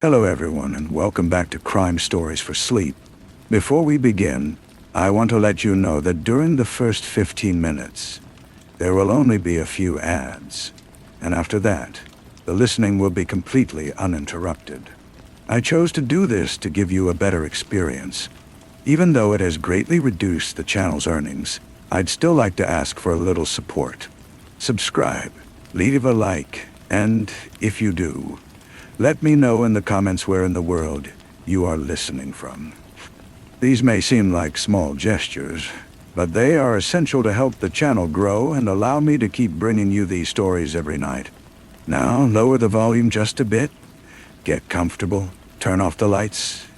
Hello everyone, and welcome back to Crime Stories for Sleep. Before we begin, I want to let you know that during the first 15 minutes, there will only be a few ads, and after that, the listening will be completely uninterrupted. I chose to do this to give you a better experience. Even though it has greatly reduced the channel's earnings, I'd still like to ask for a little support. Subscribe, leave a like, and if you do, let me know in the comments where in the world you are listening from. These may seem like small gestures, but they are essential to help the channel grow and allow me to keep bringing you these stories every night. Now, lower the volume just a bit, get comfortable, turn off the lights,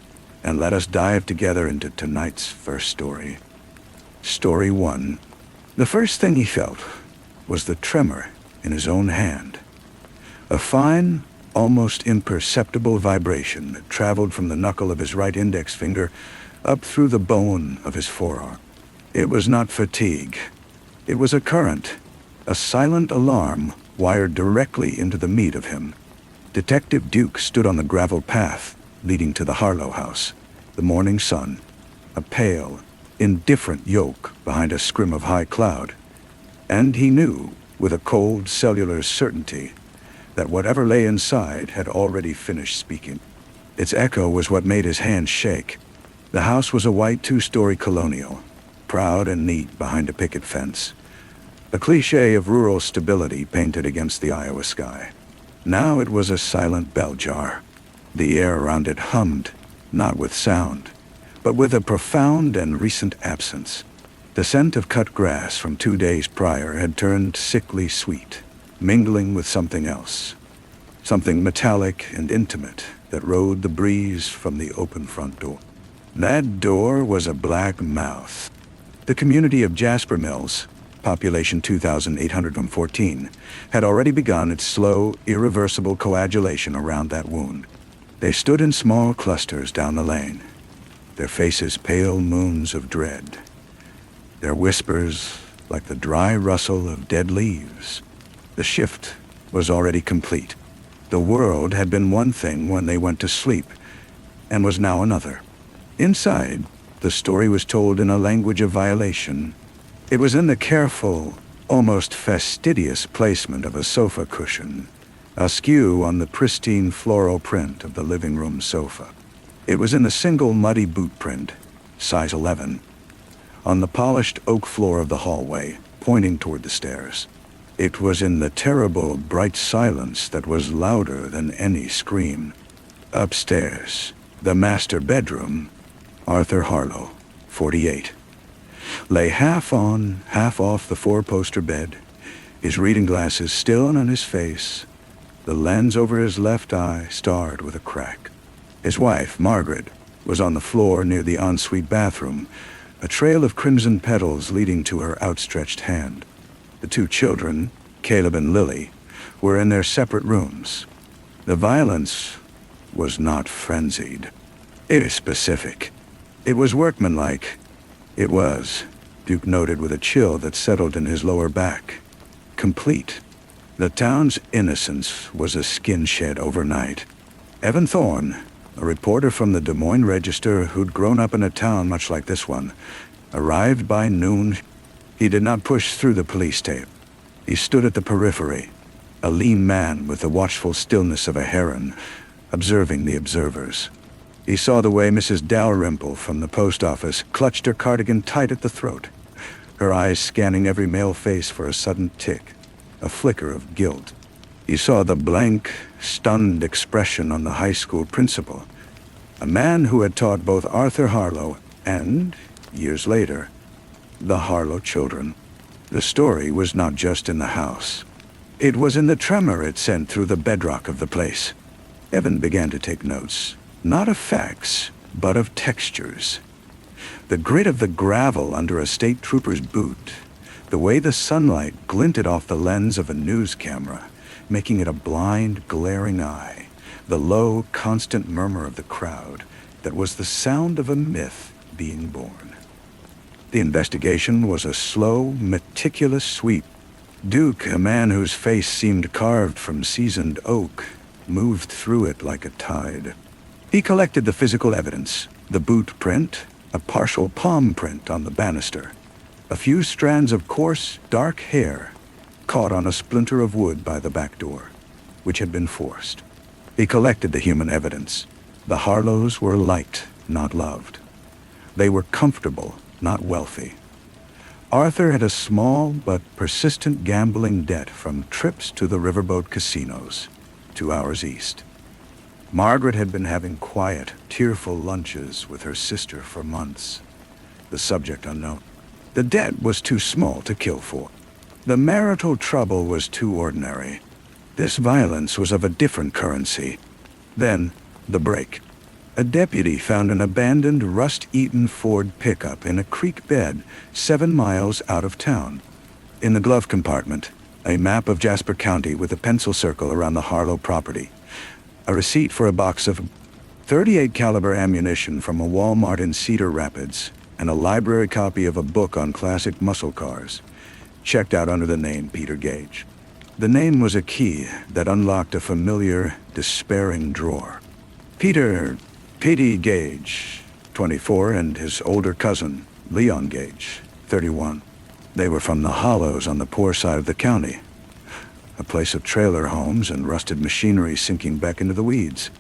and let us dive together into tonight's first story. Story 1. The first thing he felt was the tremor in his own hand. A fine, almost imperceptible vibration that traveled from the knuckle of his right index finger up through the bone of his forearm. It was not fatigue. It was a current, a silent alarm wired directly into the meat of him. Detective Duke stood on the gravel path leading to the Harlow house. The morning sun, a pale, indifferent yoke behind a scrim of high cloud. And he knew, with a cold cellular certainty, that whatever lay inside had already finished speaking. Its echo was what made his hands shake. The house was a white two-story colonial, proud and neat behind a picket fence. A cliché of rural stability painted against the Iowa sky. Now it was a silent bell jar. The air around it hummed, not with sound, but with a profound and recent absence. The scent of cut grass from 2 days prior had turned sickly sweet, mingling with something else. Something metallic and intimate that rode the breeze from the open front door. That door was a black mouth. The community of Jasper Mills, population 2,814, had already begun its slow, irreversible coagulation around that wound. They stood in small clusters down the lane, their faces pale moons of dread, their whispers like the dry rustle of dead leaves. The shift was already complete. The world had been one thing when they went to sleep, and was now another. Inside, the story was told in a language of violation. It was in the careful, almost fastidious placement of a sofa cushion, askew on the pristine floral print of the living room sofa. It was in the single muddy boot print, size 11, on the polished oak floor of the hallway, pointing toward the stairs. It was in the terrible, bright silence that was louder than any scream. Upstairs, the master bedroom, Arthur Harlow, 48, lay half on, half off the four-poster bed, his reading glasses still on his face, the lens over his left eye starred with a crack. His wife, Margaret, was on the floor near the ensuite bathroom, a trail of crimson petals leading to her outstretched hand. The two children, Caleb and Lily, were in their separate rooms. The violence was not frenzied. It is specific. It was workmanlike. It was, Duke noted with a chill that settled in his lower back, complete. The town's innocence was a skin shed overnight. Evan Thorne, a reporter from the Des Moines Register who'd grown up in a town much like this one, arrived by noon. He did not push through the police tape. He stood at the periphery, a lean man with the watchful stillness of a heron, observing the observers. He saw the way Mrs. Dalrymple from the post office clutched her cardigan tight at the throat, her eyes scanning every male face for a sudden tick, a flicker of guilt. He saw the blank, stunned expression on the high school principal, a man who had taught both Arthur Harlow and, years later, the Harlow children. The story was not just in the house. It was in the tremor it sent through the bedrock of the place. Evan began to take notes, not of facts, but of textures. The grit of the gravel under a state trooper's boot, the way the sunlight glinted off the lens of a news camera, making it a blind, glaring eye, the low, constant murmur of the crowd that was the sound of a myth being born. The investigation was a slow, meticulous sweep. Duke, a man whose face seemed carved from seasoned oak, moved through it like a tide. He collected the physical evidence, the boot print, a partial palm print on the banister, a few strands of coarse, dark hair caught on a splinter of wood by the back door, which had been forced. He collected the human evidence. The Harlows were liked, not loved. They were comfortable, not wealthy. Arthur had a small but persistent gambling debt from trips to the riverboat casinos, 2 hours east. Margaret had been having quiet, tearful lunches with her sister for months. The subject unknown. The debt was too small to kill for. The marital trouble was too ordinary. This violence was of a different currency. Then, the break. A deputy found an abandoned, rust-eaten Ford pickup in a creek bed 7 miles out of town. In the glove compartment, a map of Jasper County with a pencil circle around the Harlow property. A receipt for a box of .38 caliber ammunition from a Walmart in Cedar Rapids, and a library copy of a book on classic muscle cars, checked out under the name Peter Gage. The name was a key that unlocked a familiar, despairing drawer. P.D. Gage, 24, and his older cousin, Leon Gage, 31. They were from the Hollows on the poor side of the county, a place of trailer homes and rusted machinery sinking back into the weeds.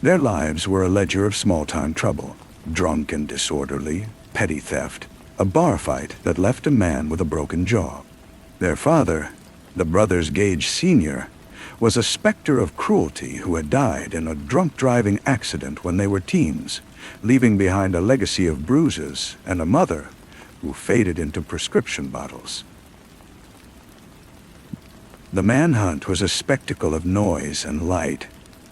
Their lives were a ledger of small-time trouble, drunk and disorderly, petty theft, a bar fight that left a man with a broken jaw. Their father, the brothers Gage Sr., was a specter of cruelty who had died in a drunk driving accident when they were teens, leaving behind a legacy of bruises and a mother who faded into prescription bottles. The manhunt was a spectacle of noise and light,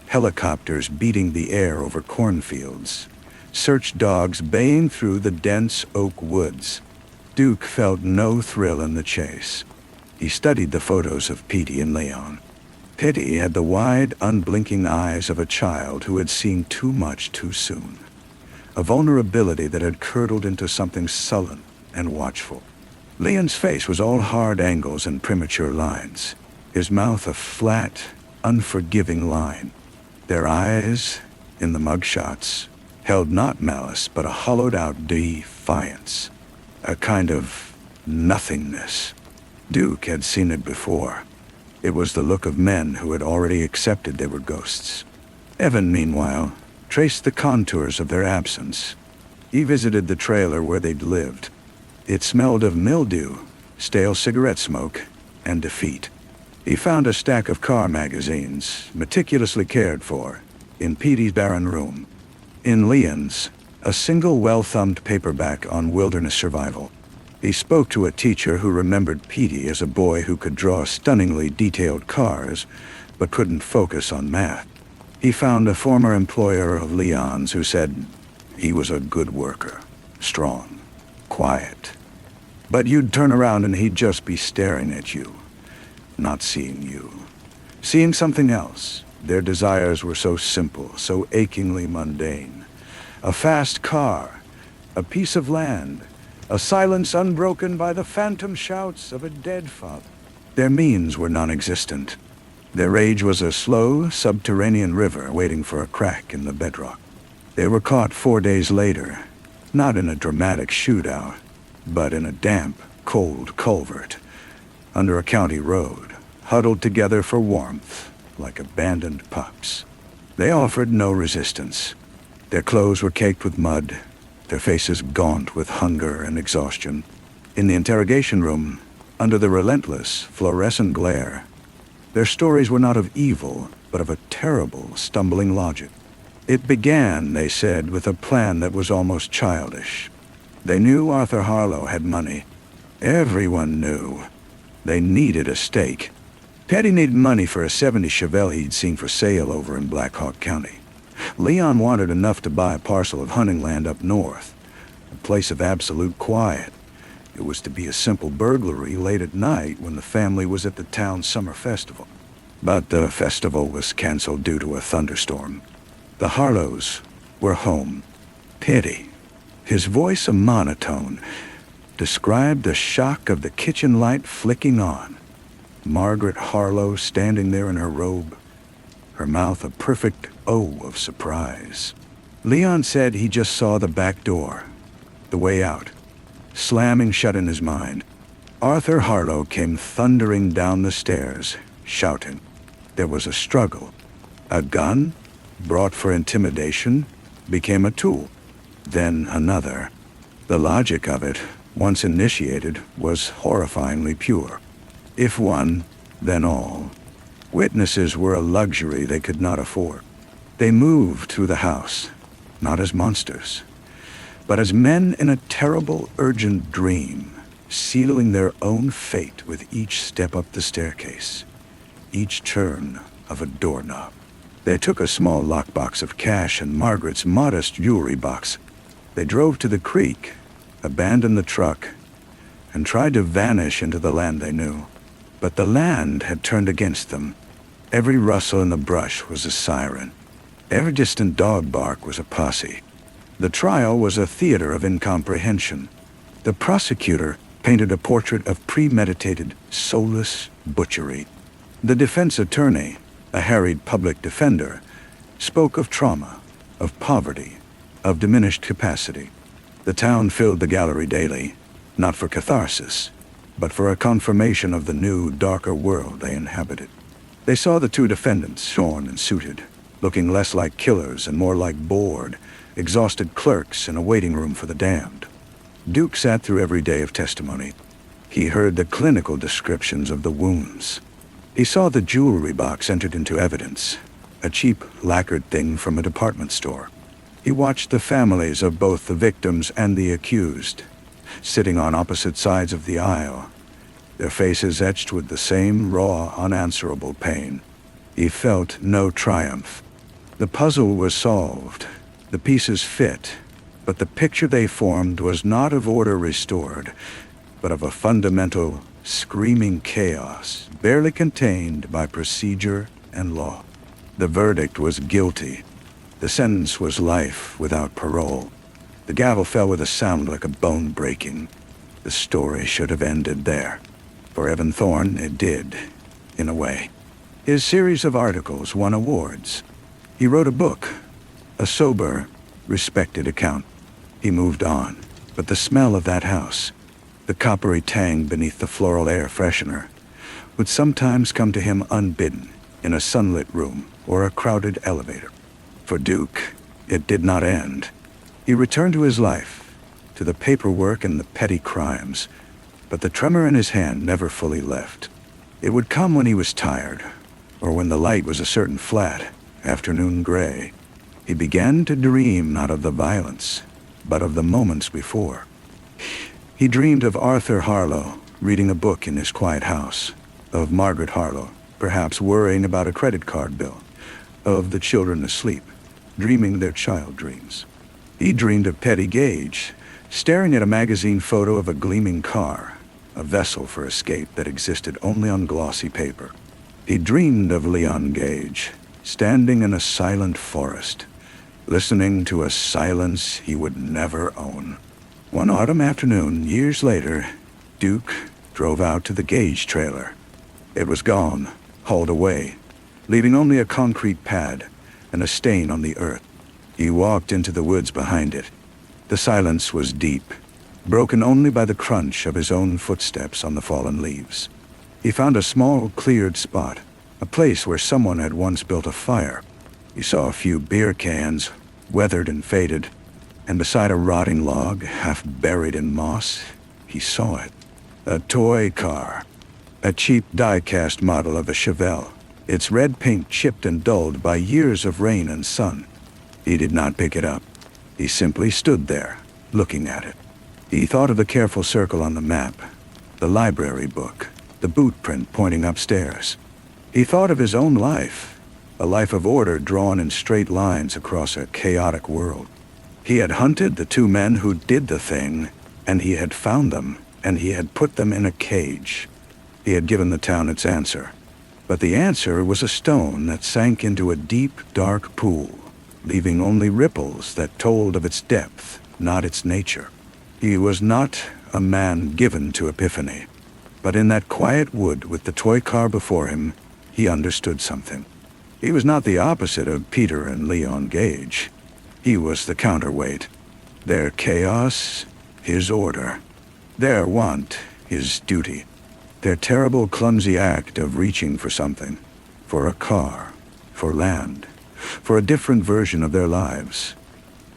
helicopters beating the air over cornfields, search dogs baying through the dense oak woods. Duke felt no thrill in the chase. He studied the photos of Petey and Leon. Petey had the wide, unblinking eyes of a child who had seen too much too soon, a vulnerability that had curdled into something sullen and watchful. Leon's face was all hard angles and premature lines, his mouth a flat, unforgiving line. Their eyes, in the mugshots, held not malice but a hollowed-out defiance, a kind of nothingness. Duke had seen it before. It was the look of men who had already accepted they were ghosts. Evan, meanwhile, traced the contours of their absence. He visited the trailer where they'd lived. It smelled of mildew, stale cigarette smoke, and defeat. He found a stack of car magazines, meticulously cared for, in Petey's barren room. In Leon's, a single well-thumbed paperback on wilderness survival. He spoke to a teacher who remembered Petey as a boy who could draw stunningly detailed cars, but couldn't focus on math. He found a former employer of Leon's who said he was a good worker, strong, quiet. But you'd turn around and he'd just be staring at you, not seeing you, seeing something else. Their desires were so simple, so achingly mundane. A fast car, a piece of land, a silence unbroken by the phantom shouts of a dead father. Their means were non-existent. Their rage was a slow, subterranean river waiting for a crack in the bedrock. They were caught 4 days later, not in a dramatic shootout, but in a damp, cold culvert, under a county road, huddled together for warmth, like abandoned pups. They offered no resistance. Their clothes were caked with mud, their faces gaunt with hunger and exhaustion. In the interrogation room, under the relentless, fluorescent glare, their stories were not of evil, but of a terrible, stumbling logic. It began, they said, with a plan that was almost childish. They knew Arthur Harlow had money. Everyone knew. They needed a stake. Petty needed money for a '70 Chevelle he'd seen for sale over in Black Hawk County. Leon wanted enough to buy a parcel of hunting land up north, a place of absolute quiet. It was to be a simple burglary late at night when the family was at the town's summer festival. But the festival was canceled due to a thunderstorm. The Harlows were home. Petty, his voice a monotone, described the shock of the kitchen light flicking on. Margaret Harlow standing there in her robe, her mouth a perfect O of surprise. Leon said he just saw the back door, the way out, slamming shut in his mind. Arthur Harlow came thundering down the stairs, shouting. There was a struggle. A gun, brought for intimidation, became a tool. Then another. The logic of it, once initiated, was horrifyingly pure. If one, then all. Witnesses were a luxury they could not afford. They moved through the house, not as monsters, but as men in a terrible, urgent dream, sealing their own fate with each step up the staircase, each turn of a doorknob. They took a small lockbox of cash and Margaret's modest jewelry box. They drove to the creek, abandoned the truck, and tried to vanish into the land they knew. But the land had turned against them. Every rustle in the brush was a siren. Every distant dog bark was a posse. The trial was a theater of incomprehension. The prosecutor painted a portrait of premeditated, soulless butchery. The defense attorney, a harried public defender, spoke of trauma, of poverty, of diminished capacity. The town filled the gallery daily, not for catharsis, but for a confirmation of the new, darker world they inhabited. They saw the two defendants, shorn and suited, looking less like killers and more like bored, exhausted clerks in a waiting room for the damned. Duke sat through every day of testimony. He heard the clinical descriptions of the wounds. He saw the jewelry box entered into evidence, a cheap, lacquered thing from a department store. He watched the families of both the victims and the accused, sitting on opposite sides of the aisle, their faces etched with the same raw, unanswerable pain. He felt no triumph. The puzzle was solved, the pieces fit, but the picture they formed was not of order restored, but of a fundamental, screaming chaos, barely contained by procedure and law. The verdict was guilty. The sentence was life without parole. The gavel fell with a sound like a bone breaking. The story should have ended there. For Evan Thorne, it did, in a way. His series of articles won awards. He wrote a book, a sober, respected account. He moved on, but the smell of that house, the coppery tang beneath the floral air freshener, would sometimes come to him unbidden in a sunlit room or a crowded elevator. For Duke, it did not end. He returned to his life, to the paperwork and the petty crimes, but the tremor in his hand never fully left. It would come when he was tired, or when the light was a certain flat, afternoon gray. He began to dream not of the violence, but of the moments before. He dreamed of Arthur Harlow reading a book in his quiet house, of Margaret Harlow, perhaps worrying about a credit card bill, of the children asleep, dreaming their child dreams. He dreamed of Petty Gage, staring at a magazine photo of a gleaming car, a vessel for escape that existed only on glossy paper. He dreamed of Leon Gage, standing in a silent forest, listening to a silence he would never own. One autumn afternoon, years later, Duke drove out to the Gage trailer. It was gone, hauled away, leaving only a concrete pad and a stain on the earth. He walked into the woods behind it. The silence was deep, broken only by the crunch of his own footsteps on the fallen leaves. He found a small, cleared spot, a place where someone had once built a fire. He saw a few beer cans, weathered and faded, and beside a rotting log, half buried in moss, he saw it. A toy car, a cheap die-cast model of a Chevelle, its red paint chipped and dulled by years of rain and sun. He did not pick it up. He simply stood there, looking at it. He thought of the careful circle on the map, the library book, the boot print pointing upstairs. He thought of his own life, a life of order drawn in straight lines across a chaotic world. He had hunted the two men who did the thing, and he had found them, and he had put them in a cage. He had given the town its answer. But the answer was a stone that sank into a deep, dark pool, leaving only ripples that told of its depth, not its nature. He was not a man given to epiphany, but in that quiet wood with the toy car before him, he understood something. He was not the opposite of Peter and Leon Gage. He was the counterweight. Their chaos, his order. Their want, his duty. Their terrible, clumsy act of reaching for something. For a car. For land. For a different version of their lives.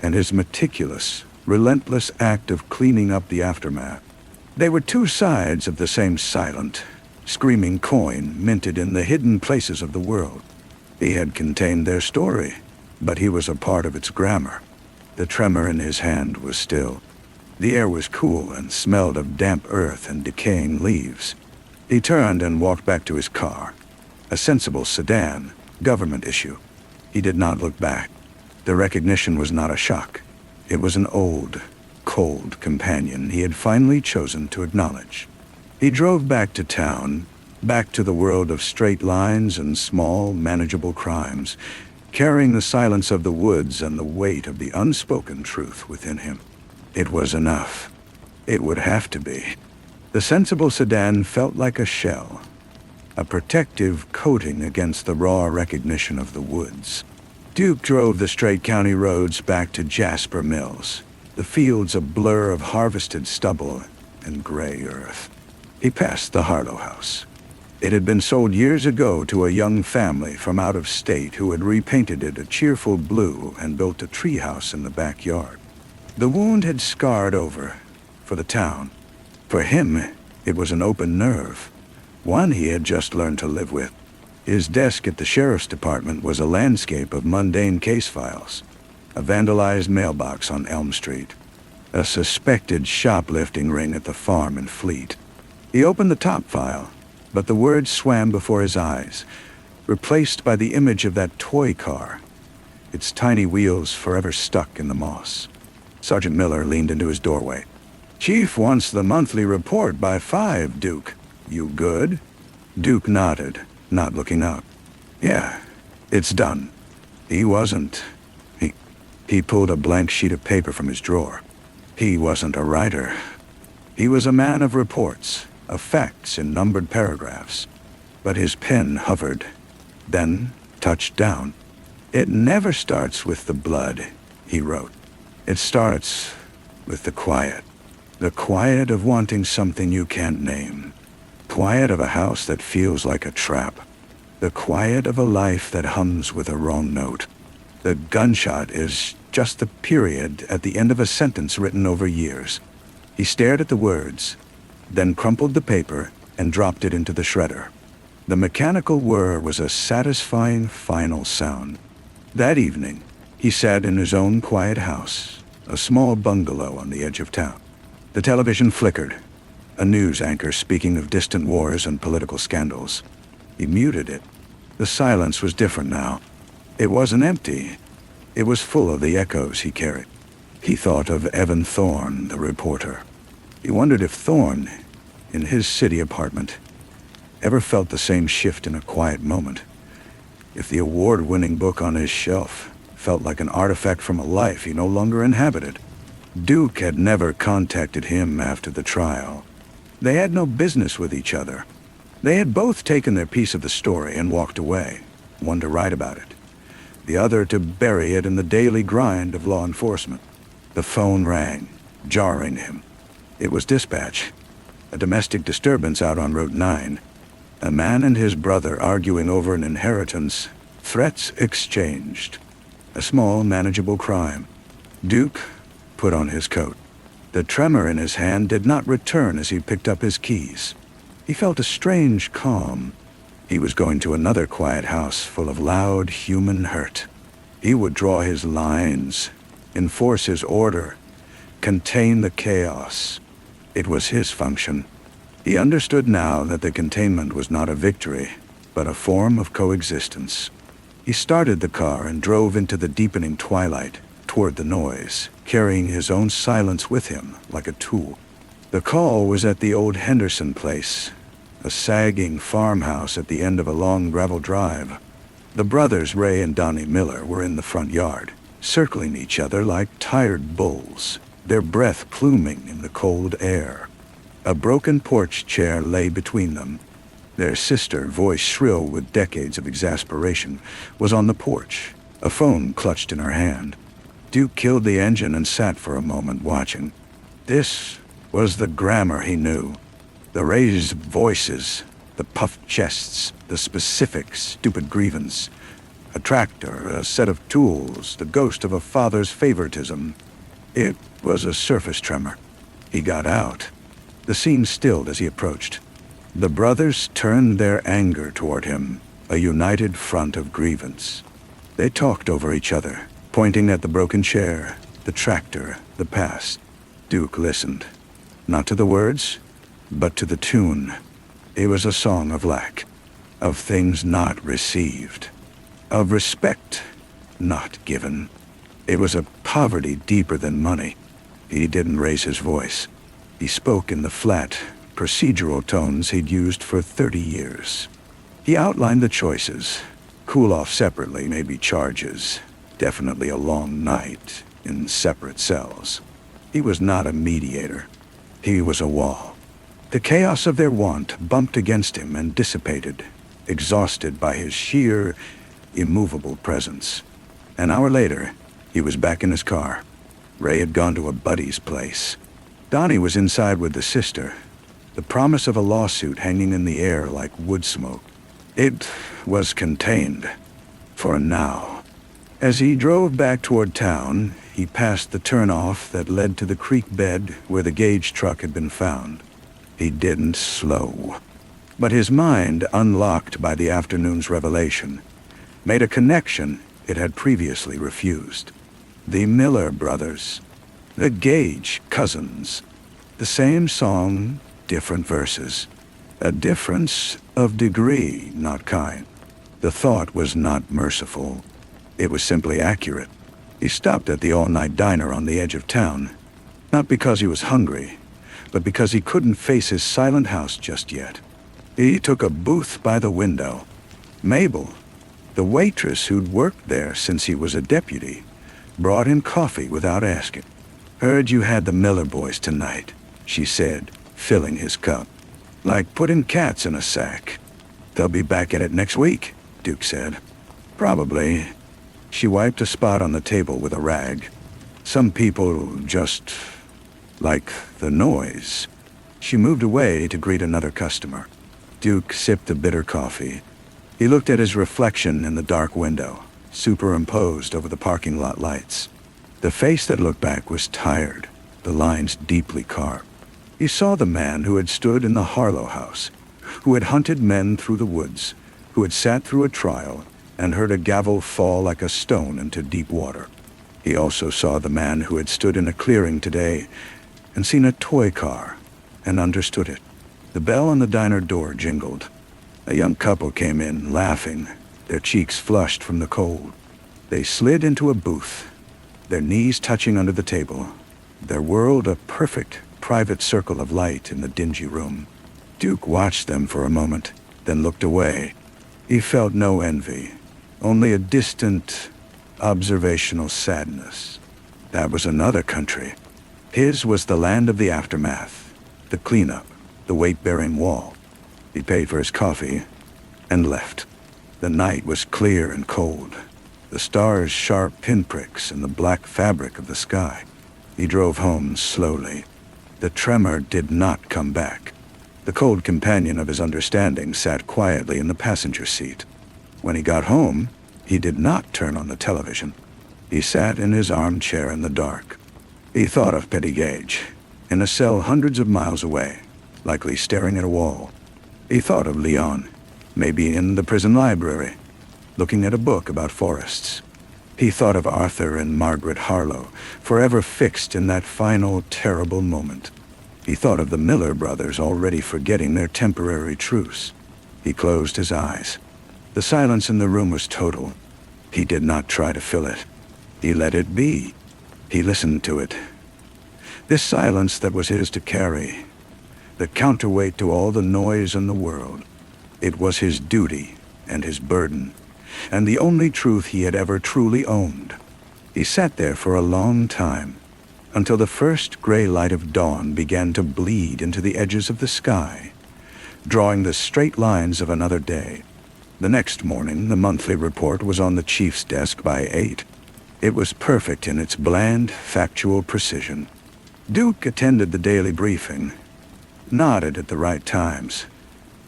And his meticulous, relentless act of cleaning up the aftermath. They were two sides of the same silent, screaming coin minted in the hidden places of the world. He had contained their story, but he was a part of its grammar. The tremor in his hand was still. The air was cool and smelled of damp earth and decaying leaves. He turned and walked back to his car. A sensible sedan, government issue. He did not look back. The recognition was not a shock. It was an old, cold companion he had finally chosen to acknowledge. He drove back to town, back to the world of straight lines and small, manageable crimes, carrying the silence of the woods and the weight of the unspoken truth within him. It was enough. It would have to be. The sensible sedan felt like a shell, a protective coating against the raw recognition of the woods. Duke drove the straight county roads back to Jasper Mills, the fields a blur of harvested stubble and gray earth. He passed the Harlow house. It had been sold years ago to a young family from out of state who had repainted it a cheerful blue and built a treehouse in the backyard. The wound had scarred over, for the town. For him, it was an open nerve, one he had just learned to live with. His desk at the sheriff's department was a landscape of mundane case files, a vandalized mailbox on Elm Street, a suspected shoplifting ring at the farm in Fleet. He opened the top file, but the words swam before his eyes, replaced by the image of that toy car, its tiny wheels forever stuck in the moss. Sergeant Miller leaned into his doorway. "Chief wants the monthly report by 5, Duke. You good?" Duke nodded, not looking up. "Yeah, it's done." He wasn't. He pulled a blank sheet of paper from his drawer. He wasn't a writer. He was a man of reports, of facts in numbered paragraphs. But his pen hovered, then touched down. "It never starts with the blood," he wrote. "It starts with the quiet. The quiet of wanting something you can't name. Quiet of a house that feels like a trap. The quiet of a life that hums with a wrong note. The gunshot is just the period at the end of a sentence written over years." He stared at the words, then crumpled the paper and dropped it into the shredder. The mechanical whir was a satisfying final sound. That evening, he sat in his own quiet house, a small bungalow on the edge of town. The television flickered, a news anchor speaking of distant wars and political scandals. He muted it. The silence was different now. It wasn't empty. It was full of the echoes he carried. He thought of Evan Thorne, the reporter. He wondered if Thorne, in his city apartment, ever felt the same shift in a quiet moment. If the award-winning book on his shelf felt like an artifact from a life he no longer inhabited. Duke had never contacted him after the trial. They had no business with each other. They had both taken their piece of the story and walked away, one to write about it, the other to bury it in the daily grind of law enforcement. The phone rang, jarring him. It was dispatch, a domestic disturbance out on Route 9. A man and his brother arguing over an inheritance, threats exchanged. A small, manageable crime. Duke put on his coat. The tremor in his hand did not return as he picked up his keys. He felt a strange calm. He was going to another quiet house full of loud human hurt. He would draw his lines, enforce his order, contain the chaos. It was his function. He understood now that the containment was not a victory, but a form of coexistence. He started the car and drove into the deepening twilight, toward the noise, carrying his own silence with him like a tool. The call was at the old Henderson place, a sagging farmhouse at the end of a long gravel drive. The brothers Ray and Donnie Miller were in the front yard, circling each other like tired bulls, their breath pluming in the cold air. A broken porch chair lay between them. Their sister, voice shrill with decades of exasperation, was on the porch, a phone clutched in her hand. Duke killed the engine and sat for a moment watching. This was the grammar he knew. The raised voices, the puffed chests, the specific, stupid grievance. A tractor, a set of tools, the ghost of a father's favoritism. It was a surface tremor. He got out. The scene stilled as he approached. The brothers turned their anger toward him, a united front of grievance. They talked over each other, pointing at the broken chair, the tractor, the past. Duke listened, not to the words, but to the tune. It was a song of lack, of things not received, of respect not given. It was a poverty deeper than money. He didn't raise his voice. He spoke in the flat, procedural tones he'd used for 30 years. He outlined the choices. Cool off separately, maybe charges. Definitely a long night in separate cells. He was not a mediator. He was a wall. The chaos of their want bumped against him and dissipated, exhausted by his sheer, immovable presence. An hour later, he was back in his car. Ray had gone to a buddy's place. Donnie was inside with the sister, the promise of a lawsuit hanging in the air like wood smoke. It was contained, for now. As he drove back toward town, he passed the turnoff that led to the creek bed where the gauge truck had been found. He didn't slow. But his mind, unlocked by the afternoon's revelation, made a connection it had previously refused. The Miller brothers, the Gage cousins, the same song, different verses. A difference of degree, not kind. The thought was not merciful. It was simply accurate. He stopped at the all-night diner on the edge of town, not because he was hungry, but because he couldn't face his silent house just yet. He took a booth by the window. Mabel, the waitress who'd worked there since he was a deputy, brought him coffee without asking. "Heard you had the Miller boys tonight," she said, filling his cup. "Like putting cats in a sack." "They'll be back at it next week," Duke said. "Probably." She wiped a spot on the table with a rag. "Some people just like the noise." She moved away to greet another customer. Duke sipped the bitter coffee. He looked at his reflection in the dark window, superimposed over the parking lot lights. The face that looked back was tired, the lines deeply carved. He saw the man who had stood in the Harlow house, who had hunted men through the woods, who had sat through a trial and heard a gavel fall like a stone into deep water. He also saw the man who had stood in a clearing today and seen a toy car and understood it. The bell on the diner door jingled. A young couple came in, laughing, their cheeks flushed from the cold. They slid into a booth, their knees touching under the table, their world a perfect, private circle of light in the dingy room. Duke watched them for a moment, then looked away. He felt no envy, only a distant, observational sadness. That was another country. His was the land of the aftermath, the cleanup, the weight-bearing wall. He paid for his coffee and left. The night was clear and cold, the stars sharp pinpricks in the black fabric of the sky. He drove home slowly. The tremor did not come back. The cold companion of his understanding sat quietly in the passenger seat. When he got home, he did not turn on the television. He sat in his armchair in the dark. He thought of Petty Gage, in a cell hundreds of miles away, likely staring at a wall. He thought of Leon, maybe in the prison library, looking at a book about forests. He thought of Arthur and Margaret Harlow, forever fixed in that final, terrible moment. He thought of the Miller brothers already forgetting their temporary truce. He closed his eyes. The silence in the room was total. He did not try to fill it. He let it be. He listened to it. This silence that was his to carry, the counterweight to all the noise in the world. It was his duty and his burden, and the only truth he had ever truly owned. He sat there for a long time, until the first gray light of dawn began to bleed into the edges of the sky. drawing the straight lines of another day. The next morning, the monthly report was on the chief's desk by 8. It was perfect in its bland, factual precision. Duke attended the daily briefing, nodded at the right times,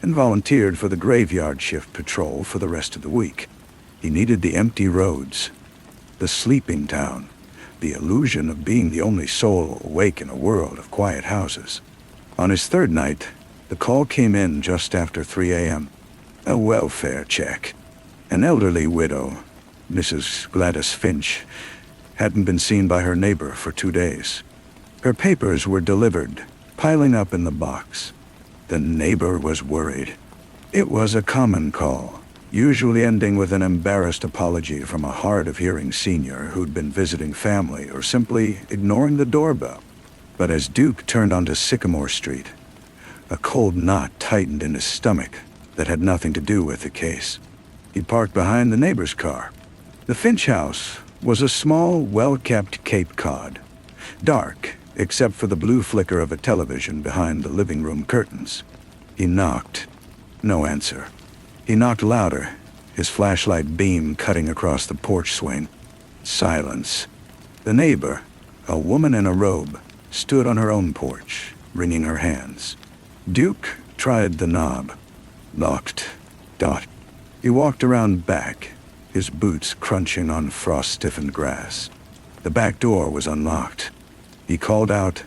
and volunteered for the graveyard shift patrol for the rest of the week. He needed the empty roads, the sleeping town, the illusion of being the only soul awake in a world of quiet houses. On his third night, the call came in just after 3 a.m. A welfare check. An elderly widow, Mrs. Gladys Finch, hadn't been seen by her neighbor for 2 days. Her papers were delivered, piling up in the box. The neighbor was worried. It was a common call, usually ending with an embarrassed apology from a hard-of-hearing senior who'd been visiting family or simply ignoring the doorbell. But as Duke turned onto Sycamore Street, a cold knot tightened in his stomach that had nothing to do with the case. He parked behind the neighbor's car. The Finch house was a small, well-kept Cape Cod, dark except for the blue flicker of a television behind the living room curtains. He knocked. No answer. He knocked louder, his flashlight beam cutting across the porch swing. Silence. The neighbor, a woman in a robe, stood on her own porch, wringing her hands. Duke tried the knob. Locked. Dot. He walked around back, his boots crunching on frost-stiffened grass. The back door was unlocked. He called out,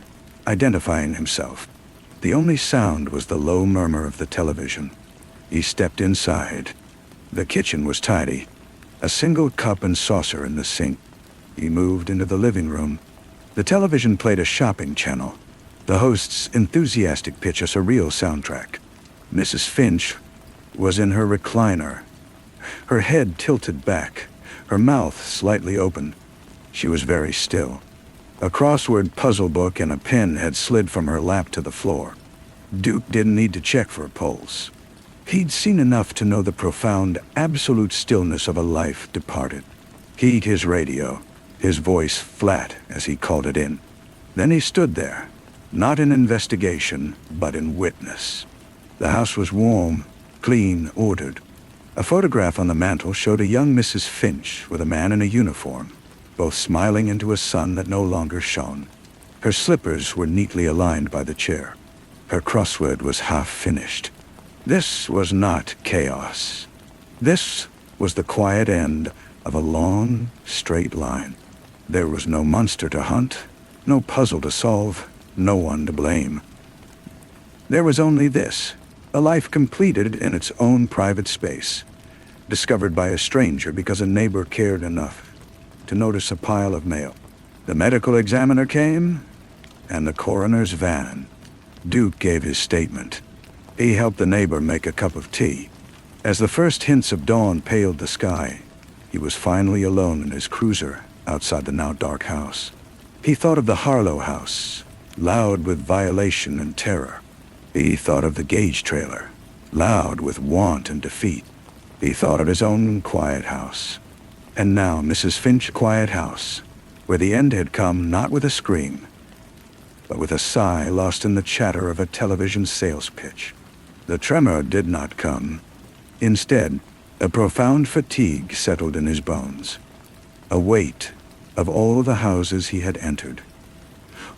identifying himself. The only sound was the low murmur of the television. He stepped inside. The kitchen was tidy, a single cup and saucer in the sink. He moved into the living room. The television played a shopping channel. The host's enthusiastic pitch a surreal soundtrack. Mrs. Finch was in her recliner, her head tilted back, her mouth slightly open. She was very still. A crossword puzzle book and a pen had slid from her lap to the floor. Duke didn't need to check for a pulse. He'd seen enough to know the profound, absolute stillness of a life departed. He ate his radio, his voice flat as he called it in. Then he stood there, not in investigation, but in witness. The house was warm, clean, ordered. A photograph on the mantel showed a young Mrs. Finch with a man in a uniform, both smiling into a sun that no longer shone. Her slippers were neatly aligned by the chair. Her crossword was half finished. This was not chaos. This was the quiet end of a long, straight line. There was no monster to hunt, no puzzle to solve, no one to blame. There was only this, a life completed in its own private space, discovered by a stranger because a neighbor cared enough to notice a pile of mail. The medical examiner came, and the coroner's van. Duke gave his statement. He helped the neighbor make a cup of tea. As the first hints of dawn paled the sky, he was finally alone in his cruiser outside the now dark house. He thought of the Harlow house, loud with violation and terror. He thought of the Gage trailer, loud with want and defeat. He thought of his own quiet house. And now Mrs. Finch's quiet house, where the end had come not with a scream, but with a sigh lost in the chatter of a television sales pitch. The tremor did not come. Instead, a profound fatigue settled in his bones. A weight of all the houses he had entered,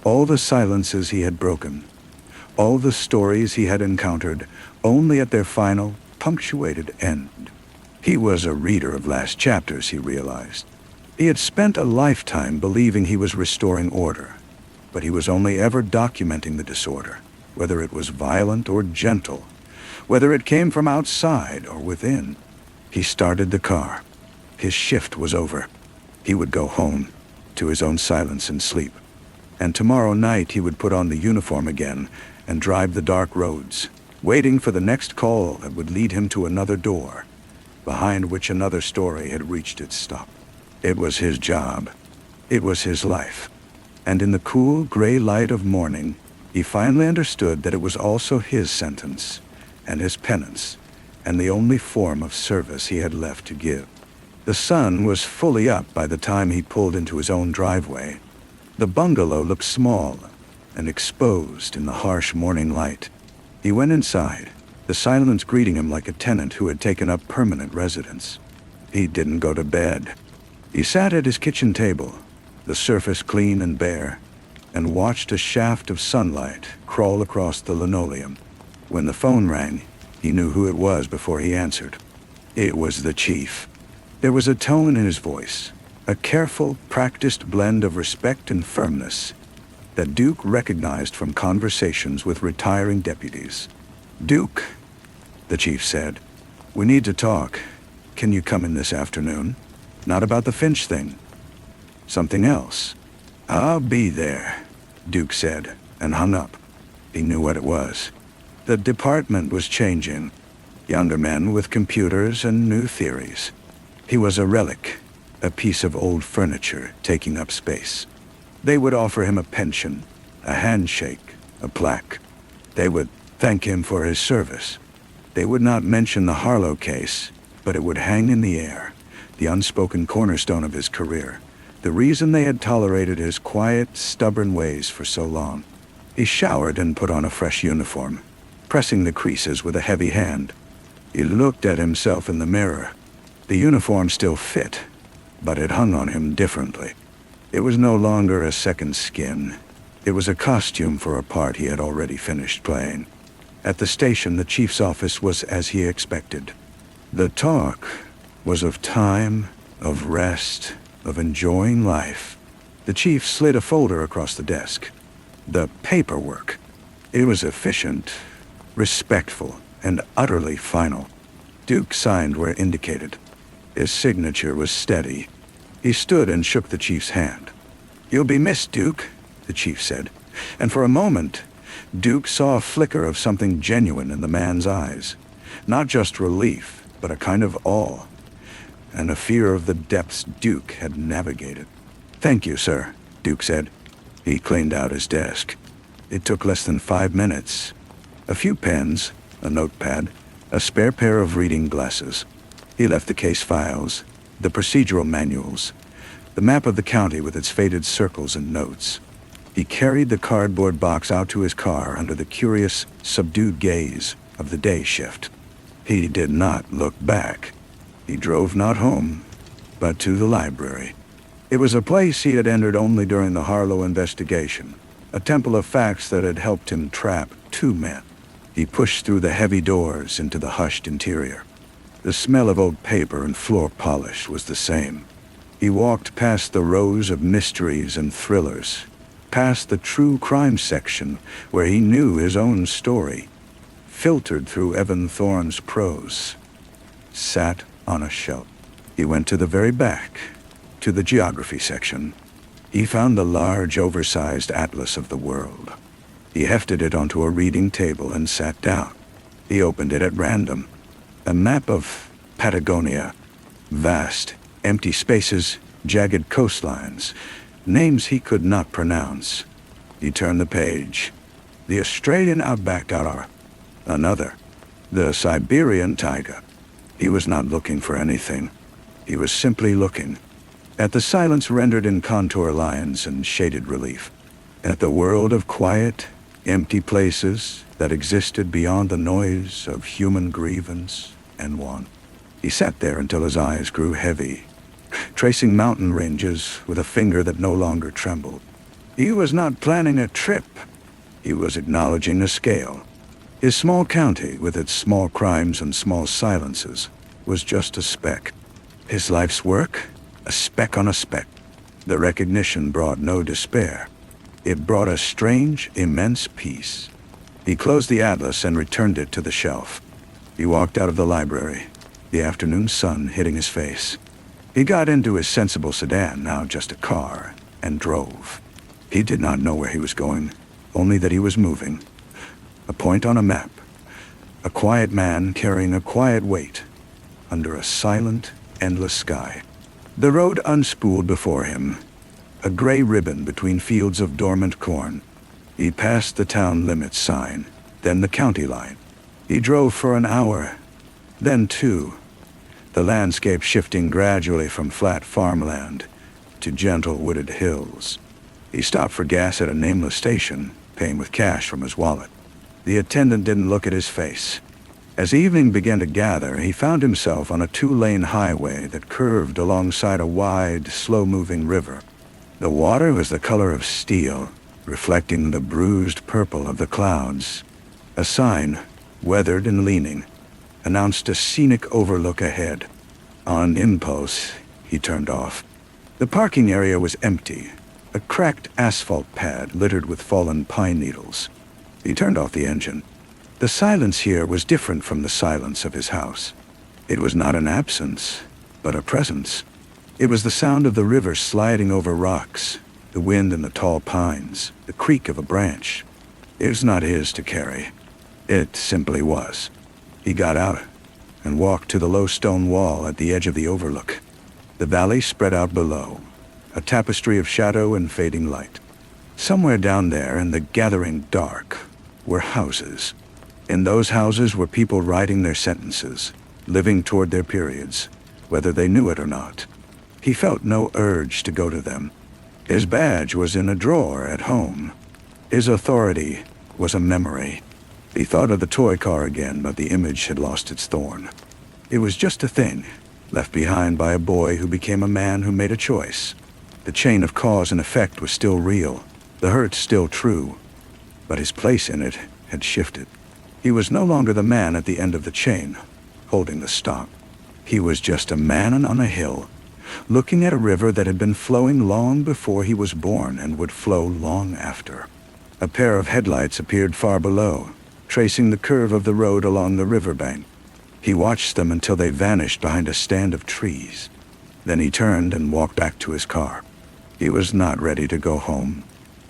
all the silences he had broken, all the stories he had encountered only at their final, punctuated end. He was a reader of last chapters, he realized. He had spent a lifetime believing he was restoring order, but he was only ever documenting the disorder, whether it was violent or gentle, whether it came from outside or within. He started the car. His shift was over. He would go home, to his own silence and sleep. And tomorrow night he would put on the uniform again and drive the dark roads, waiting for the next call that would lead him to another door, behind which another story had reached its stop. It was his job. It was his life. And in the cool, gray light of morning, he finally understood that it was also his sentence, and his penance, and the only form of service he had left to give. The sun was fully up by the time he pulled into his own driveway. The bungalow looked small and exposed in the harsh morning light. He went inside. the silence greeting him like a tenant who had taken up permanent residence. He didn't go to bed. He sat at his kitchen table, the surface clean and bare, and watched a shaft of sunlight crawl across the linoleum. When the phone rang, he knew who it was before he answered. It was the chief. There was a tone in his voice, a careful, practiced blend of respect and firmness that Duke recognized from conversations with retiring deputies. "Duke," the chief said, "we need to talk. Can you come in this afternoon? Not about the Finch thing. Something else." "I'll be there," Duke said, and hung up. He knew what it was. The department was changing. Younger men with computers and new theories. He was a relic, a piece of old furniture taking up space. They would offer him a pension, a handshake, a plaque. They would thank him for his service. They would not mention the Harlow case, but it would hang in the air, the unspoken cornerstone of his career, the reason they had tolerated his quiet, stubborn ways for so long. He showered and put on a fresh uniform, pressing the creases with a heavy hand. He looked at himself in the mirror. The uniform still fit, but it hung on him differently. It was no longer a second skin. It was a costume for a part he had already finished playing. At the station, the chief's office was as he expected. The talk was of time, of rest, of enjoying life. The chief slid a folder across the desk. The paperwork. It was efficient, respectful, and utterly final. Duke signed where indicated. His signature was steady. He stood and shook the chief's hand. "You'll be missed, Duke," the chief said. And for a moment, Duke saw a flicker of something genuine in the man's eyes. Not just relief, but a kind of awe, and a fear of the depths Duke had navigated. "Thank you, sir," Duke said. He cleaned out his desk. It took less than 5 minutes. A few pens, a notepad, a spare pair of reading glasses. He left the case files, the procedural manuals, the map of the county with its faded circles and notes. He carried the cardboard box out to his car under the curious, subdued gaze of the day shift. He did not look back. He drove not home, but to the library. It was a place he had entered only during the Harlow investigation, a temple of facts that had helped him trap 2 men. He pushed through the heavy doors into the hushed interior. The smell of old paper and floor polish was the same. He walked past the rows of mysteries and thrillers, past the true crime section where he knew his own story, filtered through Evan Thorne's prose, sat on a shelf. He went to the very back, to the geography section. He found the large, oversized atlas of the world. He hefted it onto a reading table and sat down. He opened it at random. A map of Patagonia. Vast, empty spaces, jagged coastlines, names he could not pronounce. He turned the page. The Australian outback are another. The Siberian taiga. He was not looking for anything. He was simply looking. At the silence rendered in contour lines and shaded relief. At the world of quiet, empty places that existed beyond the noise of human grievance and want. He sat there until his eyes grew heavy, tracing mountain ranges with a finger that no longer trembled. He was not planning a trip. He was acknowledging a scale. His small county, with its small crimes and small silences, was just a speck. His life's work, a speck on a speck. The recognition brought no despair. It brought a strange, immense peace. He closed the atlas and returned it to the shelf. He walked out of the library, the afternoon sun hitting his face. He got into his sensible sedan, now just a car, and drove. He did not know where he was going, only that he was moving. A point on a map. A quiet man carrying a quiet weight under a silent, endless sky. The road unspooled before him, a gray ribbon between fields of dormant corn. He passed the town limits sign, then the county line. He drove for an hour, then 2, the landscape shifting gradually from flat farmland to gentle wooded hills. He stopped for gas at a nameless station, paying with cash from his wallet. The attendant didn't look at his face. As evening began to gather, he found himself on a 2-lane highway that curved alongside a wide, slow-moving river. The water was the color of steel, reflecting the bruised purple of the clouds. A sign, weathered and leaning, announced a scenic overlook ahead. On impulse, he turned off. The parking area was empty, a cracked asphalt pad littered with fallen pine needles. He turned off the engine. The silence here was different from the silence of his house. It was not an absence, but a presence. It was the sound of the river sliding over rocks, the wind in the tall pines, the creak of a branch. It was not his to carry. It simply was. He got out and walked to the low stone wall at the edge of the overlook. The valley spread out below, a tapestry of shadow and fading light. Somewhere down there in the gathering dark were houses. In those houses were people writing their sentences, living toward their periods, whether they knew it or not. He felt no urge to go to them. His badge was in a drawer at home. His authority was a memory. He thought of the toy car again, but the image had lost its thorn. It was just a thing, left behind by a boy who became a man who made a choice. The chain of cause and effect was still real, the hurt still true, but his place in it had shifted. He was no longer the man at the end of the chain, holding the stop. He was just a man on a hill, looking at a river that had been flowing long before he was born and would flow long after. A pair of headlights appeared far below, tracing the curve of the road along the riverbank. He watched them until they vanished behind a stand of trees. Then he turned and walked back to his car. He was not ready to go home.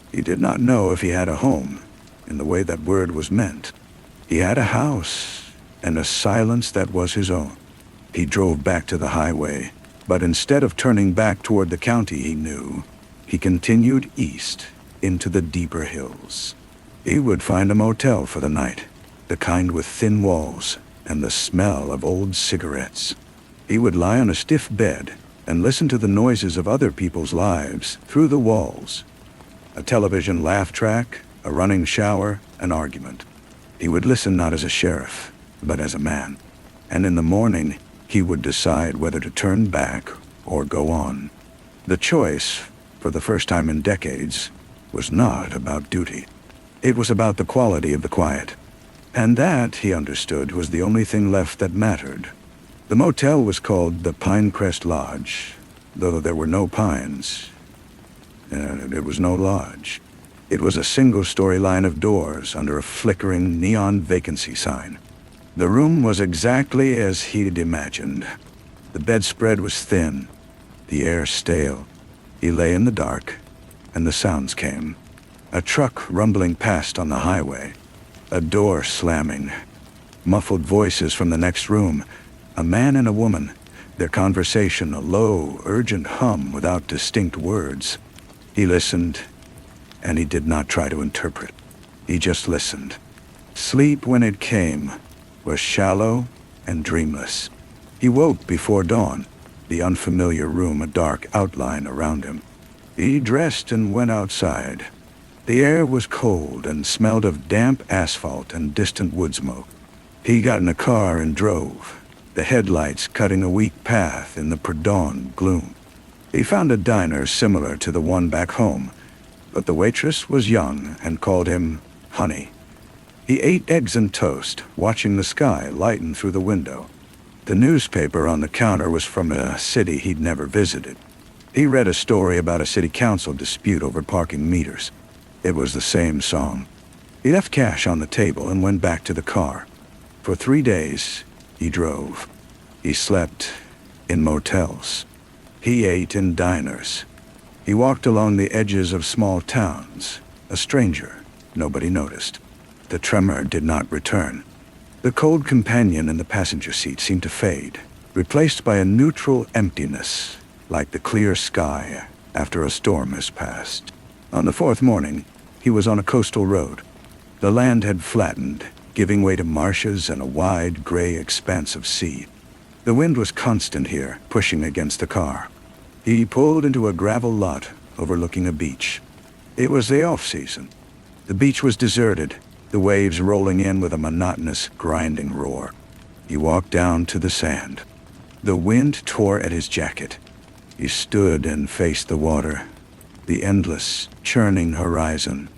He did not know if he had a home, in the way that word was meant. He had a house, and a silence that was his own. He drove back to the highway, but instead of turning back toward the county he knew, he continued east into the deeper hills. He would find a motel for the night, the kind with thin walls and the smell of old cigarettes. He would lie on a stiff bed and listen to the noises of other people's lives through the walls. A television laugh track, a running shower, an argument. He would listen not as a sheriff, but as a man. And in the morning, he would decide whether to turn back or go on. The choice, for the first time in decades, was not about duty. It was about the quality of the quiet. And that, he understood, was the only thing left that mattered. The motel was called the Pinecrest Lodge, though there were no pines. It was no lodge. It was a single-story line of doors under a flickering neon vacancy sign. The room was exactly as he'd imagined. The bedspread was thin, the air stale. He lay in the dark, and the sounds came. A truck rumbling past on the highway, a door slamming, muffled voices from the next room, a man and a woman, their conversation a low, urgent hum without distinct words. He listened, and he did not try to interpret. He just listened. Sleep, when it came, was shallow and dreamless. He woke before dawn, the unfamiliar room a dark outline around him. He dressed and went outside. The air was cold and smelled of damp asphalt and distant wood smoke. He got in a car and drove, the headlights cutting a weak path in the pre-dawn gloom. He found a diner similar to the one back home, but the waitress was young and called him Honey. He ate eggs and toast, watching the sky lighten through the window. The newspaper on the counter was from a city he'd never visited. He read a story about a city council dispute over parking meters. It was the same song. He left cash on the table and went back to the car. For 3 days, he drove. He slept in motels. He ate in diners. He walked along the edges of small towns. A stranger. Nobody noticed. The tremor did not return. The cold companion in the passenger seat seemed to fade, replaced by a neutral emptiness, like the clear sky after a storm has passed. On the 4th morning, he was on a coastal road. The land had flattened, giving way to marshes and a wide, gray expanse of sea. The wind was constant here, pushing against the car. He pulled into a gravel lot overlooking a beach. It was the off-season. The beach was deserted, the waves rolling in with a monotonous, grinding roar. He walked down to the sand. The wind tore at his jacket. He stood and faced the water, the endless, churning horizon.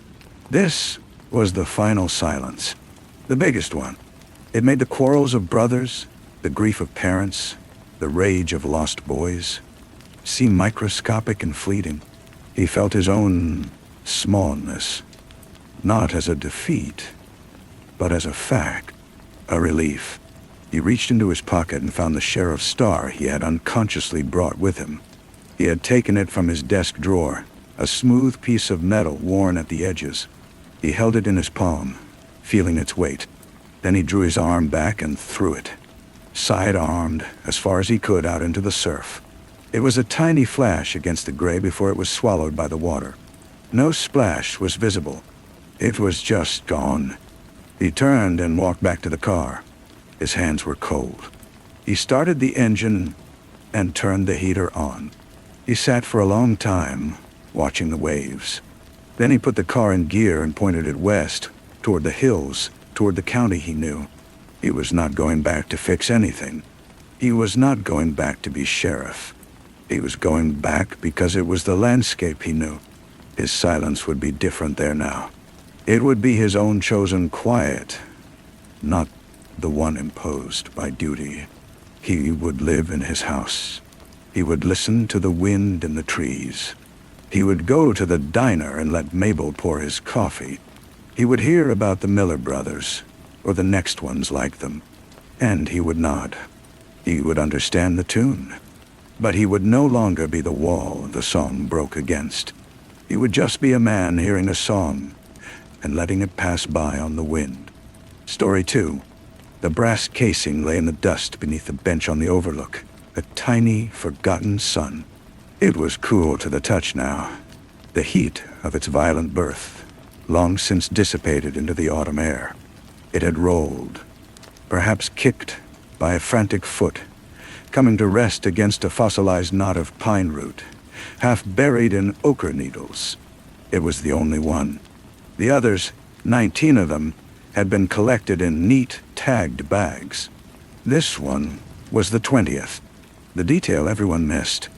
This was the final silence, the biggest one. It made the quarrels of brothers, the grief of parents, the rage of lost boys seem microscopic and fleeting. He felt his own smallness, not as a defeat, but as a fact, a relief. He reached into his pocket and found the sheriff's star he had unconsciously brought with him. He had taken it from his desk drawer, a smooth piece of metal worn at the edges. He held it in his palm, feeling its weight. Then he drew his arm back and threw it, side-armed as far as he could out into the surf. It was a tiny flash against the gray before it was swallowed by the water. No splash was visible. It was just gone. He turned and walked back to the car. His hands were cold. He started the engine and turned the heater on. He sat for a long time, watching the waves. Then he put the car in gear and pointed it west, toward the hills, toward the county he knew. He was not going back to fix anything. He was not going back to be sheriff. He was going back because it was the landscape he knew. His silence would be different there now. It would be his own chosen quiet, not the one imposed by duty. He would live in his house. He would listen to the wind in the trees. He would go to the diner and let Mabel pour his coffee. He would hear about the Miller brothers, or the next ones like them, and he would nod. He would understand the tune, but he would no longer be the wall the song broke against. He would just be a man hearing a song and letting it pass by on the wind. Story 2. The brass casing lay in the dust beneath the bench on the overlook, a tiny, forgotten sun. It was cool to the touch now, the heat of its violent birth, long since dissipated into the autumn air. It had rolled, perhaps kicked by a frantic foot, coming to rest against a fossilized knot of pine root, half buried in ochre needles. It was the only one. The others, 19 of them, had been collected in neat, tagged bags. This one was the 20th, the detail everyone missed.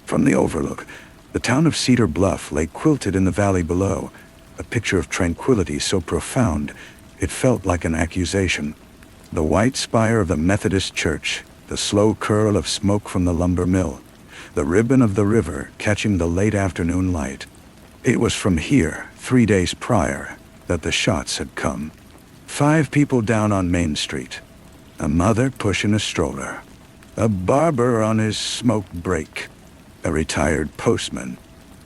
From the overlook, the town of Cedar Bluff lay quilted in the valley below, a picture of tranquility so profound it felt like an accusation. The white spire of the Methodist church, the slow curl of smoke from the lumber mill, the ribbon of the river catching the late afternoon light. It was from here, 3 days prior, that the shots had come. 5 people down on Main Street. A mother pushing a stroller. A barber on his smoke break. A retired postman.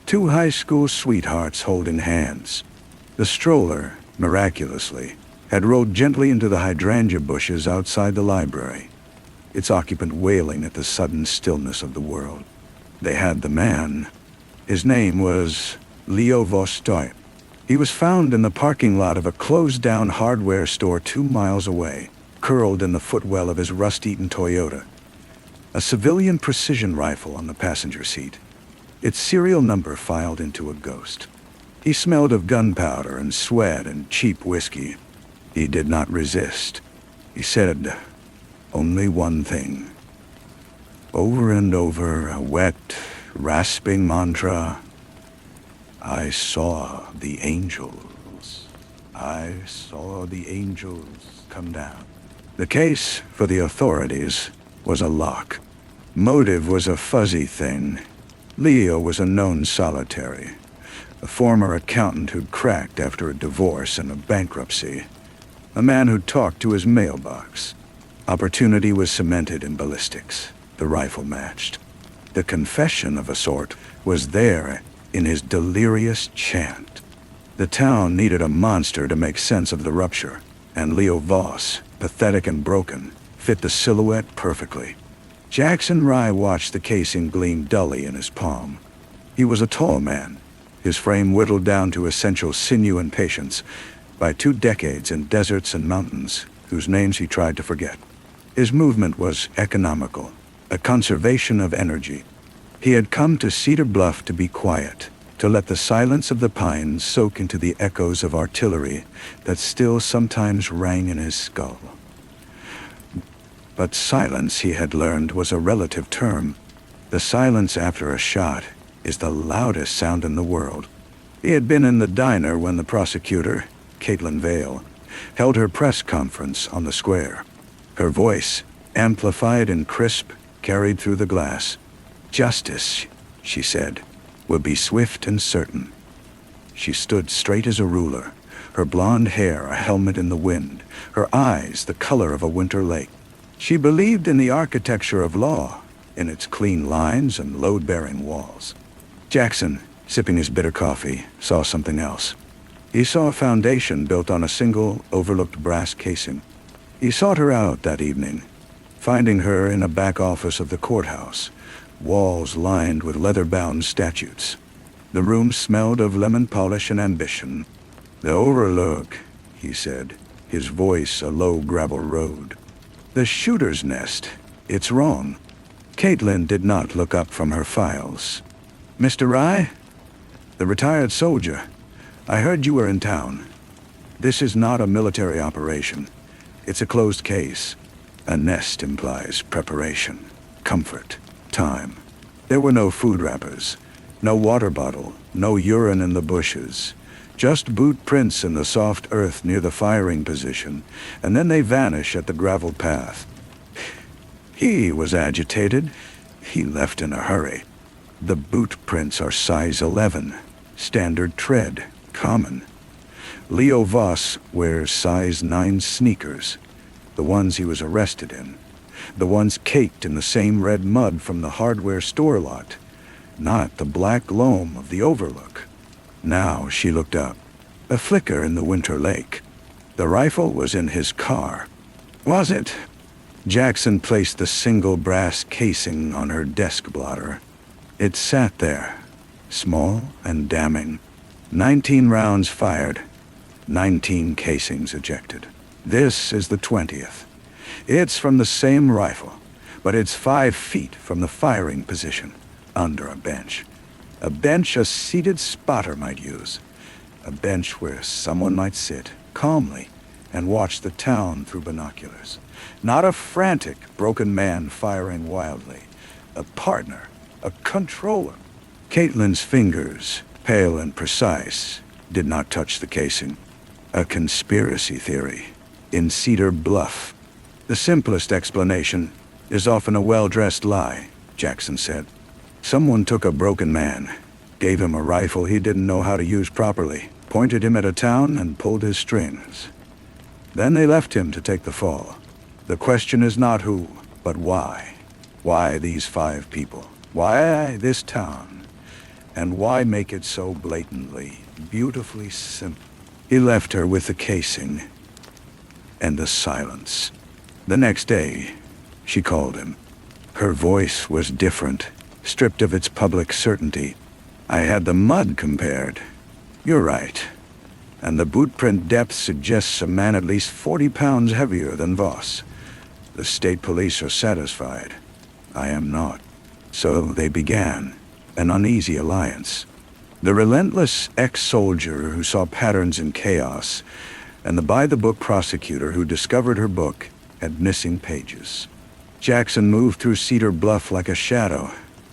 2 high school sweethearts holding hands. The stroller, miraculously, had rolled gently into the hydrangea bushes outside the library, its occupant wailing at the sudden stillness of the world. They had the man. His name was Leo Vostoy. He was found in the parking lot of a closed-down hardware store 2 miles away, curled in the footwell of his rust-eaten Toyota. A civilian precision rifle on the passenger seat, its serial number filed into a ghost. He smelled of gunpowder and sweat and cheap whiskey. He did not resist. He said only one thing. Over and over, a wet, rasping mantra. I saw the angels. I saw the angels come down. The case, for the authorities, was a lock. Motive was a fuzzy thing. Leo was a known solitary, a former accountant who'd cracked after a divorce and a bankruptcy, a man who'd talked to his mailbox. Opportunity was cemented in ballistics. The rifle matched. The confession of a sort was there in his delirious chant. The town needed a monster to make sense of the rupture, and Leo Voss, pathetic and broken, fit the silhouette perfectly. Jackson Rye watched the casing gleam dully in his palm. He was a tall man, his frame whittled down to essential sinew and patience by 2 decades in deserts and mountains whose names he tried to forget. His movement was economical, a conservation of energy. He had come to Cedar Bluff to be quiet, to let the silence of the pines soak into the echoes of artillery that still sometimes rang in his skull. But silence, he had learned, was a relative term. The silence after a shot is the loudest sound in the world. He had been in the diner when the prosecutor, Caitlin Vale, held her press conference on the square. Her voice, amplified and crisp, carried through the glass. "Justice," she said, "will be swift and certain." She stood straight as a ruler, her blonde hair a helmet in the wind, her eyes the color of a winter lake. She believed in the architecture of law, in its clean lines and load-bearing walls. Jackson, sipping his bitter coffee, saw something else. He saw a foundation built on a single, overlooked brass casing. He sought her out that evening, finding her in a back office of the courthouse, walls lined with leather-bound statutes. The room smelled of lemon polish and ambition. "The Overlook," he said, his voice a low gravel road. "The shooter's nest. It's wrong." Caitlin did not look up from her files. "Mr. Rye? The retired soldier. I heard you were in town. This is not a military operation. It's a closed case. A nest implies preparation, comfort, time. There were no food wrappers, no water bottle, no urine in the bushes. Just boot prints in the soft earth near the firing position, and then they vanish at the gravel path." He was agitated. He left in a hurry. "The boot prints are size 11, standard tread, common. Leo Voss wears size 9 sneakers, the ones he was arrested in, the ones caked in the same red mud from the hardware store lot, not the black loam of the Overlook." Now she looked up, a flicker in the winter lake. The rifle was in his car. Was it? Jackson placed the single brass casing on her desk blotter. It sat there, small and damning. 19 rounds fired, 19 casings ejected. This is the 20th. It's from the same rifle, but it's 5 feet from the firing position, under a bench. A bench a seated spotter might use. A bench where someone might sit, calmly, and watch the town through binoculars. Not a frantic, broken man firing wildly. A partner, a controller. Caitlin's fingers, pale and precise, did not touch the casing. A conspiracy theory, in Cedar Bluff. "The simplest explanation is often a well-dressed lie," Jackson said. "Someone took a broken man, gave him a rifle he didn't know how to use properly, pointed him at a town and pulled his strings. Then they left him to take the fall. The question is not who, but why. Why these 5 people? Why this town? And why make it so blatantly, beautifully simple?" He left her with the casing and the silence. The next day, she called him. Her voice was different, stripped of its public certainty. "I had the mud compared. You're right. And the boot print depth suggests a man at least 40 pounds heavier than Voss. The state police are satisfied. I am not." So they began an uneasy alliance. The relentless ex-soldier who saw patterns in chaos, and the by-the-book prosecutor who discovered her book had missing pages. Jackson moved through Cedar Bluff like a shadow,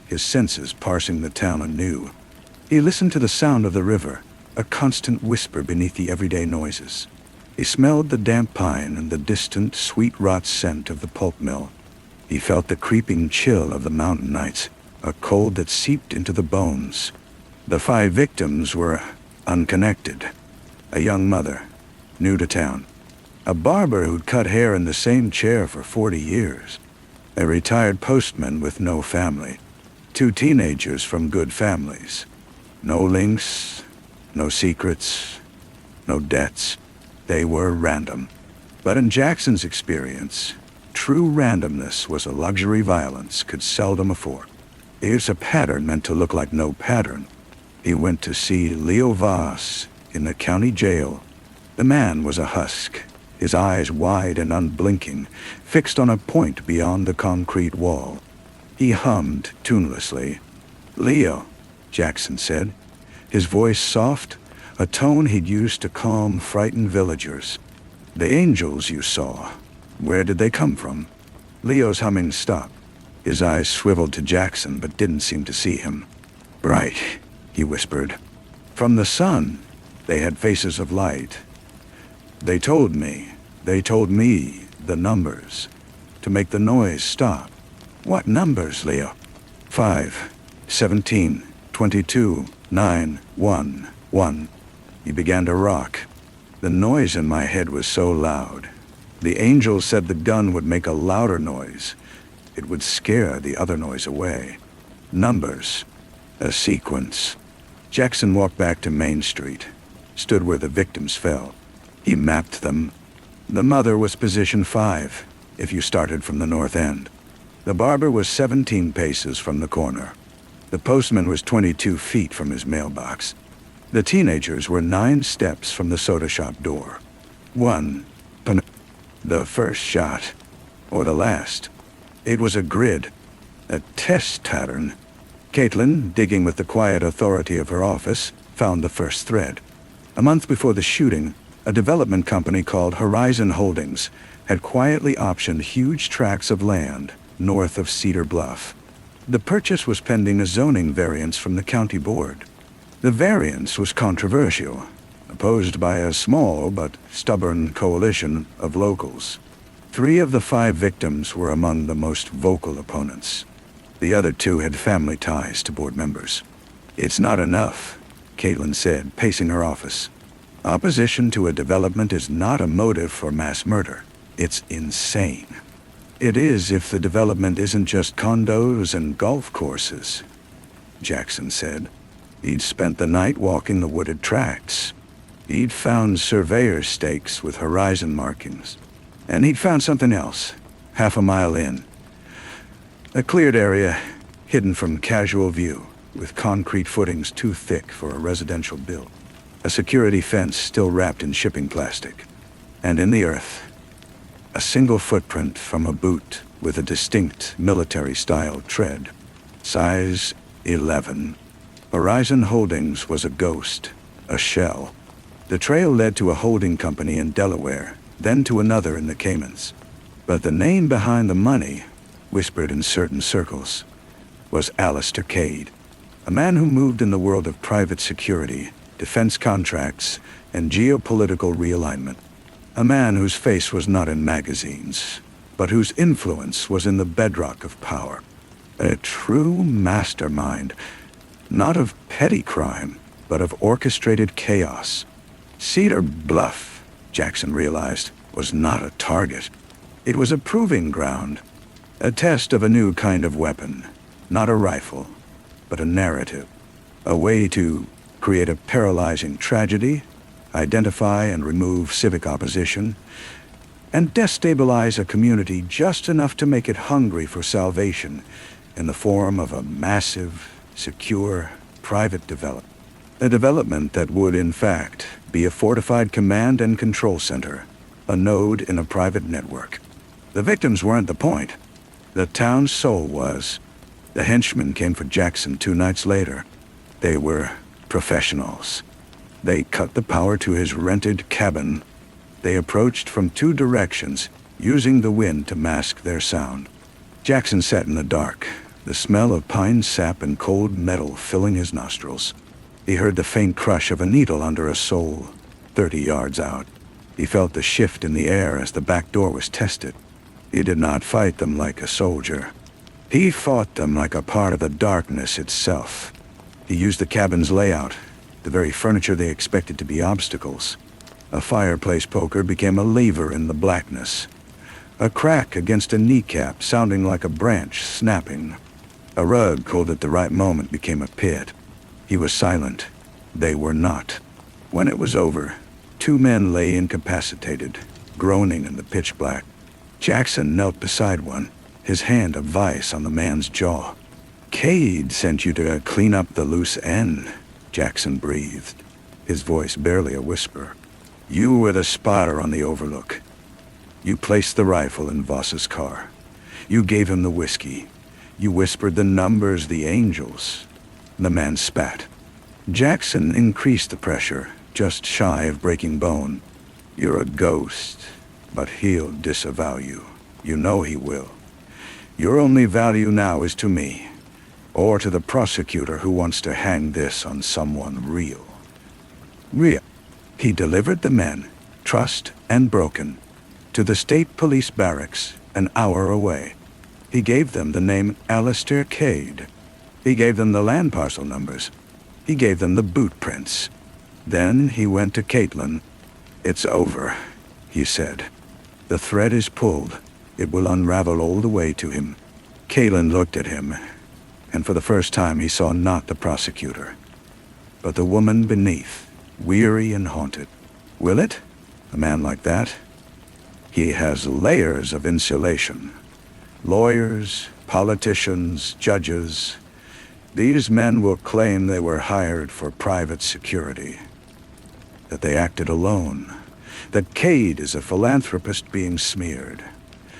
his senses parsing the town anew. He listened to the sound of the river, a constant whisper beneath the everyday noises. He smelled the damp pine and the distant, sweet rot scent of the pulp mill. He felt the creeping chill of the mountain nights, a cold that seeped into the bones. The 5 victims were unconnected. A young mother, new to town. A barber who'd cut hair in the same chair for 40 years. A retired postman with no family. 2 teenagers from good families. No links, no secrets, no debts. They were random. But in Jackson's experience, true randomness was a luxury violence could seldom afford. Here's a pattern meant to look like no pattern. He went to see Leo Voss in the county jail. The man was a husk, his eyes wide and unblinking, fixed on a point beyond the concrete wall. He hummed tunelessly. "Leo," Jackson said, his voice soft, a tone he'd used to calm frightened villagers. "The angels you saw, where did they come from?" Leo's humming stopped. His eyes swiveled to Jackson but didn't seem to see him. "Right," he whispered. "From the sun, they had faces of light. They told me the numbers, to make the noise stop." "What numbers, Leo?" 5, 17, 22, 9, 1, 1. He began to rock. The noise in my head was so loud. The angel said the gun would make a louder noise. It would scare the other noise away. Numbers. A sequence. Jackson walked back to Main Street, stood where the victims fell. He mapped them. The mother was position 5, if you started from the north end. The barber was 17 paces from the corner. The postman was 22 feet from his mailbox. The teenagers were 9 steps from the soda shop door. The first shot, or the last. It was a grid, a test pattern. Caitlin, digging with the quiet authority of her office, found the first thread. A month before the shooting, a development company called Horizon Holdings had quietly optioned huge tracts of land north of Cedar Bluff. The purchase was pending a zoning variance from the county board. The variance was controversial, opposed by a small but stubborn coalition of locals. 3 of the 5 victims were among the most vocal opponents. The other 2 had family ties to board members. "It's not enough," Caitlin said, pacing her office. "Opposition to a development is not a motive for mass murder. It's insane." "It is if the development isn't just condos and golf courses," Jackson said. He'd spent the night walking the wooded tracts. He'd found surveyor stakes with horizon markings. And he'd found something else, half a mile in. A cleared area, hidden from casual view, with concrete footings too thick for a residential build. A security fence still wrapped in shipping plastic. And in the earth, a single footprint from a boot with a distinct military-style tread. Size 11. Horizon Holdings was a ghost, a shell. The trail led to a holding company in Delaware, then to another in the Caymans. But the name behind the money, whispered in certain circles, was Alistair Cade, a man who moved in the world of private security, defense contracts, and geopolitical realignment. A man whose face was not in magazines, but whose influence was in the bedrock of power. A true mastermind, not of petty crime, but of orchestrated chaos. Cedar Bluff, Jackson realized, was not a target. It was a proving ground, a test of a new kind of weapon, not a rifle, but a narrative, a way to create a paralyzing tragedy, identify and remove civic opposition, and destabilize a community just enough to make it hungry for salvation in the form of a massive, secure, private development. A development that would, in fact, be a fortified command and control center, a node in a private network. The victims weren't the point. The town's soul was. The henchmen came for Jackson 2 nights later. They were professionals. They cut the power to his rented cabin. They approached from 2 directions, using the wind to mask their sound. Jackson sat in the dark, the smell of pine sap and cold metal filling his nostrils. He heard the faint crush of a needle under a sole, 30 yards out. He felt the shift in the air as the back door was tested. He did not fight them like a soldier. He fought them like a part of the darkness itself. He used the cabin's layout, the very furniture they expected to be obstacles. A fireplace poker became a lever in the blackness. A crack against a kneecap sounding like a branch snapping. A rug pulled at the right moment became a pit. He was silent. They were not. When it was over, 2 men lay incapacitated, groaning in the pitch black. Jackson knelt beside one, his hand a vice on the man's jaw. "Cade sent you to clean up the loose end," Jackson breathed, his voice barely a whisper. "You were the spotter on the overlook. You placed the rifle in Voss's car. You gave him the whiskey. You whispered the numbers, the angels." The man spat. Jackson increased the pressure, just shy of breaking bone. "You're a ghost, but he'll disavow you. You know he will." Your only value now is to me, or to the prosecutor who wants to hang this on someone real. Real. He delivered the men, trussed and broken, to the state police barracks an hour away. He gave them the name Alistair Cade. He gave them the land parcel numbers. He gave them the boot prints. Then he went to Caitlin. "It's over," he said. "The thread is pulled. It will unravel all the way to him." Caitlin looked at him, and for the first time he saw not the prosecutor, but the woman beneath, weary and haunted. Will it? A man like that? He has layers of insulation. Lawyers, politicians, judges. These men will claim they were hired for private security, that they acted alone, that Cade is a philanthropist being smeared.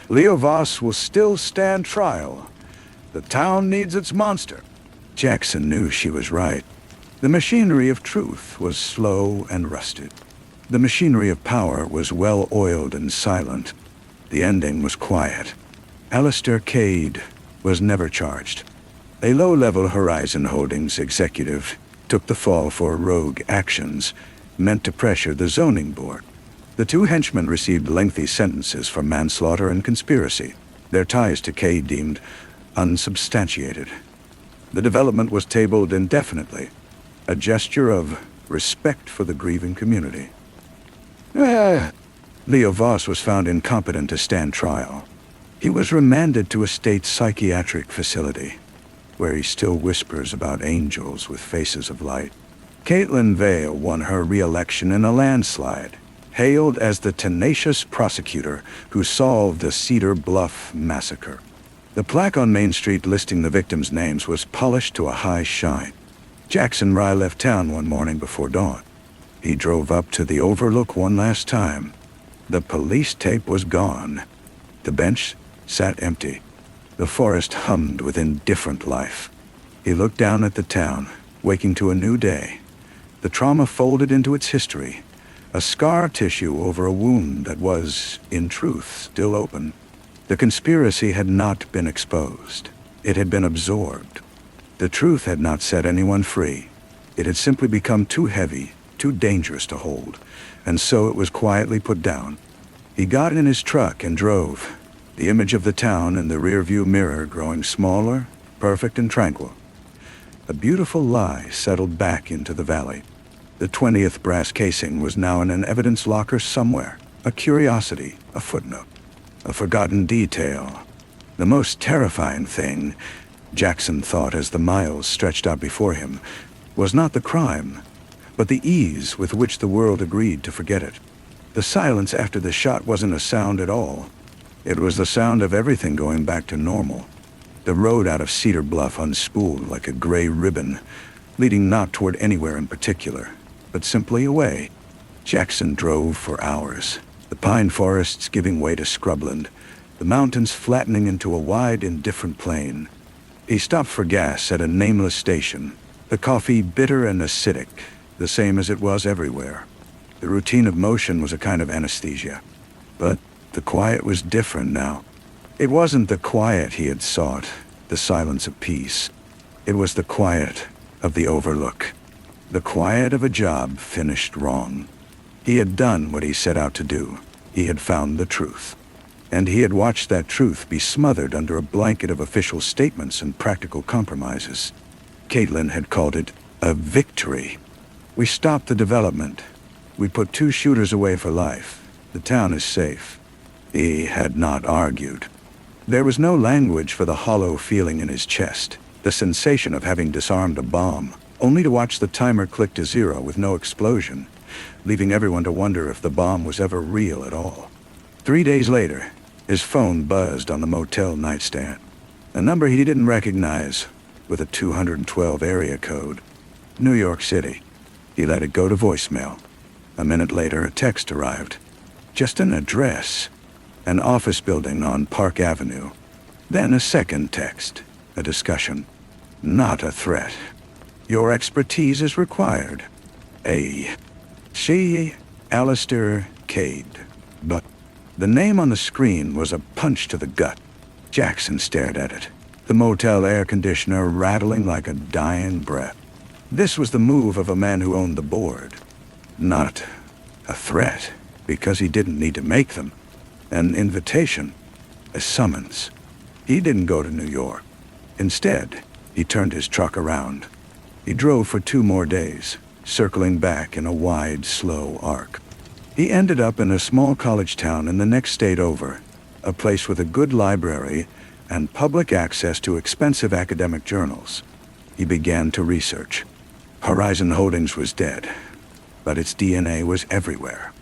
Leo Voss will still stand trial. The town needs its monster. Jackson knew she was right. The machinery of truth was slow and rusted. The machinery of power was well-oiled and silent. The ending was quiet. Alistair Cade was never charged. A low-level Horizon Holdings executive took the fall for rogue actions meant to pressure the zoning board. The two henchmen received lengthy sentences for manslaughter and conspiracy, their ties to Cade deemed unsubstantiated. The development was tabled indefinitely, a gesture of respect for the grieving community. Leo Voss was found incompetent to stand trial. He was remanded to a state psychiatric facility, where he still whispers about angels with faces of light. Caitlin Vale won her re-election in a landslide, hailed as the tenacious prosecutor who solved the Cedar Bluff massacre. The plaque on Main Street listing the victims' names was polished to a high shine. Jackson Rye left town one morning before dawn. He drove up to the Overlook one last time. The police tape was gone. The bench sat empty. The forest hummed with indifferent life. He looked down at the town, waking to a new day. The trauma folded into its history, a scar tissue over a wound that was, in truth, still open. The conspiracy had not been exposed. It had been absorbed. The truth had not set anyone free. It had simply become too heavy, too dangerous to hold, and so it was quietly put down. He got in his truck and drove, the image of the town in the rearview mirror growing smaller, perfect and tranquil. A beautiful lie settled back into the valley. The 20th brass casing was now in an evidence locker somewhere, a curiosity, a footnote, a forgotten detail. The most terrifying thing, Jackson thought as the miles stretched out before him, was not the crime, but the ease with which the world agreed to forget it. The silence after the shot wasn't a sound at all. It was the sound of everything going back to normal. The road out of Cedar Bluff unspooled like a gray ribbon, leading not toward anywhere in particular, but simply away. Jackson drove for hours, the pine forests giving way to scrubland, the mountains flattening into a wide, indifferent plain. He stopped for gas at a nameless station, the coffee bitter and acidic, the same as it was everywhere. The routine of motion was a kind of anesthesia, but the quiet was different now. It wasn't the quiet he had sought, the silence of peace. It was the quiet of the Overlook, the quiet of a job finished wrong. He had done what he set out to do. He had found the truth. And he had watched that truth be smothered under a blanket of official statements and practical compromises. Caitlin had called it a victory. We stopped the development. We put 2 shooters away for life. The town is safe. He had not argued. There was no language for the hollow feeling in his chest, the sensation of having disarmed a bomb, only to watch the timer click to 0 with no explosion, leaving everyone to wonder if the bomb was ever real at all. 3 days later, his phone buzzed on the motel nightstand. A number he didn't recognize, with a 212 area code. New York City. He let it go to voicemail. A minute later, a text arrived. Just an address. An office building on Park Avenue. Then a second text. A discussion. Not a threat. Your expertise is required. C. Alistair Cade. But the name on the screen was a punch to the gut. Jackson stared at it, the motel air conditioner rattling like a dying breath. This was the move of a man who owned the board. Not a threat, because he didn't need to make them. An invitation, a summons. He didn't go to New York. Instead, he turned his truck around. He drove for 2 more days, circling back in a wide, slow arc. He ended up in a small college town in the next state over, a place with a good library and public access to expensive academic journals. He began to research. Horizon Holdings was dead, but its DNA was everywhere.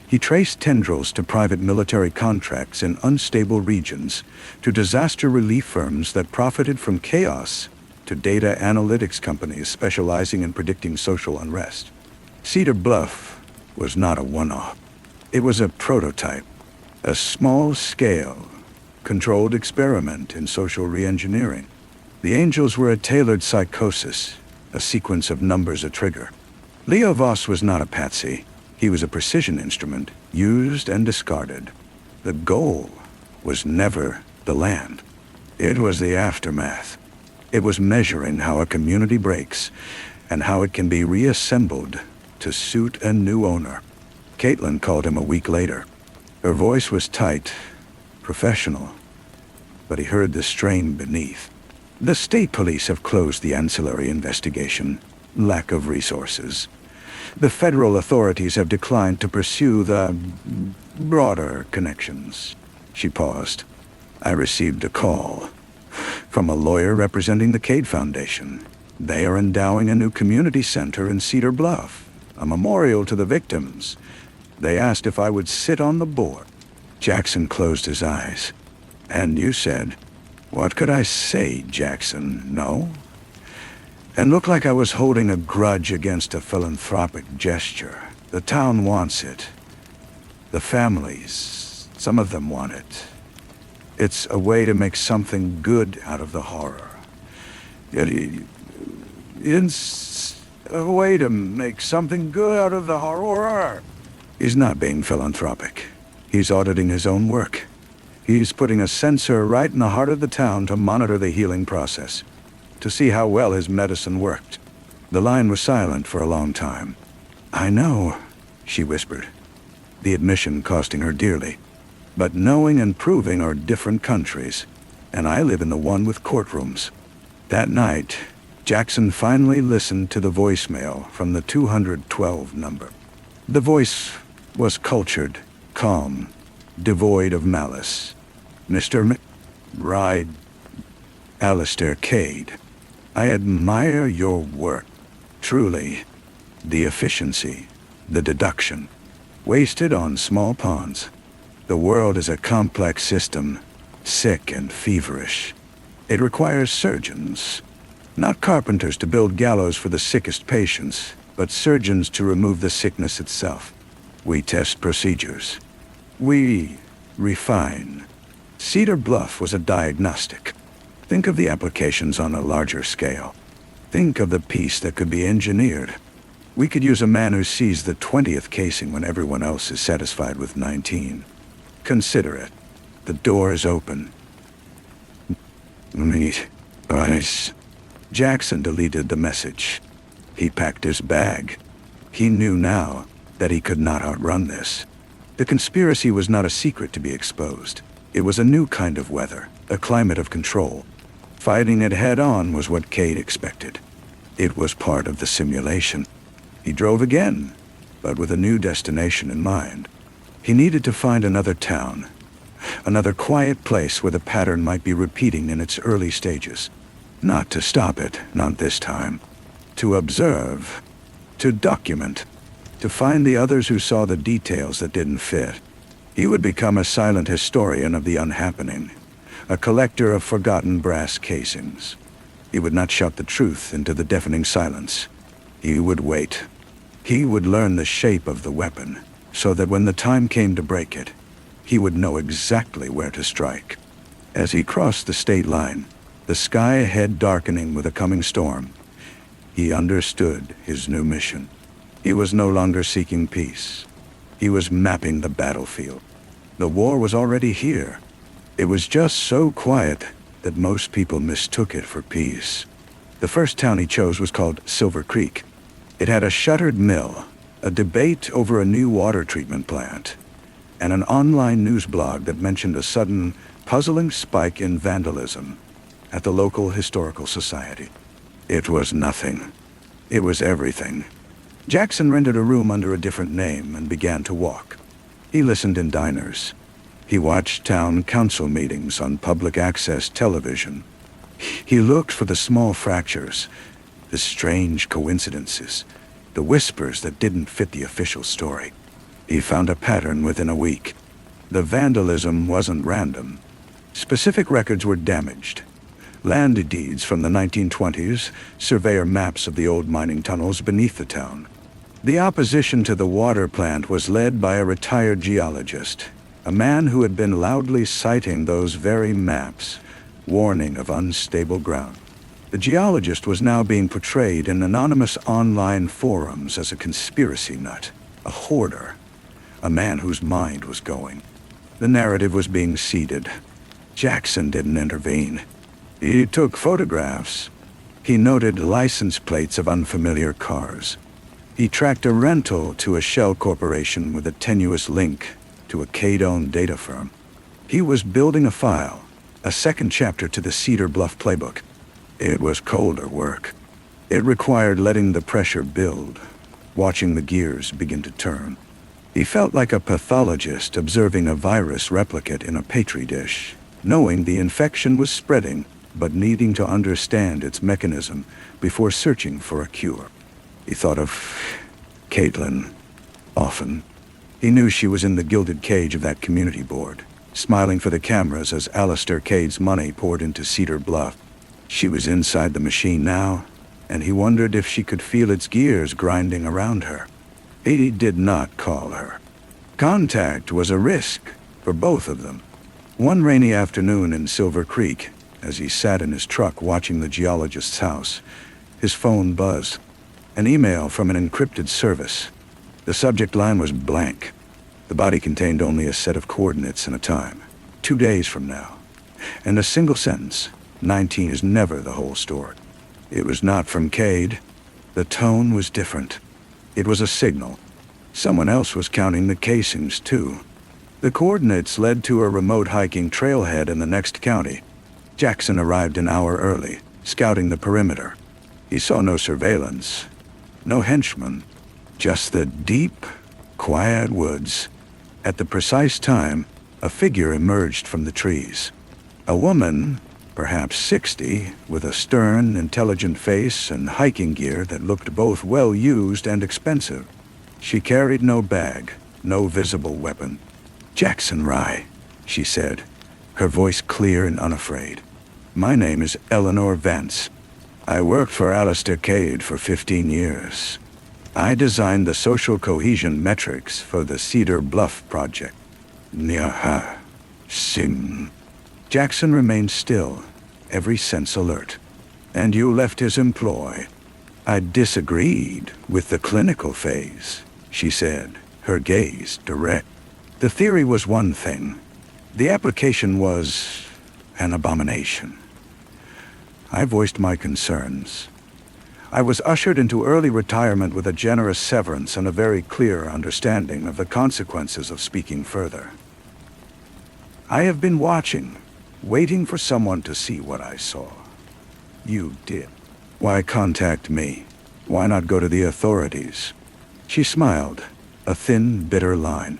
He traced tendrils to private military contracts in unstable regions, to disaster relief firms that profited from chaos, to data analytics companies specializing in predicting social unrest. Cedar Bluff was not a one-off. It was a prototype, a small-scale, controlled experiment in social re-engineering. The angels were a tailored psychosis, a sequence of numbers a trigger. Leo Voss was not a patsy. He was a precision instrument, used and discarded. The goal was never the land. It was the aftermath. It was measuring how a community breaks and how it can be reassembled to suit a new owner. Caitlin called him a week later. Her voice was tight, professional, but he heard the strain beneath. The state police have closed the ancillary investigation. Lack of resources. The federal authorities have declined to pursue the broader connections. She paused. I received a call from a lawyer representing the Cade Foundation. They are endowing a new community center in Cedar Bluff, a memorial to the victims. They asked if I would sit on the board. Jackson closed his eyes. And you said, "What could I say, Jackson? No?" And looked like I was holding a grudge against a philanthropic gesture. The town wants it. The families, some of them want it. It's a way to make something good out of the horror. It's a way to make something good out of the horror. He's not being philanthropic. He's auditing his own work. He's putting a sensor right in the heart of the town to monitor the healing process, to see how well his medicine worked. The line was silent for a long time. "I know," she whispered, the admission costing her dearly. "But knowing and proving are different countries, and I live in the one with courtrooms." That night, Jackson finally listened to the voicemail from the 212 number. The voice was cultured, calm, devoid of malice. "Mr. McBride, Alistair Cade, I admire your work. Truly, the efficiency, the deduction, wasted on small pawns. The world is a complex system, sick and feverish. It requires surgeons, not carpenters to build gallows for the sickest patients, but surgeons to remove the sickness itself. We test procedures. We refine. Cedar Bluff was a diagnostic. Think of the applications on a larger scale. Think of the piece that could be engineered. We could use a man who sees the 20th casing when everyone else is satisfied with 19. Consider it. The door is open." "Meet us." Jackson deleted the message. He packed his bag. He knew now that he could not outrun this. The conspiracy was not a secret to be exposed. It was a new kind of weather, a climate of control. Fighting it head-on was what Cade expected. It was part of the simulation. He drove again, but with a new destination in mind. He needed to find another town, another quiet place where the pattern might be repeating in its early stages. Not to stop it, not this time. To observe, to document, to find the others who saw the details that didn't fit. He would become a silent historian of the unhappening, a collector of forgotten brass casings. He would not shout the truth into the deafening silence. He would wait. He would learn the shape of the weapon, so that when the time came to break it, he would know exactly where to strike. As he crossed the state line, the sky ahead darkening with a coming storm, he understood his new mission. He was no longer seeking peace. He was mapping the battlefield. The war was already here. It was just so quiet that most people mistook it for peace. The first town he chose was called Silver Creek. It had a shuttered mill, a debate over a new water treatment plant, and an online news blog that mentioned a sudden, puzzling spike in vandalism at the local historical society. It was nothing. It was everything. Jackson rented a room under a different name and began to walk. He listened in diners. He watched town council meetings on public access television. He looked for the small fractures, the strange coincidences, the whispers that didn't fit the official story. He found a pattern within a week. The vandalism wasn't random. Specific records were damaged. Land deeds from the 1920s, surveyor maps of the old mining tunnels beneath the town. The opposition to the water plant was led by a retired geologist, a man who had been loudly citing those very maps, warning of unstable ground. The geologist was now being portrayed in anonymous online forums as a conspiracy nut, a hoarder, a man whose mind was going. The narrative was being seeded. Jackson didn't intervene. He took photographs. He noted license plates of unfamiliar cars. He tracked a rental to a shell corporation with a tenuous link to a Cade-owned data firm. He was building a file, a second chapter to the Cedar Bluff playbook. It was colder work. It required letting the pressure build, watching the gears begin to turn. He felt like a pathologist observing a virus replicate in a petri dish, knowing the infection was spreading, but needing to understand its mechanism before searching for a cure. He thought of Caitlin often. He knew she was in the gilded cage of that community board, smiling for the cameras as Alistair Cade's money poured into Cedar Bluff. She was inside the machine now, and he wondered if she could feel its gears grinding around her. He did not call her. Contact was a risk for both of them. One rainy afternoon in Silver Creek, as he sat in his truck watching the geologist's house, his phone buzzed. An email from an encrypted service. The subject line was blank. The body contained only a set of coordinates and a time. 2 days from now. And a single sentence. 19 is never the whole story. It was not from Cade. The tone was different. It was a signal. Someone else was counting the casings, too. The coordinates led to a remote hiking trailhead in the next county. Jackson arrived an hour early, scouting the perimeter. He saw no surveillance, no henchmen, just the deep, quiet woods. At the precise time, a figure emerged from the trees. A woman, perhaps 60, with a stern, intelligent face and hiking gear that looked both well-used and expensive. She carried no bag, no visible weapon. "Jackson Rye," she said, her voice clear and unafraid. "My name is Eleanor Vance. I worked for Alistair Cade for 15 years. I designed the social cohesion metrics for the Cedar Bluff project." Nyaha. Sim. Jackson remained still, every sense alert. "And you left his employ." "I disagreed with the clinical phase," she said, her gaze direct. "The theory was one thing. The application was an abomination." I voiced my concerns. I was ushered into early retirement with a generous severance and a very clear understanding of the consequences of speaking further. "I have been watching, waiting for someone to see what I saw. You did. Why contact me? Why not go to the authorities?" She smiled, a thin, bitter line.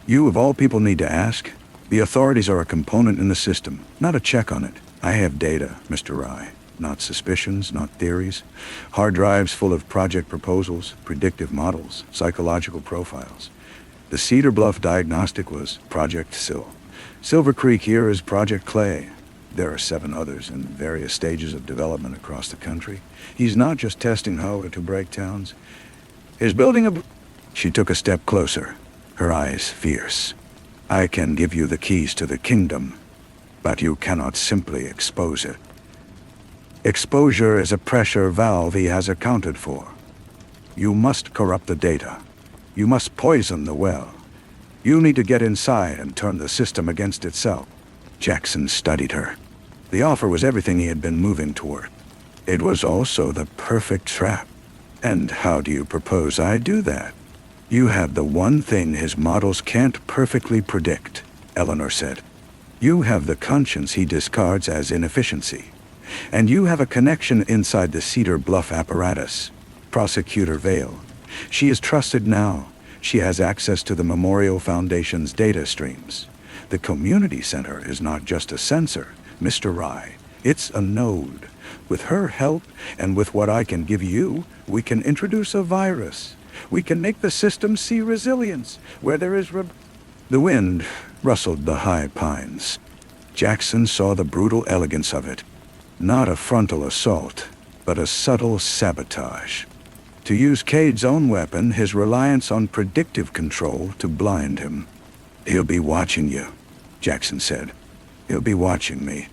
"You of all people need to ask. The authorities are a component in the system, not a check on it. I have data, Mr. Rye. Not suspicions, not theories. Hard drives full of project proposals, predictive models, psychological profiles. The Cedar Bluff diagnostic was Project Sil. Silver Creek here is Project Clay. There are 7 others in various stages of development across the country. He's not just testing how to break towns. He's building a..." She took a step closer, her eyes fierce. "I can give you the keys to the kingdom, but you cannot simply expose it. Exposure is a pressure valve he has accounted for. You must corrupt the data. You must poison the well. You need to get inside and turn the system against itself." Jackson studied her. The offer was everything he had been moving toward. It was also the perfect trap. And how do you propose I do that? You have the one thing his models can't perfectly predict, Eleanor said. You have the conscience he discards as inefficiency. And you have a connection inside the Cedar Bluff apparatus. Prosecutor Vale. She is trusted now. She has access to the Memorial Foundation's data streams. The community center is not just a sensor, Mr. Rye. It's a node. With her help, and with what I can give you, we can introduce a virus. We can make the system see resilience, where there is The wind rustled the high pines. Jackson saw the brutal elegance of it. Not a frontal assault, but a subtle sabotage. To use Cade's own weapon, his reliance on predictive control to blind him. He'll be watching you, Jackson said. He'll be watching me.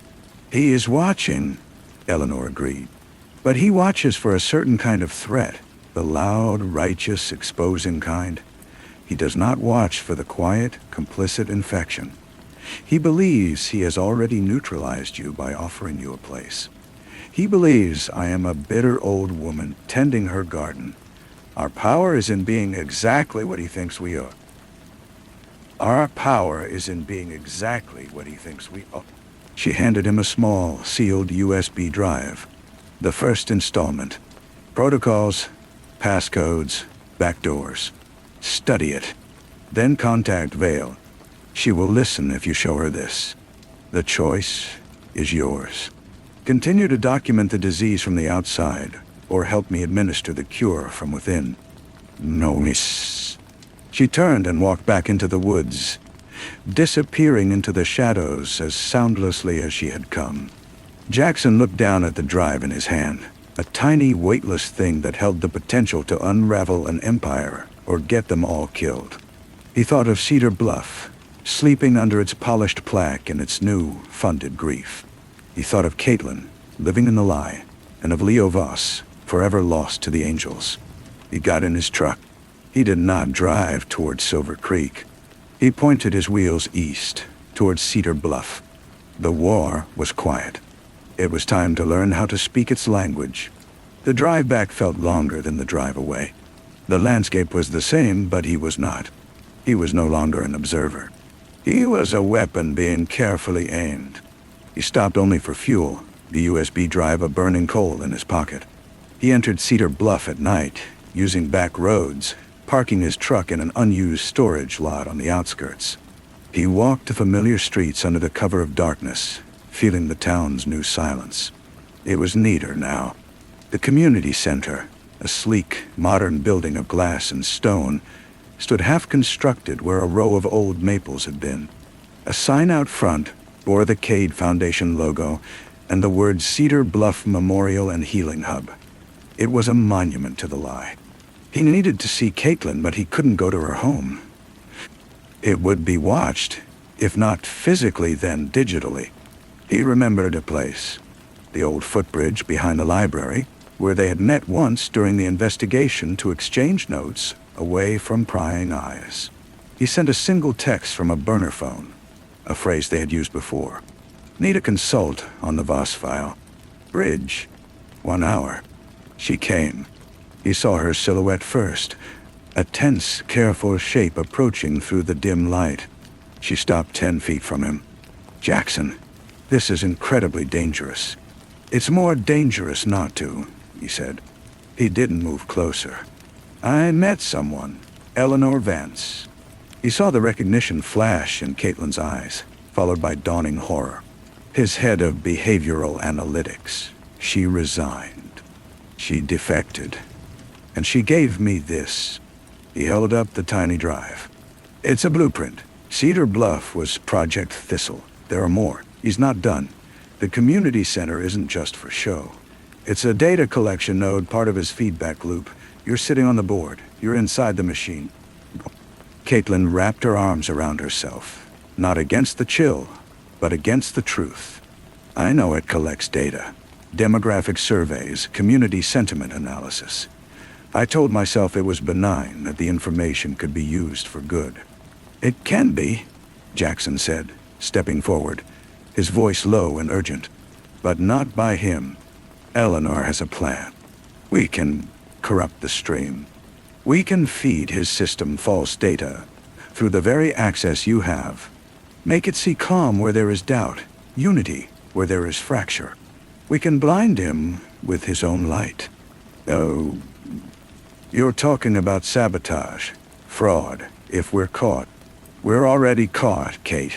He is watching, Eleanor agreed. But he watches for a certain kind of threat, the loud, righteous, exposing kind. He does not watch for the quiet, complicit infection. He believes he has already neutralized you by offering you a place. He believes I am a bitter old woman tending her garden. Our power is in being exactly what he thinks we are. Our power is in being exactly what he thinks we are. She handed him a small, sealed USB drive. The first installment. Protocols, passcodes, backdoors. Study it. Then contact Vale. She will listen if you show her this. The choice is yours. Continue to document the disease from the outside, or help me administer the cure from within. No, miss. She turned and walked back into the woods, disappearing into the shadows as soundlessly as she had come. Jackson looked down at the drive in his hand, a tiny, weightless thing that held the potential to unravel an empire or get them all killed. He thought of Cedar Bluff, sleeping under its polished plaque and its new, funded grief. He thought of Caitlin, living in the lie, and of Leo Voss, forever lost to the angels. He got in his truck. He did not drive toward Silver Creek. He pointed his wheels east, toward Cedar Bluff. The war was quiet. It was time to learn how to speak its language. The drive back felt longer than the drive away. The landscape was the same, but he was not. He was no longer an observer. He was a weapon being carefully aimed. He stopped only for fuel, the USB drive a burning coal in his pocket. He entered Cedar Bluff at night, using back roads, parking his truck in an unused storage lot on the outskirts. He walked the familiar streets under the cover of darkness, feeling the town's new silence. It was neater now. The community center, a sleek, modern building of glass and stone, stood half-constructed where a row of old maples had been. A sign out front bore the Cade Foundation logo and the words Cedar Bluff Memorial and Healing Hub. It was a monument to the lie. He needed to see Caitlin, but he couldn't go to her home. It would be watched, if not physically, then digitally. He remembered a place, the old footbridge behind the library, where they had met once during the investigation to exchange notes away from prying eyes. He sent a single text from a burner phone, a phrase they had used before. Need a consult on the Voss file. Bridge. 1 hour. She came. He saw her silhouette first, a tense, careful shape approaching through the dim light. She stopped 10 feet from him. Jackson, this is incredibly dangerous. It's more dangerous not to, he said. He didn't move closer. I met someone, Eleanor Vance. He saw the recognition flash in Caitlin's eyes, followed by dawning horror. His head of behavioral analytics. She resigned. She defected. And she gave me this. He held up the tiny drive. It's a blueprint. Cedar Bluff was Project Thistle. There are more. He's not done. The community center isn't just for show. It's a data collection node, part of his feedback loop. You're sitting on the board. You're inside the machine. Caitlin wrapped her arms around herself. Not against the chill, but against the truth. I know it collects data. Demographic surveys, community sentiment analysis. I told myself it was benign, that the information could be used for good. It can be, Jackson said, stepping forward. his voice low and urgent. But not by him. Eleanor has a plan. We can corrupt the stream. We can feed his system false data through the very access you have. Make it see calm where there is doubt, unity where there is fracture. We can blind him with his own light. Oh, you're talking about sabotage, fraud, if we're caught. We're already caught, Kate.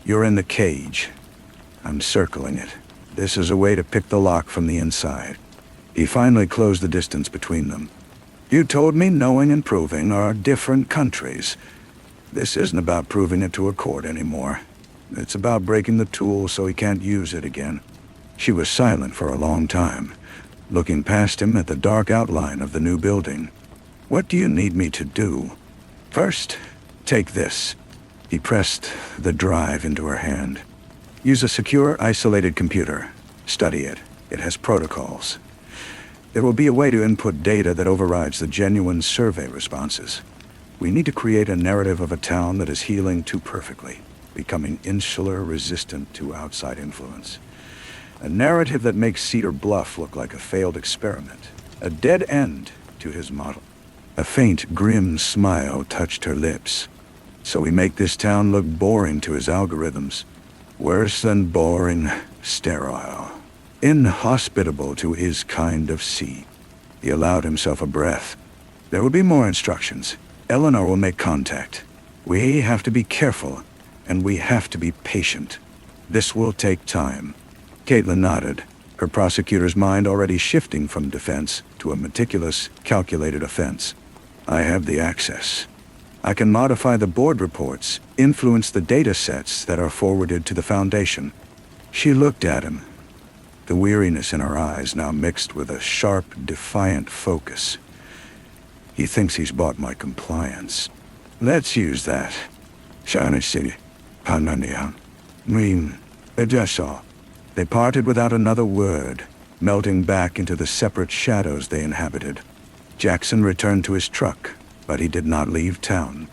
You're in the cage. I'm circling it. This is a way to pick the lock from the inside. He finally closed the distance between them. You told me knowing and proving are different countries. This isn't about proving it to a court anymore. It's about breaking the tool so he can't use it again. She was silent for a long time, looking past him at the dark outline of the new building. What do you need me to do? First, take this. He pressed the drive into her hand. Use a secure, isolated computer. Study it. It has protocols. There will be a way to input data that overrides the genuine survey responses. We need to create a narrative of a town that is healing too perfectly, becoming insular, resistant to outside influence. A narrative that makes Cedar Bluff look like a failed experiment, a dead end to his model. A faint, grim smile touched her lips. So we make this town look boring to his algorithms. Worse than boring, sterile. Inhospitable to his kind of sea. He allowed himself a breath. There will be more instructions. Eleanor will make contact. We have to be careful, and we have to be patient. This will take time. Caitlin nodded, her prosecutor's mind already shifting from defense to a meticulous, calculated offense. I have the access. I can modify the board reports, influence the data sets that are forwarded to the Foundation. She looked at him, the weariness in her eyes now mixed with a sharp, defiant focus. He thinks he's bought my compliance. Let's use that. Shanisiri, Pananian. Ejashaw. They parted without another word, melting back into the separate shadows they inhabited. Jackson returned to his truck, but he did not leave town.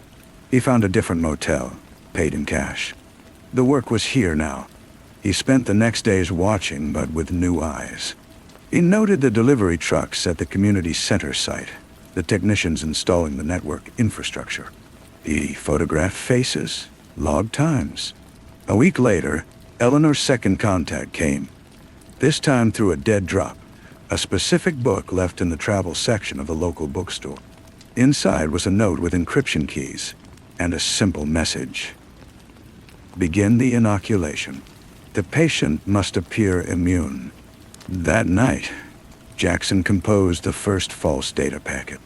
He found a different motel, paid in cash. The work was here now. He spent the next days watching, but with new eyes. He noted the delivery trucks at the community center site, the technicians installing the network infrastructure. He photographed faces, logged times. A week later, Eleanor's second contact came, this time through a dead drop, a specific book left in the travel section of the local bookstore. Inside was a note with encryption keys and a simple message. Begin the inoculation. The patient must appear immune. That night, Jackson composed the first false data packet.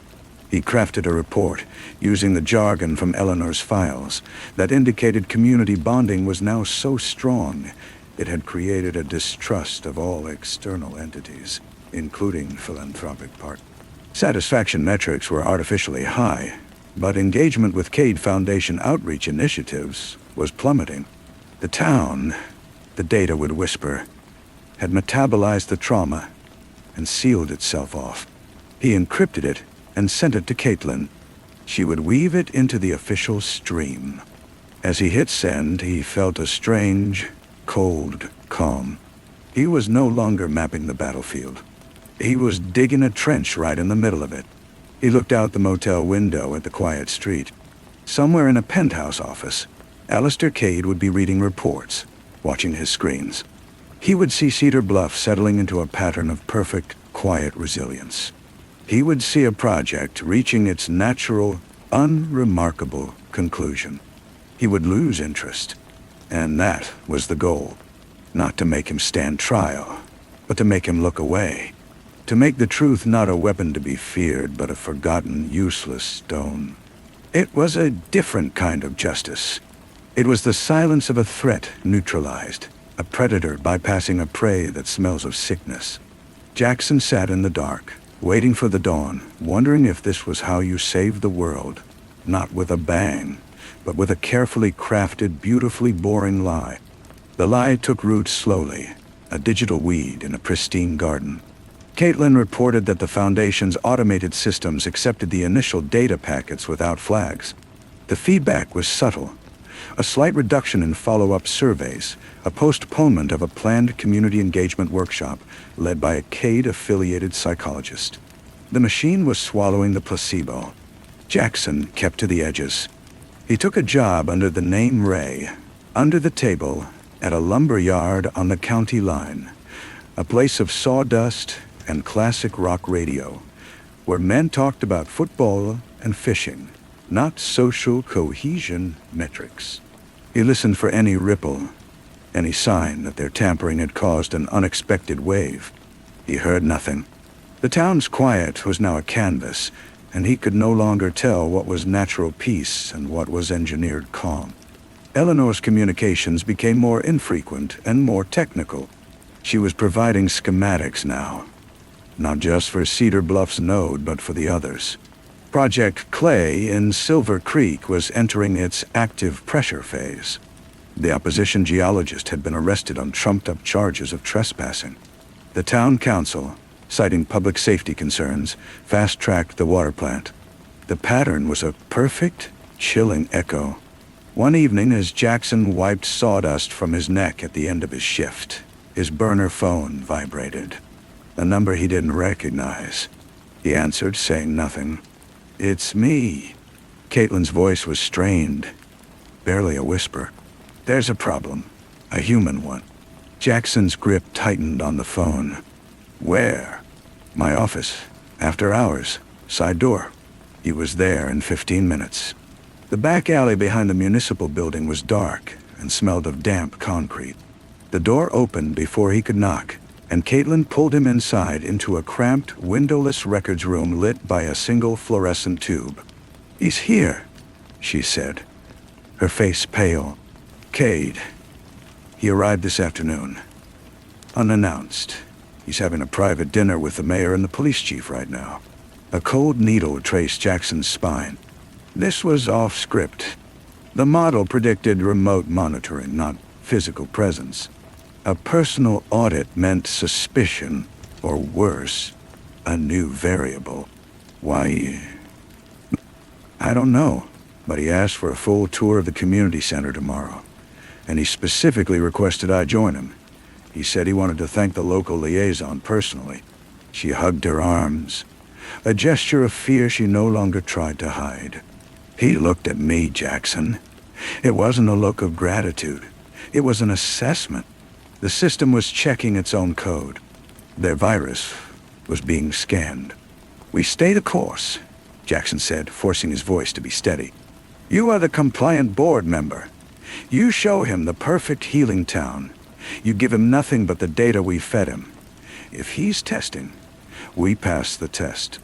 He crafted a report using the jargon from Eleanor's files that indicated community bonding was now so strong it had created a distrust of all external entities, including philanthropic partners. Satisfaction metrics were artificially high, but engagement with Cade Foundation outreach initiatives was plummeting. The town, the data would whisper, had metabolized the trauma and sealed itself off. He encrypted it and sent it to Caitlin. She would weave it into the official stream. As he hit send, he felt a strange, cold calm. He was no longer mapping the battlefield. He was digging a trench right in the middle of it. He looked out the motel window at the quiet street. Somewhere in a penthouse office, Alistair Cade would be reading reports, watching his screens. He would see Cedar Bluff settling into a pattern of perfect, quiet resilience. He would see a project reaching its natural, unremarkable conclusion. He would lose interest, and that was the goal. Not to make him stand trial, but to make him look away. To make the truth not a weapon to be feared, but a forgotten, useless stone. It was a different kind of justice. It was the silence of a threat neutralized, a predator bypassing a prey that smells of sickness. Jackson sat in the dark, waiting for the dawn, wondering if this was how you saved the world. Not with a bang, but with a carefully crafted, beautifully boring lie. The lie took root slowly, a digital weed in a pristine garden. Caitlin reported that the Foundation's automated systems accepted the initial data packets without flags. The feedback was subtle, A slight reduction in follow-up surveys, a postponement of a planned community engagement workshop led by a Cade-affiliated psychologist. The machine was swallowing the placebo. Jackson kept to the edges. He took a job under the name Ray, under the table, at a lumber yard on the county line, a place of sawdust and classic rock radio, where men talked about football and fishing, not social cohesion metrics. He listened for any ripple, any sign that their tampering had caused an unexpected wave. He heard nothing. The town's quiet was now a canvas, and he could no longer tell what was natural peace and what was engineered calm. Eleanor's communications became more infrequent and more technical. She was providing schematics now, not just for Cedar Bluff's node, but for the others. Project Clay in Silver Creek was entering its active pressure phase. The opposition geologist had been arrested on trumped-up charges of trespassing. The town council, citing public safety concerns, fast-tracked the water plant. The pattern was a perfect, chilling echo. One evening, as Jackson wiped sawdust from his neck at the end of his shift, his burner phone vibrated. A number he didn't recognize. He answered, saying nothing. "It's me." Caitlin's voice was strained, barely a whisper. "There's a problem, a human one." Jackson's grip tightened on the phone. "Where?" "My office. After hours. Side door." He was there in 15 minutes. The back alley behind the municipal building was dark and smelled of damp concrete. The door opened before he could knock, and Caitlin pulled him inside into a cramped, windowless records room lit by a single fluorescent tube. "He's here," she said, her face pale. "Cade. He arrived this afternoon. Unannounced. He's having a private dinner with the mayor and the police chief right now." A cold needle traced Jackson's spine. This was off script. The model predicted remote monitoring, not physical presence. A personal audit meant suspicion, or worse, a new variable. Why? I don't know, but he asked for a full tour of the community center tomorrow, and he specifically requested I join him. He said he wanted to thank the local liaison personally. She hugged her arms, a gesture of fear she no longer tried to hide. He looked at me, Jackson. It wasn't a look of gratitude. It was an assessment. The system was checking its own code. Their virus was being scanned. "We stay the course," Jackson said, forcing his voice to be steady. "You are the compliant board member. You show him the perfect healing town. You give him nothing but the data we fed him. If he's testing, we pass the test.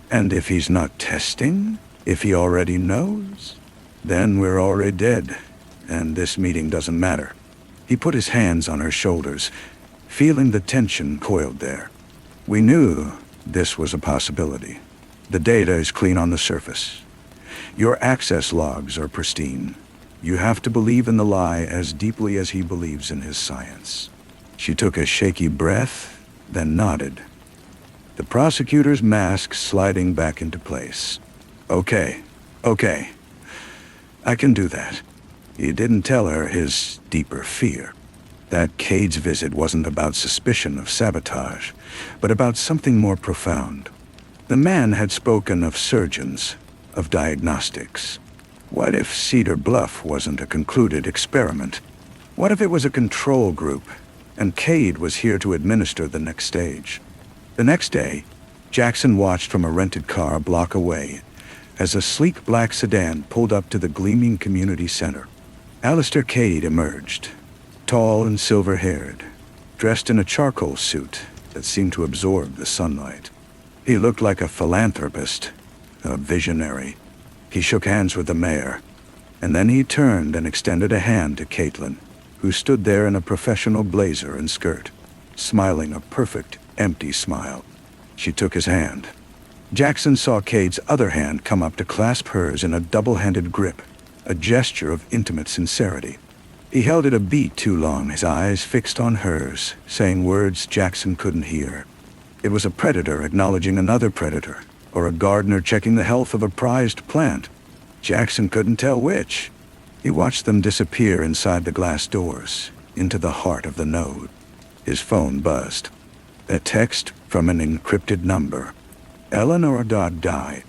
And if he's not testing, if he already knows, then we're already dead, and this meeting doesn't matter." He put his hands on her shoulders, feeling the tension coiled there. "We knew this was a possibility. The data is clean on the surface. Your access logs are pristine. You have to believe in the lie as deeply as he believes in his science." She took a shaky breath, then nodded, the prosecutor's mask sliding back into place. Okay. I can do that." He didn't tell her his deeper fear. That Cade's visit wasn't about suspicion of sabotage, but about something more profound. The man had spoken of surgeons, of diagnostics. What if Cedar Bluff wasn't a concluded experiment? What if it was a control group, and Cade was here to administer the next stage? The next day, Jackson watched from a rented car a block away as a sleek black sedan pulled up to the gleaming community center. Alistair Cade emerged, tall and silver-haired, dressed in a charcoal suit that seemed to absorb the sunlight. He looked like a philanthropist, a visionary. He shook hands with the mayor, and then he turned and extended a hand to Caitlin, who stood there in a professional blazer and skirt, smiling a perfect, empty smile. She took his hand. Jackson saw Cade's other hand come up to clasp hers in a double-handed grip, a gesture of intimate sincerity. He held it a beat too long, his eyes fixed on hers, saying words Jackson couldn't hear. It was a predator acknowledging another predator, or a gardener checking the health of a prized plant. Jackson couldn't tell which. He watched them disappear inside the glass doors, into the heart of the node. His phone buzzed. A text from an encrypted number. Eleanor Dodd died.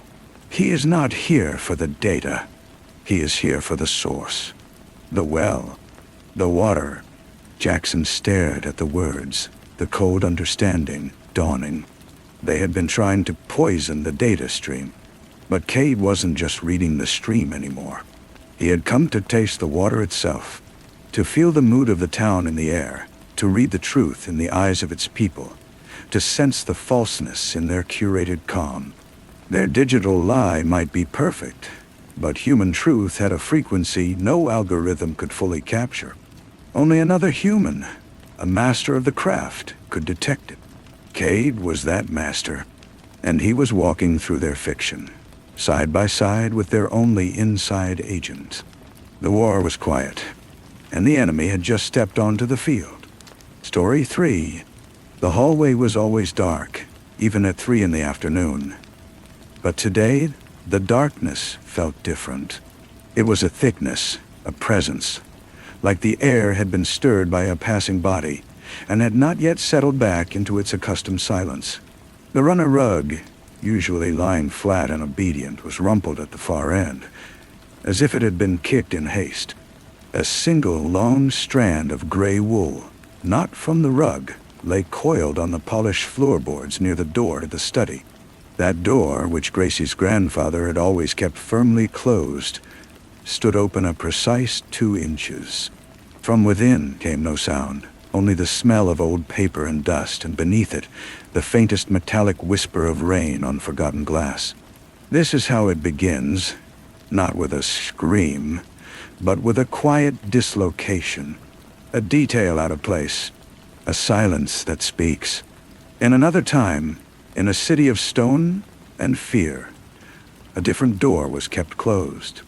He is not here for the data. He is here for the source. The well. The water. Jackson stared at the words, the cold understanding dawning. They had been trying to poison the data stream. But Cade wasn't just reading the stream anymore. He had come to taste the water itself, to feel the mood of the town in the air, to read the truth in the eyes of its people, to sense the falseness in their curated calm. Their digital lie might be perfect, but human truth had a frequency no algorithm could fully capture. Only another human, a master of the craft, could detect it. Cade was that master, and he was walking through their fiction, side by side with their only inside agent. The war was quiet, and the enemy had just stepped onto the field. Story 3. The hallway was always dark, even at 3 in the afternoon. But today, the darkness felt different. It was a thickness, a presence, like the air had been stirred by a passing body, and had not yet settled back into its accustomed silence. The runner rug, usually lying flat and obedient, was rumpled at the far end, as if it had been kicked in haste. A single long strand of gray wool, not from the rug, lay coiled on the polished floorboards near the door to the study. That door, which Gracie's grandfather had always kept firmly closed, stood open a precise 2 inches. From within came no sound, only the smell of old paper and dust, and beneath it, the faintest metallic whisper of rain on forgotten glass. This is how it begins, not with a scream, but with a quiet dislocation, a detail out of place, a silence that speaks. In another time, in a city of stone and fear, a different door was kept closed.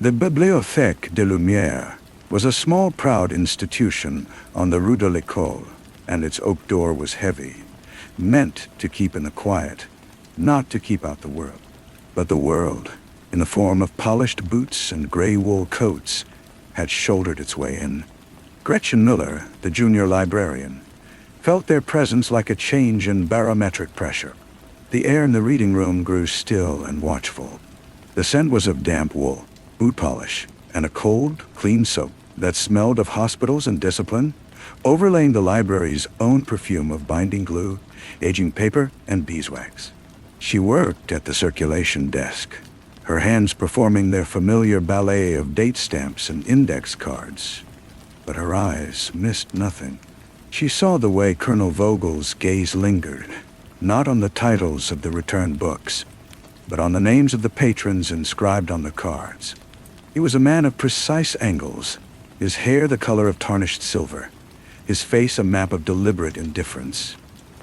The Bibliothèque de Lumière was a small, proud institution on the Rue de l'École, and its oak door was heavy, meant to keep in the quiet, not to keep out the world. But the world, in the form of polished boots and gray wool coats, had shouldered its way in. Gretchen Miller, the junior librarian, felt their presence like a change in barometric pressure. The air in the reading room grew still and watchful. The scent was of damp wool, boot polish, and a cold, clean soap that smelled of hospitals and discipline, overlaying the library's own perfume of binding glue, aging paper, and beeswax. She worked at the circulation desk, her hands performing their familiar ballet of date stamps and index cards. But her eyes missed nothing. She saw the way Colonel Vogel's gaze lingered, not on the titles of the returned books, but on the names of the patrons inscribed on the cards. He was a man of precise angles, his hair the color of tarnished silver, his face a map of deliberate indifference.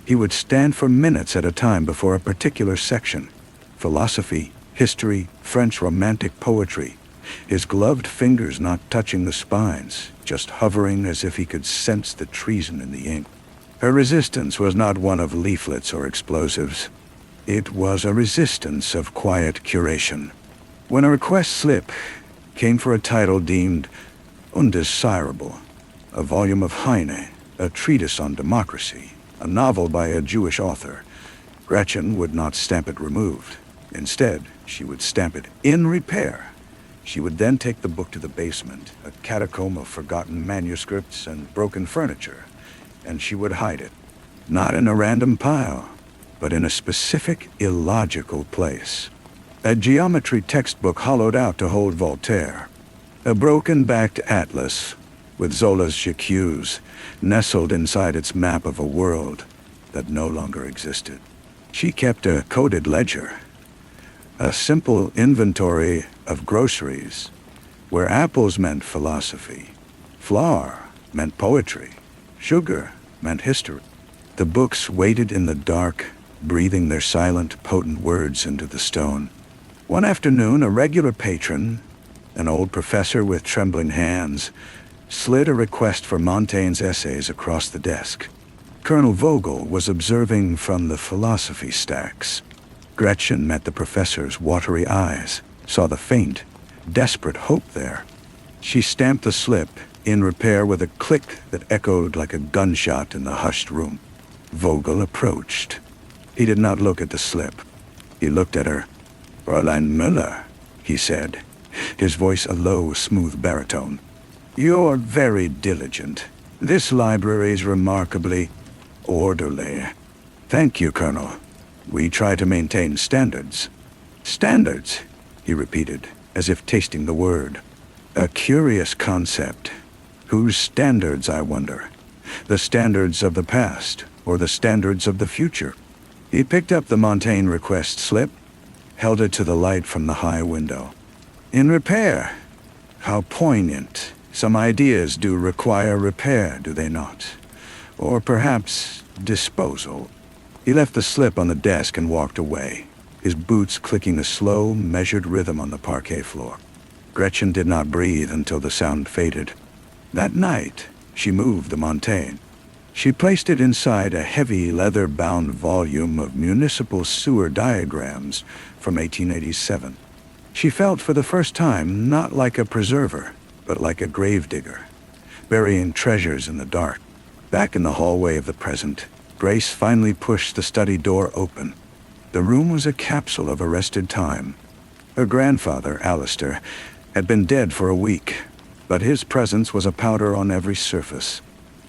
He would stand for minutes at a time before a particular section, philosophy, history, French romantic poetry, his gloved fingers not touching the spines, just hovering as if he could sense the treason in the ink. Her resistance was not one of leaflets or explosives. It was a resistance of quiet curation. When a request slip came for a title deemed undesirable, a volume of Heine, a treatise on democracy, a novel by a Jewish author, Gretchen would not stamp it removed. Instead, she would stamp it in repair. She would then take the book to the basement, a catacomb of forgotten manuscripts and broken furniture, and she would hide it, not in a random pile, but in a specific, illogical place. A geometry textbook hollowed out to hold Voltaire, a broken-backed atlas with Zola's J'accuse nestled inside its map of a world that no longer existed. She kept a coded ledger, a simple inventory of groceries, where apples meant philosophy, flour meant poetry, sugar meant history. The books waited in the dark, breathing their silent, potent words into the stone. One afternoon, a regular patron, an old professor with trembling hands, slid a request for Montaigne's essays across the desk. Colonel Vogel was observing from the philosophy stacks. Gretchen met the professor's watery eyes, saw the faint, desperate hope there. She stamped the slip, in repair, with a click that echoed like a gunshot in the hushed room. Vogel approached. He did not look at the slip. He looked at her. "Fräulein Müller," he said, his voice a low, smooth baritone. "You're very diligent. This library is remarkably orderly." "Thank you, Colonel. We try to maintain standards." "Standards?" he repeated, as if tasting the word. "A curious concept. Whose standards, I wonder? The standards of the past, or the standards of the future?" He picked up the Montaigne request slip, held it to the light from the high window. "In repair? How poignant. Some ideas do require repair, do they not? Or perhaps disposal." He left the slip on the desk and walked away, his boots clicking a slow, measured rhythm on the parquet floor. Gretchen did not breathe until the sound faded. That night, she moved the Montaigne. She placed it inside a heavy leather-bound volume of municipal sewer diagrams from 1887. She felt for the first time not like a preserver, but like a gravedigger, burying treasures in the dark. Back in the hallway of the present, Grace finally pushed the study door open. The room was a capsule of arrested time. Her grandfather, Alistair, had been dead for a week, but his presence was a powder on every surface.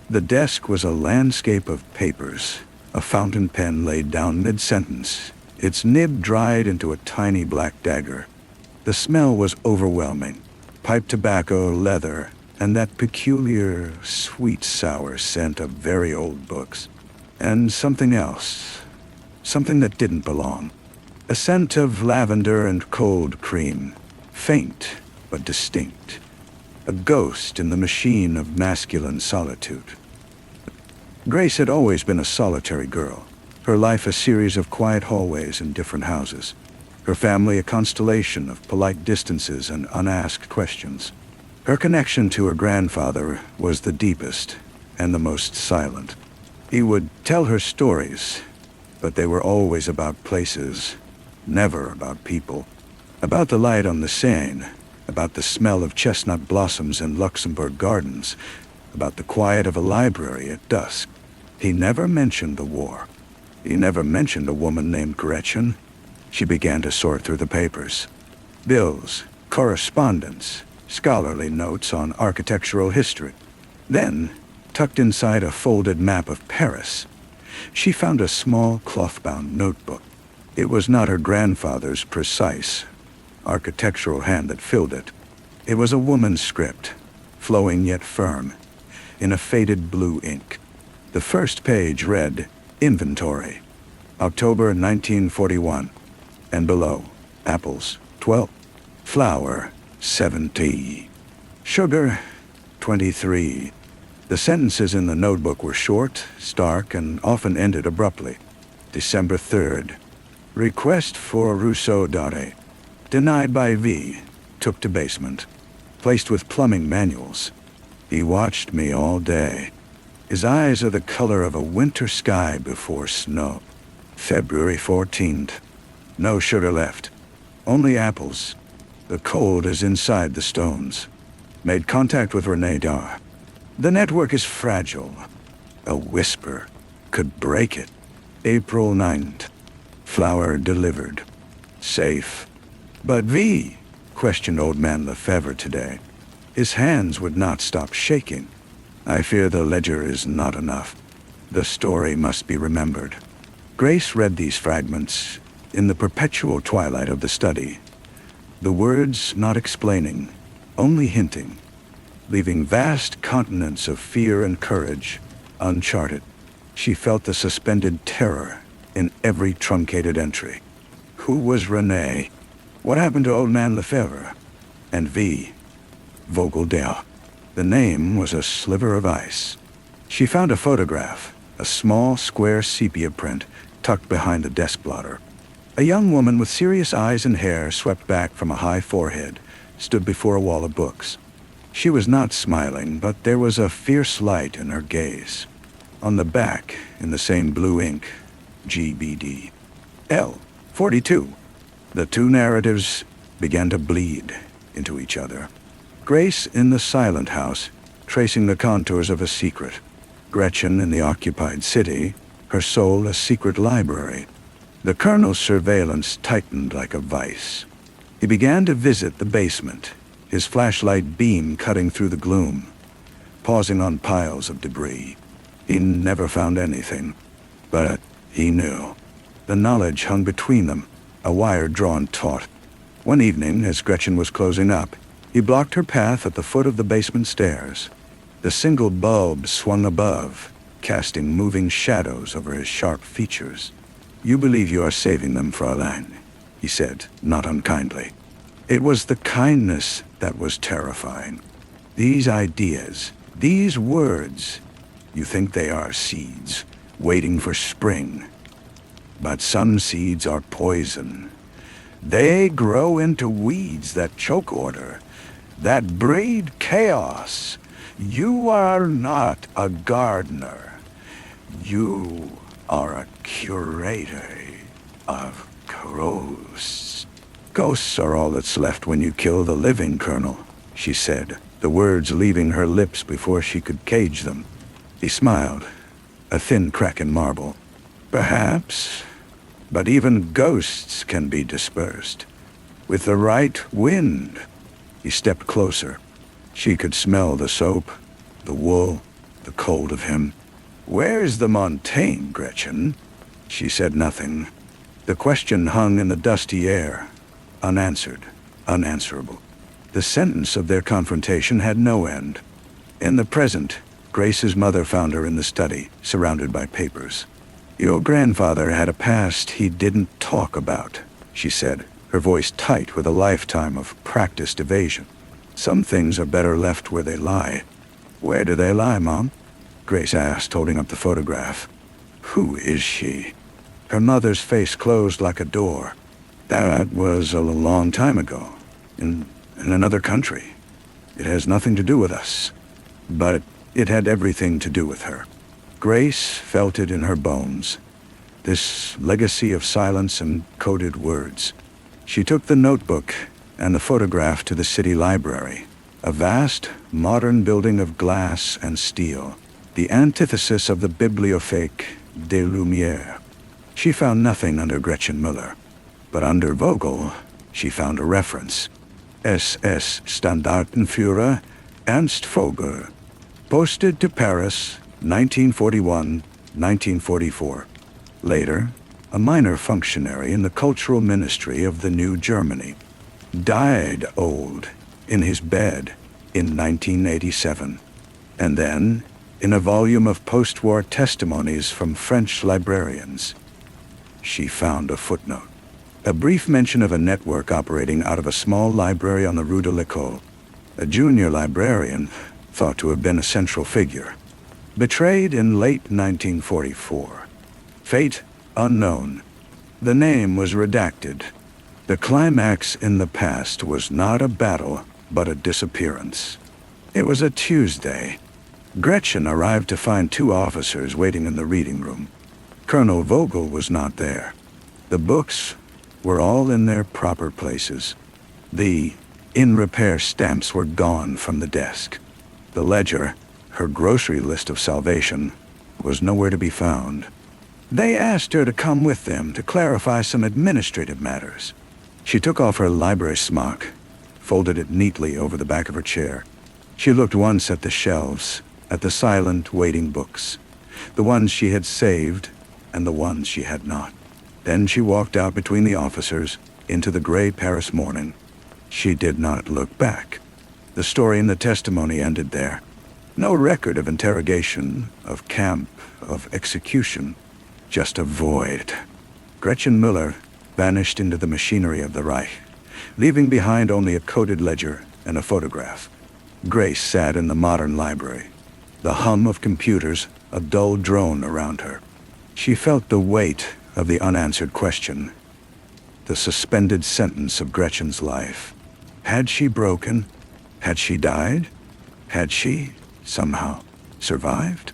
The desk was a landscape of papers, a fountain pen laid down mid-sentence, its nib dried into a tiny black dagger. The smell was overwhelming. Pipe tobacco, leather, and that peculiar, sweet, sour scent of very old books. And something else. Something that didn't belong. A scent of lavender and cold cream. Faint, but distinct. A ghost in the machine of masculine solitude. Grace had always been a solitary girl. Her life a series of quiet hallways in different houses. Her family a constellation of polite distances and unasked questions. Her connection to her grandfather was the deepest and the most silent. He would tell her stories, but they were always about places, never about people. About the light on the Seine, about the smell of chestnut blossoms in Luxembourg gardens, about the quiet of a library at dusk. He never mentioned the war. He never mentioned a woman named Gretchen. She began to sort through the papers. Bills, correspondence, scholarly notes on architectural history. Then, tucked inside a folded map of Paris, she found a small cloth-bound notebook. It was not her grandfather's precise, architectural hand that filled it. It was a woman's script, flowing yet firm, in a faded blue ink. The first page read, "Inventory, October 1941. And below, apples, 12. Flour, 70. Sugar, 23. The sentences in the notebook were short, stark, and often ended abruptly. December 3rd. Request for Rousseau Dare. Denied by V. Took to basement. Placed with plumbing manuals. He watched me all day. His eyes are the color of a winter sky before snow. February 14th. No sugar left. Only apples. The cold is inside the stones. Made contact with Renee Dar. The network is fragile. A whisper could break it. April 9th. Flour delivered. Safe. But V? Questioned old man Lefebvre today. His hands would not stop shaking. I fear the ledger is not enough. The story must be remembered. Grace read these fragments in the perpetual twilight of the study. The words not explaining, only hinting, leaving vast continents of fear and courage uncharted. She felt the suspended terror in every truncated entry. Who was Renee? What happened to old man Lefebvre? And V. Vogeldale. The name was a sliver of ice. She found a photograph, a small square sepia print tucked behind the desk blotter. A young woman with serious eyes and hair swept back from a high forehead stood before a wall of books. She was not smiling, but there was a fierce light in her gaze. On the back, in the same blue ink, GBD. L. 42. The two narratives began to bleed into each other. Grace in the silent house, tracing the contours of a secret. Gretchen in the occupied city, her soul a secret library. The colonel's surveillance tightened like a vice. He began to visit the basement, his flashlight beam cutting through the gloom, pausing on piles of debris. He never found anything, but he knew. The knowledge hung between them, a wire drawn taut. One evening, as Gretchen was closing up, he blocked her path at the foot of the basement stairs. The single bulb swung above, casting moving shadows over his sharp features. "You believe you are saving them, Fräulein," he said, not unkindly. It was the kindness that was terrifying. These ideas, these words, you think they are seeds, waiting for spring. But some seeds are poison. They grow into weeds that choke order, that breed chaos. You are not a gardener. You are a curator of ghosts. Ghosts are all that's left when you kill the living, Colonel, she said, the words leaving her lips before she could cage them. He smiled, a thin crack in marble. Perhaps, but even ghosts can be dispersed. With the right wind. He stepped closer. She could smell the soap, the wool, the cold of him. "Where's the Montaigne, Gretchen?" She said nothing. The question hung in the dusty air, unanswered, unanswerable. The sentence of their confrontation had no end. In the present, Grace's mother found her in the study, surrounded by papers. "Your grandfather had a past he didn't talk about," she said, her voice tight with a lifetime of practiced evasion. "Some things are better left where they lie." "Where do they lie, Mom?" Grace asked, holding up the photograph. "Who is she?" Her mother's face closed like a door. "That was a long time ago, in another country. It has nothing to do with us." But it had everything to do with her. Grace felt it in her bones, this legacy of silence and coded words. She took the notebook and the photograph to the city library, a vast, modern building of glass and steel, the antithesis of the Bibliothèque des Lumières. She found nothing under Gretchen Müller, but under Vogel, she found a reference. SS Standartenführer Ernst Vogel, posted to Paris, 1941-1944. Later, a minor functionary in the cultural ministry of the New Germany. Died old, in his bed, in 1987. And then, in a volume of post-war testimonies from French librarians, she found a footnote. A brief mention of a network operating out of a small library on the Rue de l'École. A junior librarian, thought to have been a central figure. Betrayed in late 1944. Fate unknown. The name was redacted. The climax in the past was not a battle, but a disappearance. It was a Tuesday. Gretchen arrived to find 2 officers waiting in the reading room. Colonel Vogel was not there. The books were all in their proper places. The in-repair stamps were gone from the desk. The ledger, her grocery list of salvation, was nowhere to be found. They asked her to come with them to clarify some administrative matters. She took off her library smock, folded it neatly over the back of her chair. She looked once at the shelves, at the silent, waiting books, the ones she had saved and the ones she had not. Then she walked out between the officers into the gray Paris morning. She did not look back. The story in the testimony ended there. No record of interrogation, of camp, of execution. Just a void. Gretchen Müller vanished into the machinery of the Reich, leaving behind only a coded ledger and a photograph. Grace sat in the modern library, the hum of computers a dull drone around her. She felt the weight of the unanswered question, the suspended sentence of Gretchen's life. Had she broken? Had she died? Had she, somehow, survived?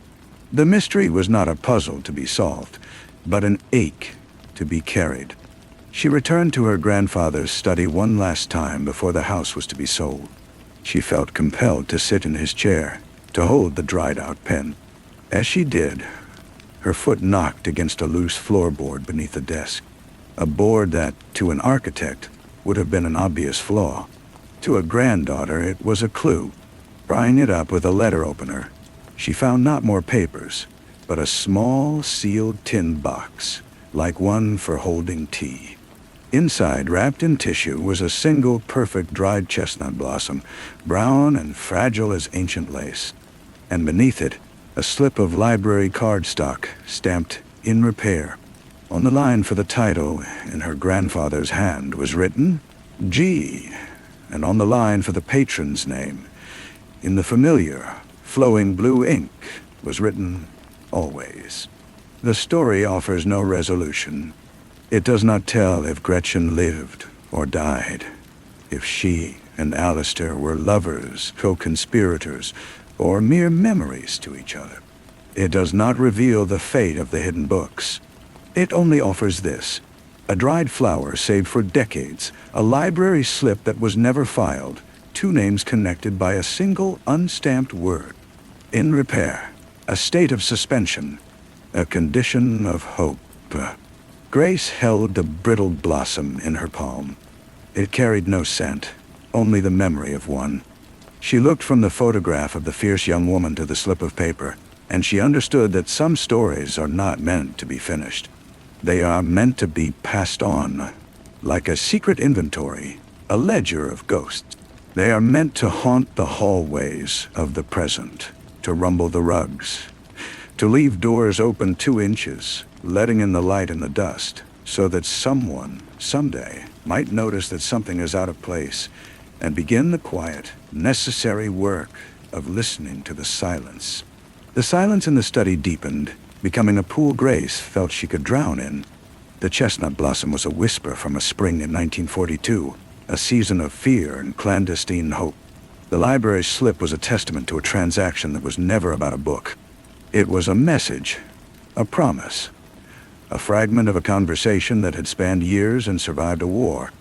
The mystery was not a puzzle to be solved, but an ache to be carried. She returned to her grandfather's study one last time before the house was to be sold. She felt compelled to sit in his chair, to hold the dried-out pen. As she did, her foot knocked against a loose floorboard beneath the desk. A board that, to an architect, would have been an obvious flaw. To a granddaughter, it was a clue. Prying it up with a letter opener, she found not more papers, but a small, sealed tin box, like one for holding tea. Inside, wrapped in tissue, was a single perfect dried chestnut blossom, brown and fragile as ancient lace. And beneath it, a slip of library cardstock stamped "In Repair." On the line for the title, in her grandfather's hand, was written G, and on the line for the patron's name, in the familiar, flowing blue ink, was written Always. The story offers no resolution. It does not tell if Gretchen lived or died, if she and Alistair were lovers, co-conspirators, or mere memories to each other. It does not reveal the fate of the hidden books. It only offers this: a dried flower saved for decades, a library slip that was never filed, two names connected by a single unstamped word. In repair, a state of suspension, a condition of hope. Grace held the brittled blossom in her palm. It carried no scent, only the memory of one. She looked from the photograph of the fierce young woman to the slip of paper, and she understood that some stories are not meant to be finished. They are meant to be passed on, like a secret inventory, a ledger of ghosts. They are meant to haunt the hallways of the present, to rumble the rugs, to leave doors open 2 inches, letting in the light and the dust, so that someone, someday, might notice that something is out of place and begin the quiet, necessary work of listening to the silence. The silence in the study deepened, becoming a pool Grace felt she could drown in. The chestnut blossom was a whisper from a spring in 1942, a season of fear and clandestine hope. The library slip was a testament to a transaction that was never about a book. It was a message, a promise, a fragment of a conversation that had spanned years and survived a war.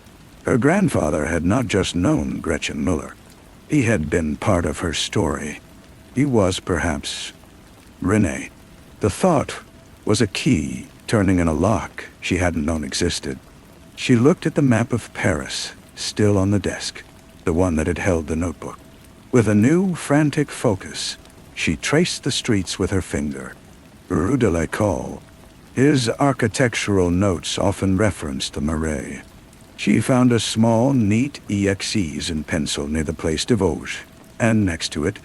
Her grandfather had not just known Gretchen Miller. He had been part of her story. He was, perhaps, Renee. The thought was a key turning in a lock she hadn't known existed. She looked at the map of Paris, still on the desk, the one that had held the notebook. With a new, frantic focus, she traced the streets with her finger. Rue de l'École. His architectural notes often referenced the Marais. She found a small, neat EXEs in pencil near the Place de Vosges, and next to it,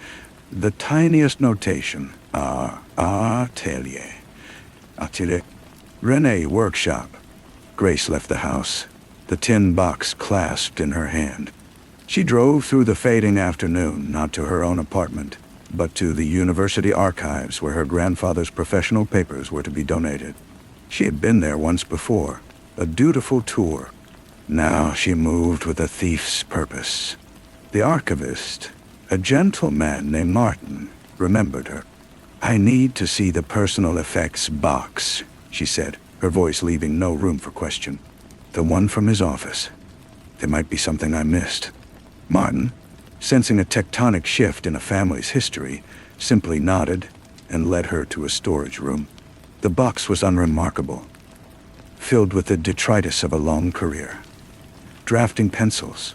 the tiniest notation, Atelier. Atelier. Renee Workshop. Grace left the house, the tin box clasped in her hand. She drove through the fading afternoon, not to her own apartment, but to the university archives where her grandfather's professional papers were to be donated. She had been there once before, a dutiful tour. Now she moved with a thief's purpose. The archivist, a gentle man named Martin, remembered her. "I need to see the personal effects box," she said, her voice leaving no room for question. "The one from his office. There might be something I missed." Martin, sensing a tectonic shift in a family's history, simply nodded and led her to a storage room. The box was unremarkable, filled with the detritus of a long career. Drafting pencils,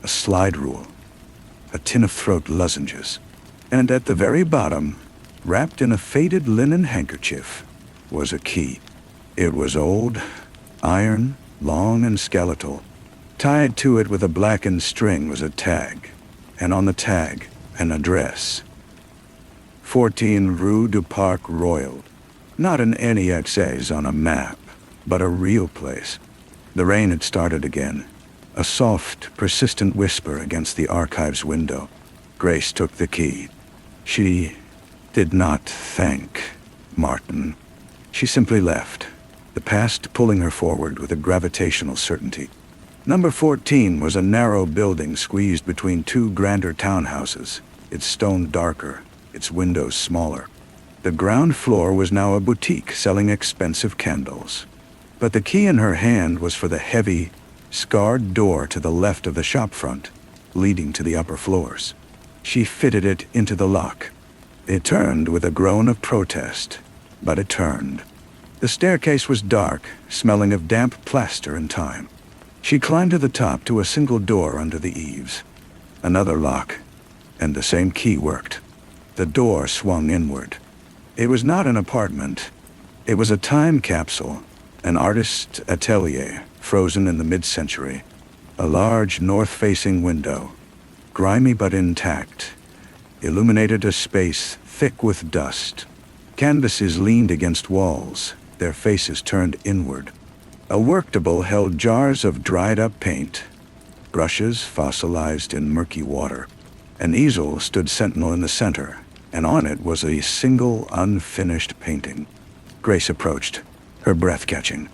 a slide rule, a tin of throat lozenges, and at the very bottom, wrapped in a faded linen handkerchief, was a key. It was old, iron, long and skeletal. Tied to it with a blackened string was a tag, and on the tag, an address. 14 Rue du Parc Royal. Not an NEXA's on a map, but a real place. The rain had started again, a soft, persistent whisper against the archive's window. Grace took the key. She did not thank Martin. She simply left, the past pulling her forward with a gravitational certainty. Number 14 was a narrow building squeezed between 2 grander townhouses, its stone darker, its windows smaller. The ground floor was now a boutique selling expensive candles. But the key in her hand was for the heavy, scarred door to the left of the shop front. leading to the upper floors. She fitted it into the lock. It turned with a groan of protest, but it turned. The staircase was dark, smelling of damp plaster and time. She climbed to the top to a single door under the eaves. Another lock, and the same key worked. The door swung inward. It was not an apartment. It was a time capsule, an artist's atelier, frozen in the mid-century. A large north-facing window, grimy but intact, illuminated a space thick with dust. Canvases leaned against walls, their faces turned inward. A worktable held jars of dried-up paint, brushes fossilized in murky water. An easel stood sentinel in the center, and on it was a single unfinished painting. Grace approached, her breath catching.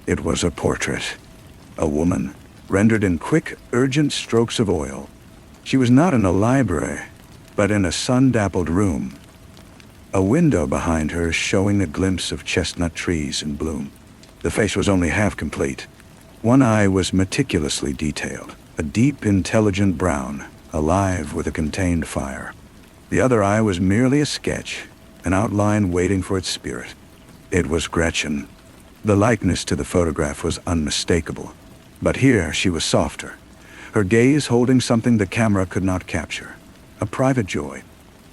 It was a portrait. A woman, rendered in quick, urgent strokes of oil. She was not in a library, but in a sun-dappled room. A window behind her showing a glimpse of chestnut trees in bloom. The face was only half complete. One eye was meticulously detailed, a deep, intelligent brown, alive with a contained fire. The other eye was merely a sketch, an outline waiting for its spirit. It was Gretchen. The likeness to the photograph was unmistakable, but here she was softer, her gaze holding something the camera could not capture, a private joy.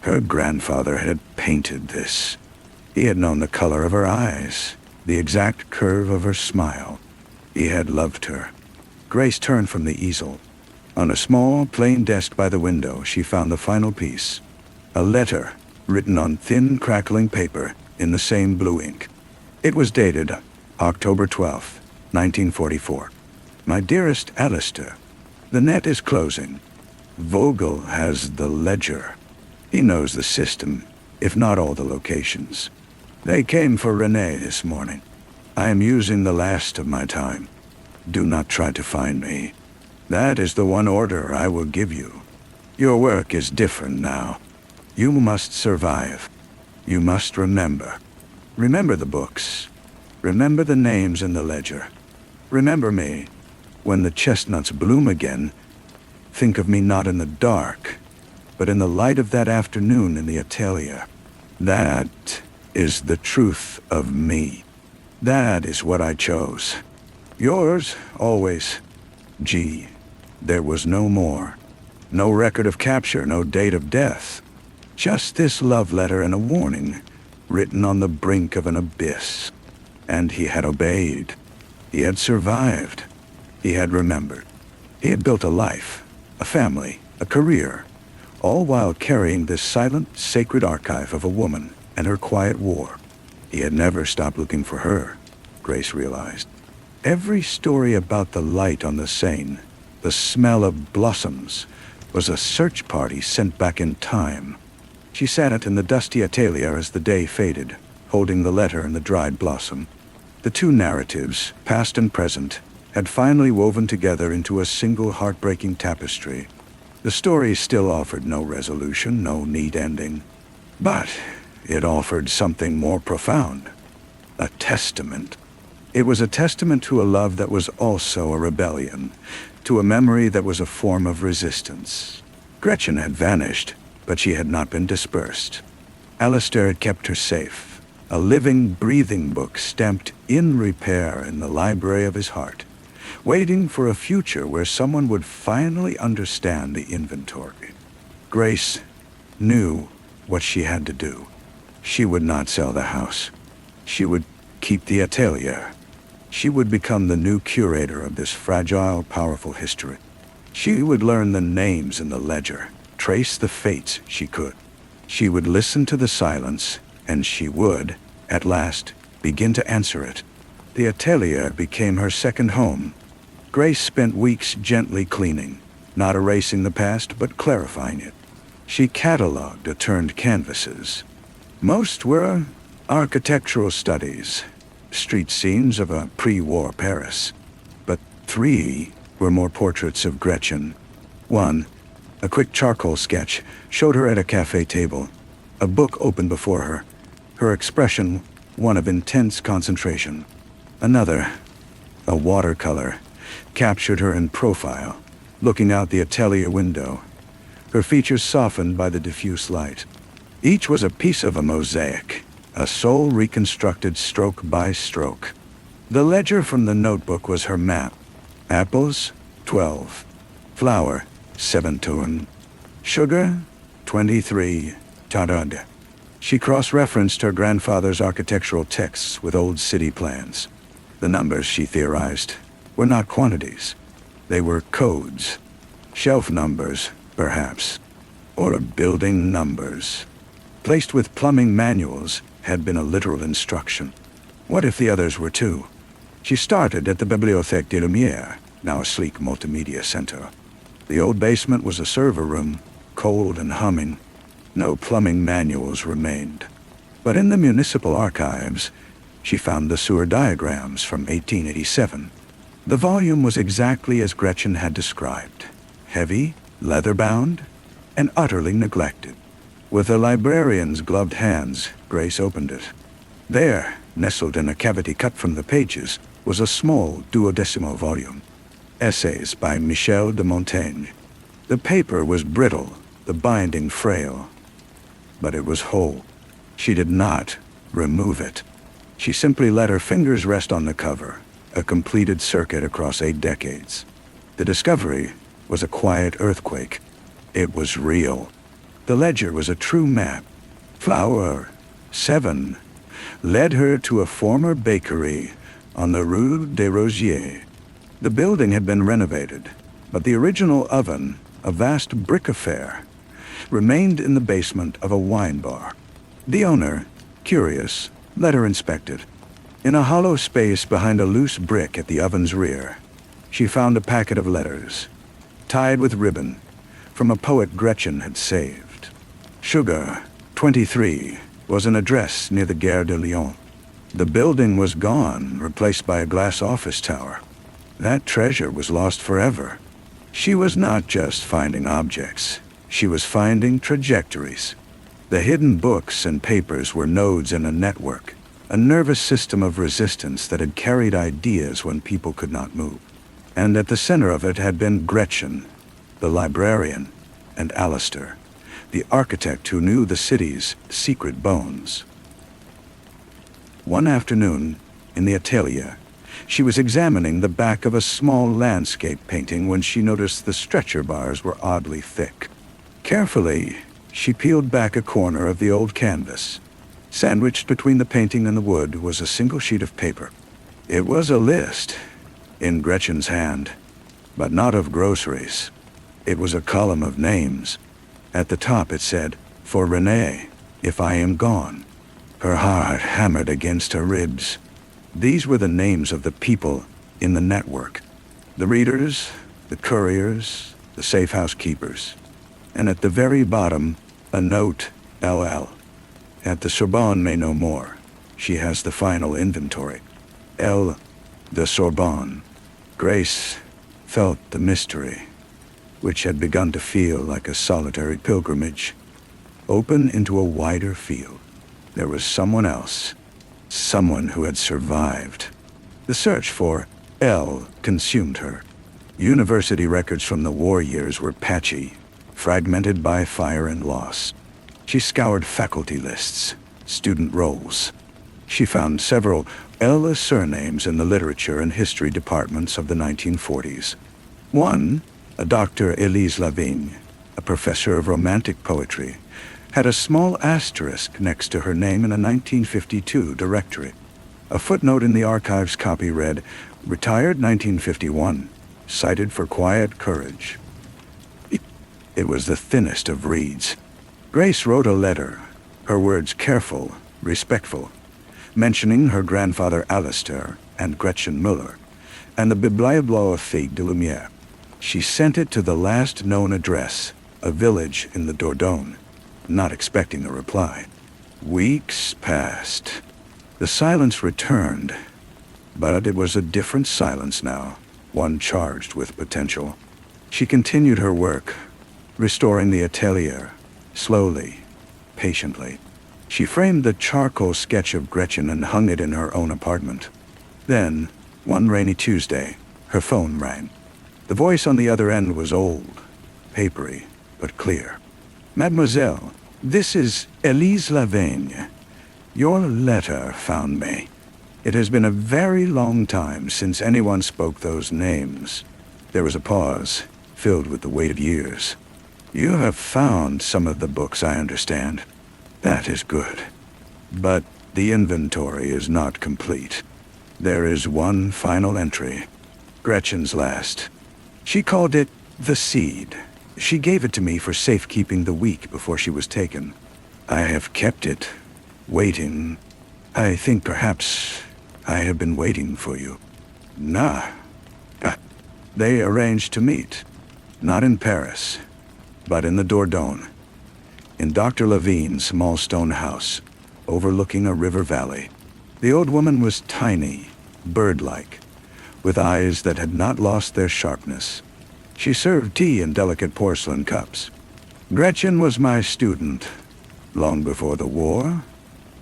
Her grandfather had painted this. He had known the color of her eyes, the exact curve of her smile. He had loved her. Grace turned from the easel. On a small, plain desk by the window, she found the final piece. A letter, written on thin, crackling paper in the same blue ink. It was dated October 12th, 1944. My dearest Alistair, the net is closing. Vogel has the ledger. He knows the system, if not all the locations. They came for Renee this morning. I am using the last of my time. Do not try to find me. That is the one order I will give you. Your work is different now. You must survive. You must remember. Remember the books. Remember the names in the ledger. Remember me. When the chestnuts bloom again, think of me not in the dark, but in the light of that afternoon in the atelier. That is the truth of me. That is what I chose. Yours, always, G. There was no more. No record of capture, no date of death. Just this love letter and a warning, written on the brink of an abyss. And he had obeyed. He had survived. He had remembered. He had built a life, a family, a career, all while carrying this silent, sacred archive of a woman and her quiet war. He had never stopped looking for her, Grace realized. Every story about the light on the Seine, the smell of blossoms, was a search party sent back in time. She sat in the dusty atelier as the day faded, holding the letter and the dried blossom. The two narratives, past and present, had finally woven together into a single heartbreaking tapestry. The story still offered no resolution, no neat ending. But it offered something more profound. A testament. It was a testament to a love that was also a rebellion, to a memory that was a form of resistance. Gretchen had vanished, but she had not been dispersed. Alistair had kept her safe, a living, breathing book stamped in repair in the library of his heart, waiting for a future where someone would finally understand the inventory. Grace knew what she had to do. She would not sell the house. She would keep the atelier. She would become the new curator of this fragile, powerful history. She would learn the names in the ledger, trace the fates she could. She would listen to the silence, and she would, at last, begin to answer it. The atelier became her second home. Grace spent weeks gently cleaning, not erasing the past, but clarifying it. She cataloged turned canvases. Most were architectural studies, street scenes of a pre-war Paris. But 3 were more portraits of Gretchen. 1, a quick charcoal sketch, showed her at a cafe table. A book opened before her, her expression one of intense concentration. Another, a watercolor, captured her in profile, looking out the atelier window, her features softened by the diffuse light. Each was a piece of a mosaic, a soul reconstructed stroke by stroke. The ledger from the notebook was her map. Apples, 12. Flour, 17. Sugar, 23. Tarad. She cross-referenced her grandfather's architectural texts with old city plans. The numbers, she theorized, were not quantities. They were codes. Shelf numbers, perhaps. Or building numbers. Placed with plumbing manuals had been a literal instruction. What if the others were too? She started at the Bibliothèque des Lumières, now a sleek multimedia center. The old basement was a server room, cold and humming. No plumbing manuals remained. But in the municipal archives, she found the sewer diagrams from 1887. The volume was exactly as Gretchen had described. Heavy, leather-bound, and utterly neglected. With a librarian's gloved hands, Grace opened it. There, nestled in a cavity cut from the pages, was a small duodecimo volume. Essays by Michel de Montaigne. The paper was brittle, the binding frail. But it was whole. She did not remove it. She simply let her fingers rest on the cover, a completed circuit across 8 decades. The discovery was a quiet earthquake. It was real. The ledger was a true map. Flour, 7, led her to a former bakery on the Rue des Rosiers. The building had been renovated, but the original oven, a vast brick affair, remained in the basement of a wine bar. The owner, curious, let her inspect it. In a hollow space behind a loose brick at the oven's rear, she found a packet of letters, tied with ribbon, from a poet Gretchen had saved. Sugar, 23, was an address near the Gare de Lyon. The building was gone, replaced by a glass office tower. That treasure was lost forever. She was not just finding objects. She was finding trajectories. The hidden books and papers were nodes in a network, a nervous system of resistance that had carried ideas when people could not move. And at the center of it had been Gretchen, the librarian, and Alistair, the architect who knew the city's secret bones. One afternoon, in the atelier, she was examining the back of a small landscape painting when she noticed the stretcher bars were oddly thick. Carefully, she peeled back a corner of the old canvas. Sandwiched between the painting and the wood was a single sheet of paper. It was a list, in Gretchen's hand, but not of groceries. It was a column of names. At the top it said, "For Renee, if I am gone." Her heart hammered against her ribs. These were the names of the people in the network. The readers, the couriers, the safe house keepers. And at the very bottom, a note, LL. At the Sorbonne may know more. She has the final inventory. L. the Sorbonne. Grace felt the mystery, which had begun to feel like a solitary pilgrimage, open into a wider field. There was someone else, someone who had survived. The search for L consumed her. University records from the war years were patchy, fragmented by fire and loss. She scoured faculty lists, student rolls. She found several L surnames in the literature and history departments of the 1940s. One, a Dr. Elise Lavigne, a professor of romantic poetry, had a small asterisk next to her name in a 1952 directory. A footnote in the archive's copy read, "Retired 1951, cited for quiet courage." It was the thinnest of reeds. Grace wrote a letter, her words careful, respectful, mentioning her grandfather Alistair and Gretchen Müller, and the Bibliothèque de Lumière. She sent it to the last known address, a village in the Dordogne, not expecting a reply. Weeks passed. The silence returned, but it was a different silence now, one charged with potential. She continued her work, restoring the atelier, slowly, patiently. She framed the charcoal sketch of Gretchen and hung it in her own apartment. Then, one rainy Tuesday, her phone rang. The voice on the other end was old, papery, but clear. "Mademoiselle, this is Elise Lavigne. Your letter found me. It has been a very long time since anyone spoke those names." There was a pause, filled with the weight of years. "You have found some of the books, I understand. That is good. But the inventory is not complete. There is one final entry. Gretchen's last. She called it the Seed. She gave it to me for safekeeping the week before she was taken. I have kept it, waiting. I think perhaps I have been waiting for you." "Nah." They arranged to meet, not in Paris, but in the Dordogne, in Dr. Lavigne's small stone house, overlooking a river valley. The old woman was tiny, bird-like, with eyes that had not lost their sharpness. She served tea in delicate porcelain cups. "Gretchen was my student. Long before the war,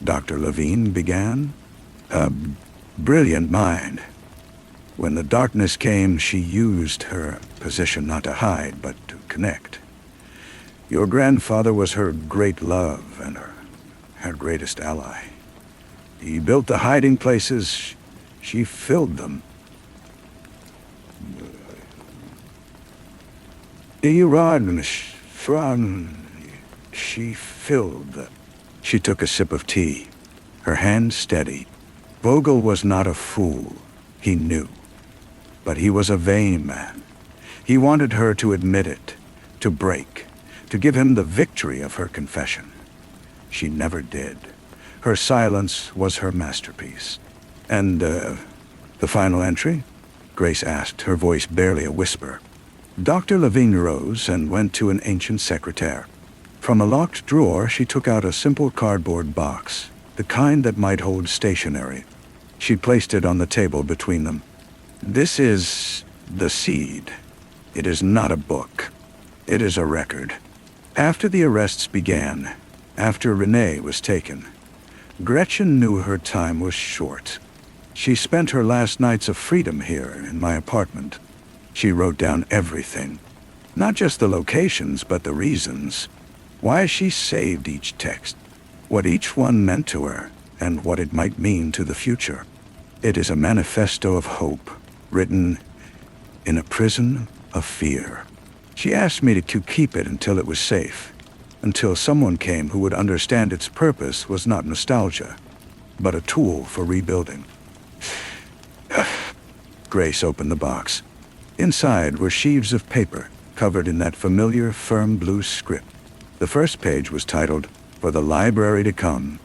Dr. Lavigne began. A brilliant mind. When the darkness came, she used her position not to hide, but to connect. Your grandfather was her great love and her greatest ally. He built the hiding places. She filled them. She filled them." She took a sip of tea, her hand steady. Vogel was not a fool, he knew. But he was a vain man. He wanted her to admit it, to break, to give him the victory of her confession. She never did. Her silence was her masterpiece. "And, the final entry?" Grace asked, her voice barely a whisper. Dr. Lavigne rose and went to an ancient secretaire. From a locked drawer, she took out a simple cardboard box, the kind that might hold stationery. She placed it on the table between them. "This is the Seed. It is not a book. It is a record. After the arrests began, after Renee was taken, Gretchen knew her time was short. She spent her last nights of freedom here in my apartment. She wrote down everything. Not just the locations, but the reasons. Why she saved each text. What each one meant to her, and what it might mean to the future. It is a manifesto of hope, written in a prison of fear. She asked me to keep it until it was safe, until someone came who would understand its purpose was not nostalgia, but a tool for rebuilding." Grace opened the box. Inside were sheaves of paper, covered in that familiar, firm blue script. The first page was titled, "For the Library to Come."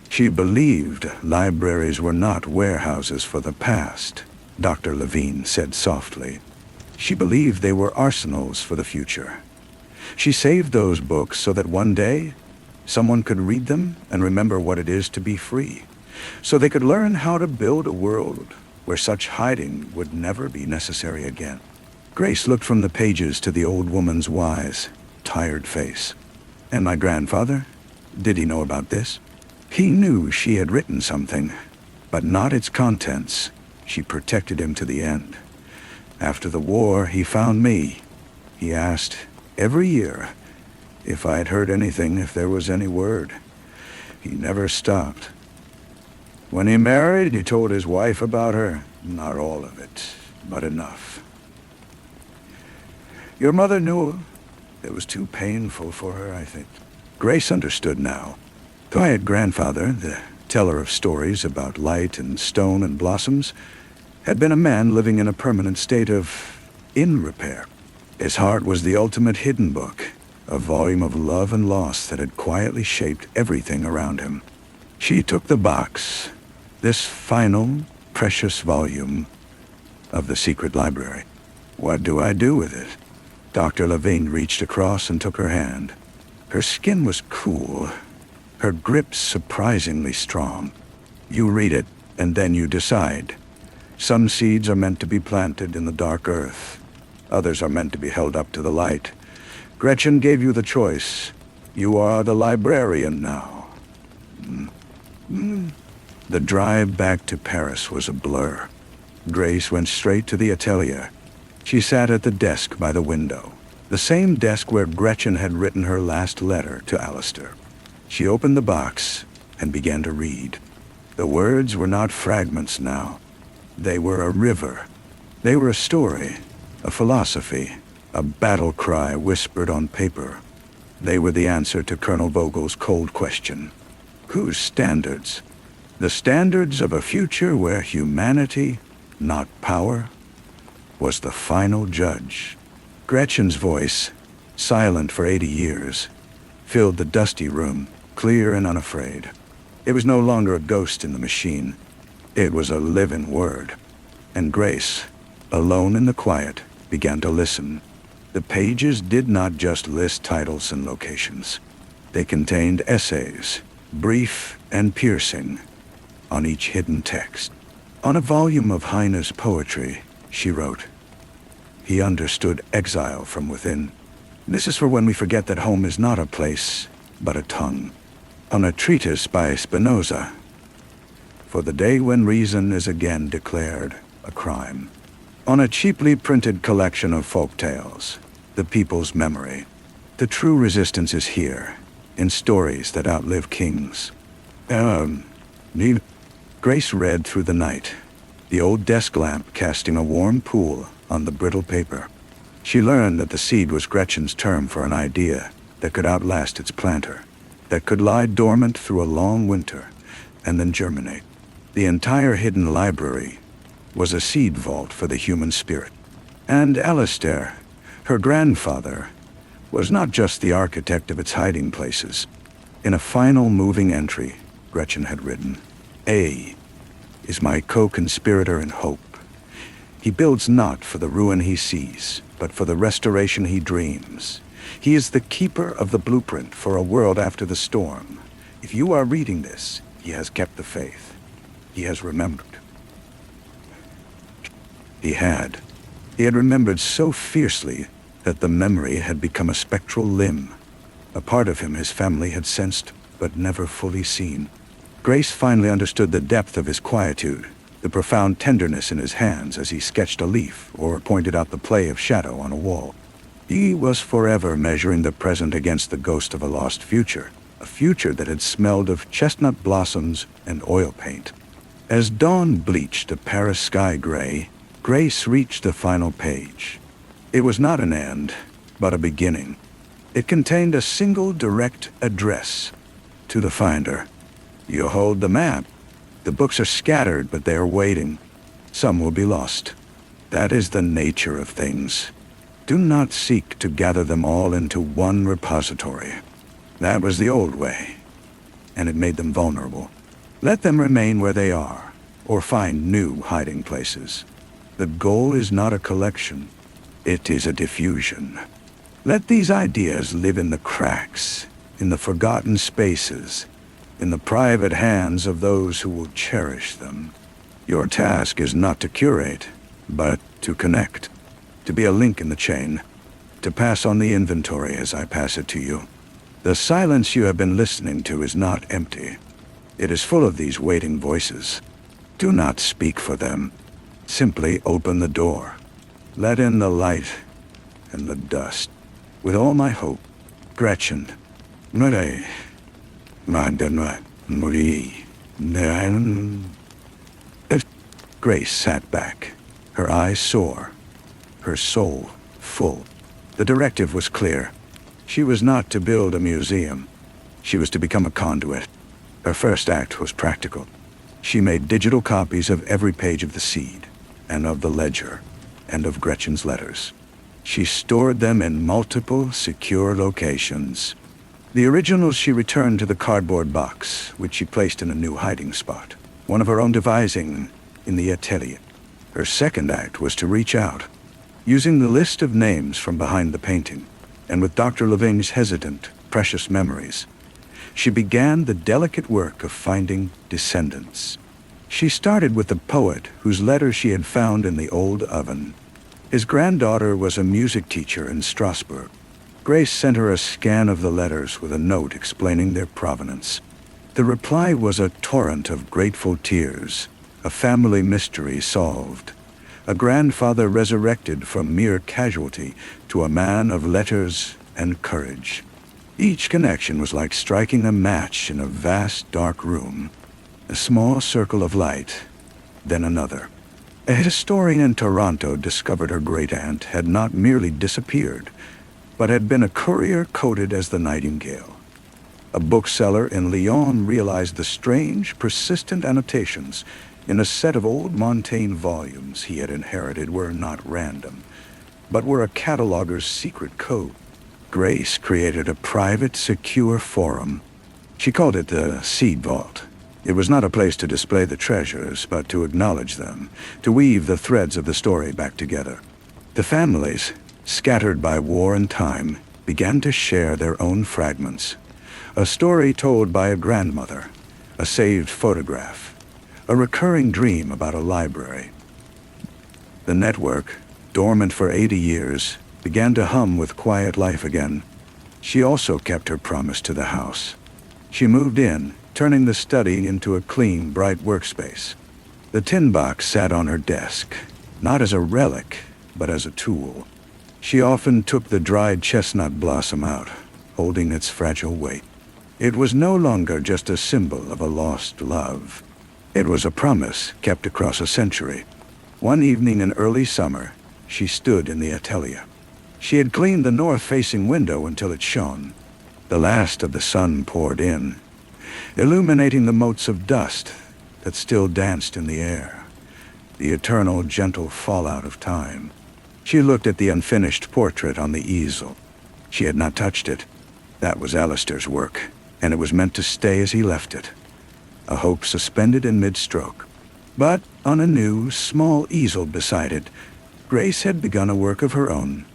She believed libraries were not warehouses for the past, Dr. Lavigne said softly. She believed they were arsenals for the future. She saved those books so that one day, someone could read them and remember what it is to be free, so they could learn how to build a world where such hiding would never be necessary again. Grace looked from the pages to the old woman's wise, tired face. "And my grandfather? Did he know about this?" "He knew she had written something, but not its contents. She protected him to the end. After the war, he found me. He asked every year if I had heard anything, if there was any word. He never stopped. When he married, he told his wife about her. Not all of it, but enough. Your mother knew. It was too painful for her, I think." Grace understood now. The quiet grandfather, the teller of stories about light and stone and blossoms, had been a man living in a permanent state of in-repair. His heart was the ultimate hidden book, a volume of love and loss that had quietly shaped everything around him. She took the box, this final, precious volume of the secret library. "What do I do with it?" Dr. Lavigne reached across and took her hand. Her skin was cool, her grip surprisingly strong. "You read it, and then you decide. Some seeds are meant to be planted in the dark earth. Others are meant to be held up to the light. Gretchen gave you the choice. You are the librarian now." The drive back to Paris was a blur. Grace went straight to the atelier. She sat at the desk by the window, the same desk where Gretchen had written her last letter to Alistair. She opened the box and began to read. The words were not fragments now. They were a river. They were a story, a philosophy, a battle cry whispered on paper. They were the answer to Colonel Vogel's cold question. Whose standards? The standards of a future where humanity, not power, was the final judge. Gretchen's voice, silent for 80 years, filled the dusty room, clear and unafraid. It was no longer a ghost in the machine. It was a living word. And Grace, alone in the quiet, began to listen. The pages did not just list titles and locations. They contained essays, brief and piercing, on each hidden text. On a volume of Heine's poetry, she wrote, "He understood exile from within. This is for when we forget that home is not a place, but a tongue." On a treatise by Spinoza, "For the day when reason is again declared a crime." On a cheaply printed collection of folk tales, The People's Memory. The true resistance is here, in stories that outlive kings. Grace read through the night, the old desk lamp casting a warm pool on the brittle paper. She learned that the seed was Gretchen's term for an idea that could outlast its planter, that could lie dormant through a long winter and then germinate. The entire hidden library was a seed vault for the human spirit. And Alistair, her grandfather, was not just the architect of its hiding places. In a final moving entry, Gretchen had written, "A is my co-conspirator in hope. He builds not for the ruin he sees, but for the restoration he dreams. He is the keeper of the blueprint for a world after the storm. If you are reading this, he has kept the faith. He has remembered." He had. He had remembered so fiercely that the memory had become a spectral limb, a part of him his family had sensed but never fully seen. Grace finally understood the depth of his quietude, the profound tenderness in his hands as he sketched a leaf or pointed out the play of shadow on a wall. He was forever measuring the present against the ghost of a lost future, a future that had smelled of chestnut blossoms and oil paint. As dawn bleached the Paris sky gray, Grace reached the final page. It was not an end, but a beginning. It contained a single direct address to the finder. "You hold the map. The books are scattered, but they are waiting. Some will be lost. That is the nature of things. Do not seek to gather them all into one repository. That was the old way, and it made them vulnerable. Let them remain where they are, or find new hiding places. The goal is not a collection. It is a diffusion. Let these ideas live in the cracks, in the forgotten spaces, in the private hands of those who will cherish them. Your task is not to curate, but to connect, to be a link in the chain, to pass on the inventory as I pass it to you. The silence you have been listening to is not empty. It is full of these waiting voices. Do not speak for them. Simply open the door. Let in the light and the dust. With all my hope, Gretchen. Grace sat back, her eyes sore, her soul full. The directive was clear. She was not to build a museum. She was to become a conduit. Her first act was practical. She made digital copies of every page of the seed, and of the ledger, and of Gretchen's letters. She stored them in multiple, secure locations. The originals she returned to the cardboard box, which she placed in a new hiding spot, one of her own devising, in the atelier. Her second act was to reach out, using the list of names from behind the painting, and with Dr. Levigne's hesitant, precious memories, she began the delicate work of finding descendants. She started with the poet whose letters she had found in the old oven. His granddaughter was a music teacher in Strasbourg. Grace sent her a scan of the letters with a note explaining their provenance. The reply was a torrent of grateful tears, a family mystery solved, A grandfather resurrected from mere casualty to a man of letters and courage. Each connection was like striking a match in a vast dark room. A small circle of light, then another. A historian in Toronto discovered her great-aunt had not merely disappeared, but had been a courier coded as the Nightingale. A bookseller in Lyon realized the strange, persistent annotations in a set of old Montaigne volumes he had inherited were not random, but were a cataloger's secret code. Grace created a private, secure forum. She called it the Seed Vault. It was not a place to display the treasures, but to acknowledge them, to weave the threads of the story back together. The families, scattered by war and time, began to share their own fragments. A story told by a grandmother, a saved photograph, a recurring dream about a library. The network, dormant for 80 years, began to hum with quiet life again. She also kept her promise to the house. She moved in, turning the study into a clean, bright workspace. The tin box sat on her desk, not as a relic, but as a tool. She often took the dried chestnut blossom out, holding its fragile weight. It was no longer just a symbol of a lost love. It was a promise kept across a century. One evening in early summer, she stood in the atelier. She had cleaned the north-facing window until it shone. The last of the sun poured in, illuminating the motes of dust that still danced in the air, the eternal, gentle fallout of time. She looked at the unfinished portrait on the easel. She had not touched it. That was Alistair's work, and it was meant to stay as he left it, a hope suspended in mid-stroke. But on a new, small easel beside it, Grace had begun a work of her own.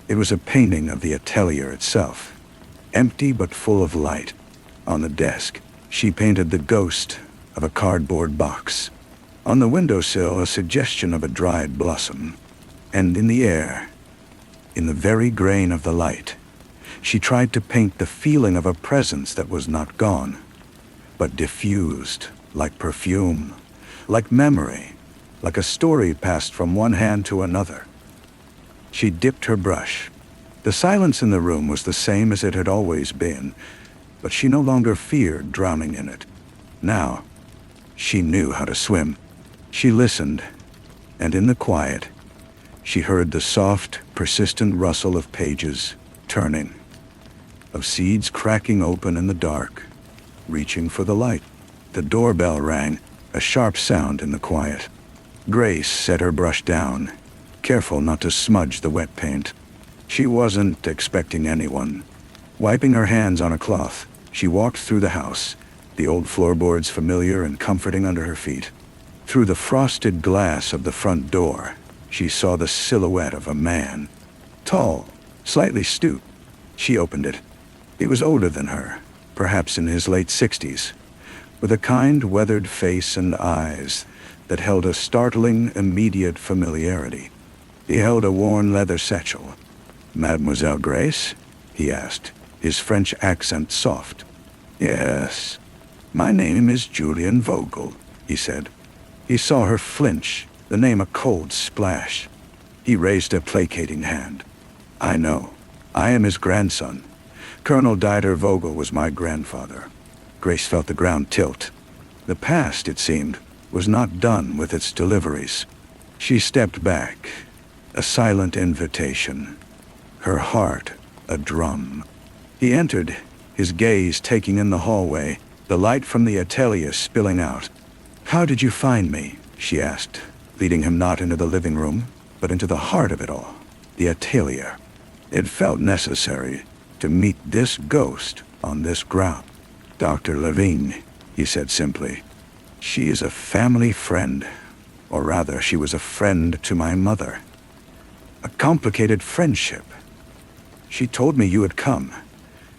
It was a painting of the atelier itself, empty but full of light. On the desk, she painted the ghost of a cardboard box. On the windowsill, a suggestion of a dried blossom. And in the air, in the very grain of the light, she tried to paint the feeling of a presence that was not gone, but diffused, like perfume, like memory, like a story passed from one hand to another. She dipped her brush. The silence in the room was the same as it had always been, but she no longer feared drowning in it. Now, she knew how to swim. She listened, and in the quiet, she heard the soft, persistent rustle of pages turning, of seeds cracking open in the dark, reaching for the light. The doorbell rang, a sharp sound in the quiet. Grace set her brush down, careful not to smudge the wet paint. She wasn't expecting anyone. Wiping her hands on a cloth, she walked through the house, the old floorboards familiar and comforting under her feet. Through the frosted glass of the front door, she saw the silhouette of a man. Tall, slightly stooped. She opened it. He was older than her, perhaps in his late 60s, with a kind, weathered face and eyes that held a startling, immediate familiarity. He held a worn leather satchel. "Mademoiselle Grace?" he asked, his French accent soft. "Yes, my name is Julian Vogel," he said. He saw her flinch, the name a cold splash. He raised a placating hand. "I know. I am his grandson. Colonel Dieter Vogel was my grandfather." Grace felt the ground tilt. The past, it seemed, was not done with its deliveries. She stepped back, a silent invitation, her heart a drum. He entered, his gaze taking in the hallway, the light from the atelier spilling out. "How did you find me?" she asked, leading him not into the living room, but into the heart of it all, the atelier. It felt necessary to meet this ghost on this ground. "Dr. Levine," he said simply. "She is a family friend, or rather, she was a friend to my mother. A complicated friendship. She told me you had come,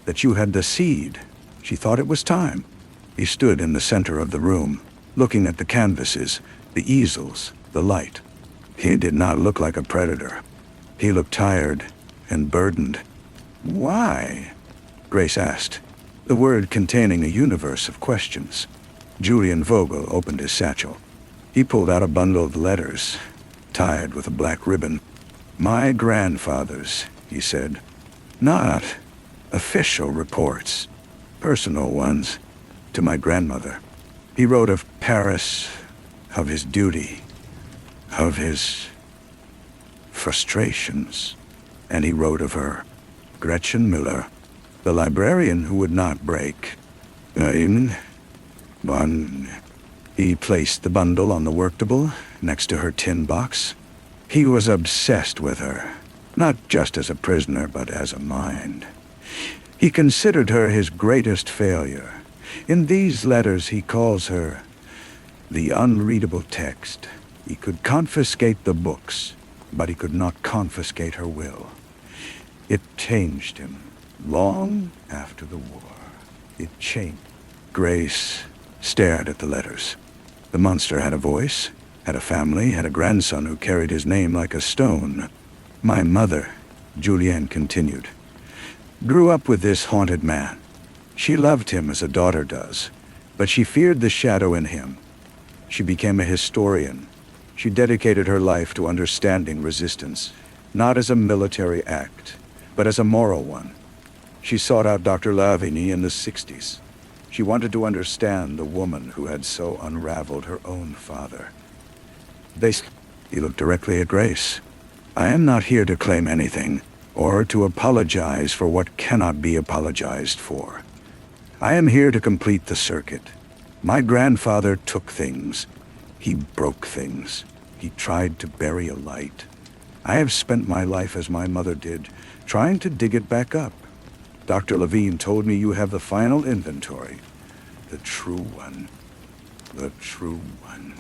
that you had the seed. She thought it was time." He stood in the center of the room, looking at the canvases, the easels, the light. He did not look like a predator. He looked tired and burdened. "Why?" Grace asked, the word containing a universe of questions. Julian Vogel opened his satchel. He pulled out a bundle of letters. tied with a black ribbon. "My grandfather's," he said. "Not official reports, personal ones, to my grandmother. He wrote of Paris, of his duty, of his frustrations, and he wrote of her, Gretchen Miller, the librarian who would not break. He placed the bundle on the worktable next to her tin box. He was obsessed with her, not just as a prisoner, but as a mind. He considered her his greatest failure. In these letters he calls her the unreadable text. He could confiscate the books, but he could not confiscate her will. It changed him long after the war. It changed." Grace stared at the letters. The monster had a voice, had a family, had a grandson who carried his name like a stone. "My mother," Julianne continued, "grew up with this haunted man. She loved him as a daughter does, but she feared the shadow in him. She became a historian. She dedicated her life to understanding resistance, not as a military act, but as a moral one. She sought out Dr. Lavigny in the 60s. She wanted to understand the woman who had so unraveled her own father." He looked directly at Grace. "I am not here to claim anything, or to apologize for what cannot be apologized for. I am here to complete the circuit. My grandfather took things. He broke things. He tried to bury a light. I have spent my life as my mother did, trying to dig it back up. Dr. Levine told me you have the final inventory. The true one. The true one."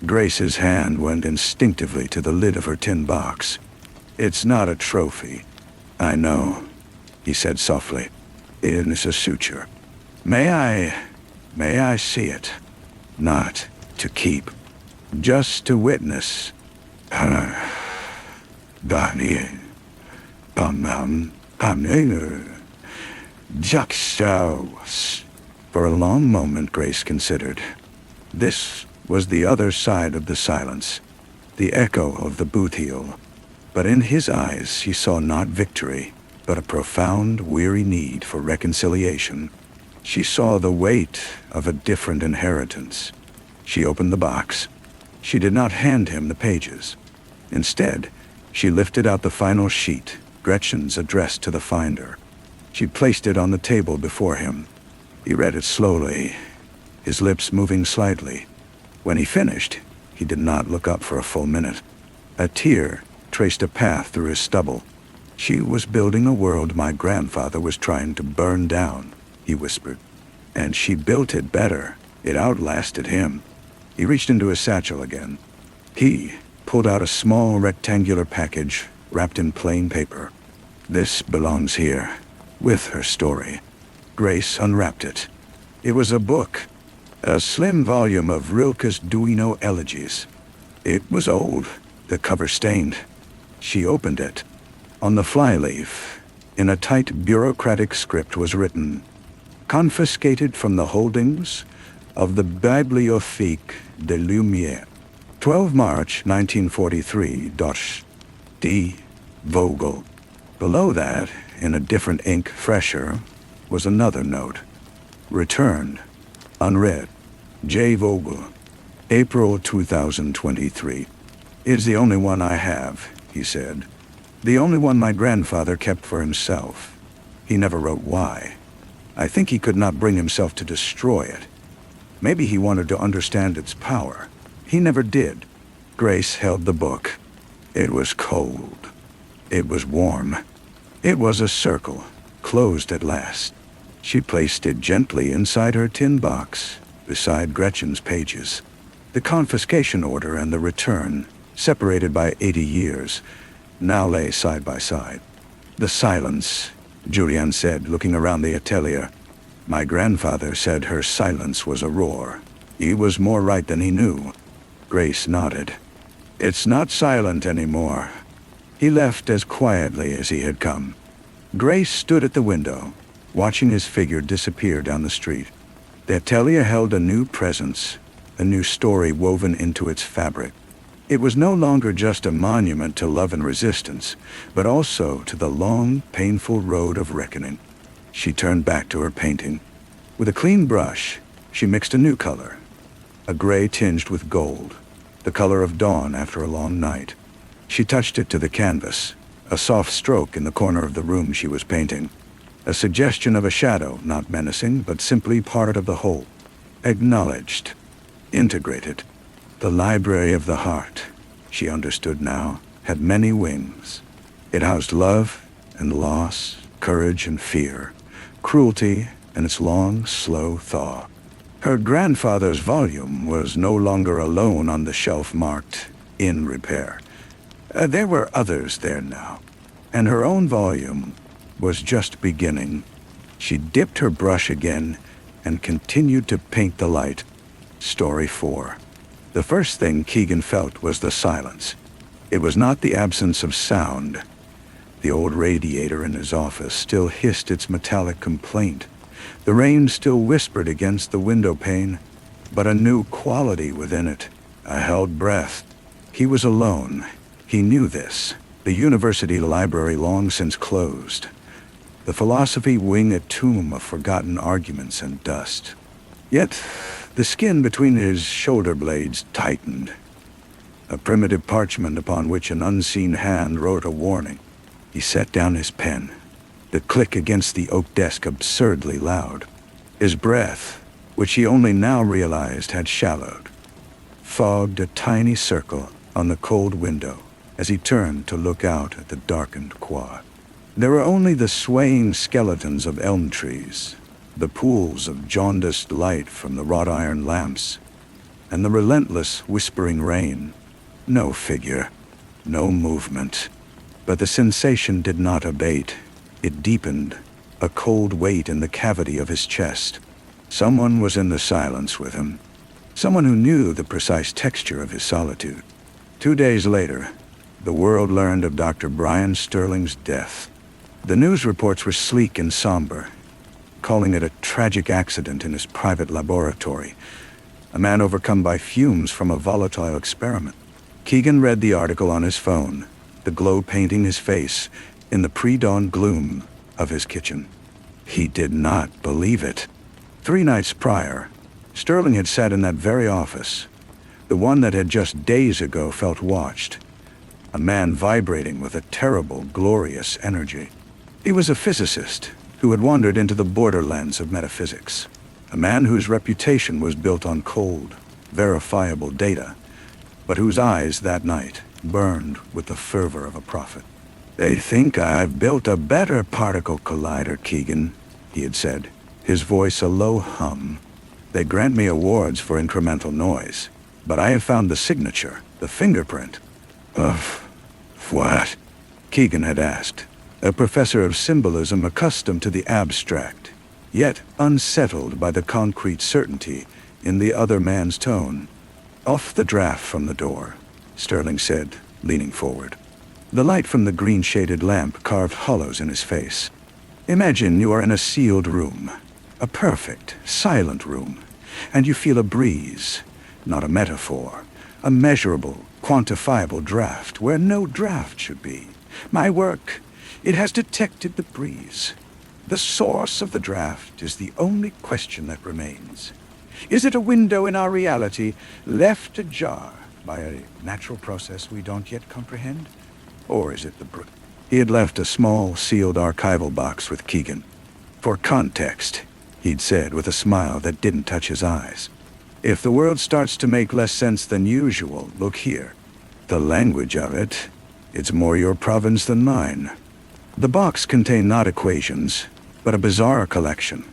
Grace's hand went instinctively to the lid of her tin box. "It's not a trophy. I know," he said softly. "It is a suture. May I see it? Not to keep, just to witness. For a long moment, Grace considered. This was the other side of the silence, the echo of the boot heel. But in his eyes she saw not victory, but a profound, weary need for reconciliation. She saw the weight of a different inheritance. She opened the box. She did not hand him the pages. Instead, she lifted out the final sheet, Gretchen's address to the finder. She placed it on the table before him. He read it slowly, his lips moving slightly. When he finished, he did not look up for a full minute. A tear traced a path through his stubble. "She was building a world my grandfather was trying to burn down," he whispered. "And she built it better. It outlasted him." He reached into his satchel again. He pulled out a small rectangular package wrapped in plain paper. "This belongs here, with her story." Grace unwrapped it. It was a book, a slim volume of Rilke's Duino elegies. It was old, the cover stained. She opened it. On the flyleaf, in a tight bureaucratic script, was written, "Confiscated from the holdings of the Bibliothèque des Lumières, 12 March 1943, D. Vogel." Below that, in a different ink, fresher, was another note. "Returned, unread, J. Vogel, April 2023. It's the only one I have," he said. "The only one my grandfather kept for himself. He never wrote why. I think he could not bring himself to destroy it. Maybe he wanted to understand its power. He never did." Grace held the book. It was cold. It was warm. It was a circle, closed at last. She placed it gently inside her tin box, beside Gretchen's pages. The confiscation order and the return, separated by 80 years, now lay side by side. "The silence," Julianne said, looking around the atelier. "My grandfather said her silence was a roar. He was more right than he knew." Grace nodded. "It's not silent anymore." He left as quietly as he had come. Grace stood at the window, watching his figure disappear down the street. The atelier held a new presence, a new story woven into its fabric. It was no longer just a monument to love and resistance, but also to the long, painful road of reckoning. She turned back to her painting. With a clean brush, she mixed a new color, a gray tinged with gold, the color of dawn after a long night. She touched it to the canvas, a soft stroke in the corner of the room she was painting, a suggestion of a shadow, not menacing, but simply part of the whole. Acknowledged, integrated. The library of the heart, she understood now, had many wings. It housed love and loss, courage and fear, cruelty and its long, slow thaw. Her grandfather's volume was no longer alone on the shelf marked "in repair." There were others there now, and her own volume was just beginning. She dipped her brush again and continued to paint the light. Story 4. The first thing Keegan felt was the silence. It was not the absence of sound. The old radiator in his office still hissed its metallic complaint. The rain still whispered against the window pane, but a new quality within it, a held breath. He was alone. He knew this. The university library long since closed. The philosophy wing a tomb of forgotten arguments and dust. Yet, the skin between his shoulder blades tightened. A primitive parchment upon which an unseen hand wrote a warning. He set down his pen. The click against the oak desk absurdly loud. His breath, which he only now realized had shallowed, fogged a tiny circle on the cold window as he turned to look out at the darkened quad. There were only the swaying skeletons of elm trees, the pools of jaundiced light from the wrought iron lamps, and the relentless whispering rain. No figure, no movement. But the sensation did not abate. It deepened, a cold weight in the cavity of his chest. Someone was in the silence with him. Someone who knew the precise texture of his solitude. 2 days later, the world learned of Dr. Brian Sterling's death. The news reports were sleek and somber, calling it a tragic accident in his private laboratory, a man overcome by fumes from a volatile experiment. Keegan read the article on his phone, the glow painting his face in the pre-dawn gloom of his kitchen. He did not believe it. 3 nights prior, Sterling had sat in that very office, the one that had just days ago felt watched, a man vibrating with a terrible, glorious energy. He was a physicist who had wandered into the borderlands of metaphysics, a man whose reputation was built on cold, verifiable data, but whose eyes that night burned with the fervor of a prophet. "They think I've built a better particle collider, Keegan," he had said, his voice a low hum. "They grant me awards for incremental noise, but I have found the signature, the fingerprint." "Of what?" Keegan had asked, a professor of symbolism accustomed to the abstract, yet unsettled by the concrete certainty in the other man's tone. "Off the draft from the door," Sterling said, leaning forward. The light from the green-shaded lamp carved hollows in his face. "Imagine you are in a sealed room, a perfect, silent room, and you feel a breeze, not a metaphor, a measurable, quantifiable draft where no draft should be. My work, it has detected the breeze. The source of the draft is the only question that remains. Is it a window in our reality left ajar by a natural process we don't yet comprehend? Or is it the brute?" He had left a small, sealed archival box with Keegan. "For context," he'd said with a smile that didn't touch his eyes. "If the world starts to make less sense than usual, look here. The language of it, it's more your province than mine." The box contained not equations, but a bizarre collection.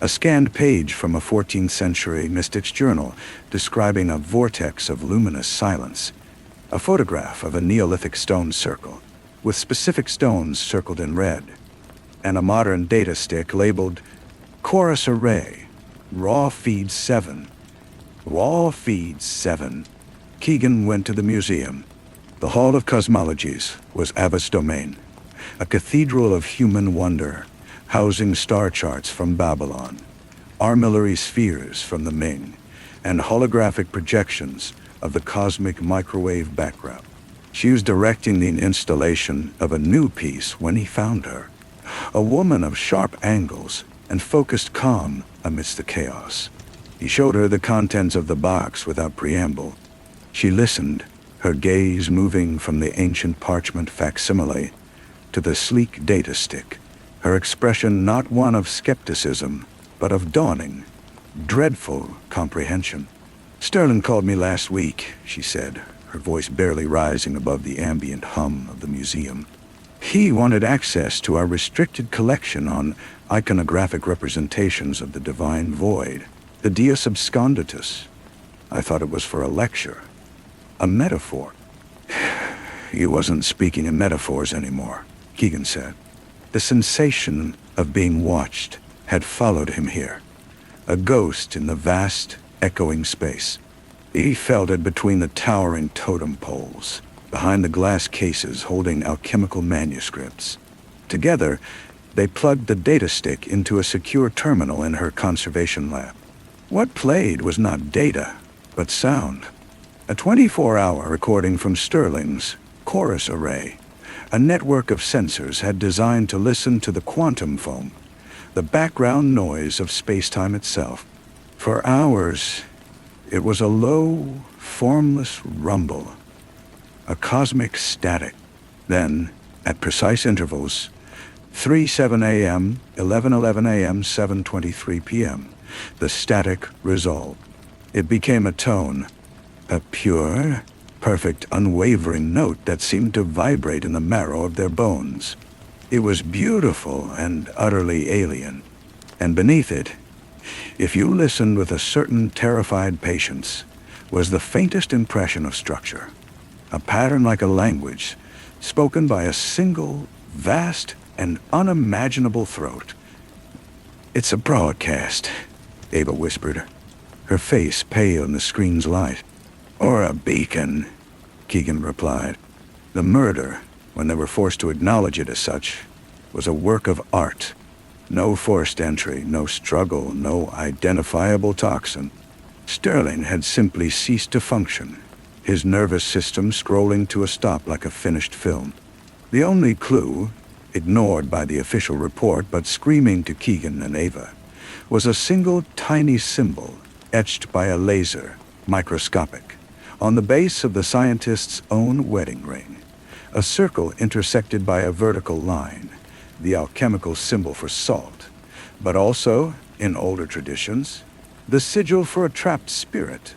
A scanned page from a 14th century mystic's journal describing a vortex of luminous silence. A photograph of a Neolithic stone circle, with specific stones circled in red. And a modern data stick labeled Chorus Array, Raw Feed 7. Raw Feed 7. Keegan went to the museum. The Hall of Cosmologies was Abbas' domain, a cathedral of human wonder, housing star charts from Babylon, armillary spheres from the Ming, and holographic projections of the cosmic microwave background. She was directing the installation of a new piece when he found her, a woman of sharp angles and focused calm amidst the chaos. He showed her the contents of the box without preamble. She listened, her gaze moving from the ancient parchment facsimile to the sleek data stick, her expression not one of skepticism, but of dawning, dreadful comprehension. "Sterling called me last week," she said, her voice barely rising above the ambient hum of the museum. "He wanted access to our restricted collection on iconographic representations of the divine void, the Deus Absconditus. I thought it was for a lecture, a metaphor." "He wasn't speaking in metaphors anymore," Keegan said. The sensation of being watched had followed him here, a ghost in the vast, echoing space. He felt it between the towering totem poles, behind the glass cases holding alchemical manuscripts. Together, they plugged the data stick into a secure terminal in her conservation lab. What played was not data, but sound. A 24-hour recording from Sterling's chorus array. A network of sensors had designed to listen to the quantum foam, the background noise of space-time itself. For hours, it was a low, formless rumble, a cosmic static. Then, at precise intervals, 3:07 a.m., 11:11 a.m., 7:23 p.m., the static resolved. It became a tone, a pure, perfect, unwavering note that seemed to vibrate in the marrow of their bones. It was beautiful and utterly alien. And beneath it, if you listened with a certain terrified patience, was the faintest impression of structure, a pattern like a language, spoken by a single, vast, and unimaginable throat. "It's a broadcast," Ava whispered, her face pale in the screen's light. "Or a beacon," Keegan replied. The murder, when they were forced to acknowledge it as such, was a work of art. No forced entry, no struggle, no identifiable toxin. Sterling had simply ceased to function, his nervous system scrolling to a stop like a finished film. The only clue, ignored by the official report but screaming to Keegan and Ava, was a single tiny symbol etched by a laser, microscopic, on the base of the scientist's own wedding ring. A circle intersected by a vertical line, the alchemical symbol for salt, but also, in older traditions, the sigil for a trapped spirit,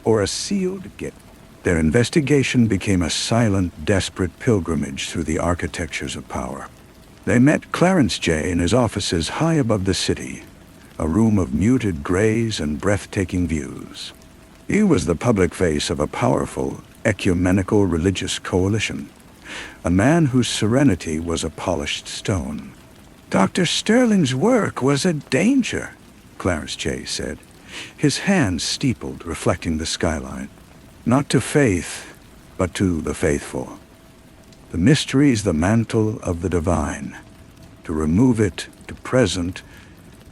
or a sealed gift. Their investigation became a silent, desperate pilgrimage through the architectures of power. They met Clarence J. in his offices high above the city, a room of muted grays and breathtaking views. He was the public face of a powerful, ecumenical religious coalition, a man whose serenity was a polished stone. "Dr. Sterling's work was a danger," Clarence J. said, his hands steepled, reflecting the skyline. "Not to faith, but to the faithful. The mystery is the mantle of the divine. To remove it to present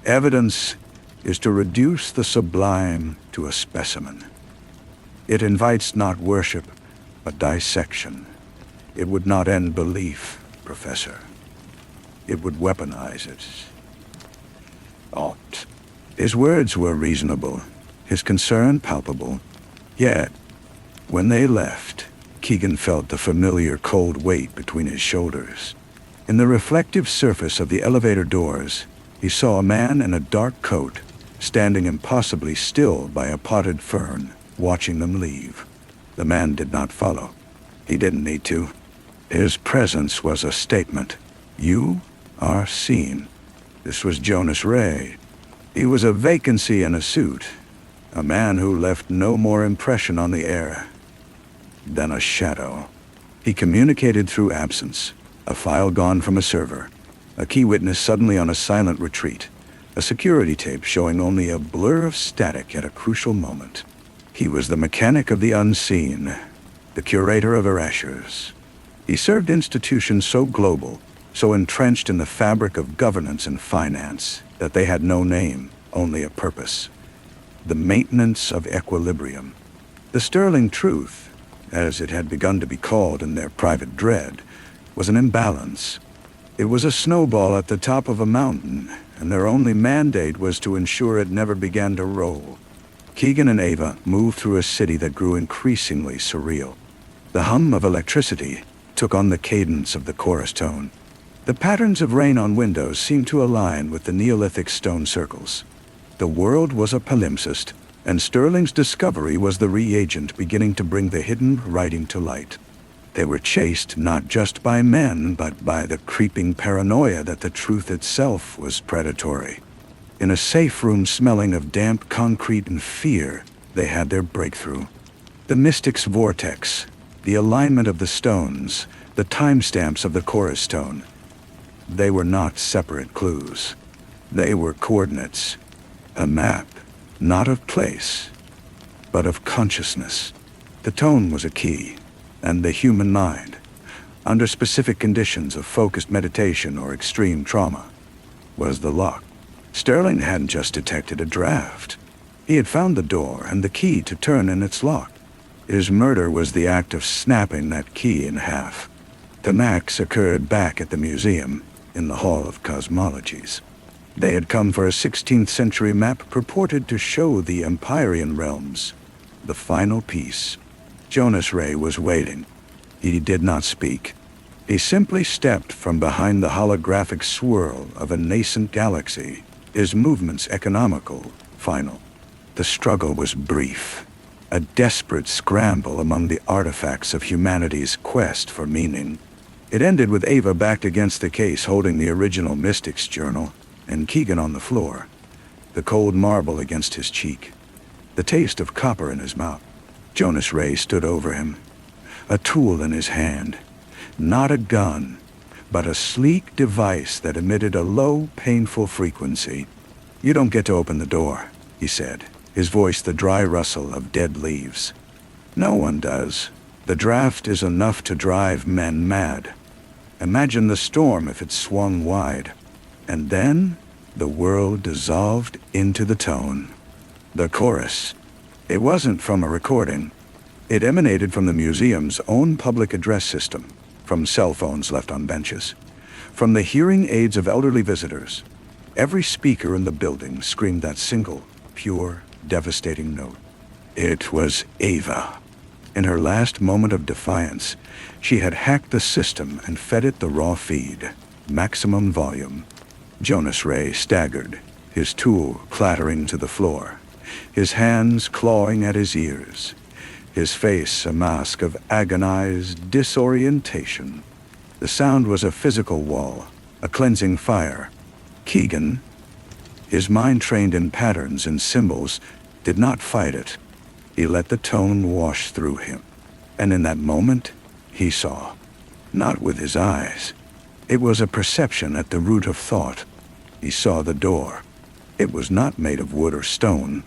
evidence is to reduce the sublime to a specimen. It invites not worship, but dissection. It would not end belief, Professor. It would weaponize it." Ought. His words were reasonable, his concern palpable. Yet, when they left, Keegan felt the familiar cold weight between his shoulders. In the reflective surface of the elevator doors, he saw a man in a dark coat, standing impossibly still by a potted fern, watching them leave. The man did not follow. He didn't need to. His presence was a statement. You are seen. This was Jonas Ray. He was a vacancy in a suit, a man who left no more impression on the air than a shadow. He communicated through absence, a file gone from a server, a key witness suddenly on a silent retreat, a security tape showing only a blur of static at a crucial moment. He was the mechanic of the unseen, the curator of erasures. He served institutions so global, so entrenched in the fabric of governance and finance, that they had no name, only a purpose: the maintenance of equilibrium. The sterling truth, as it had begun to be called in their private dread, was an imbalance. It was a snowball at the top of a mountain, and their only mandate was to ensure it never began to roll. Keegan and Ava moved through a city that grew increasingly surreal. The hum of electricity took on the cadence of the chorus tone. The patterns of rain on windows seemed to align with the Neolithic stone circles. The world was a palimpsest, and Sterling's discovery was the reagent beginning to bring the hidden writing to light. They were chased not just by men, but by the creeping paranoia that the truth itself was predatory. In a safe room smelling of damp concrete and fear, they had their breakthrough. The mystic's vortex, the alignment of the stones, the timestamps of the chorus tone. They were not separate clues. They were coordinates. A map, not of place, but of consciousness. The tone was a key, and the human mind, under specific conditions of focused meditation or extreme trauma, was the lock. Sterling hadn't just detected a draft. He had found the door and the key to turn in its lock. His murder was the act of snapping that key in half. The max occurred back at the museum, in the Hall of Cosmologies. They had come for a 16th century map purported to show the Empyrean realms. The final piece. Jonas Ray was waiting. He did not speak. He simply stepped from behind the holographic swirl of a nascent galaxy, his movements economical, final. The struggle was brief, a desperate scramble among the artifacts of humanity's quest for meaning. It ended with Ava backed against the case holding the original Mystics journal, and Keegan on the floor, the cold marble against his cheek, the taste of copper in his mouth. Jonas Ray stood over him, a tool in his hand, not a gun, but a sleek device that emitted a low, painful frequency. "You don't get to open the door," he said, his voice the dry rustle of dead leaves. "No one does. The draft is enough to drive men mad. Imagine the storm if it swung wide. And then, the world dissolved into the tone. The chorus. It wasn't from a recording. It emanated from the museum's own public address system, from cell phones left on benches, from the hearing aids of elderly visitors. Every speaker in the building screamed that single, pure, devastating note. It was Ava. In her last moment of defiance, she had hacked the system and fed it the raw feed, maximum volume. Jonas Ray staggered, his tool clattering to the floor, his hands clawing at his ears, his face a mask of agonized disorientation. The sound was a physical wall, a cleansing fire. Keegan, his mind trained in patterns and symbols, did not fight it. He let the tone wash through him. And in that moment, he saw. Not with his eyes. It was a perception at the root of thought. He saw the door. It was not made of wood or stone.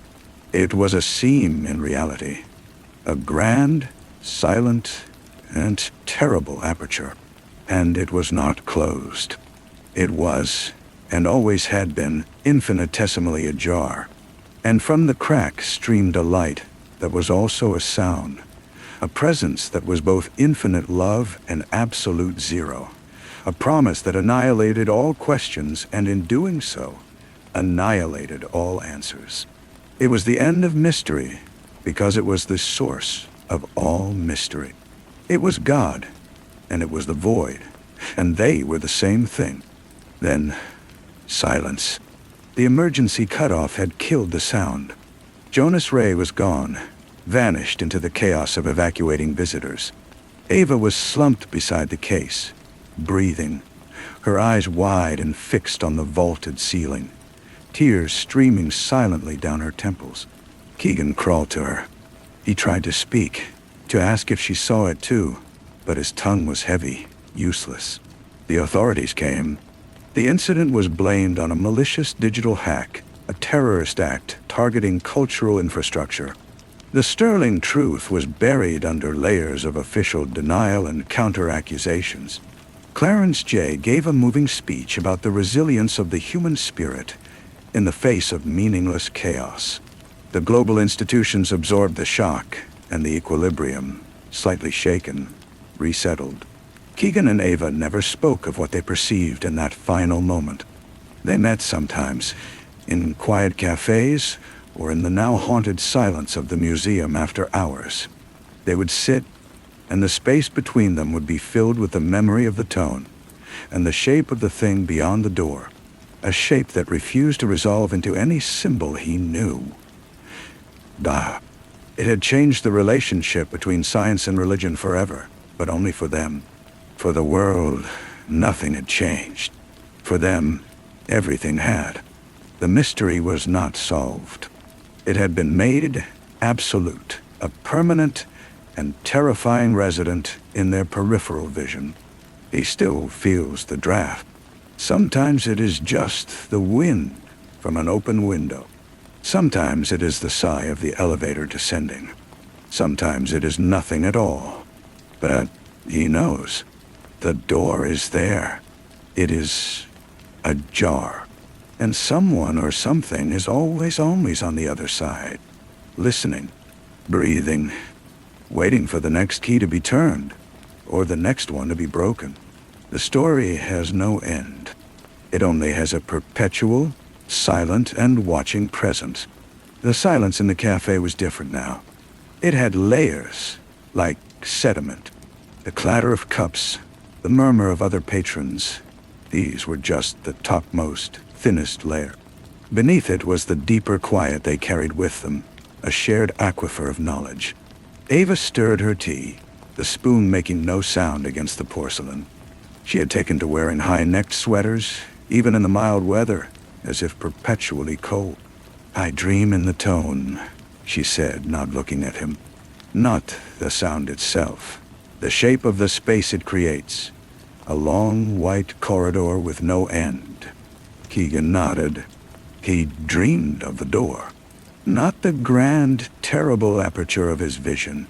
It was a seam in reality. A grand, silent, and terrible aperture. And it was not closed. It was, and always had been, infinitesimally ajar. And from the crack streamed a light that was also a sound. A presence that was both infinite love and absolute zero. A promise that annihilated all questions and in doing so, annihilated all answers. It was the end of mystery because it was the source of all mystery. It was God, and it was the void, and they were the same thing. Then, silence. The emergency cutoff had killed the sound. Jonas Ray was gone, vanished into the chaos of evacuating visitors. Ava was slumped beside the case, breathing, her eyes wide and fixed on the vaulted ceiling, tears streaming silently down her temples. Keegan crawled to her. He tried to speak, to ask if she saw it too, but his tongue was heavy, useless. The authorities came. The incident was blamed on a malicious digital hack, a terrorist act targeting cultural infrastructure. The sterling truth was buried under layers of official denial and counter-accusations. Clarence J. gave a moving speech about the resilience of the human spirit in the face of meaningless chaos. The global institutions absorbed the shock, and the equilibrium, slightly shaken, resettled. Keegan and Ava never spoke of what they perceived in that final moment. They met sometimes, in quiet cafes or in the now haunted silence of the museum after hours. They would sit, and the space between them would be filled with the memory of the tone and the shape of the thing beyond the door, a shape that refused to resolve into any symbol he knew. It had changed the relationship between science and religion forever, but only for them. For the world, nothing had changed. For them, everything had. The mystery was not solved. It had been made absolute, a permanent and terrifying resident in their peripheral vision. He still feels the draft. Sometimes it is just the wind from an open window. Sometimes it is the sigh of the elevator descending. Sometimes it is nothing at all. But he knows. The door is there. It is ajar. And someone or something is always on the other side. Listening, breathing, waiting for the next key to be turned, or the next one to be broken. The story has no end. It only has a perpetual, silent, and watching presence. The silence in the cafe was different now. It had layers, like sediment. The clatter of cups, the murmur of other patrons. These were just the topmost, thinnest layer. Beneath it was the deeper quiet they carried with them, a shared aquifer of knowledge. Ava stirred her tea, the spoon making no sound against the porcelain. She had taken to wearing high-necked sweaters, even in the mild weather, as if perpetually cold. "I dream in the tone," she said, not looking at him. Not the sound itself, the shape of the space it creates. A long, white corridor with no end. Keegan nodded. He dreamed of the door. Not the grand, terrible aperture of his vision,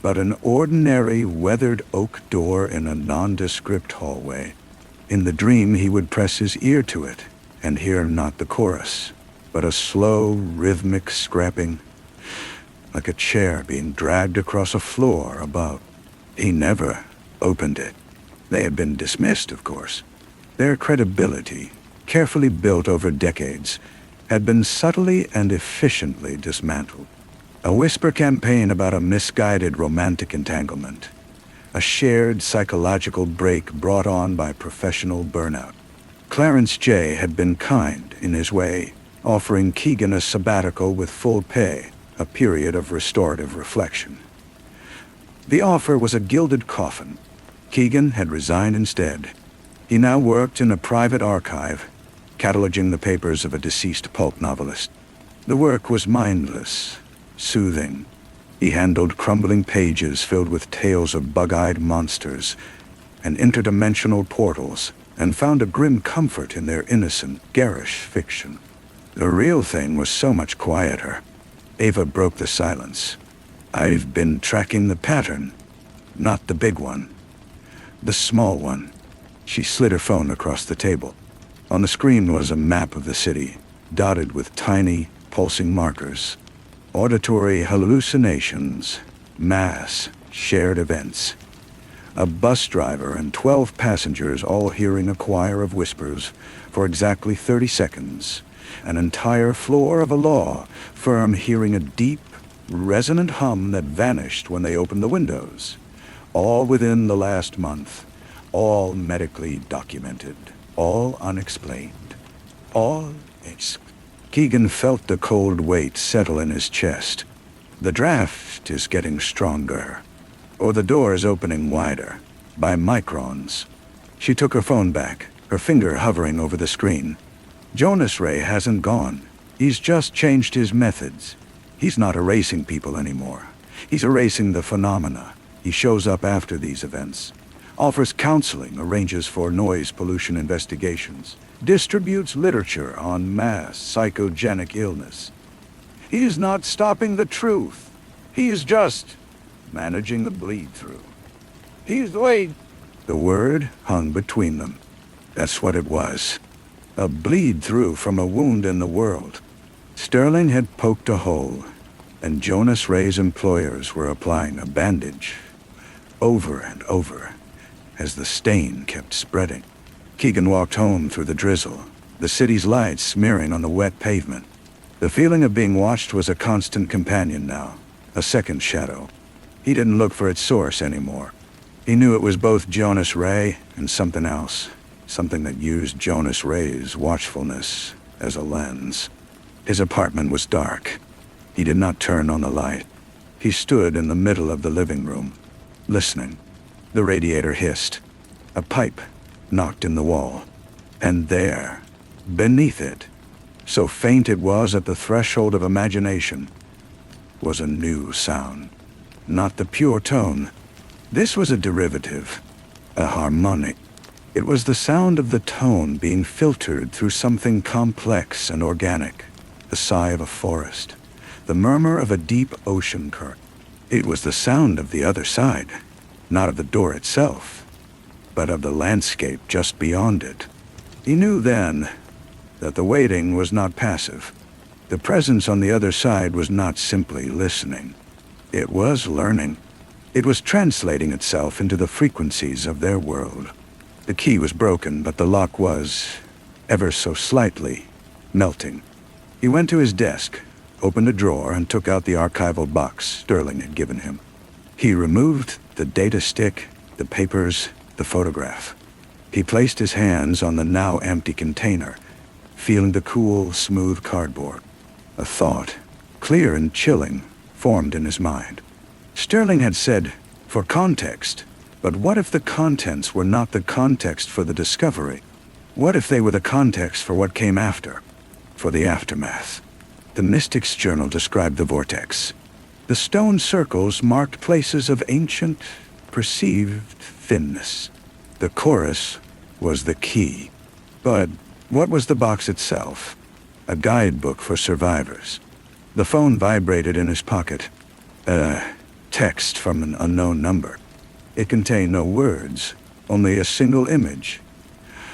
but an ordinary, weathered oak door in a nondescript hallway. In the dream, he would press his ear to it and hear not the chorus, but a slow, rhythmic scraping, like a chair being dragged across a floor above. He never opened it. They had been dismissed, of course. Their credibility, carefully built over decades, had been subtly and efficiently dismantled. A whisper campaign about a misguided romantic entanglement. A shared psychological break brought on by professional burnout. Clarence J. had been kind in his way, offering Keegan a sabbatical with full pay, a period of restorative reflection. The offer was a gilded coffin. Keegan had resigned instead. He now worked in a private archive, cataloging the papers of a deceased pulp novelist. The work was mindless, soothing. He handled crumbling pages filled with tales of bug-eyed monsters and interdimensional portals, and found a grim comfort in their innocent, garish fiction. The real thing was so much quieter. Ava broke the silence. "I've been tracking the pattern. Not the big one. The small one." She slid her phone across the table. On the screen was a map of the city, dotted with tiny, pulsing markers. Auditory hallucinations, mass, shared events. A bus driver and 12 passengers all hearing a choir of whispers for exactly 30 seconds. An entire floor of a law firm hearing a deep, resonant hum that vanished when they opened the windows. All within the last month. All medically documented. All unexplained. All Keegan felt the cold weight settle in his chest. The draft is getting stronger. Or the door is opening wider. By microns. She took her phone back, her finger hovering over the screen. Jonas Ray hasn't gone. He's just changed his methods. He's not erasing people anymore. He's erasing the phenomena. He shows up after these events. Offers counseling, arranges for noise pollution investigations, distributes literature on mass psychogenic illness. He is not stopping the truth. He is just managing the bleed-through. He's the way. The word hung between them. That's what it was. A bleed-through from a wound in the world. Sterling had poked a hole, and Jonas Ray's employers were applying a bandage over and over as the stain kept spreading. Keegan walked home through the drizzle, the city's lights smearing on the wet pavement. The feeling of being watched was a constant companion now, a second shadow. He didn't look for its source anymore. He knew it was both Jonas Ray and something else, something that used Jonas Ray's watchfulness as a lens. His apartment was dark. He did not turn on the light. He stood in the middle of the living room, listening. The radiator hissed. A pipe knocked in the wall. And there, beneath it, so faint it was at the threshold of imagination, was a new sound. Not the pure tone. This was a derivative, a harmonic. It was the sound of the tone being filtered through something complex and organic. The sigh of a forest, the murmur of a deep ocean current. It was the sound of the other side, not of the door itself, but of the landscape just beyond it. He knew then that the waiting was not passive. The presence on the other side was not simply listening. It was learning. It was translating itself into the frequencies of their world. The key was broken, but the lock was, ever so slightly, melting. He went to his desk, opened a drawer, and took out the archival box Sterling had given him. He removed the data stick, the papers, the photograph. He placed his hands on the now empty container, feeling the cool, smooth cardboard. A thought, clear and chilling, formed in his mind. Sterling had said, for context, but what if the contents were not the context for the discovery? What if they were the context for what came after? For the aftermath? The Mystic's journal described the vortex. The stone circles marked places of ancient, perceived thinness. The chorus was the key. But what was the box itself? A guidebook for survivors. The phone vibrated in his pocket. A text from an unknown number. It contained no words, only a single image.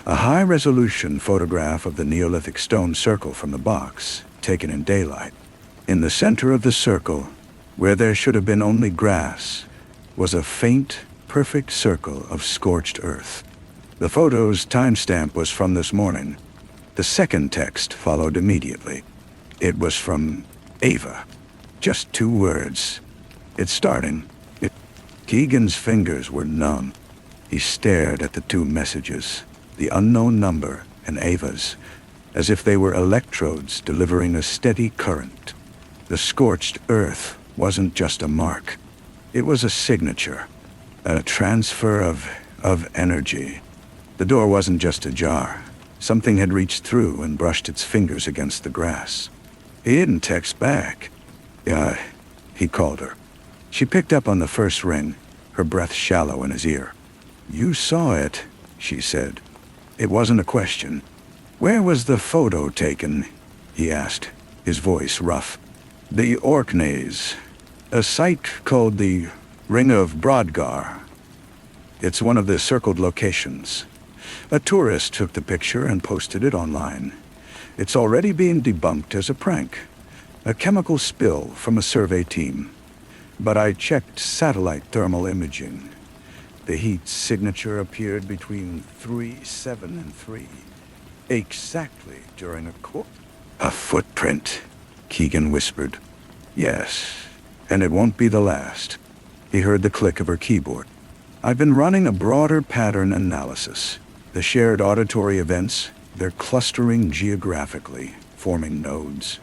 A high-resolution photograph of the Neolithic stone circle from the box, taken in daylight. In the center of the circle, where there should have been only grass, was a faint, perfect circle of scorched earth. The photo's timestamp was from this morning. The second text followed immediately. It was from Ava. Just 2 words. It's starting. Keegan's fingers were numb. He stared at the 2 messages, the unknown number and Ava's, as if they were electrodes delivering a steady current. The scorched earth wasn't just a mark. It was a signature, a transfer of energy. The door wasn't just ajar. Something had reached through and brushed its fingers against the grass. He didn't text back. Yeah, he called her. She picked up on the first ring, her breath shallow in his ear. You saw it, she said. It wasn't a question. Where was the photo taken? He asked, his voice rough. The Orkneys, a site called the Ring of Brodgar. It's one of the circled locations. A tourist took the picture and posted it online. It's already being debunked as a prank, a chemical spill from a survey team. But I checked satellite thermal imaging. The heat signature appeared between 3-7 and 3, exactly during a footprint, Keegan whispered. Yes, and it won't be the last. He heard the click of her keyboard. I've been running a broader pattern analysis. The shared auditory events, they're clustering geographically, forming nodes.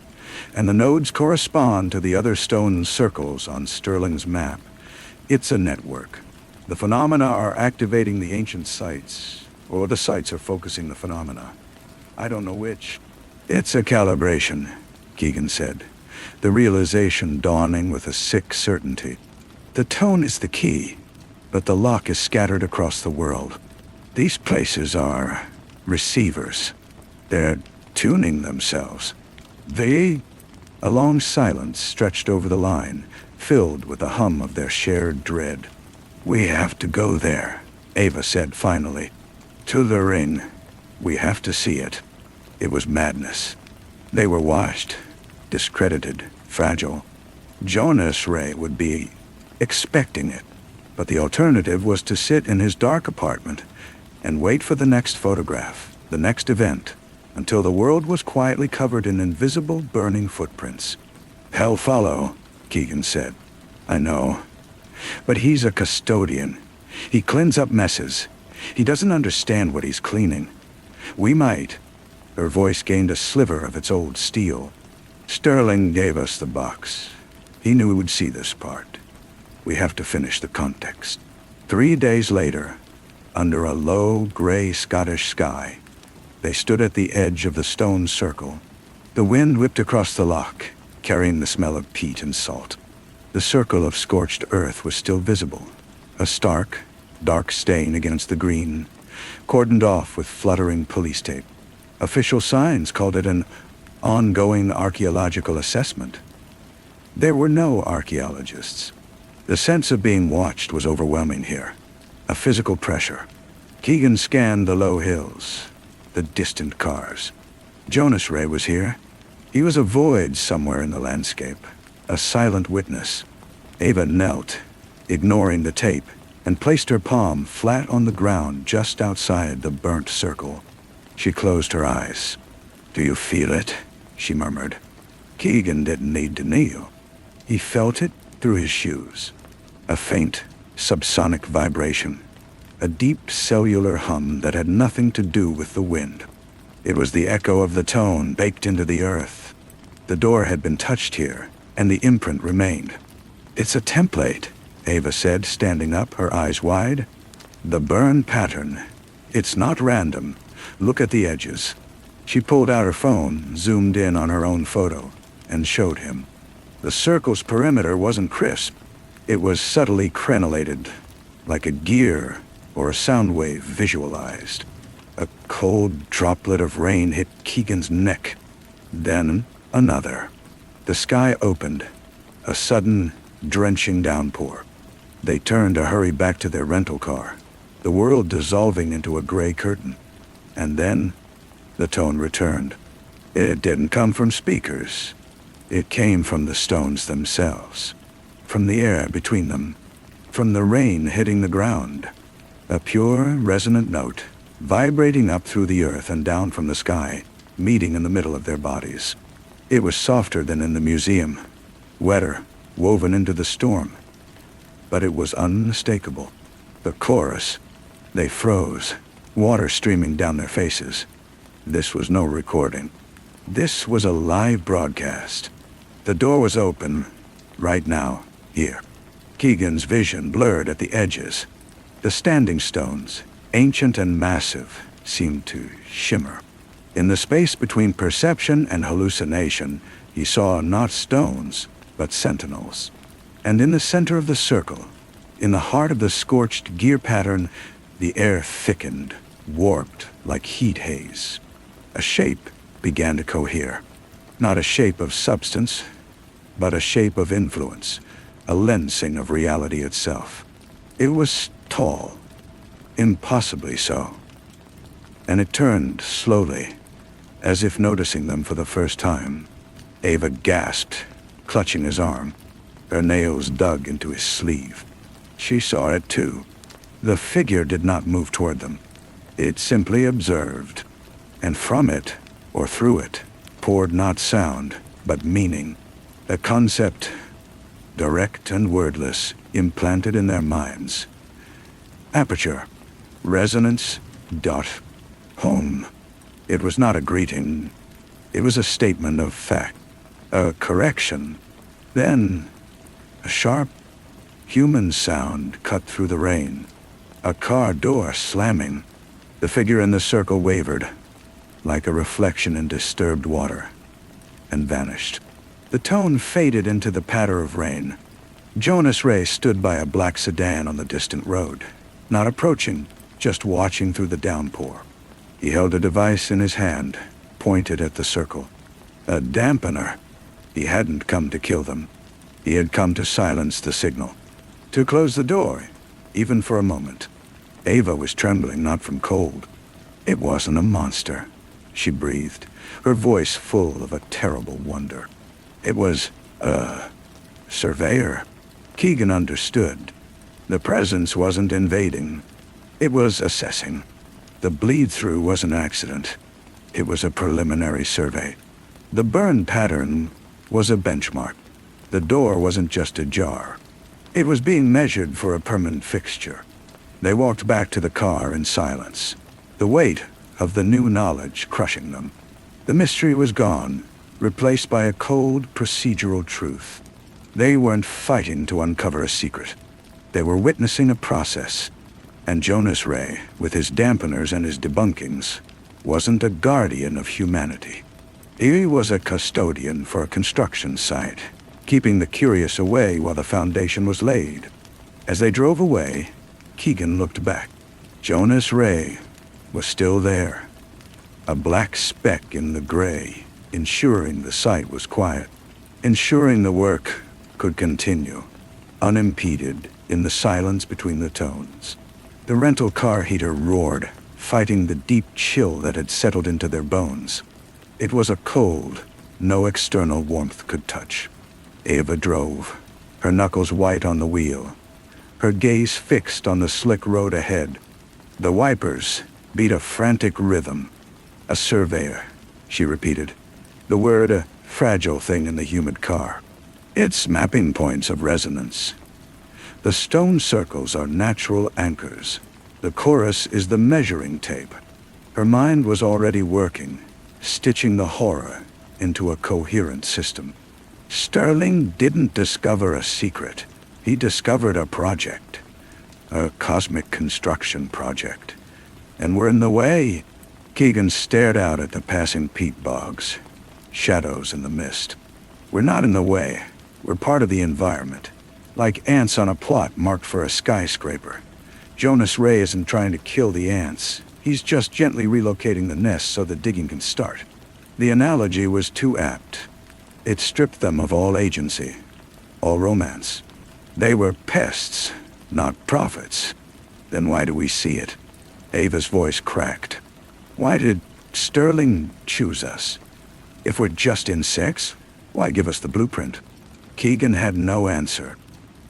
And the nodes correspond to the other stone circles on Sterling's map. It's a network. The phenomena are activating the ancient sites, or the sites are focusing the phenomena. I don't know which. It's a calibration, Keegan said, the realization dawning with a sick certainty. The tone is the key, but the lock is scattered across the world. These places are receivers. They're tuning themselves. A long silence stretched over the line, filled with the hum of their shared dread. We have to go there, Ava said finally. To the ring. We have to see it. It was madness. They were washed, discredited, fragile. Jonas Ray would be expecting it, but the alternative was to sit in his dark apartment and wait for the next photograph, the next event, until the world was quietly covered in invisible, burning footprints. "Hell follow," Keegan said. "I know. But he's a custodian. He cleans up messes. He doesn't understand what he's cleaning. We might." Her voice gained a sliver of its old steel. "Sterling gave us the box. He knew we would see this part. We have to finish the context." 3 days later, under a low, gray Scottish sky, they stood at the edge of the stone circle. The wind whipped across the loch, carrying the smell of peat and salt. The circle of scorched earth was still visible, a stark, dark stain against the green, cordoned off with fluttering police tape. Official signs called it an ongoing archaeological assessment. There were no archaeologists. The sense of being watched was overwhelming here, a physical pressure. Keegan scanned the low hills, the distant cars. Jonas Ray was here. He was a void somewhere in the landscape, a silent witness. Ava knelt, ignoring the tape, and placed her palm flat on the ground just outside the burnt circle. She closed her eyes. "Do you feel it?" she murmured. Keegan didn't need to kneel. He felt it through his shoes. A faint, subsonic vibration. A deep cellular hum that had nothing to do with the wind. It was the echo of the tone baked into the earth. The door had been touched here, and the imprint remained. "It's a template," Ava said, standing up, her eyes wide. "The burn pattern. It's not random. Look at the edges." She pulled out her phone, zoomed in on her own photo, and showed him. The circle's perimeter wasn't crisp. It was subtly crenellated, like a gear or a sound wave visualized. A cold droplet of rain hit Keegan's neck. Then another. The sky opened, a sudden, drenching downpour. They turned to hurry back to their rental car, the world dissolving into a gray curtain. And then, the tone returned. It didn't come from speakers. It came from the stones themselves, from the air between them, from the rain hitting the ground. A pure, resonant note, vibrating up through the earth and down from the sky, meeting in the middle of their bodies. It was softer than in the museum, wetter, woven into the storm. But it was unmistakable. The chorus. They froze, water streaming down their faces. This was no recording. This was a live broadcast. The door was open, right now, here. Keegan's vision blurred at the edges. The standing stones, ancient and massive, seemed to shimmer. In the space between perception and hallucination, he saw not stones, but sentinels. And in the center of the circle, in the heart of the scorched gear pattern, the air thickened, warped like heat haze. A shape began to cohere. Not a shape of substance, but a shape of influence, a lensing of reality itself. It was tall, impossibly so. And it turned slowly, as if noticing them for the first time. Ava gasped, clutching his arm. Her nails dug into his sleeve. She saw it too. The figure did not move toward them. It simply observed. And from it, or through it, poured not sound, but meaning. A concept, direct and wordless, implanted in their minds. Aperture. Resonance. Dot. Home. It was not a greeting. It was a statement of fact. A correction. Then, a sharp, human sound cut through the rain. A car door slamming. The figure in the circle wavered, like a reflection in disturbed water, and vanished. The tone faded into the patter of rain. Jonas Ray stood by a black sedan on the distant road, not approaching, just watching through the downpour. He held a device in his hand, pointed at the circle. A dampener. He hadn't come to kill them. He had come to silence the signal. To close the door, even for a moment. Ava was trembling, not from cold. It wasn't a monster, she breathed, her voice full of a terrible wonder. It was, Surveyor. Keegan understood. The presence wasn't invading. It was assessing. The bleed-through was an accident. It was a preliminary survey. The burn pattern was a benchmark. The door wasn't just ajar. It was being measured for a permanent fixture. They walked back to the car in silence, the weight of the new knowledge crushing them. The mystery was gone, replaced by a cold, procedural truth. They weren't fighting to uncover a secret. They were witnessing a process. And Jonas Ray, with his dampeners and his debunkings, wasn't a guardian of humanity. He was a custodian for a construction site, keeping the curious away while the foundation was laid. As they drove away, Keegan looked back. Jonas Ray was still there, a black speck in the gray, ensuring the site was quiet, ensuring the work could continue, unimpeded in the silence between the tones. The rental car heater roared, fighting the deep chill that had settled into their bones. It was a cold no external warmth could touch. Ava drove, her knuckles white on the wheel, her gaze fixed on the slick road ahead. The wipers beat a frantic rhythm. A surveyor, she repeated, the word a fragile thing in the humid car. It's mapping points of resonance. The stone circles are natural anchors. The chorus is the measuring tape. Her mind was already working, stitching the horror into a coherent system. Sterling didn't discover a secret. He discovered a project. A cosmic construction project. And we're in the way. Keegan stared out at the passing peat bogs, shadows in the mist. We're not in the way. We're part of the environment. Like ants on a plot marked for a skyscraper. Jonas Ray isn't trying to kill the ants. He's just gently relocating the nest so the digging can start. The analogy was too apt. It stripped them of all agency, all romance. They were pests, not prophets. Then why do we see it? Ava's voice cracked. Why did Sterling choose us? If we're just insects, why give us the blueprint? Keegan had no answer.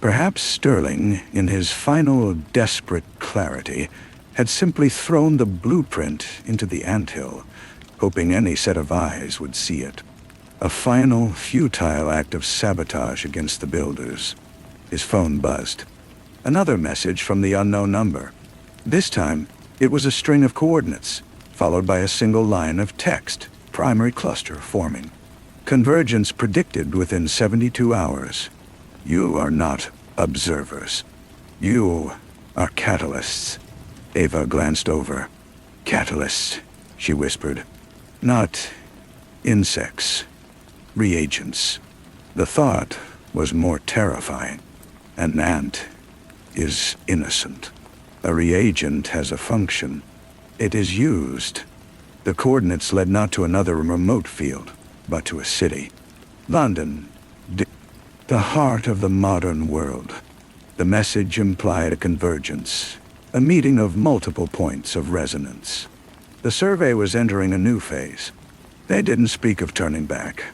Perhaps Sterling, in his final desperate clarity, had simply thrown the blueprint into the anthill, hoping any set of eyes would see it. A final, futile act of sabotage against the builders. His phone buzzed. Another message from the unknown number. This time, it was a string of coordinates, followed by a single line of text, primary cluster forming. Convergence predicted within 72 hours. You are not observers. You are catalysts. Ava glanced over. Catalysts, she whispered. Not insects. Reagents. The thought was more terrifying. An ant is innocent. A reagent has a function. It is used. The coordinates led not to another remote field, but to a city. London. The heart of the modern world. The message implied a convergence, a meeting of multiple points of resonance. The survey was entering a new phase. They didn't speak of turning back.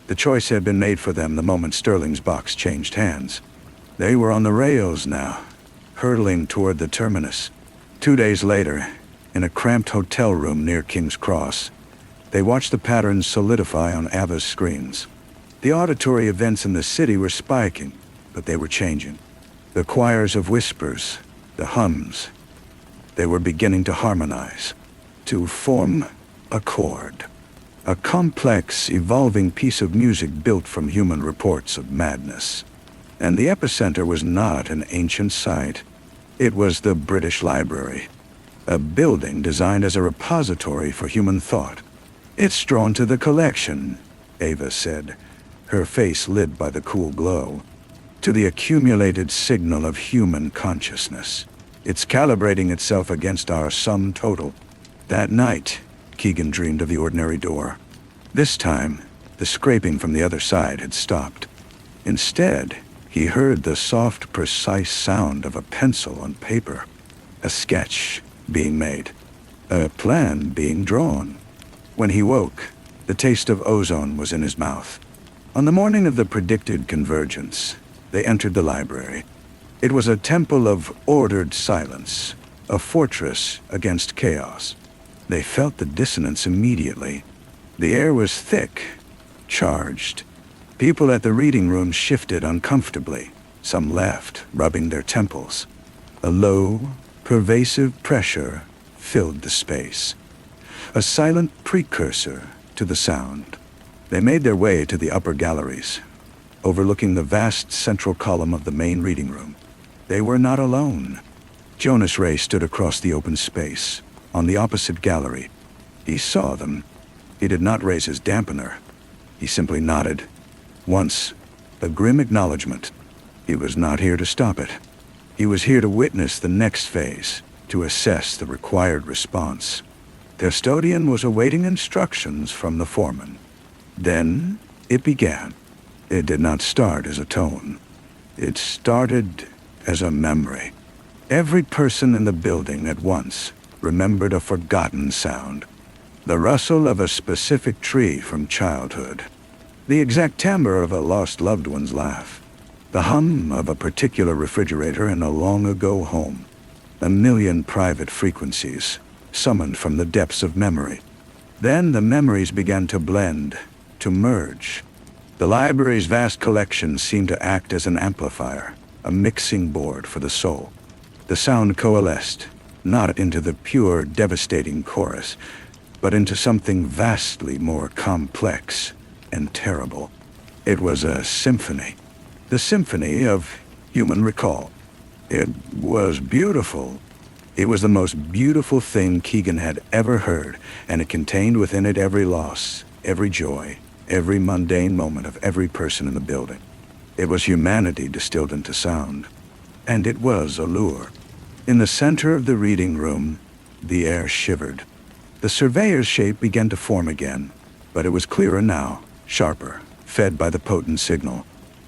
The choice had been made for them the moment Sterling's box changed hands. They were on the rails now, hurtling toward the terminus. 2 days later, in a cramped hotel room near King's Cross, they watched the patterns solidify on Ava's screens. The auditory events in the city were spiking, but they were changing. The choirs of whispers, the hums, they were beginning to harmonize, to form a chord. A complex, evolving piece of music built from human reports of madness. And the epicenter was not an ancient site. It was the British Library, a building designed as a repository for human thought. It's drawn to the collection, Ava said, her face lit by the cool glow, to the accumulated signal of human consciousness. It's calibrating itself against our sum total. That night, Keegan dreamed of the ordinary door. This time, the scraping from the other side had stopped. Instead, he heard the soft, precise sound of a pencil on paper, a sketch being made, a plan being drawn. When he woke, the taste of ozone was in his mouth. On the morning of the predicted convergence, they entered the library. It was a temple of ordered silence, a fortress against chaos. They felt the dissonance immediately. The air was thick, charged. People at the reading room shifted uncomfortably. Some left, rubbing their temples. A low, pervasive pressure filled the space, a silent precursor to the sound. They made their way to the upper galleries, overlooking the vast central column of the main reading room. They were not alone. Jonas Ray stood across the open space, on the opposite gallery. He saw them. He did not raise his dampener. He simply nodded. Once, a grim acknowledgement. He was not here to stop it. He was here to witness the next phase, to assess the required response. The custodian was awaiting instructions from the foreman. Then it began. It did not start as a tone. It started as a memory. Every person in the building at once remembered a forgotten sound. The rustle of a specific tree from childhood. The exact timbre of a lost loved one's laugh. The hum of a particular refrigerator in a long-ago home. A million private frequencies, summoned from the depths of memory. Then the memories began to blend, to merge. The library's vast collection seemed to act as an amplifier, a mixing board for the soul. The sound coalesced, not into the pure, devastating chorus, but into something vastly more complex and terrible. It was a symphony. The symphony of human recall. It was beautiful. It was the most beautiful thing Keegan had ever heard, and it contained within it every loss, every joy, every mundane moment of every person in the building. It was humanity distilled into sound. And it was allure. In the center of the reading room, the air shivered. The surveyor's shape began to form again, but it was clearer now, sharper, fed by the potent signal.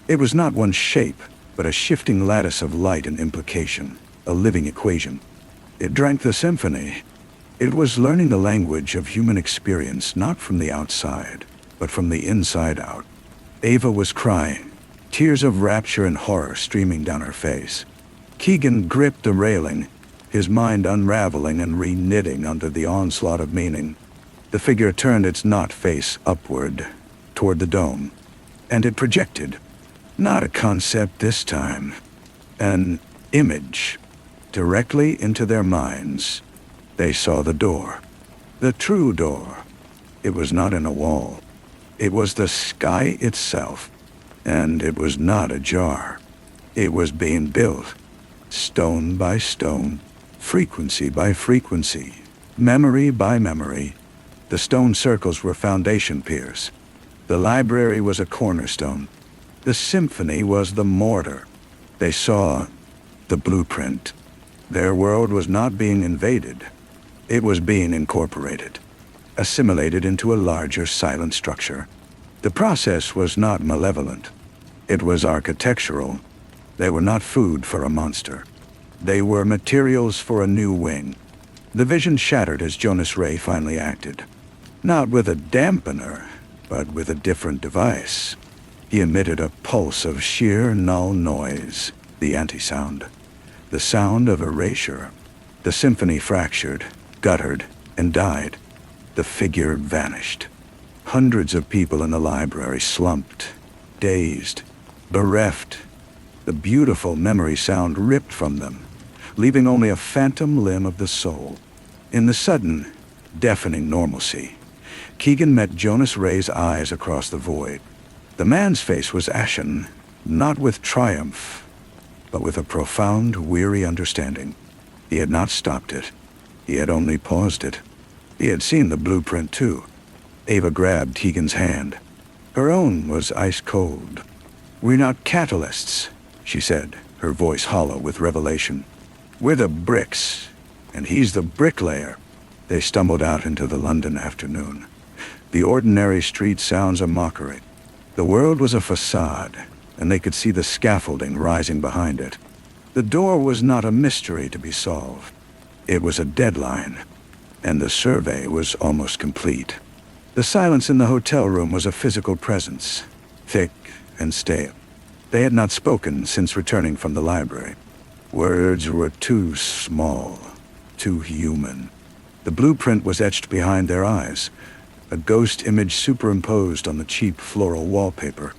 It was not one shape, but a shifting lattice of light and implication, a living equation. It drank the symphony. It was learning the language of human experience, not from the outside, but from the inside out. Ava was crying, tears of rapture and horror streaming down her face. Keegan gripped the railing, his mind unraveling and re-knitting under the onslaught of meaning. The figure turned its knot face upward, toward the dome, and it projected. Not a concept this time. An image. Directly into their minds. They saw the door. The true door. It was not in a wall. It was the sky itself. And it was not ajar. It was being built. Stone by stone. Frequency by frequency. Memory by memory. The stone circles were foundation piers. The library was a cornerstone. The symphony was the mortar. They saw the blueprint. Their world was not being invaded. It was being incorporated, assimilated into a larger silent structure. The process was not malevolent. It was architectural. They were not food for a monster. They were materials for a new wing. The vision shattered as Jonas Ray finally acted. Not with a dampener, but with a different device. He emitted a pulse of sheer null noise, the anti-sound. The sound of erasure. The symphony fractured, guttered, and died. The figure vanished. Hundreds of people in the library slumped, dazed, bereft. The beautiful memory sound ripped from them, leaving only a phantom limb of the soul. In the sudden, deafening normalcy, Keegan met Jonas Ray's eyes across the void. The man's face was ashen, not with triumph, but with a profound, weary understanding. He had not stopped it. He had only paused it. He had seen the blueprint too. Ava grabbed Keegan's hand. Her own was ice cold. "We're not catalysts," she said, her voice hollow with revelation. "We're the bricks, and he's the bricklayer." They stumbled out into the London afternoon. The ordinary street sounds a mockery. The world was a facade, and they could see the scaffolding rising behind it. The door was not a mystery to be solved. It was a deadline, and the survey was almost complete. The silence in the hotel room was a physical presence. thick and stale. They had not spoken since returning from the library. Words were too small, too human. The blueprint was etched behind their eyes, a ghost image superimposed on the cheap floral wallpaper.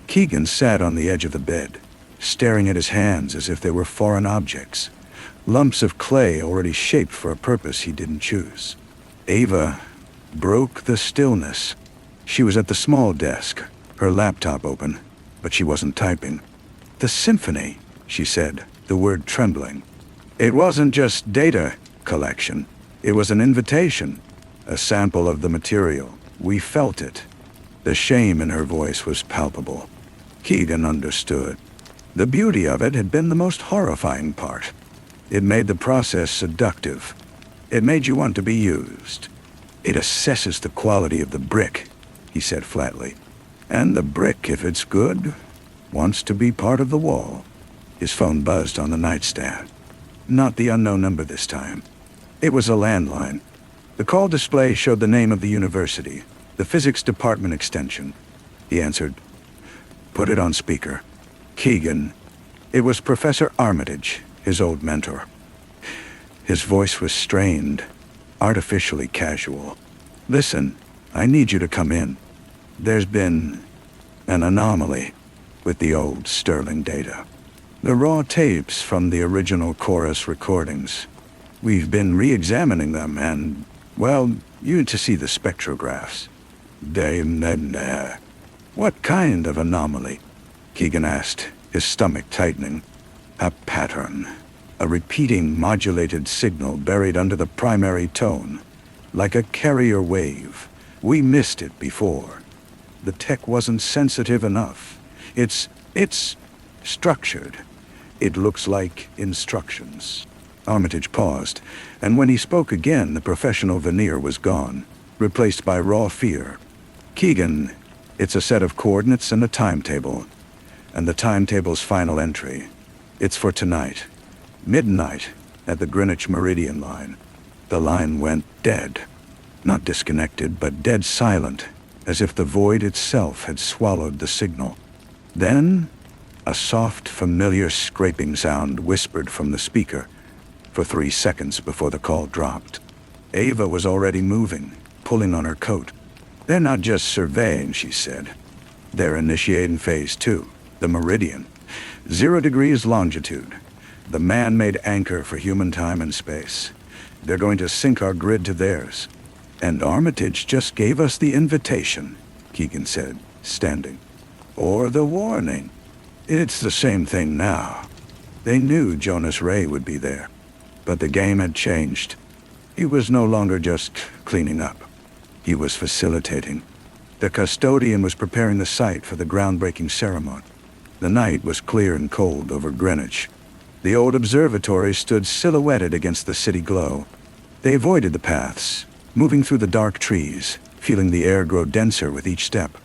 Keegan sat on the edge of the bed, staring at his hands as if they were foreign objects, lumps of clay already shaped for a purpose he didn't choose. Ava broke the stillness. She was at the small desk, her laptop open, but she wasn't typing. "The symphony," she said, the word trembling. "It wasn't just data collection. It was an invitation, a sample of the material. We felt it." The shame in her voice was palpable. Keegan understood. The beauty of it had been the most horrifying part. It made the process seductive. It made you want to be used. "It assesses the quality of the brick," he said flatly. "And the brick, if it's good, wants to be part of the wall." His phone buzzed on the nightstand. Not the unknown number this time. It was a landline. The call display showed the name of the university, the physics department extension. He answered. "Put it on speaker." Keegan. It was Professor Armitage, his old mentor. His voice was strained, artificially casual. "Listen, I need you to come in. There's been an anomaly with the old Sterling data. The raw tapes from the original chorus recordings. We've been re-examining them and, well, you need to see the spectrographs." "What kind of anomaly?" Keegan asked, his stomach tightening. "A pattern. A repeating modulated signal buried under the primary tone, like a carrier wave. We missed it before. The tech wasn't sensitive enough. It's structured. It looks like instructions." Armitage paused, and when he spoke again, the professional veneer was gone, replaced by raw fear. "Keegan, it's a set of coordinates and a timetable. And the timetable's final entry. It's for tonight. Midnight at the Greenwich Meridian line." The line went dead. Not disconnected, but dead silent, as if the void itself had swallowed the signal. Then, a soft, familiar scraping sound whispered from the speaker for 3 seconds before the call dropped. Ava was already moving, pulling on her coat. "They're not just surveying," she said. "They're initiating phase 2, the Meridian. 0 degrees longitude, the man-made anchor for human time and space. They're going to sync our grid to theirs." "And Armitage just gave us the invitation," Keegan said, standing. "Or the warning. It's the same thing now. They knew Jonas Ray would be there, but the game had changed. He was no longer just cleaning up. He was facilitating. The custodian was preparing the site for the groundbreaking ceremony. The night was clear and cold over Greenwich. The old observatory stood silhouetted against the city glow. They avoided the paths, moving through the dark trees, feeling the air grow denser with each step.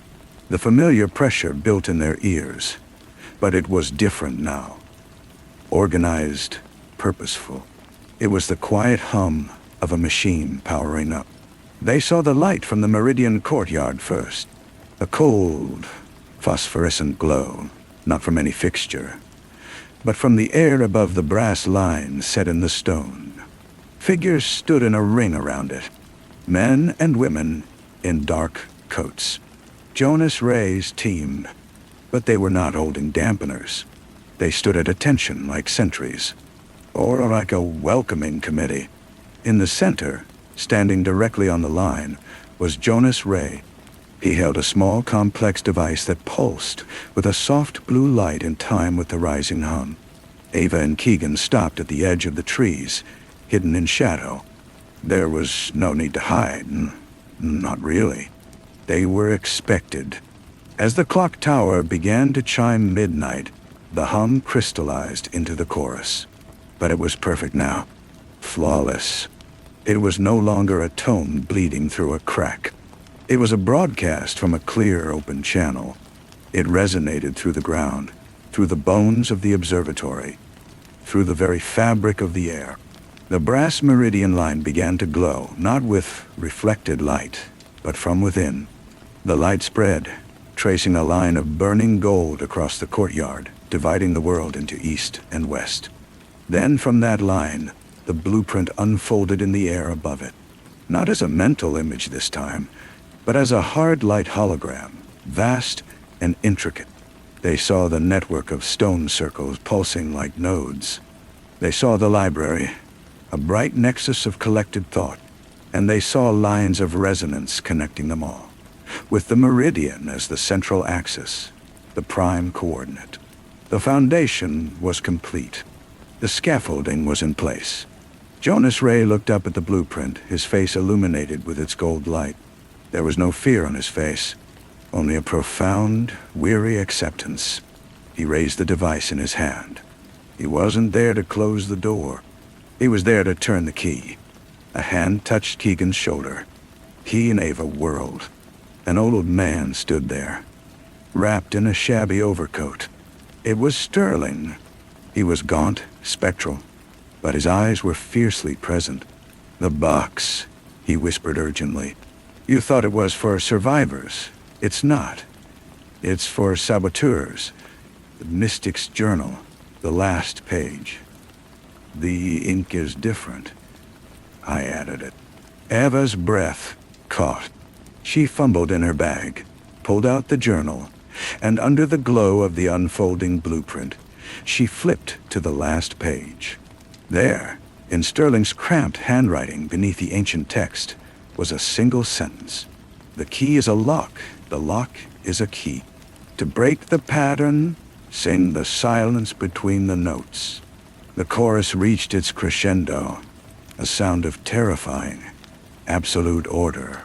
The familiar pressure built in their ears. But it was different now. Organized, purposeful. It was the quiet hum of a machine powering up. They saw the light from the Meridian courtyard first. A cold, phosphorescent glow, not from any fixture, but from the air above the brass line set in the stone. Figures stood in a ring around it. Men and women in dark coats. Jonas Ray's team, but they were not holding dampeners. They stood at attention like sentries, or like a welcoming committee. In the center, standing directly on the line, was Jonas Ray. He held a small, complex device that pulsed with a soft blue light in time with the rising hum. Ava and Keegan stopped at the edge of the trees, hidden in shadow. There was no need to hide. Not really. They were expected. As the clock tower began to chime midnight, the hum crystallized into the chorus. But it was perfect now. Flawless. It was no longer a tone bleeding through a crack. It was a broadcast from a clear, open channel. It resonated through the ground, through the bones of the observatory, through the very fabric of the air. The brass meridian line began to glow, not with reflected light, but from within. The light spread, tracing a line of burning gold across the courtyard, dividing the world into east and west. Then from that line, the blueprint unfolded in the air above it, not as a mental image this time, but as a hard light hologram, vast and intricate. They saw the network of stone circles pulsing like nodes. They saw the library, a bright nexus of collected thought, and they saw lines of resonance connecting them all, with the meridian as the central axis, the prime coordinate. The foundation was complete. The scaffolding was in place. Jonas Ray looked up at the blueprint, his face illuminated with its gold light. There was no fear on his face, only a profound, weary acceptance. He raised the device in his hand. He wasn't there to close the door. He was there to turn the key. A hand touched Keegan's shoulder. He and Ava whirled. An old man stood there, wrapped in a shabby overcoat. It was Sterling. He was gaunt, spectral, but his eyes were fiercely present. "The box," he whispered urgently. "You thought it was for survivors. It's not. It's for saboteurs. The Mystic's journal, the last page. The ink is different. I added it." Eva's breath caught. She fumbled in her bag, pulled out the journal, and under the glow of the unfolding blueprint, she flipped to the last page. There, in Sterling's cramped handwriting beneath the ancient text, was a single sentence. "The key is a lock. The lock is a key. To break the pattern, sing the silence between the notes." The chorus reached its crescendo, a sound of terrifying, absolute order.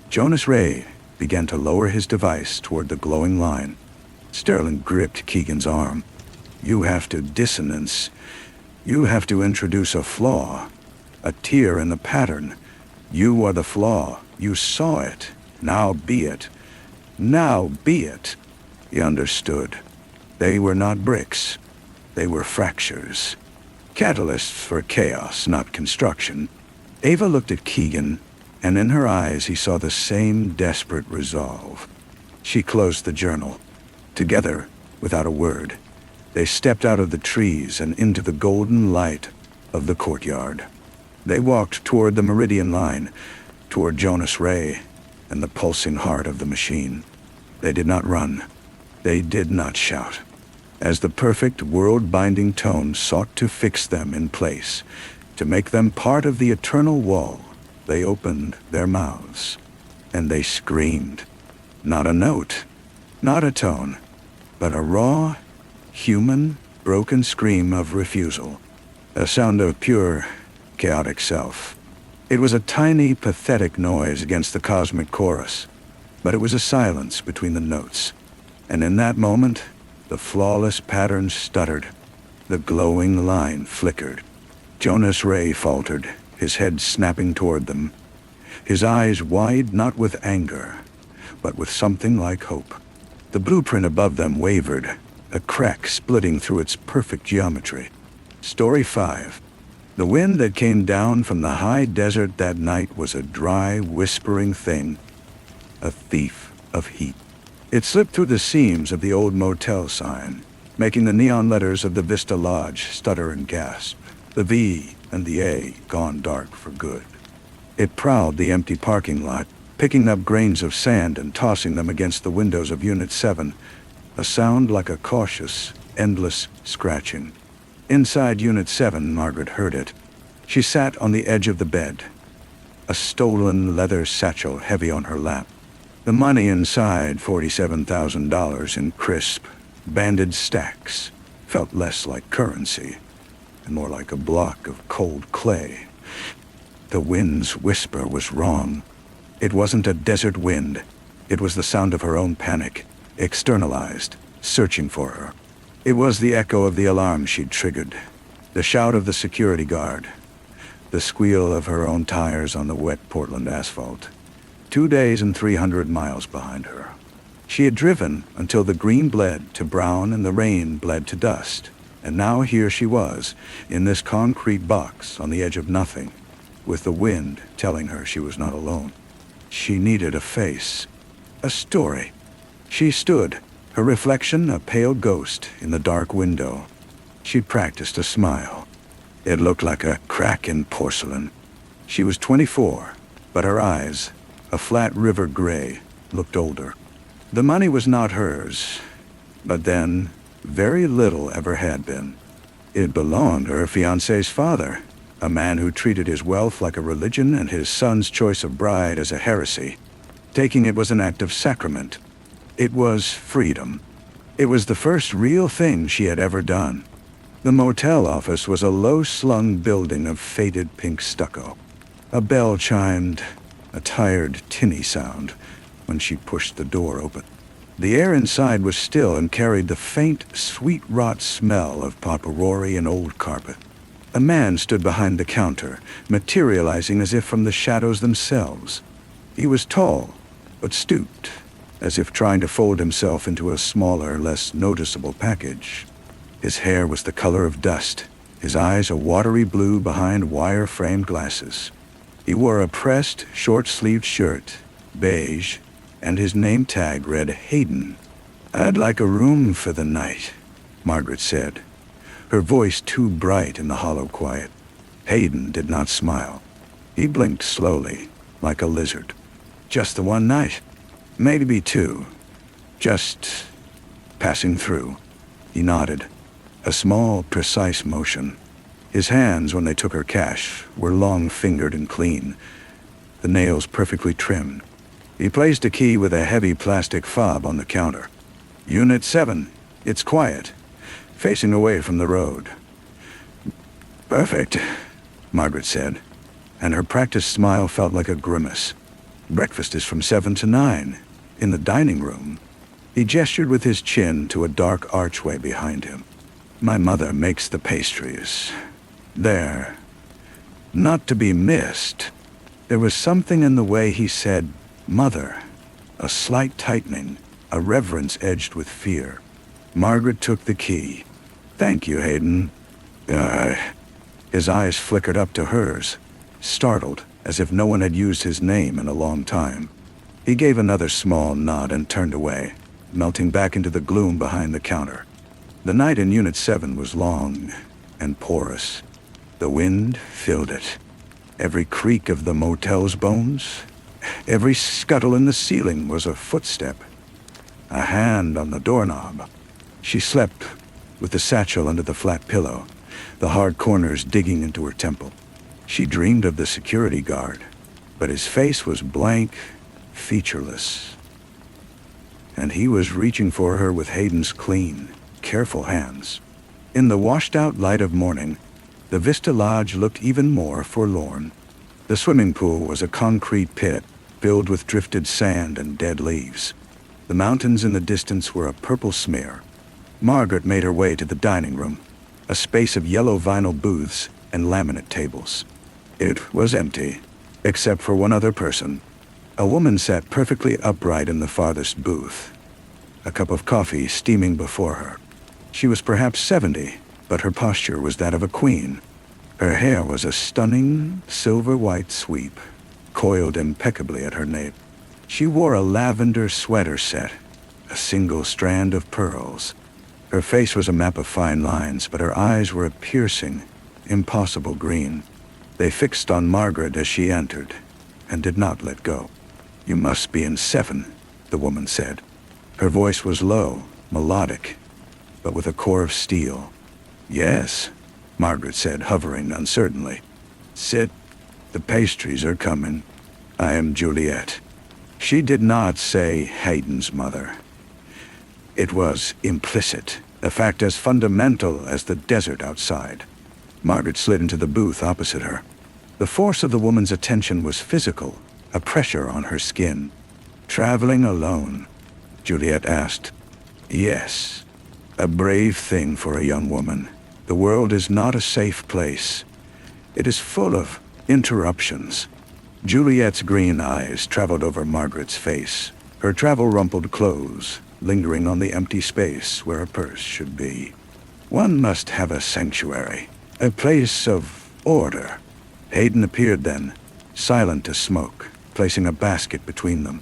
Jonas Ray began to lower his device toward the glowing line. Sterling gripped Keegan's arm. "You have to dissonance. You have to introduce a flaw, a tear in the pattern. You are the flaw. You saw it. Now be it. Now be it." He understood. They were not bricks. They were fractures. Catalysts for chaos, not construction. Ava looked at Keegan, and in her eyes he saw the same desperate resolve. She closed the journal. Together, without a word, they stepped out of the trees and into the golden light of the courtyard. They walked toward the meridian line, toward Jonas Ray and the pulsing heart of the machine. They did not run. They did not shout. As the perfect world-binding tone sought to fix them in place, to make them part of the eternal wall, they opened their mouths, and they screamed. Not a note, not a tone, but a raw, human, broken scream of refusal. A sound of pure, chaotic self. It was a tiny, pathetic noise against the cosmic chorus, but it was a silence between the notes. And in that moment, the flawless pattern stuttered. The glowing line flickered. Jonas Ray faltered, his head snapping toward them, his eyes wide not with anger, but with something like hope. The blueprint above them wavered, a crack splitting through its perfect geometry. Story 5. The wind that came down from the high desert that night was a dry, whispering thing, a thief of heat. It slipped through the seams of the old motel sign, making the neon letters of the Vista Lodge stutter and gasp, the V and the A gone dark for good. It prowled the empty parking lot, picking up grains of sand and tossing them against the windows of Unit 7, a sound like a cautious, endless scratching. Inside Unit 7, Margaret heard it. She sat on the edge of the bed, a stolen leather satchel heavy on her lap. The money inside, $47,000 in crisp, banded stacks, felt less like currency and more like a block of cold clay. The wind's whisper was wrong. It wasn't a desert wind. It was the sound of her own panic, externalized, searching for her. It was the echo of the alarm she'd triggered, the shout of the security guard, the squeal of her own tires on the wet Portland asphalt. 2 days and 300 miles behind her. She had driven until the green bled to brown and the rain bled to dust, and now here she was, in this concrete box on the edge of nothing, with the wind telling her she was not alone. She needed a face, a story. She stood, her reflection a pale ghost in the dark window. She practiced a smile. It looked like a crack in porcelain. She was 24, but her eyes, a flat river gray, looked older. The money was not hers, but then, very little ever had been. It belonged to her fiancé's father, a man who treated his wealth like a religion and his son's choice of bride as a heresy. Taking it was an act of sacrament. It was freedom. It was the first real thing she had ever done. The motel office was a low-slung building of faded pink stucco. A bell chimed, a tired, tinny sound, when she pushed the door open. The air inside was still and carried the faint, sweet rot smell of potpourri and old carpet. A man stood behind the counter, materializing as if from the shadows themselves. He was tall, but stooped, as if trying to fold himself into a smaller, less noticeable package. His hair was the color of dust, his eyes a watery blue behind wire-framed glasses. He wore a pressed, short-sleeved shirt, beige, and his name tag read Hayden. "I'd like a room for the night," Margaret said, her voice too bright in the hollow quiet. Hayden did not smile. He blinked slowly, like a lizard. "Just the one night? Maybe two. Just passing through." He nodded. A small, precise motion. His hands, when they took her cash, were long-fingered and clean, the nails perfectly trimmed. He placed a key with a heavy plastic fob on the counter. "Unit 7. It's quiet, facing away from the road." "Perfect," Margaret said, and her practiced smile felt like a grimace. "Breakfast is from 7 to 9, in the dining room." He gestured with his chin to a dark archway behind him. "My mother makes the pastries. They're not to be missed." There was something in the way he said "mother," a slight tightening, a reverence edged with fear. Margaret took the key. "Thank you, Hayden." His eyes flickered up to hers, startled, as if no one had used his name in a long time. He gave another small nod and turned away, melting back into the gloom behind the counter. The night in Unit 7 was long and porous. The wind filled it. Every creak of the motel's bones, every scuttle in the ceiling was a footstep, a hand on the doorknob. She slept with the satchel under the flat pillow, the hard corners digging into her temple. She dreamed of the security guard, but his face was blank, featureless. And he was reaching for her with Hayden's clean, careful hands. In the washed-out light of morning, the Vista Lodge looked even more forlorn. The swimming pool was a concrete pit filled with drifted sand and dead leaves. The mountains in the distance were a purple smear. Margaret made her way to the dining room, a space of yellow vinyl booths and laminate tables. It was empty, except for one other person. A woman sat perfectly upright in the farthest booth, a cup of coffee steaming before her. She was perhaps 70, but her posture was that of a queen. Her hair was a stunning, silver-white sweep, coiled impeccably at her nape. She wore a lavender sweater set, a single strand of pearls. Her face was a map of fine lines, but her eyes were a piercing, impossible green. They fixed on Margaret as she entered, and did not let go. "You must be in 7, the woman said. Her voice was low, melodic, but with a core of steel. "Yes," Margaret said, hovering uncertainly. "Sit. The pastries are coming. I am Juliet." She did not say Hayden's mother. It was implicit, a fact as fundamental as the desert outside. Margaret slid into the booth opposite her. The force of the woman's attention was physical, a pressure on her skin. "Traveling alone?" Juliet asked. "Yes. A brave thing for a young woman. The world is not a safe place. It is full of interruptions." Juliet's green eyes traveled over Margaret's face, her travel-rumpled clothes lingering on the empty space where a purse should be. "One must have a sanctuary, a place of order." Hayden appeared then, silent as smoke, placing a basket between them.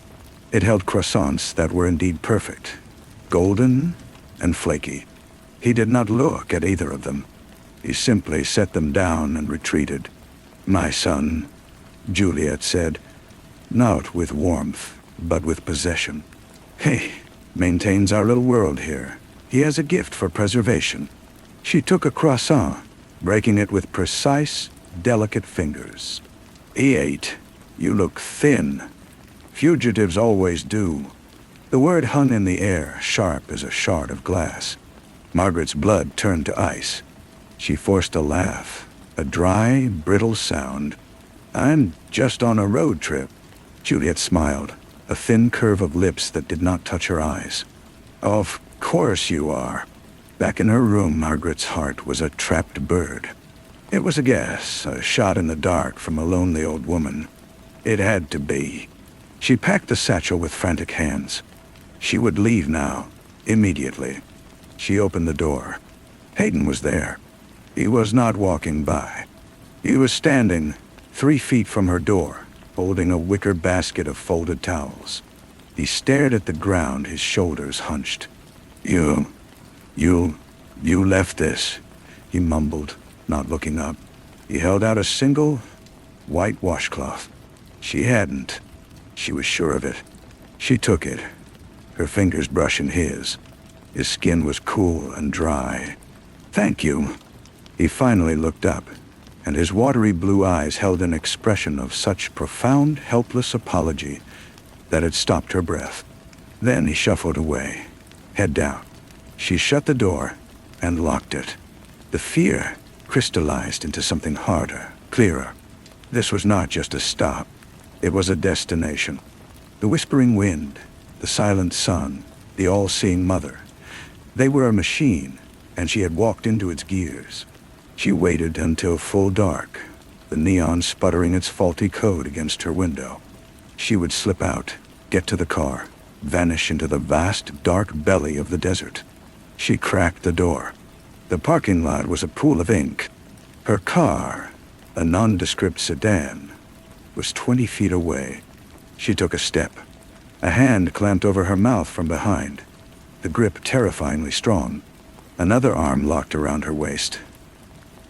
It held croissants that were indeed perfect, golden and flaky. He did not look at either of them. He simply set them down and retreated. "My son," Juliet said, not with warmth, but with possession. "He maintains our little world here. He has a gift for preservation." She took a croissant, breaking it with precise, delicate fingers. He ate. "You look thin." Fugitives always do. The word hung in the air, sharp as a shard of glass. Margaret's blood turned to ice. She forced a laugh, a dry, brittle sound. "I'm just on a road trip." Juliet smiled, a thin curve of lips that did not touch her eyes. "Of course you are." Back in her room, Margaret's heart was a trapped bird. It was a guess, a shot in the dark from a lonely old woman. It had to be. She packed the satchel with frantic hands. She would leave now, immediately. She opened the door. Hayden was there. He was not walking by. He was standing 3 feet from her door, holding a wicker basket of folded towels. He stared at the ground, his shoulders hunched. You left this," he mumbled, not looking up. He held out a single white washcloth. She hadn't. She was sure of it. She took it, her fingers brushing his. His skin was cool and dry. "Thank you." He finally looked up, and his watery blue eyes held an expression of such profound, helpless apology that it stopped her breath. Then he shuffled away, head down. She shut the door and locked it. The fear crystallized into something harder, clearer. This was not just a stop. It was a destination. The whispering wind, the silent sun, the all-seeing mother. They were a machine, and she had walked into its gears. She waited until full dark, the neon sputtering its faulty code against her window. She would slip out, get to the car, vanish into the vast, dark belly of the desert. She cracked the door. The parking lot was a pool of ink. Her car, a nondescript sedan, was 20 feet away. She took a step. A hand clamped over her mouth from behind, the grip terrifyingly strong. Another arm locked around her waist,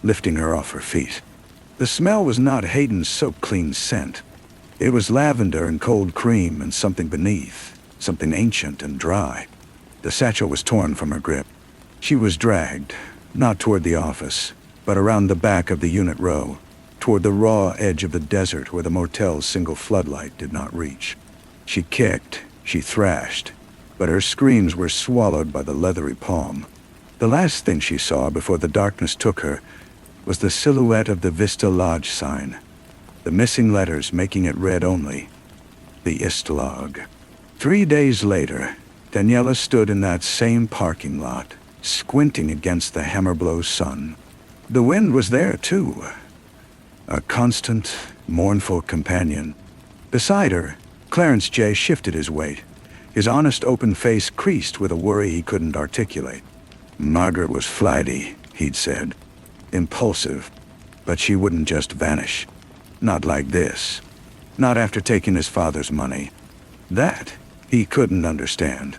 lifting her off her feet. The smell was not Hayden's soap-clean scent. It was lavender and cold cream and something beneath, something ancient and dry. The satchel was torn from her grip. She was dragged, not toward the office, but around the back of the unit row, toward the raw edge of the desert where the motel's single floodlight did not reach. She kicked, she thrashed, but her screams were swallowed by the leathery palm. The last thing she saw before the darkness took her was the silhouette of the Vista Lodge sign, the missing letters making it read only, the Istlog. 3 days later, Daniela stood in that same parking lot, squinting against the hammer-blow sun. The wind was there, too, a constant, mournful companion. Beside her, Clarence J. shifted his weight, his honest open face creased with a worry he couldn't articulate. Margaret was flighty, he'd said, impulsive, but she wouldn't just vanish. Not like this. Not after taking his father's money. That he couldn't understand.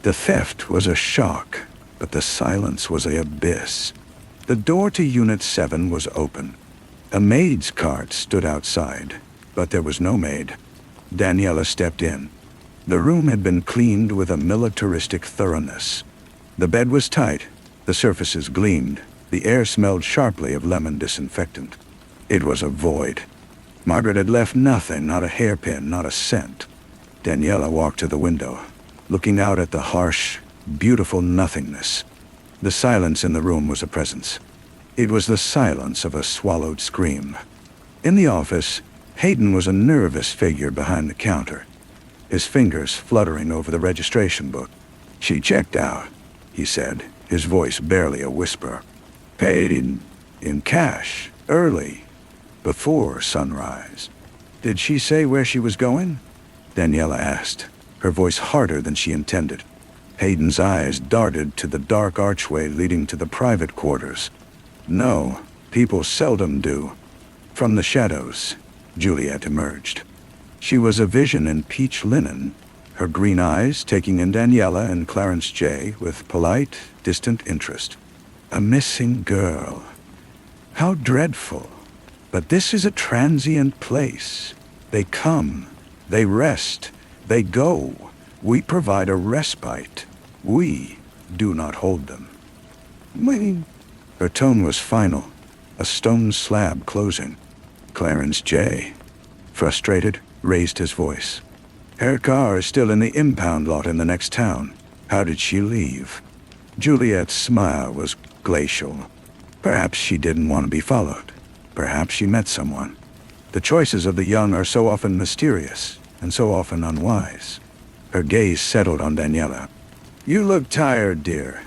The theft was a shock, but the silence was an abyss. The door to Unit 7 was open. A maid's cart stood outside, but there was no maid. Daniela stepped in. The room had been cleaned with a militaristic thoroughness. The bed was tight, the surfaces gleamed, the air smelled sharply of lemon disinfectant. It was a void. Margaret had left nothing, not a hairpin, not a scent. Daniela walked to the window, looking out at the harsh, beautiful nothingness. The silence in the room was a presence. It was the silence of a swallowed scream. In the office, Hayden was a nervous figure behind the counter, his fingers fluttering over the registration book. "She checked out," he said, his voice barely a whisper. "Paid in cash, early, before sunrise." "Did she say where she was going?" Daniela asked, her voice harder than she intended. Hayden's eyes darted to the dark archway leading to the private quarters. "No, people seldom do." From the shadows, Juliet emerged. She was a vision in peach linen, her green eyes taking in Daniela and Clarence J. with polite, distant interest. A missing girl. How dreadful. But this is a transient place. They come, they rest, they go. We provide a respite. We do not hold them. Her tone was final, a stone slab closing. Clarence J., frustrated, raised his voice. Her car is still in the impound lot in the next town. How did she leave? Juliet's smile was glacial. Perhaps she didn't want to be followed. Perhaps she met someone. The choices of the young are so often mysterious and so often unwise. Her gaze settled on Daniela. You look tired, dear.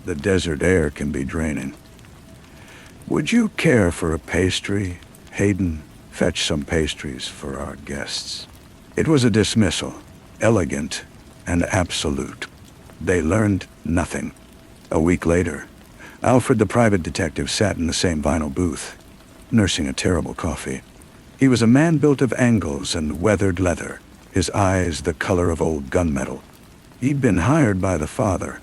The desert air can be draining. Would you care for a pastry? Hayden, fetch some pastries for our guests. It was a dismissal, elegant and absolute. They learned nothing. A week later, Alfred the private detective sat in the same vinyl booth, nursing a terrible coffee. He was a man built of angles and weathered leather, his eyes the color of old gunmetal. He'd been hired by the father,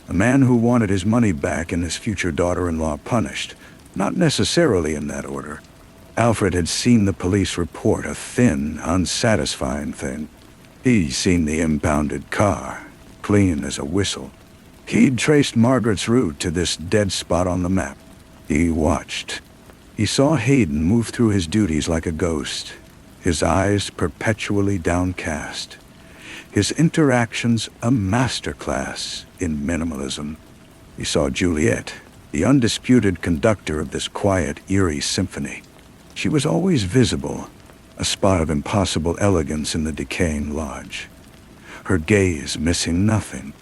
a man who wanted his money back and his future daughter-in-law punished, not necessarily in that order. Alfred had seen the police report, a thin, unsatisfying thing. He'd seen the impounded car, clean as a whistle. He'd traced Margaret's route to this dead spot on the map. He watched. He saw Hayden move through his duties like a ghost, his eyes perpetually downcast. His interactions a masterclass in minimalism. He saw Juliet, the undisputed conductor of this quiet, eerie symphony. She was always visible, a spot of impossible elegance in the decaying lodge. Her gaze missing nothing.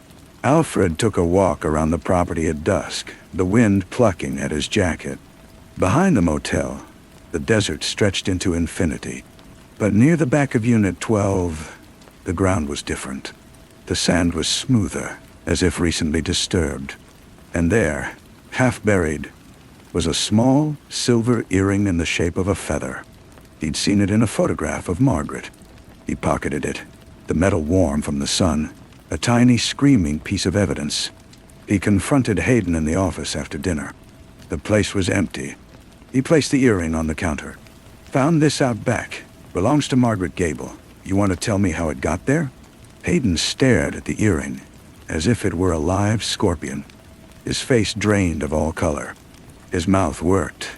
Alfred took a walk around the property at dusk, the wind plucking at his jacket. Behind the motel, the desert stretched into infinity. But near the back of Unit 12, the ground was different. The sand was smoother, as if recently disturbed. And there, half buried, was a small, silver earring in the shape of a feather. He'd seen it in a photograph of Margaret. He pocketed it, the metal warm from the sun, a tiny, screaming piece of evidence. He confronted Hayden in the office after dinner. The place was empty. He placed the earring on the counter. Found this out back. Belongs to Margaret Gable. You want to tell me how it got there? Hayden stared at the earring, as if it were a live scorpion. His face drained of all color. His mouth worked,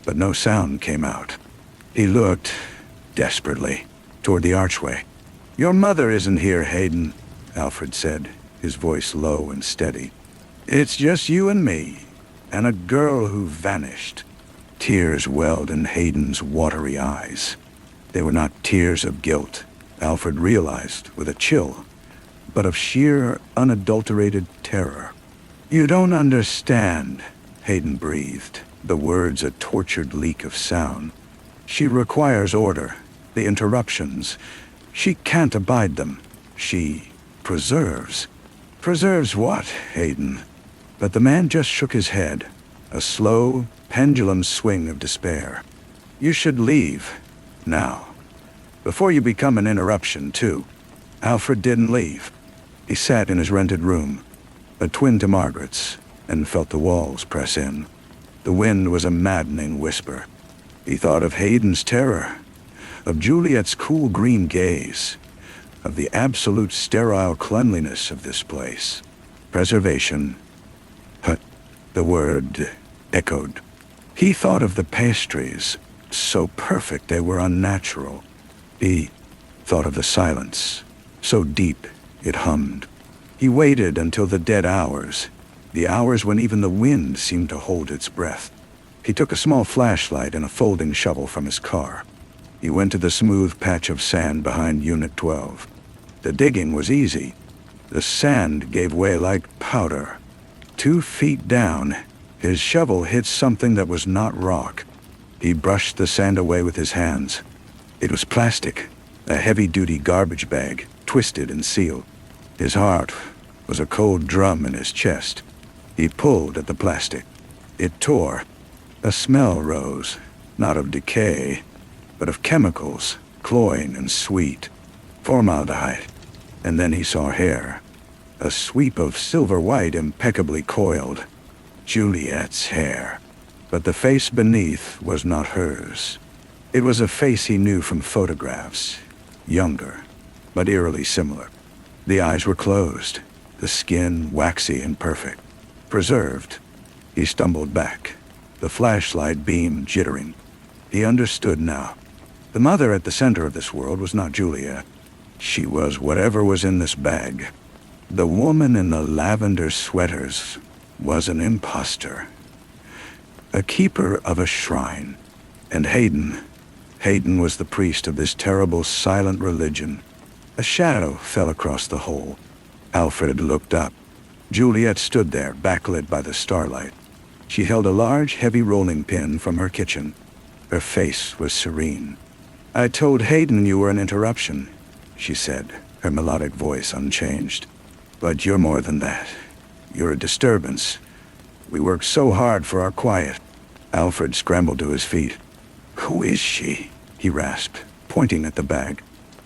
but no sound came out. He looked, desperately, toward the archway. Your mother isn't here, Hayden, Alfred said, his voice low and steady. It's just you and me, and a girl who vanished. Tears welled in Hayden's watery eyes. They were not tears of guilt, Alfred realized with a chill, but of sheer, unadulterated terror. You don't understand, Hayden breathed, the words a tortured leak of sound. She requires order, the interruptions. She can't abide them. She preserves. Preserves what, Hayden? But the man just shook his head, a slow, pendulum swing of despair. You should leave, now. Before you become an interruption, too. Alfred didn't leave. He sat in his rented room, a twin to Margaret's, and felt the walls press in. The wind was a maddening whisper. He thought of Hayden's terror, of Juliet's cool green gaze, of the absolute sterile cleanliness of this place. Preservation. The word echoed. He thought of the pastries, so perfect they were unnatural. He thought of the silence, so deep it hummed. He waited until the dead hours, the hours when even the wind seemed to hold its breath. He took a small flashlight and a folding shovel from his car. He went to the smooth patch of sand behind Unit 12. The digging was easy. The sand gave way like powder. 2 feet down, his shovel hit something that was not rock. He brushed the sand away with his hands. It was plastic, a heavy-duty garbage bag, twisted and sealed. His heart was a cold drum in his chest. He pulled at the plastic. It tore. A smell rose, not of decay, but of chemicals, cloying and sweet. Formaldehyde. And then he saw hair. A sweep of silver white impeccably coiled. Juliet's hair. But the face beneath was not hers. It was a face he knew from photographs. Younger, but eerily similar. The eyes were closed, the skin waxy and perfect. Preserved. He stumbled back, the flashlight beam jittering. He understood now. The mother at the center of this world was not Juliet. She was whatever was in this bag. The woman in the lavender sweaters was an imposter. A keeper of a shrine. And Hayden was the priest of this terrible silent religion. A shadow fell across the hole. Alfred looked up. Juliet stood there, backlit by the starlight. She held a large, heavy rolling pin from her kitchen. Her face was serene. "I told Hayden you were an interruption," she said, her melodic voice unchanged. "But you're more than that. You're a disturbance. We worked so hard for our quiet." Alfred scrambled to his feet. "Who is she?" he rasped, pointing at the bag.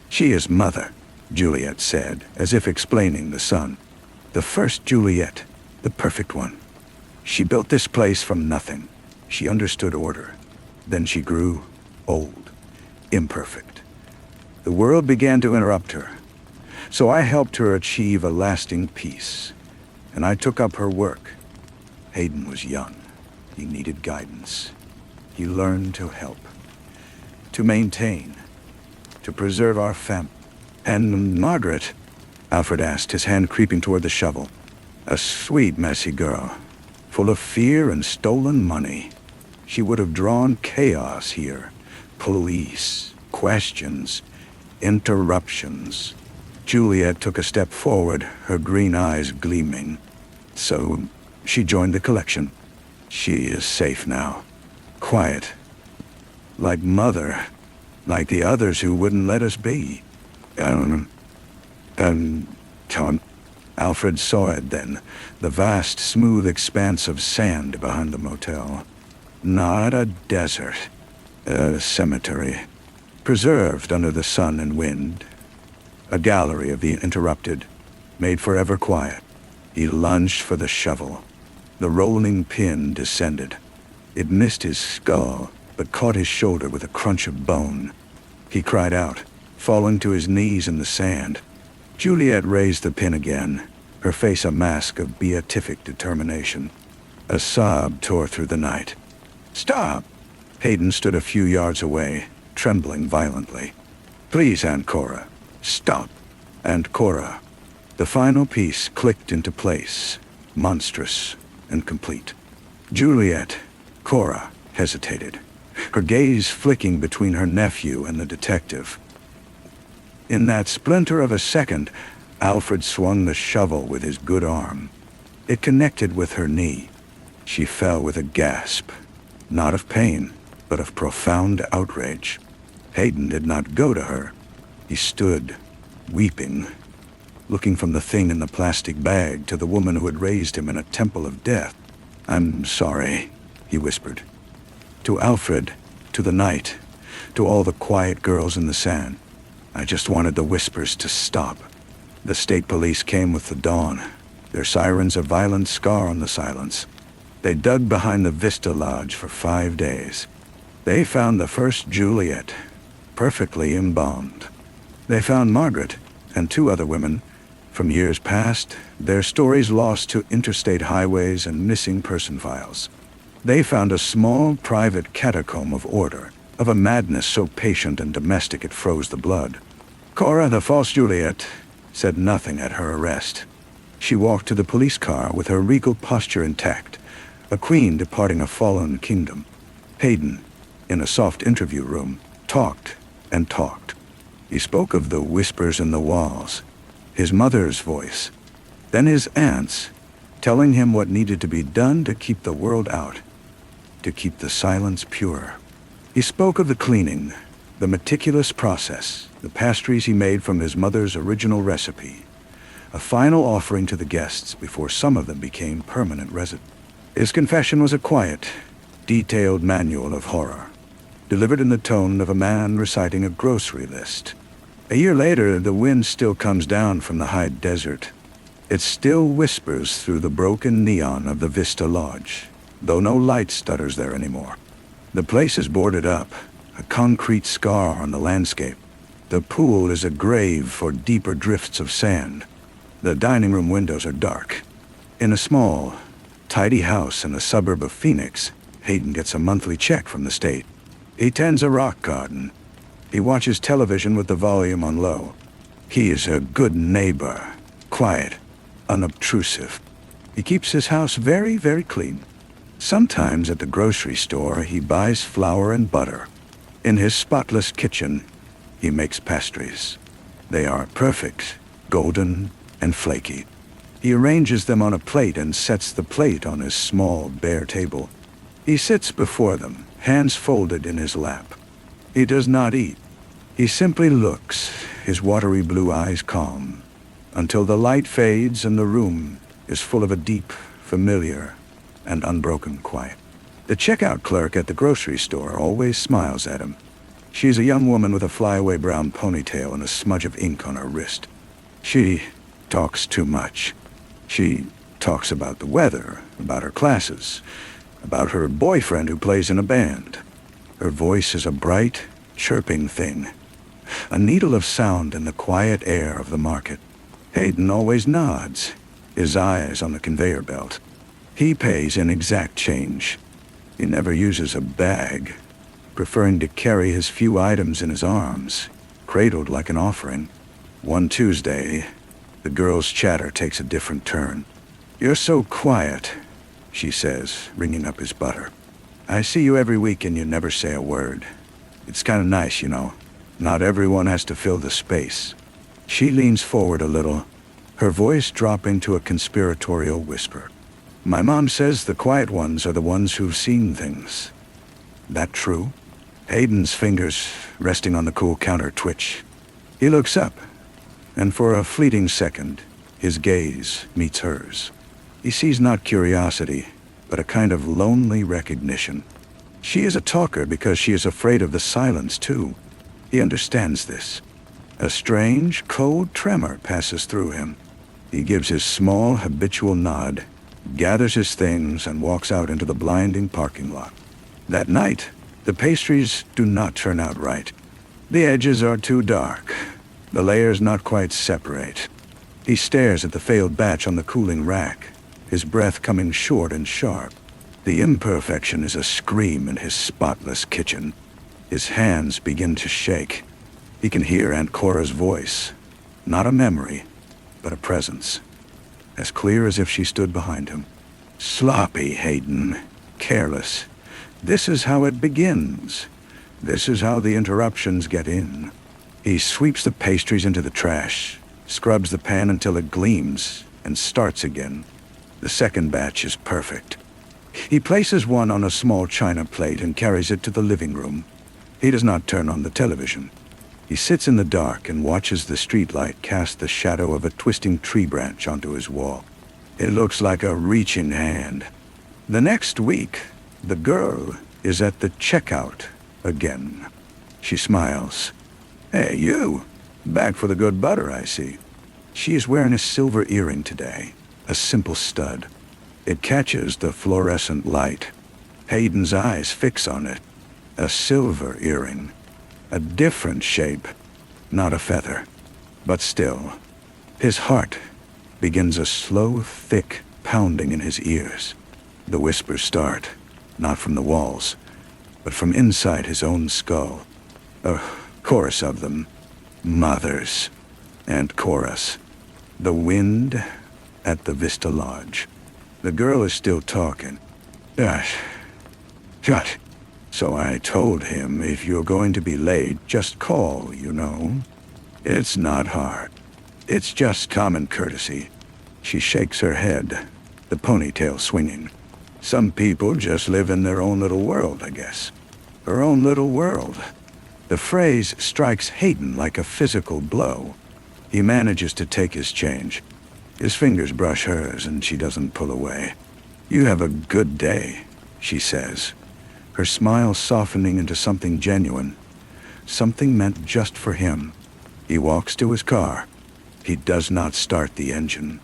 "She is Mother," Juliet said, as if explaining the son. "The first Juliet, the perfect one. She built this place from nothing. She understood order. Then she grew old, imperfect. The world began to interrupt her. So I helped her achieve a lasting peace. And I took up her work. Hayden was young. He needed guidance. He learned to help. To maintain. To preserve our family. And Margaret?" Alfred asked, his hand creeping toward the shovel. "A sweet, messy girl, full of fear and stolen money. She would have drawn chaos here. Police, questions, interruptions." Juliet took a step forward, her green eyes gleaming. "So, she joined the collection. She is safe now. Quiet. Like Mother. Like the others who wouldn't let us be. Tom." Alfred saw it then, the vast, smooth expanse of sand behind the motel. Not a desert. A cemetery. Preserved under the sun and wind. A gallery of the interrupted, made forever quiet. He lunged for the shovel. The rolling pin descended. It missed his skull, but caught his shoulder with a crunch of bone. He cried out, falling to his knees in the sand. Juliet raised the pin again, her face a mask of beatific determination. A sob tore through the night. "Stop!" Hayden stood a few yards away, trembling violently. "Please, Aunt Cora, stop." Aunt Cora. The final piece clicked into place, monstrous and complete. Juliet, Cora, hesitated, her gaze flicking between her nephew and the detective. In that splinter of a second, Alfred swung the shovel with his good arm. It connected with her knee. She fell with a gasp, not of pain, but of profound outrage. Hayden did not go to her. He stood, weeping, looking from the thing in the plastic bag to the woman who had raised him in a temple of death. "I'm sorry," he whispered. To Alfred, to the night, to all the quiet girls in the sand. "I just wanted the whispers to stop." The state police came with the dawn, their sirens a violent scar on the silence. They dug behind the Vista Lodge for 5 days. They found the first Juliet, perfectly embalmed. They found Margaret and 2 other women. From years past, their stories lost to interstate highways and missing person files. They found a small, private catacomb of order, of a madness so patient and domestic it froze the blood. Cora, the false Juliet, said nothing at her arrest. She walked to the police car with her regal posture intact, a queen departing a fallen kingdom. Hayden, in a soft interview room, talked and talked. He spoke of the whispers in the walls, his mother's voice, then his aunt's, telling him what needed to be done to keep the world out, to keep the silence pure. He spoke of the cleaning, the meticulous process, the pastries he made from his mother's original recipe, a final offering to the guests before some of them became permanent residents. His confession was a quiet, detailed manual of horror, delivered in the tone of a man reciting a grocery list. A year later, the wind still comes down from the high desert. It still whispers through the broken neon of the Vista Lodge, though no light stutters there anymore. The place is boarded up, a concrete scar on the landscape. The pool is a grave for deeper drifts of sand. The dining room windows are dark. In a small, tidy house in the suburb of Phoenix, Hayden gets a monthly check from the state. He tends a rock garden. He watches television with the volume on low. He is a good neighbor, quiet, unobtrusive. He keeps his house very, very clean. Sometimes at the grocery store, he buys flour and butter. In his spotless kitchen, he makes pastries. They are perfect, golden, and flaky. He arranges them on a plate and sets the plate on his small, bare table. He sits before them, hands folded in his lap. He does not eat. He simply looks, his watery blue eyes calm, until the light fades and the room is full of a deep, familiar, and unbroken quiet. The checkout clerk at the grocery store always smiles at him. She is a young woman with a flyaway brown ponytail and a smudge of ink on her wrist. She talks too much. She talks about the weather, about her classes, about her boyfriend who plays in a band. Her voice is a bright, chirping thing, a needle of sound in the quiet air of the market. Hayden always nods, his eyes on the conveyor belt. He pays in exact change. He never uses a bag, preferring to carry his few items in his arms, cradled like an offering. One Tuesday, the girl's chatter takes a different turn. "You're so quiet," she says, ringing up his butter. "I see you every week and you never say a word. It's kind of nice, you know. Not everyone has to fill the space." She leans forward a little, her voice dropping to a conspiratorial whisper. "My mom says the quiet ones are the ones who've seen things. That true?" Hayden's fingers, resting on the cool counter, twitch. He looks up, and for a fleeting second, his gaze meets hers. He sees not curiosity, but a kind of lonely recognition. She is a talker because she is afraid of the silence, too. He understands this. A strange, cold tremor passes through him. He gives his small, habitual nod, gathers his things, and walks out into the blinding parking lot. That night, the pastries do not turn out right. The edges are too dark, the layers not quite separate. He stares at the failed batch on the cooling rack, his breath coming short and sharp. The imperfection is a scream in his spotless kitchen. His hands begin to shake. He can hear Aunt Cora's voice, not a memory, but a presence, as clear as if she stood behind him. "Sloppy, Hayden. Careless. This is how it begins. This is how the interruptions get in." He sweeps the pastries into the trash, scrubs the pan until it gleams, and starts again. The second batch is perfect. He places one on a small china plate and carries it to the living room. He does not turn on the television. He sits in the dark and watches the streetlight cast the shadow of a twisting tree branch onto his wall. It looks like a reaching hand. The next week, the girl is at the checkout again. She smiles. "Hey, you. Back for the good butter, I see." She is wearing a silver earring today, a simple stud. It catches the fluorescent light. Hayden's eyes fix on it. A silver earring. A different shape. Not a feather. But still, his heart begins a slow, thick pounding in his ears. The whispers start, not from the walls, but from inside his own skull. A chorus of them. Mothers. And chorus. The wind at the Vista Lodge. The girl is still talking. Gosh. Shut. So I told him, if you're going to be late, just call, you know. It's not hard. It's just common courtesy. She shakes her head, the ponytail swinging. Some people just live in their own little world, I guess. Her own little world. The phrase strikes Hayden like a physical blow. He manages to take his change. His fingers brush hers, and she doesn't pull away. "You have a good day," she says, her smile softening into something genuine, something meant just for him. He walks to his car. He does not start the engine.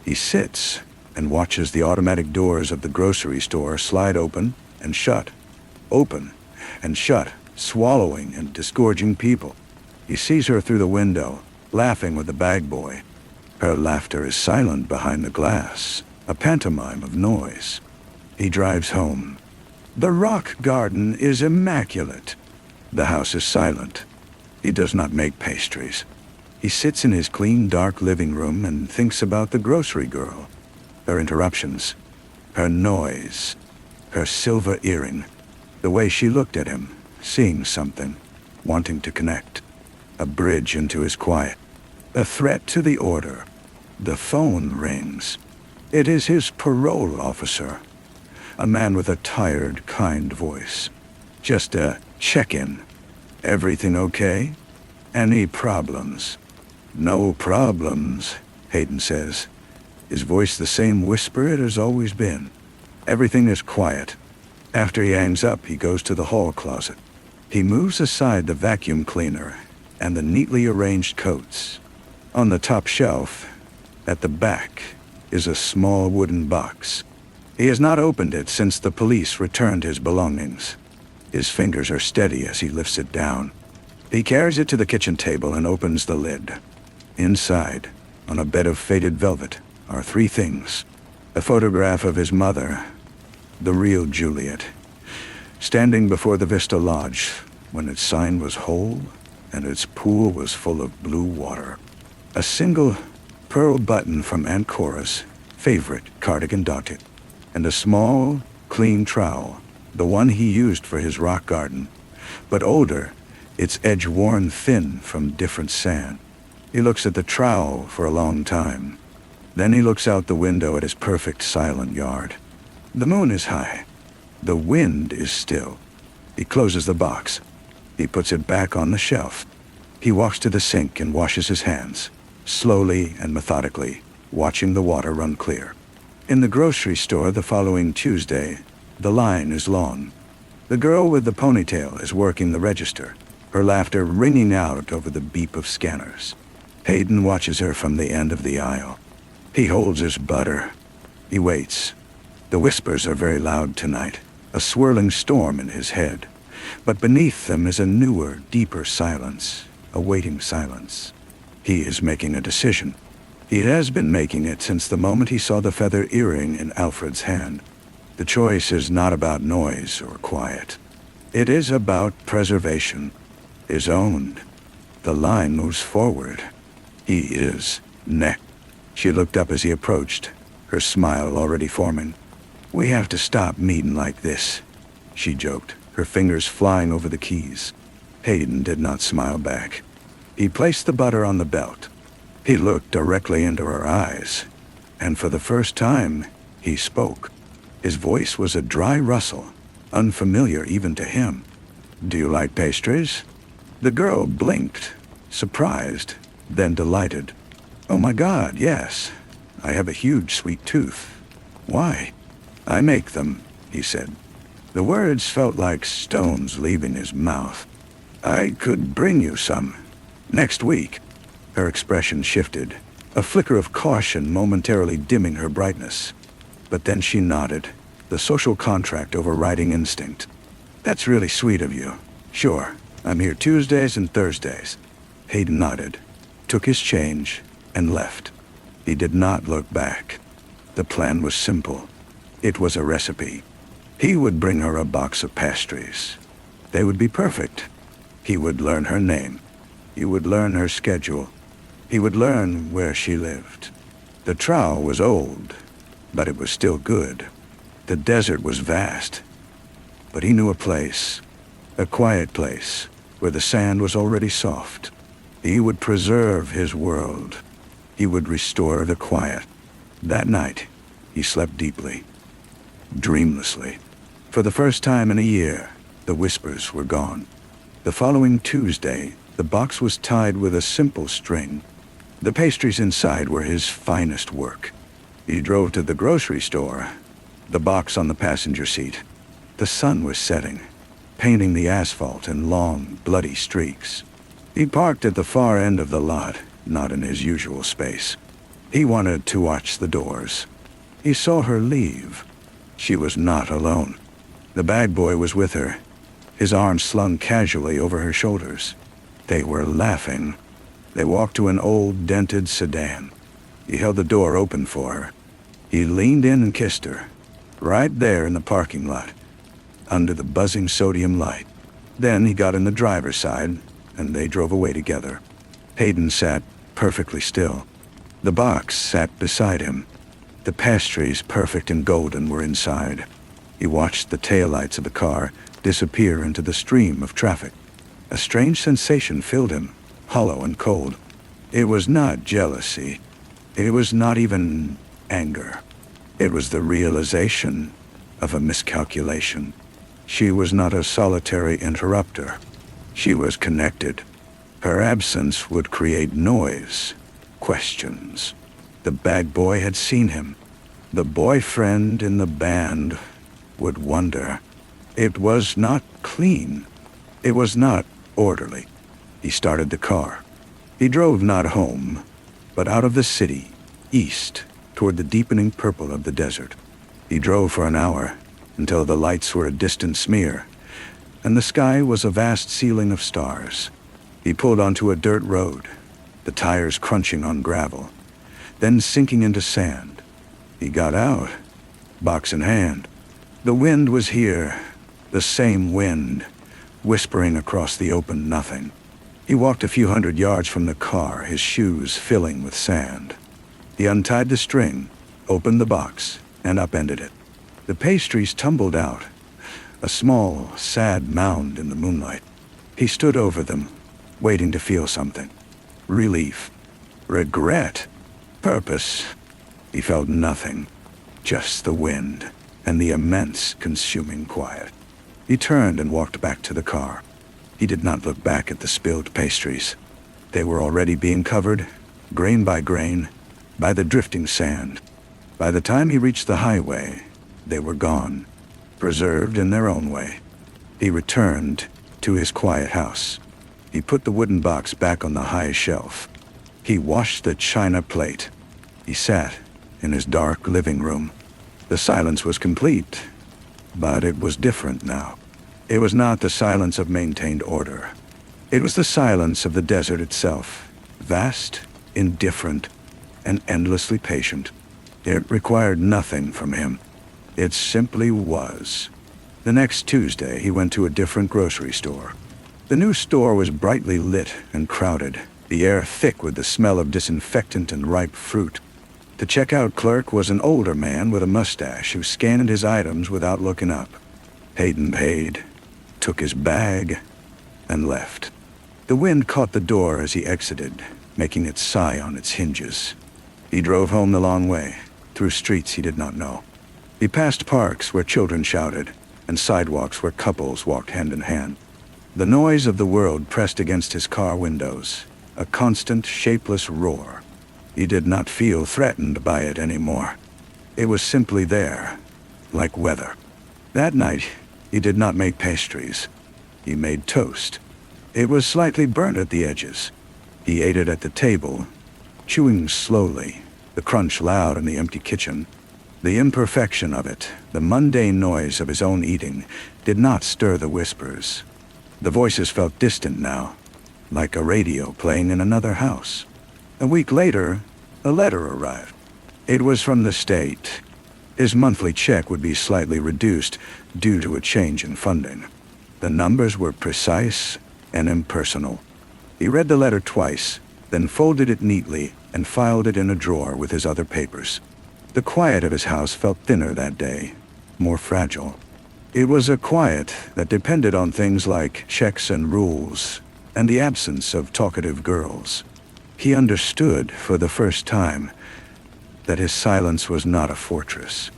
He sits and watches the automatic doors of the grocery store slide open and shut, swallowing and disgorging people. He sees her through the window, laughing with the bag boy. Her laughter is silent behind the glass, a pantomime of noise. He drives home. The rock garden is immaculate. The house is silent. He does not make pastries. He sits in his clean, dark living room and thinks about the grocery girl. Her interruptions, her noise, her silver earring, the way she looked at him, seeing something, wanting to connect. A bridge into his quiet. A threat to the order. The phone rings. It is his parole officer. A man with a tired, kind voice. Just a check-in. Everything okay? Any problems? No problems, Hayden says. His voice the same whisper it has always been. Everything is quiet. After he hangs up, he goes to the hall closet. He moves aside the vacuum cleaner and the neatly arranged coats. On the top shelf, at the back, is a small wooden box. He has not opened it since the police returned his belongings. His fingers are steady as he lifts it down. He carries it to the kitchen table and opens the lid. Inside, on a bed of faded velvet, are three things. A photograph of his mother, the real Juliet, standing before the Vista Lodge when its sign was whole and its pool was full of blue water. A single pearl button from Aunt Cora's favorite cardigan dotted, and a small, clean trowel, the one he used for his rock garden, but older, its edge worn thin from different sand. He looks at the trowel for a long time. Then he looks out the window at his perfect silent yard. The moon is high. The wind is still. He closes the box. He puts it back on the shelf. He walks to the sink and washes his hands, slowly and methodically, watching the water run clear. In the grocery store the following Tuesday, the line is long. The girl with the ponytail is working the register, her laughter ringing out over the beep of scanners. Hayden watches her from the end of the aisle. He holds his butter. He waits. The whispers are very loud tonight, a swirling storm in his head. But beneath them is a newer, deeper silence, a waiting silence. He is making a decision. He has been making it since the moment he saw the feather earring in Alfred's hand. The choice is not about noise or quiet. It is about preservation, his own. The line moves forward. He is next. She looked up as he approached, her smile already forming. "We have to stop meeting like this," she joked, her fingers flying over the keys. Hayden did not smile back. He placed the butter on the belt. He looked directly into her eyes, and for the first time, he spoke. His voice was a dry rustle, unfamiliar even to him. "Do you like pastries?" The girl blinked, surprised, then delighted. "Oh my God, yes. I have a huge sweet tooth." "Why?" "I make them," he said. The words felt like stones leaving his mouth. "I could bring you some. Next week." Her expression shifted, a flicker of caution momentarily dimming her brightness. But then she nodded, the social contract overriding instinct. "That's really sweet of you. Sure, I'm here Tuesdays and Thursdays." Hayden nodded, took his change, and left. He did not look back. The plan was simple. It was a recipe. He would bring her a box of pastries. They would be perfect. He would learn her name. He would learn her schedule. He would learn where she lived. The trowel was old, but it was still good. The desert was vast, but he knew a place, a quiet place, where the sand was already soft. He would preserve his world. He would restore the quiet. That night, he slept deeply, dreamlessly. For the first time in a year, the whispers were gone. The following Tuesday, the box was tied with a simple string. The pastries inside were his finest work. He drove to the grocery store, the box on the passenger seat. The sun was setting, painting the asphalt in long, bloody streaks. He parked at the far end of the lot, not in his usual space. He wanted to watch the doors. He saw her leave. She was not alone. The bag boy was with her, his arms slung casually over her shoulders. They were laughing. They walked to an old, dented sedan. He held the door open for her. He leaned in and kissed her, right there in the parking lot, under the buzzing sodium light. Then he got in the driver's side, and they drove away together. Hayden sat perfectly still. The box sat beside him. The pastries, perfect and golden, were inside. He watched the taillights of the car disappear into the stream of traffic. A strange sensation filled him, hollow and cold. It was not jealousy. It was not even anger. It was the realization of a miscalculation. She was not a solitary interrupter. She was connected. Her absence would create noise, questions. The bag boy had seen him. The boyfriend in the band would wonder. It was not clean. It was not orderly. He started the car. He drove not home, but out of the city, east, toward the deepening purple of the desert. He drove for an hour, until the lights were a distant smear, and the sky was a vast ceiling of stars. He pulled onto a dirt road, the tires crunching on gravel, then sinking into sand. He got out, box in hand. The wind was here, the same wind, whispering across the open nothing. He walked a few hundred yards from the car, his shoes filling with sand. He untied the string, opened the box, and upended it. The pastries tumbled out, a small, sad mound in the moonlight. He stood over them, waiting to feel something. Relief, regret, purpose. He felt nothing, just the wind and the immense, consuming quiet. He turned and walked back to the car. He did not look back at the spilled pastries. They were already being covered, grain by grain, by the drifting sand. By the time he reached the highway, they were gone, preserved in their own way. He returned to his quiet house. He put the wooden box back on the high shelf. He washed the china plate. He sat in his dark living room. The silence was complete, but it was different now. It was not the silence of maintained order. It was the silence of the desert itself, vast, indifferent, and endlessly patient. It required nothing from him. It simply was. The next Tuesday, he went to a different grocery store. The new store was brightly lit and crowded, the air thick with the smell of disinfectant and ripe fruit. The checkout clerk was an older man with a mustache who scanned his items without looking up. Hayden paid, took his bag, and left. The wind caught the door as he exited, making it sigh on its hinges. He drove home the long way, through streets he did not know. He passed parks where children shouted, and sidewalks where couples walked hand in hand. The noise of the world pressed against his car windows, a constant, shapeless roar. He did not feel threatened by it anymore. It was simply there, like weather. That night, he did not make pastries. He made toast. It was slightly burnt at the edges. He ate it at the table, chewing slowly, the crunch loud in the empty kitchen. The imperfection of it, the mundane noise of his own eating, did not stir the whispers. The voices felt distant now, like a radio playing in another house. A week later, a letter arrived. It was from the state. His monthly check would be slightly reduced due to a change in funding. The numbers were precise and impersonal. He read the letter twice, then folded it neatly and filed it in a drawer with his other papers. The quiet of his house felt thinner that day, more fragile. It was a quiet that depended on things like checks and rules, and the absence of talkative girls. He understood, for the first time, that his silence was not a fortress.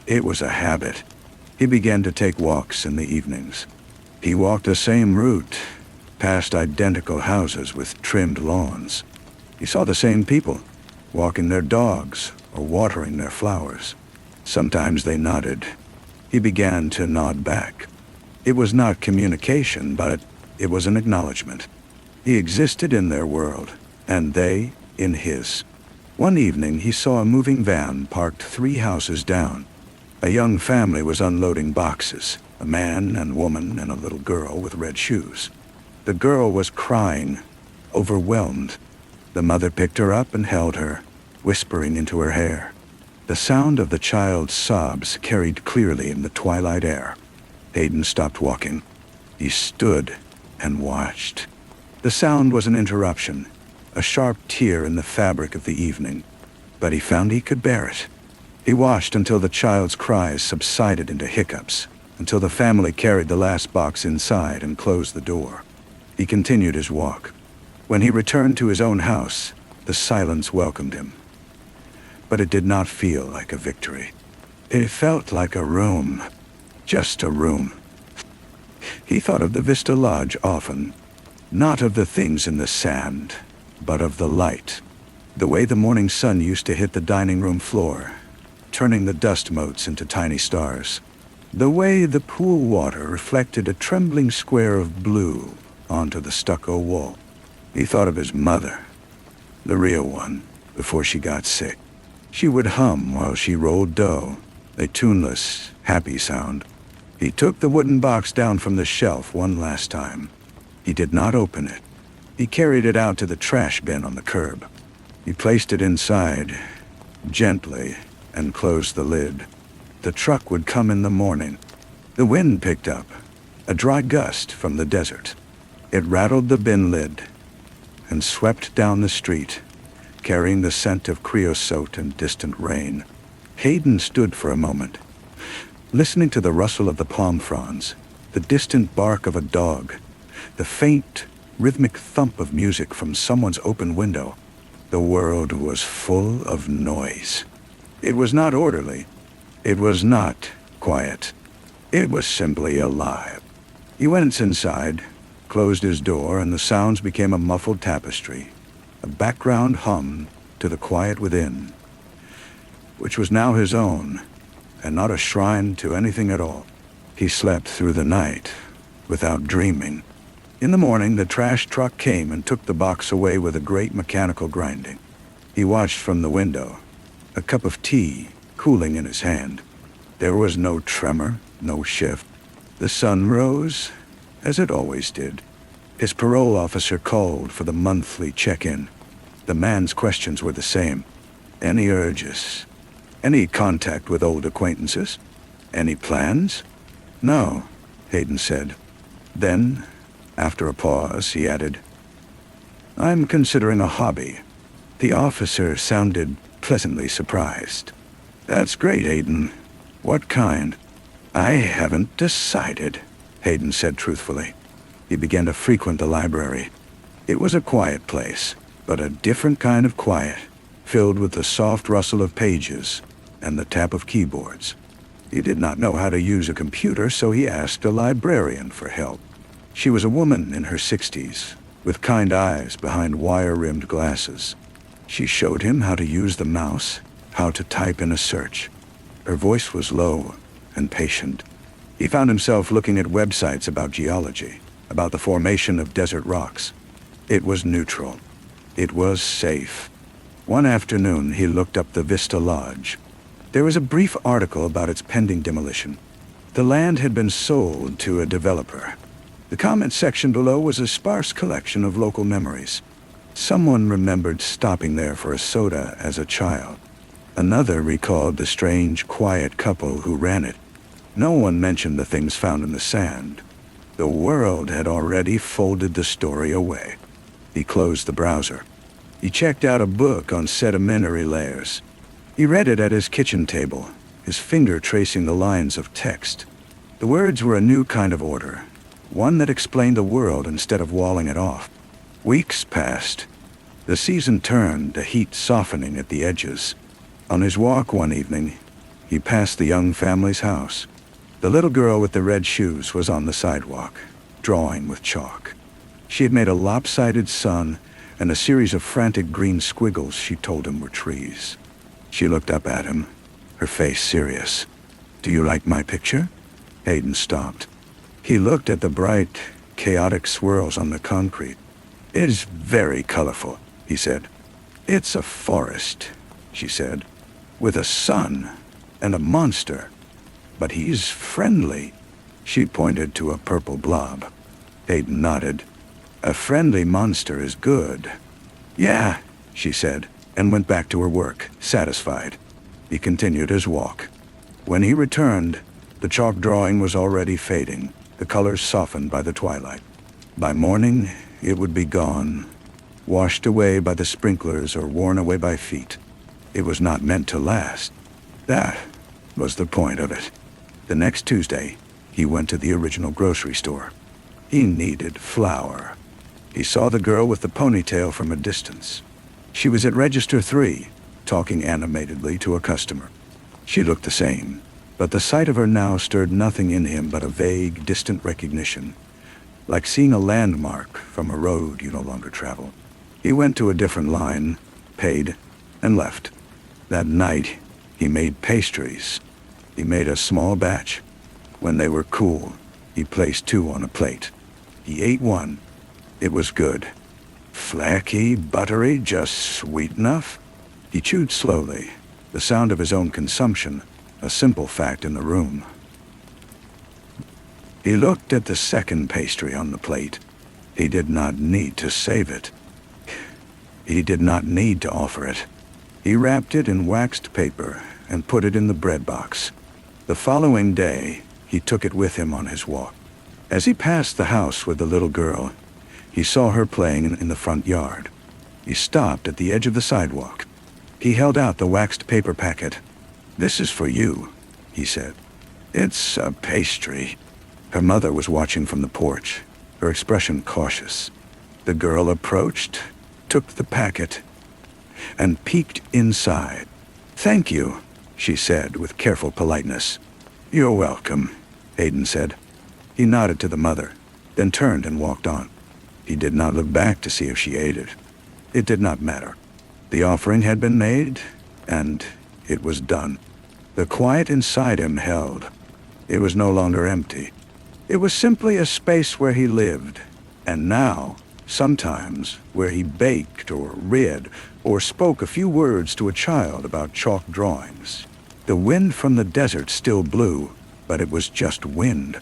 It was a habit. He began to take walks in the evenings. He walked the same route, past identical houses with trimmed lawns. He saw the same people, walking their dogs or watering their flowers. Sometimes they nodded. He began to nod back. It was not communication, but it was an acknowledgement. He existed in their world, and they in his. One evening he saw a moving van parked 3 houses down. A young family was unloading boxes, a man and woman and a little girl with red shoes. The girl was crying, overwhelmed. The mother picked her up and held her, whispering into her hair. The sound of the child's sobs carried clearly in the twilight air. Hayden stopped walking. He stood and watched. The sound was an interruption, a sharp tear in the fabric of the evening, but he found he could bear it. He watched until the child's cries subsided into hiccups, until the family carried the last box inside and closed the door. He continued his walk. When he returned to his own house, the silence welcomed him. But it did not feel like a victory. It felt like a room, just a room. He thought of the Vista Lodge often, not of the things in the sand, but of the light. The way the morning sun used to hit the dining room floor, turning the dust motes into tiny stars. The way the pool water reflected a trembling square of blue onto the stucco wall. He thought of his mother, the real one, before she got sick. She would hum while she rolled dough, a tuneless, happy sound. He took the wooden box down from the shelf one last time. He did not open it. He carried it out to the trash bin on the curb. He placed it inside, gently, and closed the lid. The truck would come in the morning. The wind picked up, a dry gust from the desert. It rattled the bin lid and swept down the street, carrying the scent of creosote and distant rain. Hayden stood for a moment, listening to the rustle of the palm fronds, the distant bark of a dog, the faint, rhythmic thump of music from someone's open window. The world was full of noise. It was not orderly. It was not quiet. It was simply alive. He went inside, closed his door, and the sounds became a muffled tapestry, a background hum to the quiet within, which was now his own, and not a shrine to anything at all. He slept through the night without dreaming. In the morning, the trash truck came and took the box away with a great mechanical grinding. He watched from the window, a cup of tea cooling in his hand. There was no tremor, no shift. The sun rose, as it always did. His parole officer called for the monthly check-in. The man's questions were the same. Any urges? Any contact with old acquaintances? Any plans? No, Hayden said. Then, after a pause, he added, I'm considering a hobby. The officer sounded pleasantly surprised. That's great, Hayden. What kind? I haven't decided, Hayden said truthfully. He began to frequent the library. It was a quiet place, but a different kind of quiet, filled with the soft rustle of pages and the tap of keyboards. He did not know how to use a computer, so he asked a librarian for help. She was a woman in her 60s, with kind eyes behind wire-rimmed glasses. She showed him how to use the mouse, how to type in a search. Her voice was low and patient. He found himself looking at websites about geology, about the formation of desert rocks. It was neutral. It was safe. One afternoon, he looked up the Vista Lodge. There was a brief article about its pending demolition. The land had been sold to a developer. The comment section below was a sparse collection of local memories. Someone remembered stopping there for a soda as a child. Another recalled the strange, quiet couple who ran it. No one mentioned the things found in the sand. The world had already folded the story away. He closed the browser. He checked out a book on sedimentary layers. He read it at his kitchen table, his finger tracing the lines of text. The words were a new kind of order, one that explained the world instead of walling it off. Weeks passed. The season turned, the heat softening at the edges. On his walk one evening, he passed the young family's house. The little girl with the red shoes was on the sidewalk, drawing with chalk. She had made a lopsided sun and a series of frantic green squiggles she told him were trees. She looked up at him, her face serious. Do you like my picture? Hayden stopped. He looked at the bright, chaotic swirls on the concrete. "It is very colorful," he said. "It's a forest," she said, "with a sun and a monster. But he's friendly." She pointed to a purple blob. Hayden nodded. "A friendly monster is good." "Yeah," she said, and went back to her work, satisfied. He continued his walk. When he returned, the chalk drawing was already fading, the colors softened by the twilight. By morning, it would be gone, washed away by the sprinklers or worn away by feet. It was not meant to last. That was the point of it. The next Tuesday, he went to the original grocery store. He needed flour. He saw the girl with the ponytail from a distance. She was at register 3, talking animatedly to a customer. She looked the same, but the sight of her now stirred nothing in him but a vague, distant recognition, like seeing a landmark from a road you no longer travel. He went to a different line, paid, and left. That night, he made pastries. He made a small batch. When they were cool, he placed 2 on a plate. He ate 1. It was good. Flaky, buttery, just sweet enough. He chewed slowly, the sound of his own consumption, a simple fact in the room. He looked at the second pastry on the plate. He did not need to save it. He did not need to offer it. He wrapped it in waxed paper and put it in the bread box. The following day, he took it with him on his walk. As he passed the house with the little girl, he saw her playing in the front yard. He stopped at the edge of the sidewalk. He held out the waxed paper packet. "This is for you," he said. "It's a pastry." Her mother was watching from the porch, her expression cautious. The girl approached, took the packet, and peeked inside. "Thank you," she said with careful politeness. "You're welcome," Hayden said. He nodded to the mother, then turned and walked on. He did not look back to see if she ate it. It did not matter. The offering had been made, and it was done. The quiet inside him held. It was no longer empty. It was simply a space where he lived, and now, sometimes, where he baked or read or spoke a few words to a child about chalk drawings. The wind from the desert still blew, but it was just wind.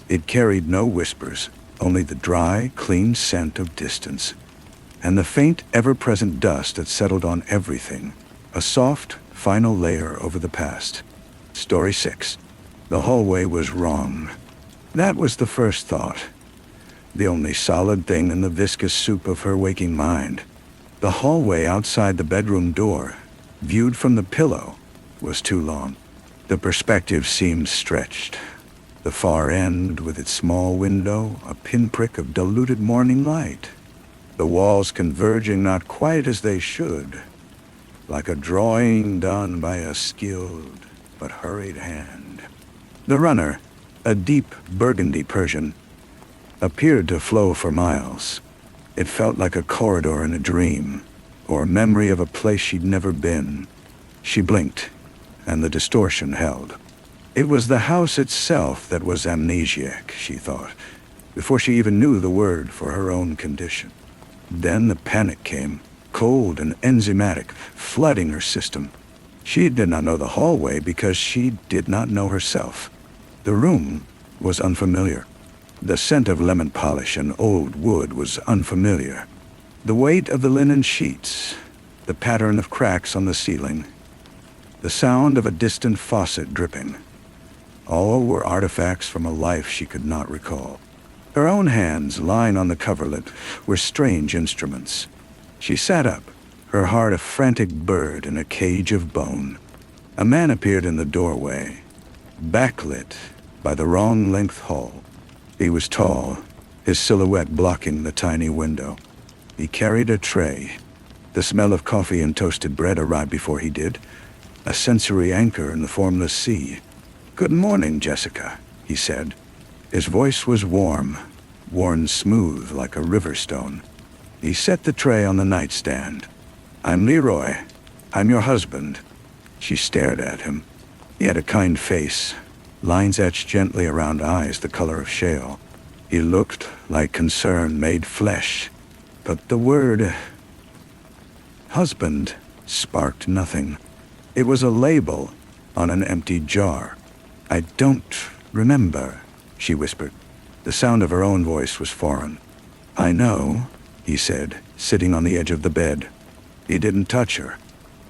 It carried no whispers, only the dry, clean scent of distance, and the faint, ever-present dust that settled on everything, a soft, final layer over the past. Story 6. The hallway was wrong. That was the first thought, the only solid thing in the viscous soup of her waking mind. The hallway outside the bedroom door, viewed from the pillow, was too long. The perspective seemed stretched. The far end, with its small window, a pinprick of diluted morning light. The walls converging not quite as they should, like a drawing done by a skilled but hurried hand. The runner, a deep burgundy Persian, appeared to flow for miles. It felt like a corridor in a dream, or a memory of a place she'd never been. She blinked, and the distortion held. It was the house itself that was amnesiac, she thought, before she even knew the word for her own condition. Then the panic came, cold and enzymatic, flooding her system. She did not know the hallway because she did not know herself. The room was unfamiliar. The scent of lemon polish and old wood was unfamiliar. The weight of the linen sheets, the pattern of cracks on the ceiling, the sound of a distant faucet dripping. All were artifacts from a life she could not recall. Her own hands, lying on the coverlet, were strange instruments. She sat up, her heart a frantic bird in a cage of bone. A man appeared in the doorway, backlit by the wrong-length hall. He was tall, his silhouette blocking the tiny window. He carried a tray. The smell of coffee and toasted bread arrived before he did, a sensory anchor in the formless sea. "Good morning, Jessica," he said. His voice was warm, worn smooth like a river stone. He set the tray on the nightstand. "I'm Leroy. I'm your husband." She stared at him. He had a kind face, lines etched gently around eyes the color of shale. He looked like concern made flesh. but the word husband sparked nothing. It was a label on an empty jar. "I don't remember," she whispered. The sound of her own voice was foreign. "I know," he said, sitting on the edge of the bed. He didn't touch her.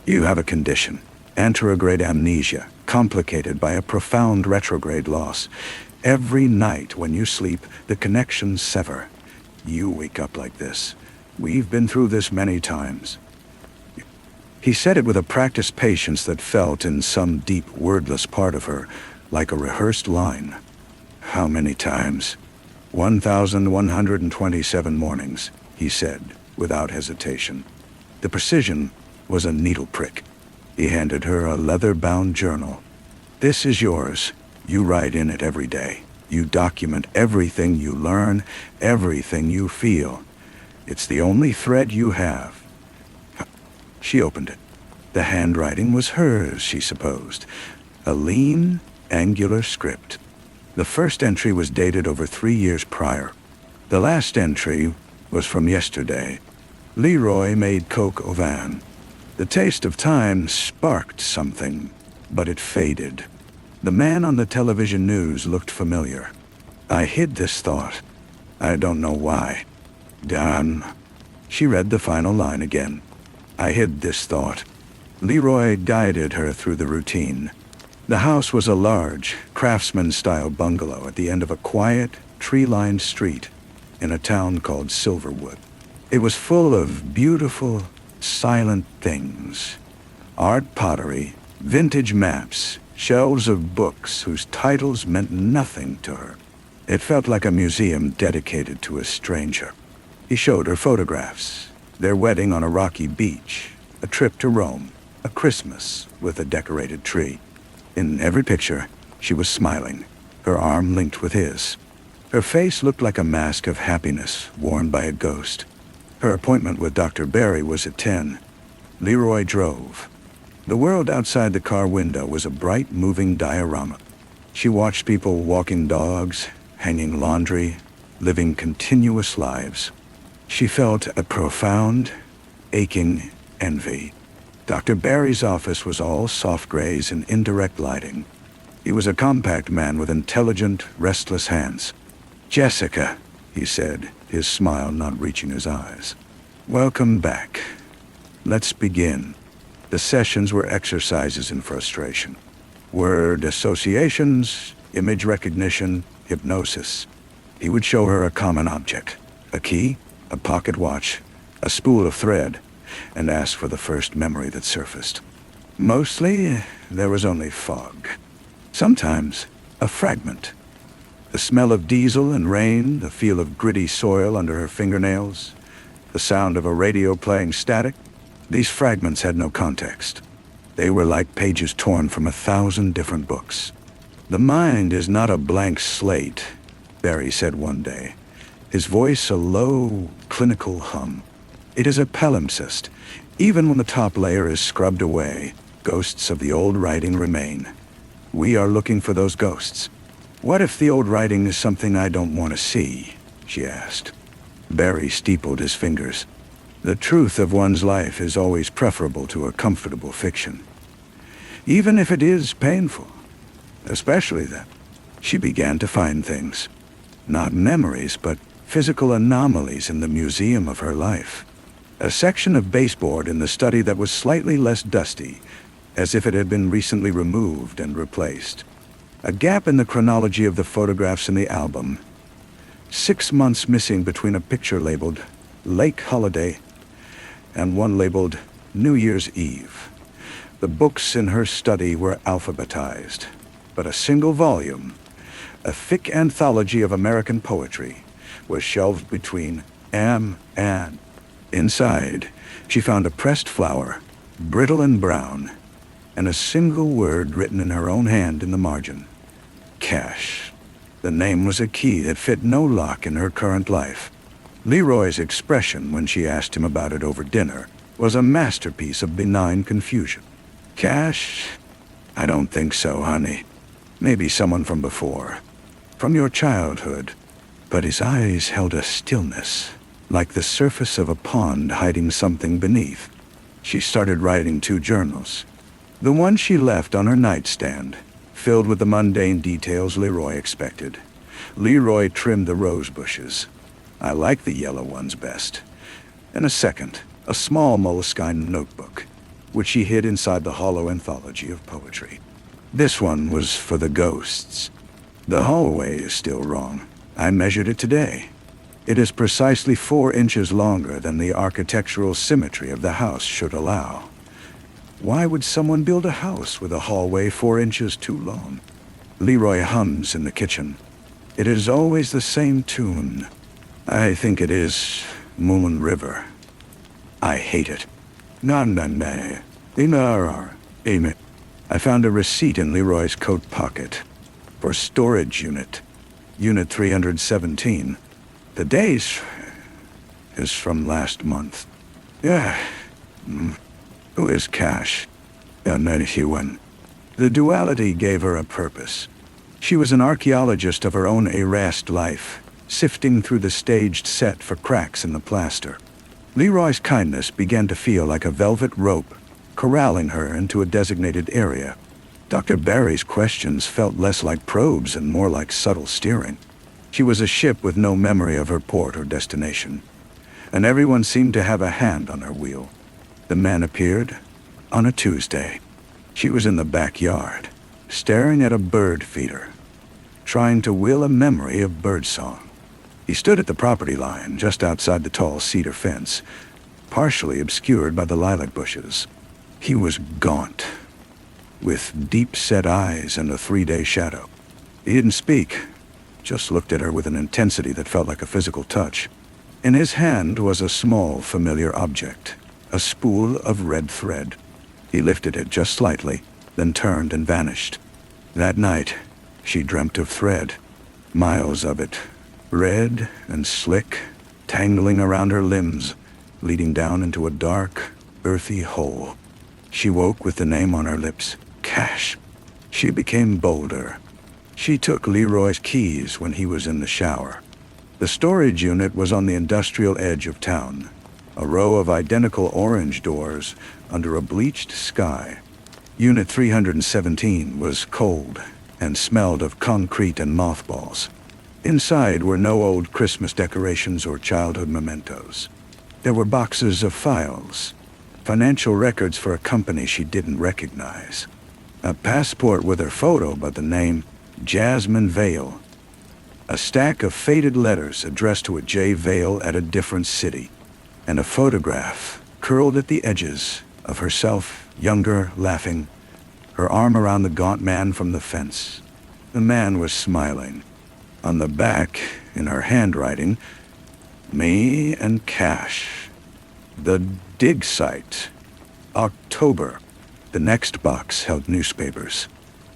"You have a condition, anterograde amnesia, complicated by a profound retrograde loss. Every night when you sleep, the connections sever. You wake up like this. We've been through this many times." He said it with a practiced patience that felt in some deep, wordless part of her like a rehearsed line. "How many times?" 1,127 mornings, he said, without hesitation. The precision was a needle prick. He handed her a leather-bound journal. "This is yours. You write in it every day. You document everything you learn, everything you feel. It's the only thread you have." She opened it. The handwriting was hers, she supposed. A lean, angular script. The first entry was dated over 3 years prior. The last entry was from yesterday. "Leroy made coq au vin." The taste of time sparked something, but it faded. The man on the television news looked familiar. "I hid this thought. I don't know why. Damn." She read the final line again. "I hid this thought." Leroy guided her through the routine. The house was a large, craftsman-style bungalow at the end of a quiet, tree-lined street in a town called Silverwood. It was full of beautiful, silent things. Art pottery, vintage maps, shelves of books whose titles meant nothing to her. It felt like a museum dedicated to a stranger. He showed her photographs. Their wedding on a rocky beach, a trip to Rome, a Christmas with a decorated tree. In every picture, she was smiling, her arm linked with his. Her face looked like a mask of happiness worn by a ghost. Her appointment with Dr. Barry was at 10. Leroy drove. The world outside the car window was a bright, moving diorama. She watched people walking dogs, hanging laundry, living continuous lives. She felt a profound, aching envy. Dr. Barry's office was all soft grays and indirect lighting. He was a compact man with intelligent, restless hands. "Jessica," he said, his smile not reaching his eyes. "Welcome back. Let's begin." The sessions were exercises in frustration. Word associations, image recognition, hypnosis. He would show her a common object, a key, a pocket watch, a spool of thread, and ask for the first memory that surfaced. Mostly, there was only fog. Sometimes, a fragment. The smell of diesel and rain, the feel of gritty soil under her fingernails, the sound of a radio playing static. These fragments had no context. They were like pages torn from 1,000 different books. "The mind is not a blank slate," Barry said one day, his voice a low, clinical hum. "It is a palimpsest. Even when the top layer is scrubbed away, ghosts of the old writing remain. We are looking for those ghosts." "What if the old writing is something I don't want to see?" she asked. Barry steepled his fingers. "The truth of one's life is always preferable to a comfortable fiction, even if it is painful. Especially then." She began to find things. Not memories, but physical anomalies in the museum of her life. A section of baseboard in the study that was slightly less dusty, as if it had been recently removed and replaced. A gap in the chronology of the photographs in the album. 6 months missing between a picture labeled Lake Holiday and one labeled New Year's Eve. The books in her study were alphabetized, but a single volume, a thick anthology of American poetry, was shelved between am and. Inside, she found a pressed flower, brittle and brown, and a single word written in her own hand in the margin. Cash. The name was a key that fit no lock in her current life. Leroy's expression when she asked him about it over dinner was a masterpiece of benign confusion. "Cash? I don't think so, honey. Maybe someone from before. From your childhood." But his eyes held a stillness, like the surface of a pond hiding something beneath. She started writing 2 journals. The one she left on her nightstand, filled with the mundane details Leroy expected. Leroy trimmed the rose bushes. I like the yellow ones best. And a second, a small moleskine notebook, which she hid inside the hollow anthology of poetry. This one was for the ghosts. The hallway is still wrong. I measured it today. It is precisely 4 inches longer than the architectural symmetry of the house should allow. Why would someone build a house with a hallway 4 inches too long? Leroy hums in the kitchen. It is always the same tune. I think it is Moon River. I hate it. I found a receipt in Leroy's coat pocket for storage unit. Unit 317. The date is from last month. Yeah. Who is Cash? The duality gave her a purpose. She was an archaeologist of her own erased life, sifting through the staged set for cracks in the plaster. Leroy's kindness began to feel like a velvet rope, corralling her into a designated area. Dr. Barry's questions felt less like probes and more like subtle steering. She was a ship with no memory of her port or destination, and everyone seemed to have a hand on her wheel. The man appeared on a Tuesday. She was in the backyard, staring at a bird feeder, trying to will a memory of birdsong. He stood at the property line just outside the tall cedar fence, partially obscured by the lilac bushes. He was gaunt, with deep-set eyes and a 3-day shadow. He didn't speak, just looked at her with an intensity that felt like a physical touch. In his hand was a small, familiar object, a spool of red thread. He lifted it just slightly, then turned and vanished. That night, she dreamt of thread, miles of it, red and slick, tangling around her limbs, leading down into a dark, earthy hole. She woke with the name on her lips, Cash. She became bolder. She took Leroy's keys when he was in the shower. The storage unit was on the industrial edge of town, a row of identical orange doors under a bleached sky. Unit 317 was cold and smelled of concrete and mothballs. Inside were no old Christmas decorations or childhood mementos. There were boxes of files, financial records for a company she didn't recognize, a passport with her photo but the name Jasmine Vale, a stack of faded letters addressed to a J. Vale at a different city, and a photograph curled at the edges of herself, younger, laughing, her arm around the gaunt man from the fence. The man was smiling. On the back, in her handwriting, me and Cash. The dig site. October. The next box held newspapers.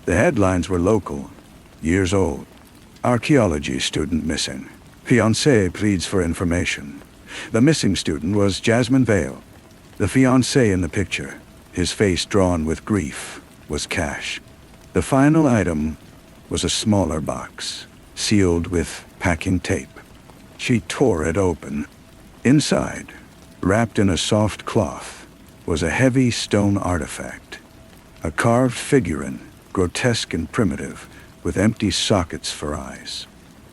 The headlines were local, years old. Archaeology student missing. Fiancé pleads for information. The missing student was Jasmine Vale. The fiancé in the picture, his face drawn with grief, was Cash. The final item was a smaller box, sealed with packing tape. She tore it open. Inside, wrapped in a soft cloth, was a heavy stone artifact. A carved figurine, grotesque and primitive, with empty sockets for eyes.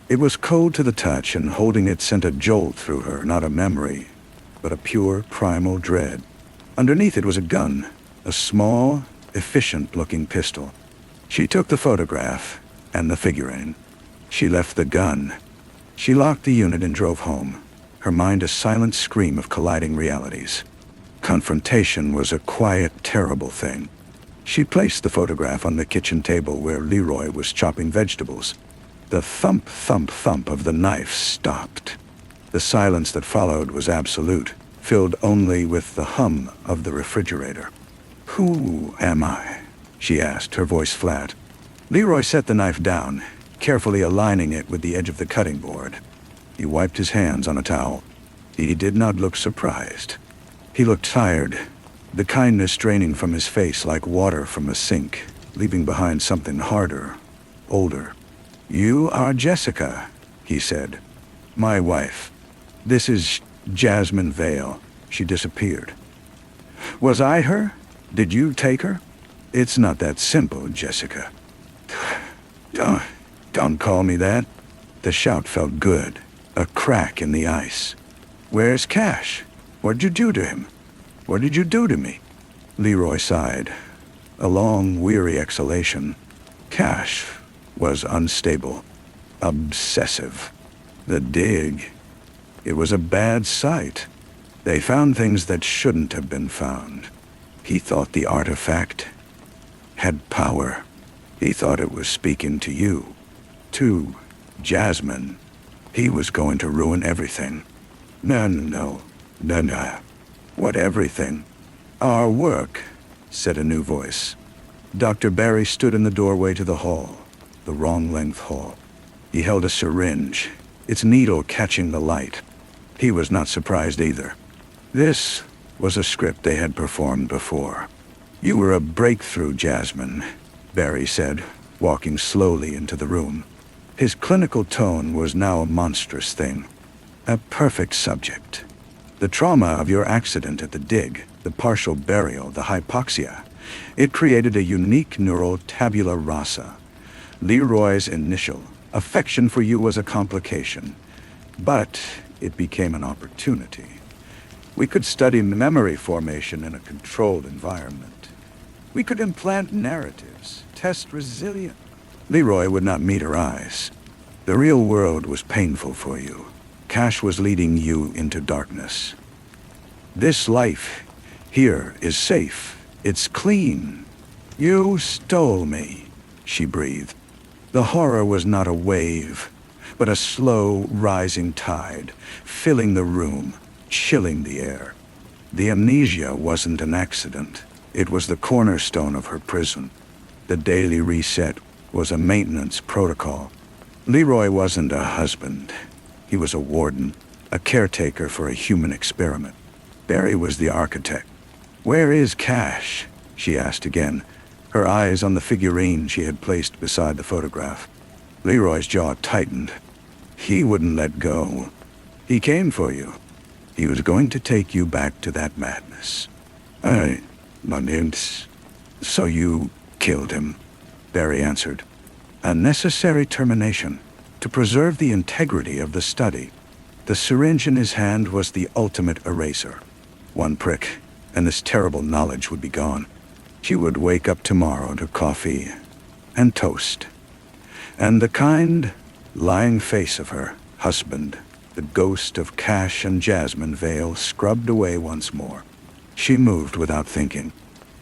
It was cold to the touch, and holding it sent a jolt through her, not a memory, but a pure primal dread. Underneath it was a gun, a small, efficient-looking pistol. She took the photograph and the figurine. She left the gun. She locked the unit and drove home, her mind a silent scream of colliding realities. Confrontation was a quiet, terrible thing. She placed the photograph on the kitchen table where Leroy was chopping vegetables. The thump, thump, thump of the knife stopped. The silence that followed was absolute, filled only with the hum of the refrigerator. "Who am I?" she asked, her voice flat. Leroy set the knife down, carefully aligning it with the edge of the cutting board. He wiped his hands on a towel. He did not look surprised. He looked tired, the kindness draining from his face like water from a sink, leaving behind something harder, older. "You are Jessica," he said. "My wife." This is Jasmine Vale. She disappeared. Was I her? Did you take her? It's not that simple, Jessica. Don't call me that. The shout felt good. A crack in the ice. Where's Cash? What'd you do to him? What did you do to me? Leroy sighed. A long, weary exhalation. Cash was unstable. Obsessive. The dig. It was a bad sight. They found things that shouldn't have been found. He thought the artifact had power. He thought it was speaking to you. To Jasmine. He was going to ruin everything. No. What everything? Our work, said a new voice. Dr. Barry stood in the doorway to the hall, the wrong-length hall. He held a syringe, its needle catching the light. He was not surprised either. This was a script they had performed before. You were a breakthrough, Jasmine, Barry said, walking slowly into the room. His clinical tone was now a monstrous thing. A perfect subject. The trauma of your accident at the dig, the partial burial, the hypoxia, it created a unique neural tabula rasa. Leroy's initial affection for you was a complication, but it became an opportunity. We could study memory formation in a controlled environment. We could implant narratives, test resilience. Leroy would not meet her eyes. The real world was painful for you. Cash was leading you into darkness. This life here is safe. It's clean. You stole me, she breathed. The horror was not a wave, but a slow, rising tide, filling the room, chilling the air. The amnesia wasn't an accident. It was the cornerstone of her prison. The daily reset was a maintenance protocol. Leroy wasn't a husband. He was a warden, a caretaker for a human experiment. Barry was the architect. Where is Cash? She asked again, her eyes on the figurine she had placed beside the photograph. Leroy's jaw tightened. He wouldn't let go. He came for you. He was going to take you back to that madness. So you killed him, Barry answered. A necessary termination to preserve the integrity of the study. The syringe in his hand was the ultimate eraser. One prick, and this terrible knowledge would be gone. She would wake up tomorrow to coffee and toast. And the kind, lying face of her husband, the ghost of Cash and Jasmine Vale, scrubbed away once more. She moved without thinking.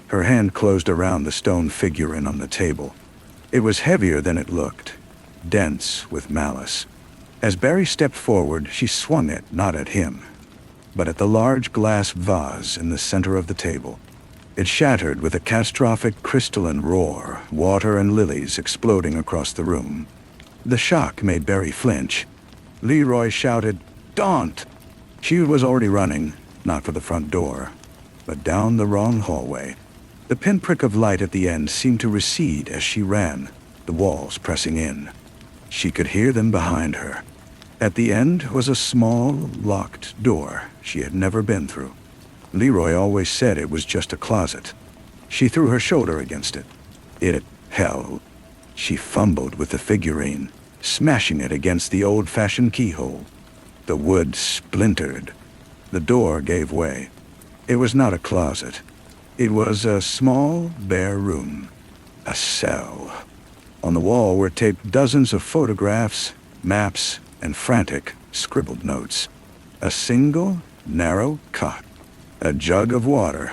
Her hand closed around the stone figurine on the table. It was heavier than it looked, dense with malice. As Barry stepped forward, she swung it not at him, but at the large glass vase in the center of the table. It shattered with a catastrophic crystalline roar, water and lilies exploding across the room. The shock made Barry flinch. Leroy shouted, "Don't!" She was already running, not for the front door, but down the wrong hallway. The pinprick of light at the end seemed to recede as she ran, the walls pressing in. She could hear them behind her. At the end was a small, locked door she had never been through. Leroy always said it was just a closet. She threw her shoulder against it. It held. She fumbled with the figurine, smashing it against the old-fashioned keyhole. The wood splintered. The door gave way. It was not a closet. It was a small, bare room. A cell. On the wall were taped dozens of photographs, maps, and frantic, scribbled notes. A single, narrow cot. A jug of water.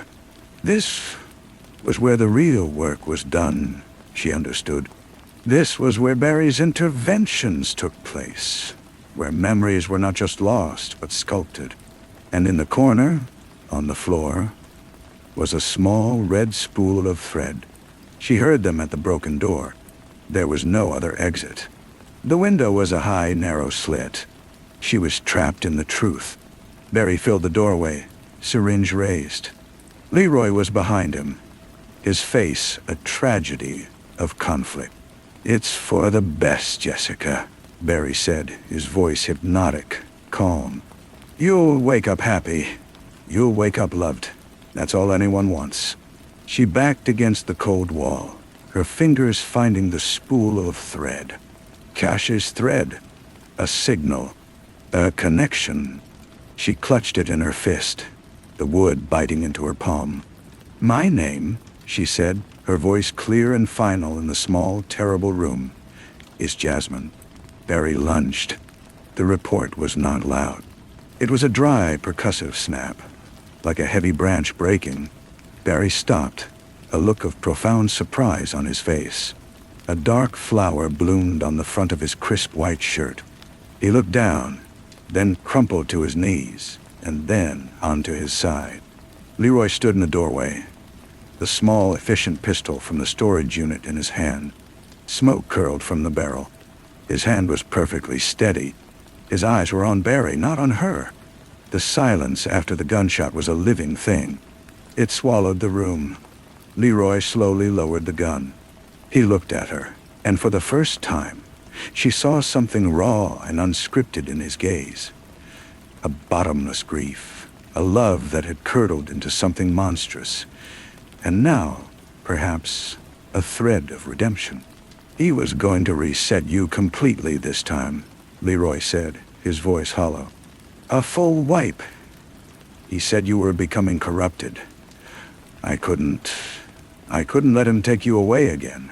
This was where the real work was done, she understood. This was where Barry's interventions took place, where memories were not just lost, but sculpted. And in the corner, on the floor, was a small red spool of thread. She heard them at the broken door. There was no other exit. The window was a high, narrow slit. She was trapped in the truth. Barry filled the doorway, syringe raised. Leroy was behind him, his face a tragedy of conflict. "It's for the best, Jessica," Barry said, his voice hypnotic, calm. You'll wake up happy. You'll wake up loved. That's all anyone wants. She backed against the cold wall, her fingers finding the spool of thread. Cash's thread. A signal. A connection. She clutched it in her fist, the wood biting into her palm. "My name," she said, her voice clear and final in the small, terrible room, "is Jasmine." Barry lunged. The report was not loud. It was a dry, percussive snap, like a heavy branch breaking. Barry stopped, a look of profound surprise on his face. A dark flower bloomed on the front of his crisp white shirt. He looked down, then crumpled to his knees, and then onto his side. Leroy stood in the doorway, the small, efficient pistol from the storage unit in his hand. Smoke curled from the barrel. His hand was perfectly steady. His eyes were on Barry, not on her. The silence after the gunshot was a living thing. It swallowed the room. Leroy slowly lowered the gun. He looked at her, and for the first time, she saw something raw and unscripted in his gaze. A bottomless grief, a love that had curdled into something monstrous, and now, perhaps, a thread of redemption. "He was going to reset you completely this time," Leroy said, his voice hollow. "A full wipe. He said you were becoming corrupted. I couldn't let him take you away again."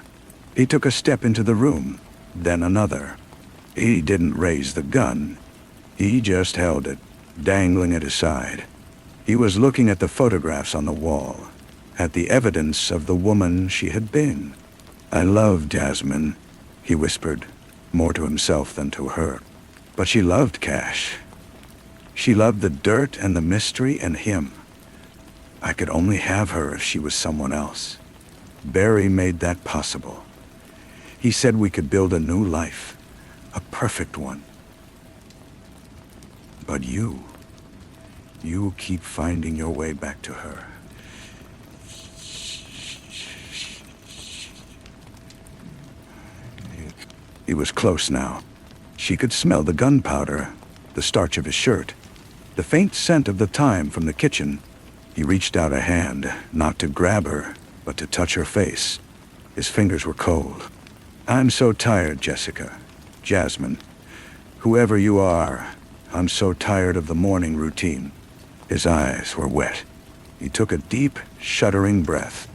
He took a step into the room, then another. He didn't raise the gun. He just held it, dangling at his side. He was looking at the photographs on the wall, at the evidence of the woman she had been. "I love Jasmine," he whispered, more to himself than to her. But she loved Cash. She loved the dirt and the mystery and him. I could only have her if she was someone else. Barry made that possible. He said we could build a new life, a perfect one. But you keep finding your way back to her. He was close now. She could smell the gunpowder, the starch of his shirt, the faint scent of the thyme from the kitchen. He reached out a hand, not to grab her, but to touch her face. His fingers were cold. "I'm so tired, Jessica. Jasmine. Whoever you are, I'm so tired of the morning routine." His eyes were wet. He took a deep, shuddering breath.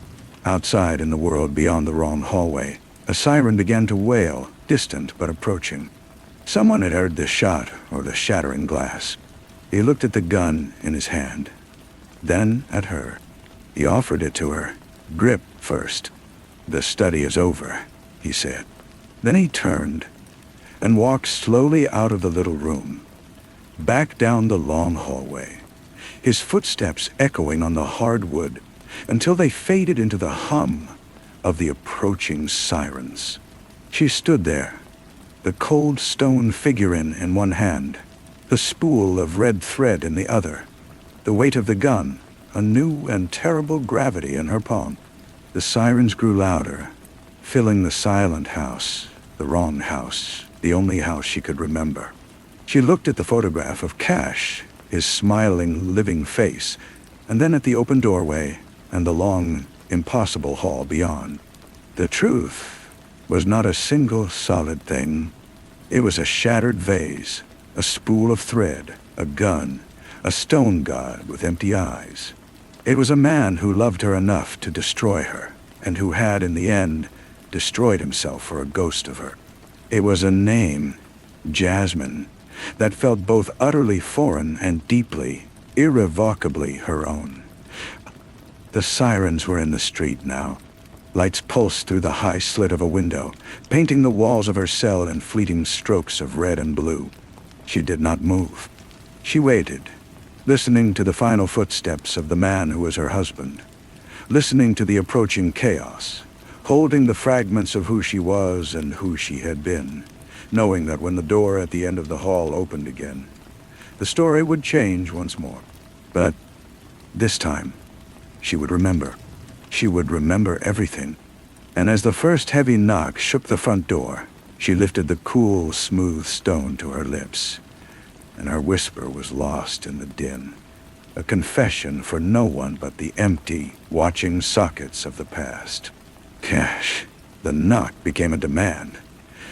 Outside in the world beyond the wrong hallway, a siren began to wail, distant but approaching. Someone had heard the shot or the shattering glass. He looked at the gun in his hand, then at her. He offered it to her. "Grip first." "The study is over," he said. Then he turned and walked slowly out of the little room, back down the long hallway, his footsteps echoing on the hardwood until they faded into the hum of the approaching sirens. She stood there, the cold stone figurine in one hand, the spool of red thread in the other, the weight of the gun, a new and terrible gravity in her palm. The sirens grew louder, filling the silent house, the wrong house, the only house she could remember. She looked at the photograph of Cash, his smiling, living face, and then at the open doorway and the long, impossible hall beyond. The truth was not a single solid thing. It was a shattered vase, a spool of thread, a gun, a stone god with empty eyes. It was a man who loved her enough to destroy her, and who had, in the end, destroyed himself for a ghost of her. It was a name, Jasmine, that felt both utterly foreign and deeply, irrevocably her own. The sirens were in the street now. Lights pulsed through the high slit of a window, painting the walls of her cell in fleeting strokes of red and blue. She did not move. She waited, listening to the final footsteps of the man who was her husband, listening to the approaching chaos, holding the fragments of who she was and who she had been, knowing that when the door at the end of the hall opened again, the story would change once more. But this time, she would remember. She would remember everything. And as the first heavy knock shook the front door, she lifted the cool, smooth stone to her lips. and her whisper was lost in the din. A confession for no one but the empty, watching sockets of the past. Cash. The knock became a demand.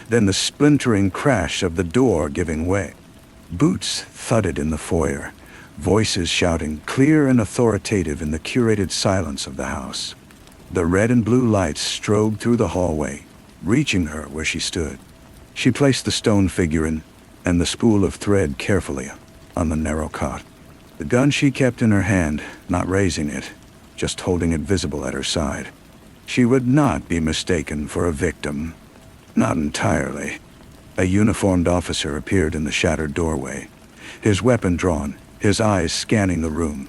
Then the splintering crash of the door giving way. Boots thudded in the foyer, voices shouting clear and authoritative in the curated silence of the house. The red and blue lights strobed through the hallway, reaching her where she stood. She placed the stone figurine and the spool of thread carefully on the narrow cot. The gun she kept in her hand, not raising it, just holding it visible at her side. She would not be mistaken for a victim. Not entirely. A uniformed officer appeared in the shattered doorway, his weapon drawn, his eyes scanning the room.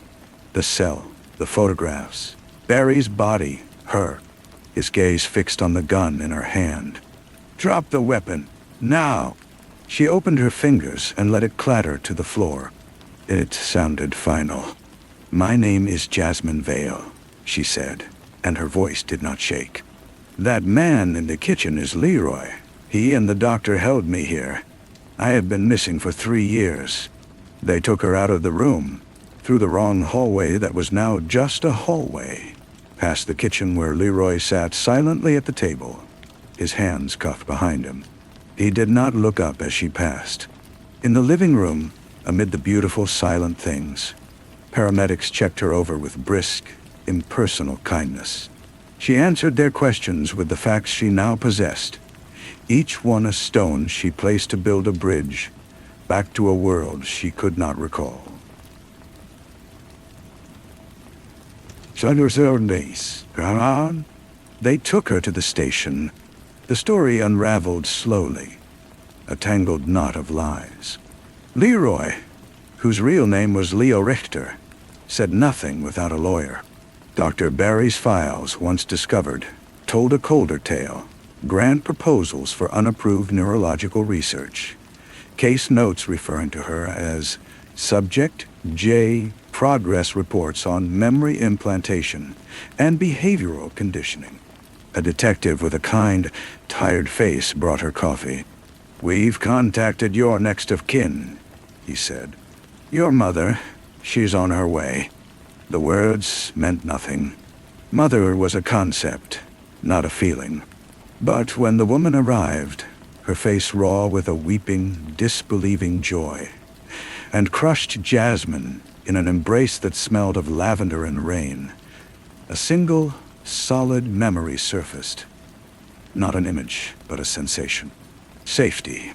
The cell, the photographs, Barry's body, her, his gaze fixed on the gun in her hand. "Drop the weapon, now!" She opened her fingers and let it clatter to the floor. It sounded final. "My name is Jasmine Vale," she said, and her voice did not shake. "That man in the kitchen is Leroy. He and the doctor held me here. I have been missing for 3 years. They took her out of the room, through the wrong hallway that was now just a hallway, past the kitchen where Leroy sat silently at the table, his hands cuffed behind him. He did not look up as she passed. In the living room, amid the beautiful silent things, paramedics checked her over with brisk, impersonal kindness. She answered their questions with the facts she now possessed, each one a stone she placed to build a bridge back to a world she could not recall. They took her to the station. The story unraveled slowly, a tangled knot of lies. Leroy, whose real name was Leo Richter, said nothing without a lawyer. Dr. Barry's files, once discovered, told a colder tale. Grant proposals for unapproved neurological research. Case notes referring to her as Subject J. Progress reports on memory implantation and behavioral conditioning. A detective with a kind, tired face brought her coffee. "We've contacted your next of kin," he said. "Your mother, she's on her way." The words meant nothing. Mother was a concept, not a feeling. But when the woman arrived, her face raw with a weeping, disbelieving joy, and crushed Jasmine in an embrace that smelled of lavender and rain, a single, solid memory surfaced. Not an image, but a sensation. Safety.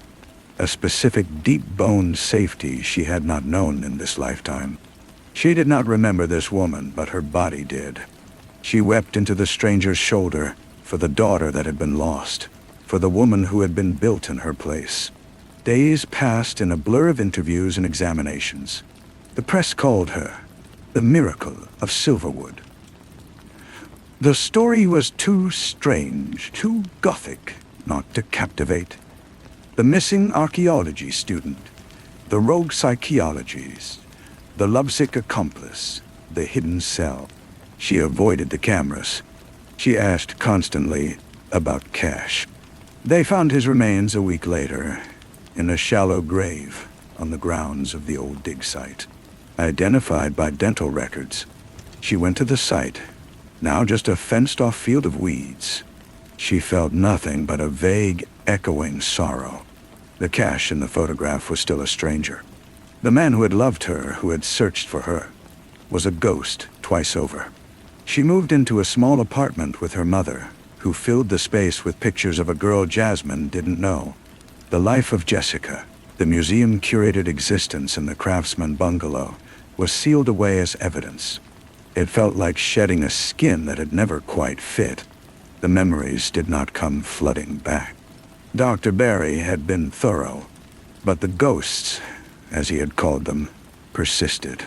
A specific, deep-boned safety she had not known in this lifetime. She did not remember this woman, but her body did. She wept into the stranger's shoulder for the daughter that had been lost, for the woman who had been built in her place. Days passed in a blur of interviews and examinations. The press called her the miracle of Silverwood. The story was too strange, too gothic, not to captivate. The missing archaeology student, the rogue psychologies, the lovesick accomplice, the hidden cell. She avoided the cameras. She asked constantly about Cash. They found his remains a week later, in a shallow grave on the grounds of the old dig site. Identified by dental records, she went to the site, now just a fenced-off field of weeds. She felt nothing but a vague, echoing sorrow. The Cash in the photograph was still a stranger. The man who had loved her, who had searched for her, was a ghost twice over. She moved into a small apartment with her mother, who filled the space with pictures of a girl Jasmine didn't know. The life of Jessica, the museum-curated existence in the craftsman bungalow, was sealed away as evidence. It felt like shedding a skin that had never quite fit. The memories did not come flooding back. Dr. Barry had been thorough, but the ghosts, as he had called them, persisted.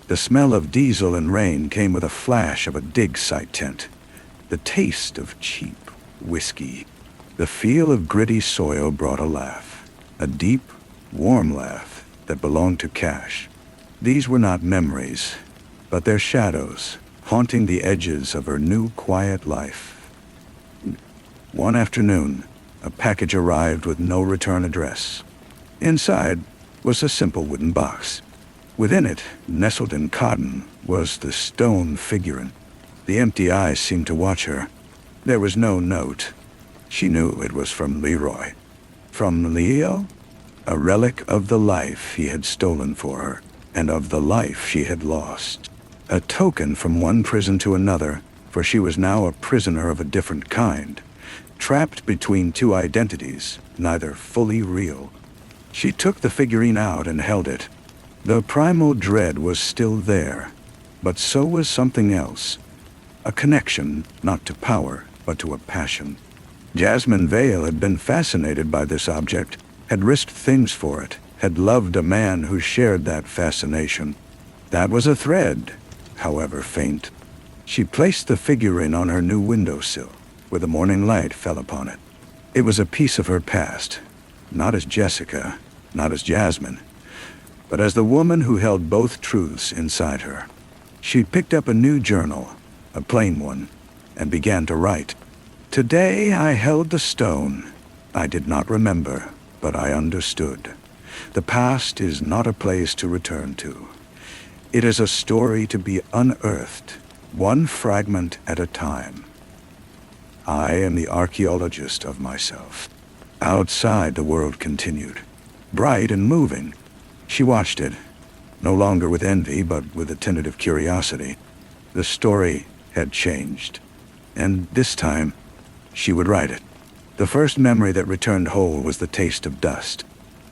The smell of diesel and rain came with a flash of a dig site tent, the taste of cheap whiskey. The feel of gritty soil brought a laugh, a deep, warm laugh that belonged to Cash. These were not memories, but their shadows, haunting the edges of her new quiet life. One afternoon, a package arrived with no return address. Inside, was a simple wooden box. Within it, nestled in cotton, was the stone figurine. The empty eyes seemed to watch her. There was no note. She knew it was from Leroy. From Leo? A relic of the life he had stolen for her, and of the life she had lost. A token from one prison to another, for she was now a prisoner of a different kind, trapped between two identities, neither fully real. She took the figurine out and held it. The primal dread was still there, but so was something else. A connection, not to power, but to a passion. Jasmine Vale had been fascinated by this object, had risked things for it, had loved a man who shared that fascination. That was a thread, however faint. She placed the figurine on her new windowsill, where the morning light fell upon it. It was a piece of her past, not as Jessica, not as Jasmine, but as the woman who held both truths inside her. She picked up a new journal, a plain one, and began to write. Today I held the stone. I did not remember, but I understood. The past is not a place to return to. It is a story to be unearthed, one fragment at a time. I am the archaeologist of myself. Outside, the world continued, bright and moving. She watched it, no longer with envy, but with a tentative curiosity. The story had changed, and this time, she would write it. The first memory that returned whole was the taste of dust.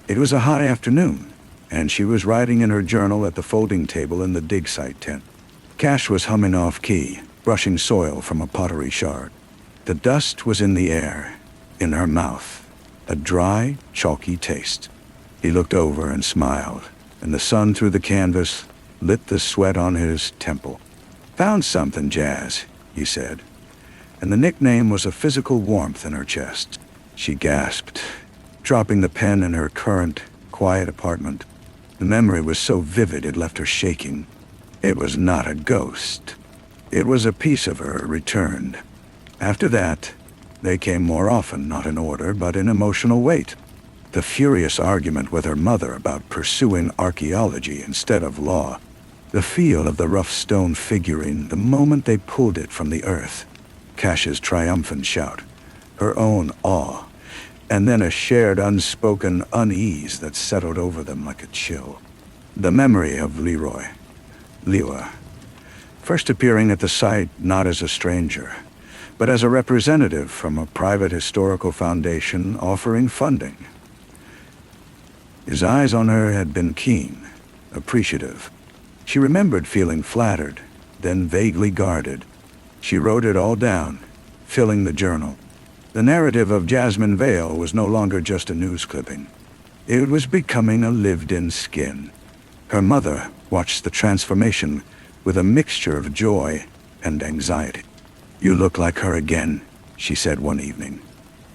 It was a hot afternoon, and she was writing in her journal at the folding table in the dig site tent. Cash was humming off-key, brushing soil from a pottery shard. The dust was in the air, in her mouth, a dry, chalky taste. He looked over and smiled, and the sun through the canvas lit the sweat on his temple. Found something, Jazz, he said, and the nickname was a physical warmth in her chest. She gasped, dropping the pen in her current, quiet apartment. The memory was so vivid it left her shaking. It was not a ghost. It was a piece of her returned. After that, they came more often, not in order, but in emotional weight. The furious argument with her mother about pursuing archaeology instead of law. The feel of the rough stone figurine the moment they pulled it from the earth. Cash's triumphant shout. Her own awe. And then a shared unspoken unease that settled over them like a chill. The memory of Leroy. Lewa. First appearing at the site not as a stranger, but as a representative from a private historical foundation offering funding. His eyes on her had been keen, appreciative. She remembered feeling flattered, then vaguely guarded. She wrote it all down, filling the journal. The narrative of Jasmine Vale was no longer just a news clipping. It was becoming a lived-in skin. Her mother watched the transformation with a mixture of joy and anxiety. "You look like her again," she said one evening,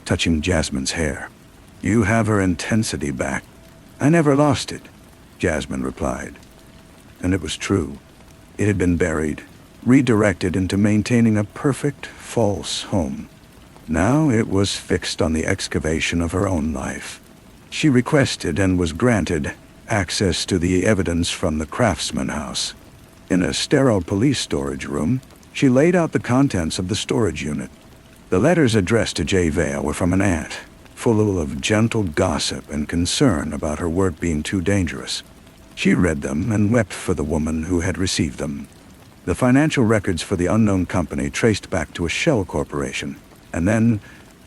touching Jasmine's hair. "You have her intensity back." "I never lost it," Jasmine replied. And it was true. It had been buried, redirected into maintaining a perfect, false home. Now it was fixed on the excavation of her own life. She requested and was granted access to the evidence from the Craftsman house. In a sterile police storage room, she laid out the contents of the storage unit. The letters addressed to J. Vale were from an aunt, full of gentle gossip and concern about her work being too dangerous. She read them and wept for the woman who had received them. The financial records for the unknown company traced back to a shell corporation, and then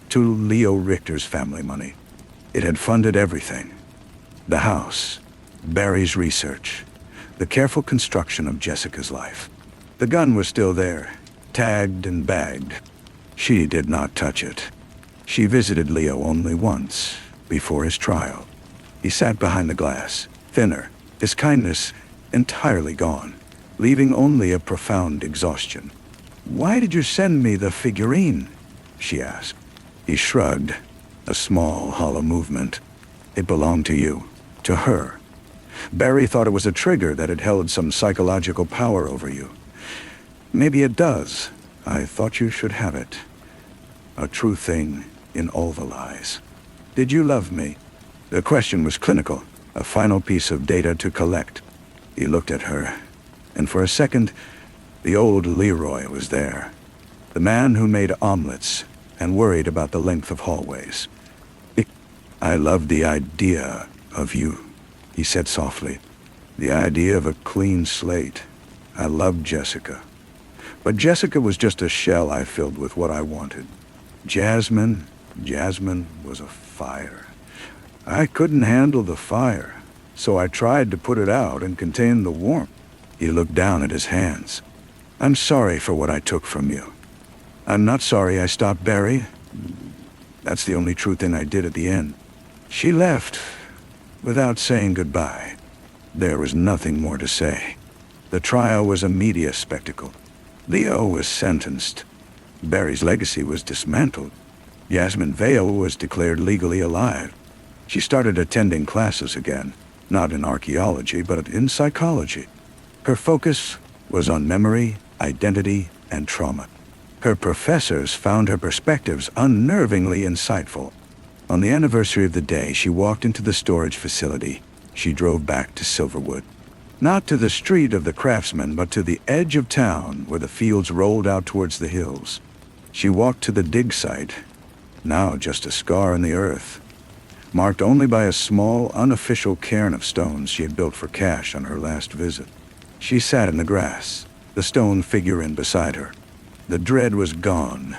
to Leo Richter's family money. It had funded everything. The house, Barry's research, the careful construction of Jessica's life. The gun was still there, tagged and bagged. She did not touch it. She visited Leo only once, before his trial. He sat behind the glass, thinner, his kindness entirely gone, leaving only a profound exhaustion. "Why did you send me the figurine?" she asked. He shrugged, a small, hollow movement. "It belonged to you, to her. Barry thought it was a trigger, that it held some psychological power over you. Maybe it does. I thought you should have it. A true thing in all the lies. Did you love me?" The question was clinical, a final piece of data to collect. He looked at her, and for a second, the old Leroy was there. The man who made omelets and worried about the length of hallways. "I love the idea of you," he said softly. "The idea of a clean slate. I loved Jessica. But Jessica was just a shell I filled with what I wanted. Jasmine was a fire. I couldn't handle the fire, so I tried to put it out and contain the warmth." He looked down at his hands. "I'm sorry for what I took from you. I'm not sorry I stopped Barry. That's the only true thing I did at the end." She left without saying goodbye. There was nothing more to say. The trial was a media spectacle. Leo was sentenced. Barry's legacy was dismantled. Yasmin Vale was declared legally alive. She started attending classes again, not in archaeology, but in psychology. Her focus was on memory, identity, and trauma. Her professors found her perspectives unnervingly insightful. On the anniversary of the day she walked into the storage facility, she drove back to Silverwood. Not to the street of the craftsmen, but to the edge of town where the fields rolled out towards the hills. She walked to the dig site, now just a scar in the earth, marked only by a small, unofficial cairn of stones she had built for Cash on her last visit. She sat in the grass, the stone figurine beside her. The dread was gone.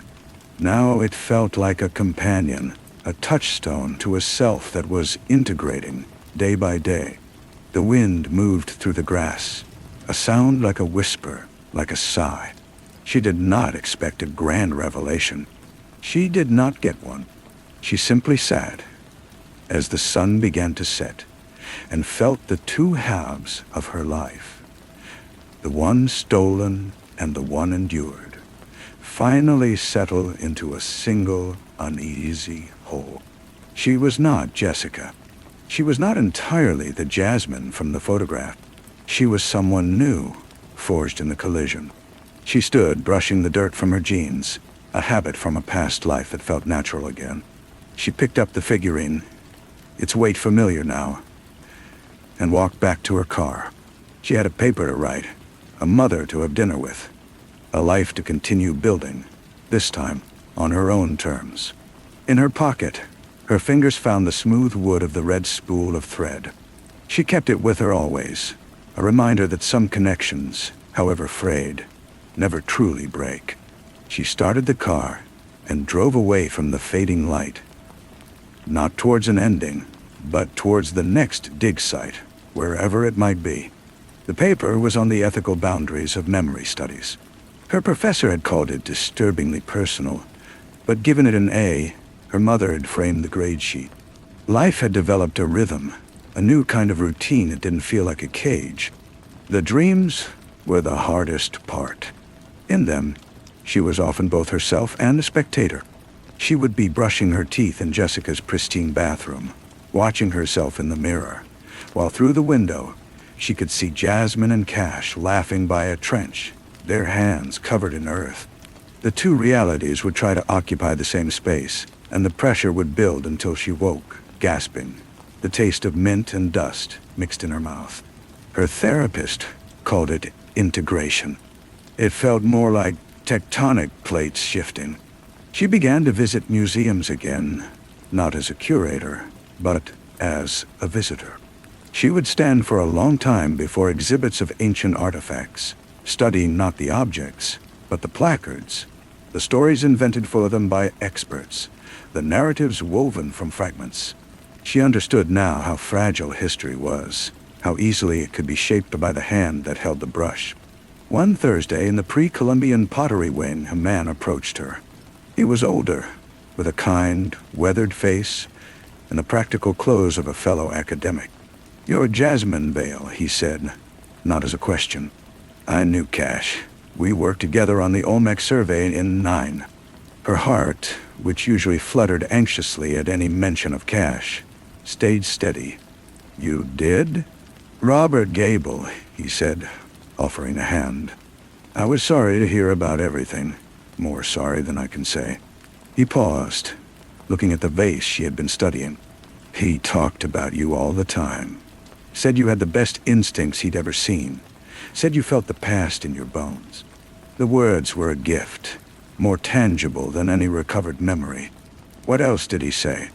Now it felt like a companion, a touchstone to a self that was integrating day by day. The wind moved through the grass, a sound like a whisper, like a sigh. She did not expect a grand revelation. She did not get one. She simply sat as the sun began to set and felt the two halves of her life, the one stolen and the one endured, finally settle into a single uneasy whole. She was not Jessica. She was not entirely the Jasmine from the photograph. She was someone new, forged in the collision. She stood, brushing the dirt from her jeans, a habit from a past life that felt natural again. She picked up the figurine, its weight familiar now, and walked back to her car. She had a paper to write, a mother to have dinner with, a life to continue building, this time on her own terms. In her pocket, her fingers found the smooth wood of the red spool of thread. She kept it with her always, a reminder that some connections, however frayed, never truly break. She started the car and drove away from the fading light, not towards an ending, but towards the next dig site, wherever it might be. The paper was on the ethical boundaries of memory studies. Her professor had called it disturbingly personal, but given it an A, her mother had framed the grade sheet. Life had developed a rhythm, a new kind of routine that didn't feel like a cage. The dreams were the hardest part. In them, she was often both herself and a spectator. She would be brushing her teeth in Jessica's pristine bathroom, watching herself in the mirror, while through the window, she could see Jasmine and Cash laughing by a trench, their hands covered in earth. The two realities would try to occupy the same space, and the pressure would build until she woke, gasping, the taste of mint and dust mixed in her mouth. Her therapist called it integration. It felt more like tectonic plates shifting. She began to visit museums again, not as a curator, but as a visitor. She would stand for a long time before exhibits of ancient artifacts, studying not the objects, but the placards, the stories invented for them by experts, the narratives woven from fragments. She understood now how fragile history was, how easily it could be shaped by the hand that held the brush. One Thursday in the pre-Columbian pottery wing, a man approached her. He was older, with a kind, weathered face and the practical clothes of a fellow academic. "You're Jasmine Vale," he said, not as a question. "I knew Cash. We worked together on the Olmec survey in '9. Her heart, which usually fluttered anxiously at any mention of Cash, stayed steady. "You did?" "Robert Gable," he said, offering a hand. "I was sorry to hear about everything, more sorry than I can say." He paused, looking at the vase she had been studying. "He talked about you all the time. Said you had the best instincts he'd ever seen. Said you felt the past in your bones. The words were a gift, more tangible than any recovered memory. What else did he say?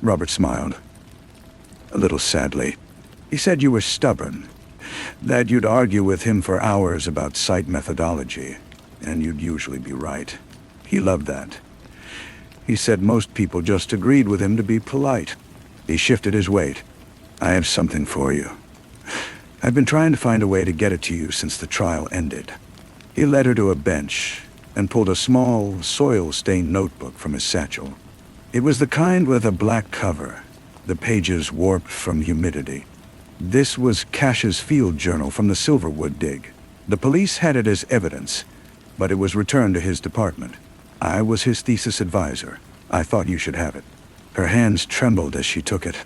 Robert smiled, a little sadly. He said you were stubborn, that you'd argue with him for hours about site methodology, and you'd usually be right. He loved that. He said most people just agreed with him to be polite. He shifted his weight. I have something for you. I've been trying to find a way to get it to you since the trial ended. He led her to a bench and pulled a small, soil-stained notebook from his satchel. It was the kind with a black cover, the pages warped from humidity. This was Cash's field journal from the Silverwood dig. The police had it as evidence, but it was returned to his department. I was his thesis advisor. I thought you should have it. Her hands trembled as she took it.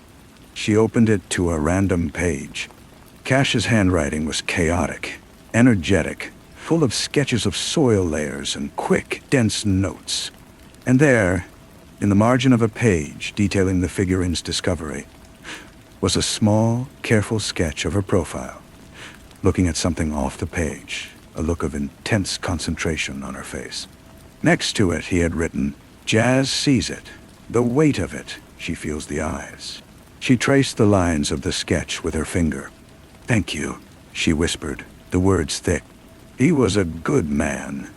She opened it to a random page. Cash's handwriting was chaotic, energetic, full of sketches of soil layers and quick, dense notes. And there, in the margin of a page detailing the figure's discovery, was a small, careful sketch of her profile, looking at something off the page, a look of intense concentration on her face. Next to it, he had written, Jazz sees it, the weight of it, she feels the eyes. She traced the lines of the sketch with her finger. Thank you, she whispered, the words thick. He was a good man,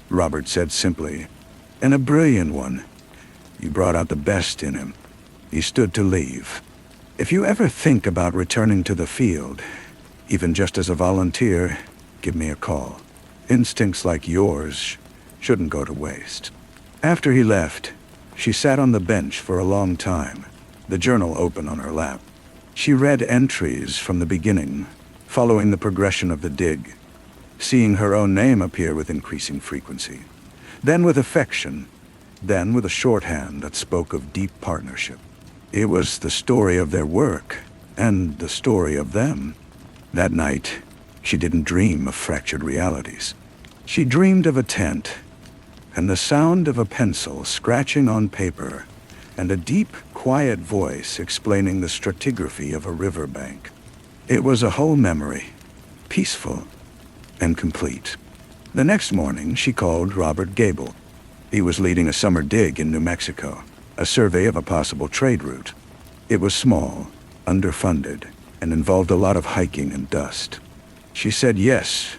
Robert said simply, and a brilliant one. You brought out the best in him. He stood to leave. If you ever think about returning to the field, even just as a volunteer, give me a call. Instincts like yours shouldn't go to waste. After he left, she sat on the bench for a long time, the journal open on her lap. She read entries from the beginning, following the progression of the dig, seeing her own name appear with increasing frequency, then with affection, then with a shorthand that spoke of deep partnership. It was the story of their work, and the story of them. That night, she didn't dream of fractured realities. She dreamed of a tent, and the sound of a pencil scratching on paper, and a deep, quiet voice explaining the stratigraphy of a riverbank. It was a whole memory, peaceful and complete. The next morning, she called Robert Gable. He was leading a summer dig in New Mexico, a survey of a possible trade route. It was small, underfunded, and involved a lot of hiking and dust. She said yes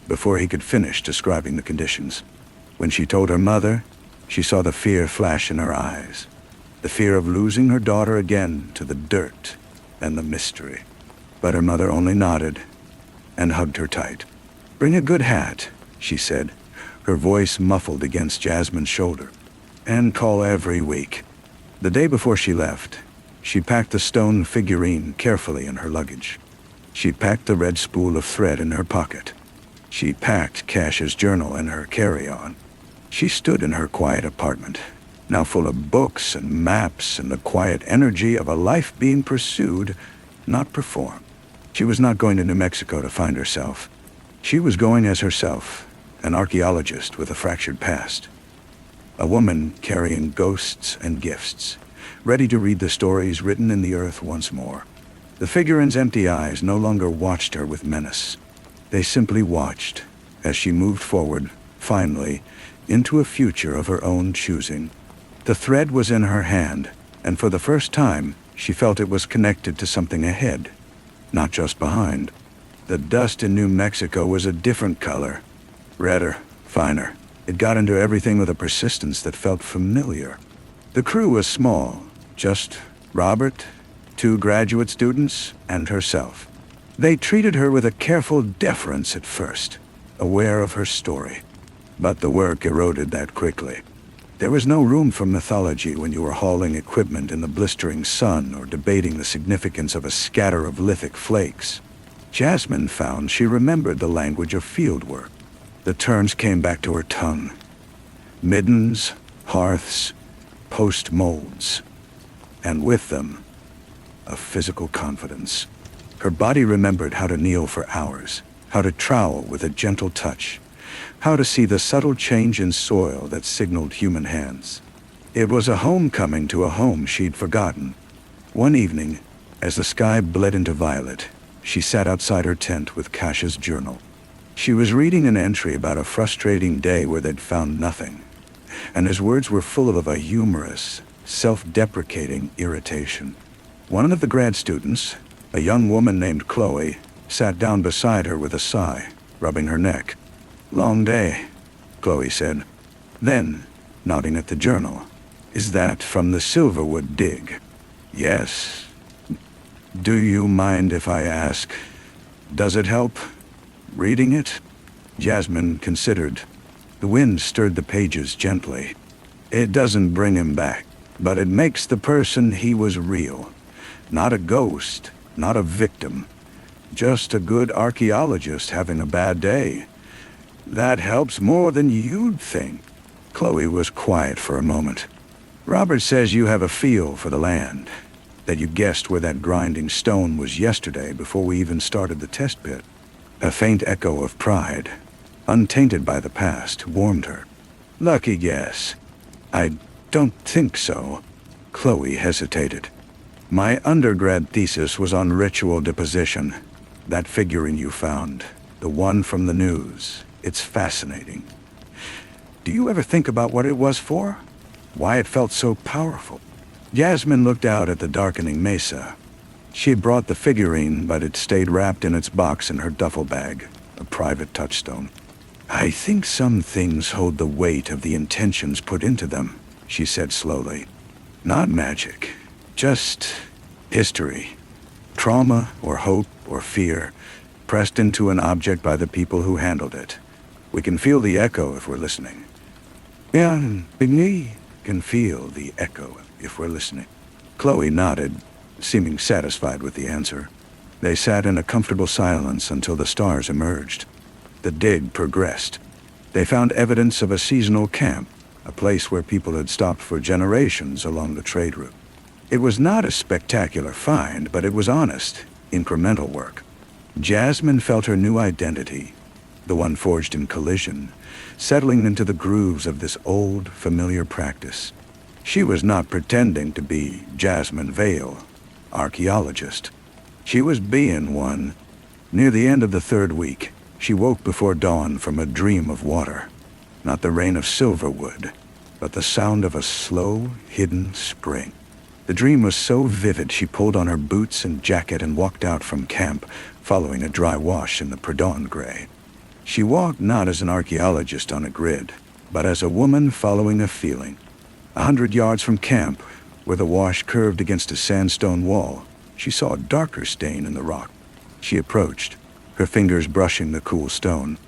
before he could finish describing the conditions. When she told her mother, she saw the fear flash in her eyes, the fear of losing her daughter again to the dirt and the mystery. But her mother only nodded and hugged her tight. Bring a good hat, she said, her voice muffled against Jasmine's shoulder. And call every week. The day before she left, she packed the stone figurine carefully in her luggage. She packed the red spool of thread in her pocket. She packed Cash's journal in her carry-on. She stood in her quiet apartment, now full of books and maps and the quiet energy of a life being pursued, not performed. She was not going to New Mexico to find herself. She was going as herself, an archaeologist with a fractured past. A woman carrying ghosts and gifts, ready to read the stories written in the earth once more. The figure's empty eyes no longer watched her with menace. They simply watched as she moved forward, finally, into a future of her own choosing. The thread was in her hand, and for the first time, she felt it was connected to something ahead, not just behind. The dust in New Mexico was a different color, redder, finer. It got into everything with a persistence that felt familiar. The crew was small, just Robert, 2 graduate students, and herself. They treated her with a careful deference at first, aware of her story. But the work eroded that quickly. There was no room for mythology when you were hauling equipment in the blistering sun or debating the significance of a scatter of lithic flakes. Jasmine found she remembered the language of fieldwork. The terms came back to her tongue. Middens, hearths, post molds. And with them, a physical confidence. Her body remembered how to kneel for hours, how to trowel with a gentle touch, how to see the subtle change in soil that signaled human hands. It was a homecoming to a home she'd forgotten. One evening, As the sky bled into violet, she sat outside her tent with Kasha's journal. She was reading an entry about a frustrating day where they'd found nothing, and his words were full of a humorous, self-deprecating irritation. One of the grad students, a young woman named Chloe, sat down beside her with a sigh, rubbing her neck. "Long day," Chloe said. Then, nodding at the journal, "Is that from the Silverwood dig?" "Yes." "Do you mind if I ask? Does it help reading it?" Jasmine considered. The wind stirred the pages gently. "It doesn't bring him back, but it makes the person he was real. Not a ghost, not a victim. Just a good archaeologist having a bad day. That helps more than you'd think." Chloe was quiet for a moment. "Robert says you have a feel for the land, that you guessed where that grinding stone was yesterday before we even started the test pit." A faint echo of pride, untainted by the past, warmed her. "Lucky guess. I don't think so." Chloe hesitated. "My undergrad thesis was on ritual deposition. That figurine you found, the one from the news, it's fascinating. Do you ever think about what it was for? Why it felt so powerful?" Jasmine looked out at the darkening mesa. She had brought the figurine, but it stayed wrapped in its box in her duffel bag, a private touchstone. "I think some things hold the weight of the intentions put into them," she said slowly. "Not magic, just history. Trauma or hope or fear, pressed into an object by the people who handled it. We can feel the echo if we're listening." "Yeah, and we can feel the echo if we're listening." Chloe nodded, seeming satisfied with the answer. They sat in a comfortable silence until the stars emerged. The dig progressed. They found evidence of a seasonal camp, a place where people had stopped for generations along the trade route. It was not a spectacular find, but it was honest, incremental work. Jasmine felt her new identity, the one forged in collision, settling into the grooves of this old, familiar practice. She was not pretending to be Jasmine Vale, archaeologist. She was being one. Near the end of the third week, she woke before dawn from a dream of water. Not the rain of Silverwood, but the sound of a slow, hidden spring. The dream was so vivid she pulled on her boots and jacket and walked out from camp, following a dry wash in the pre-dawn gray. She walked not as an archaeologist on a grid, but as a woman following a feeling. 100 yards from camp, where the wash curved against a sandstone wall, she saw a darker stain in the rock. She approached, her fingers brushing the cool stone.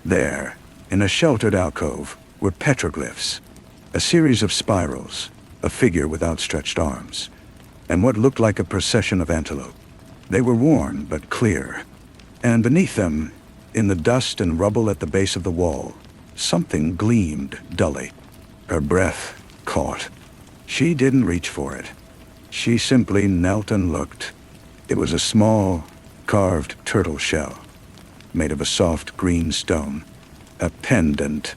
There, in a sheltered alcove, were petroglyphs, a series of spirals, a figure with outstretched arms, and what looked like a procession of antelope. They were worn but clear, and beneath them, in the dust and rubble at the base of the wall, something gleamed dully. Her breath caught. She didn't reach for it. She simply knelt and looked. It was a small, carved turtle shell, made of a soft green stone, a pendant.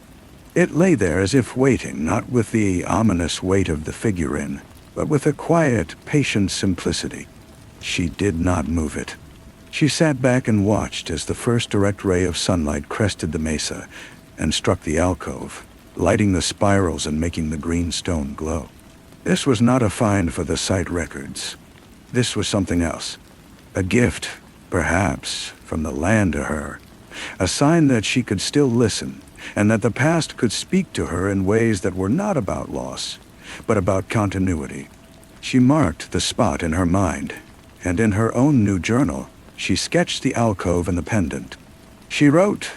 It lay there as if waiting, not with the ominous weight of the figurine, but with a quiet, patient simplicity. She did not move it. She sat back and watched as the first direct ray of sunlight crested the mesa and struck the alcove, lighting the spirals and making the green stone glow. This was not a find for the site records. This was something else. A gift, perhaps, from the land to her. A sign that she could still listen, and that the past could speak to her in ways that were not about loss, but about continuity. She marked the spot in her mind, and in her own new journal, she sketched the alcove and the pendant. She wrote,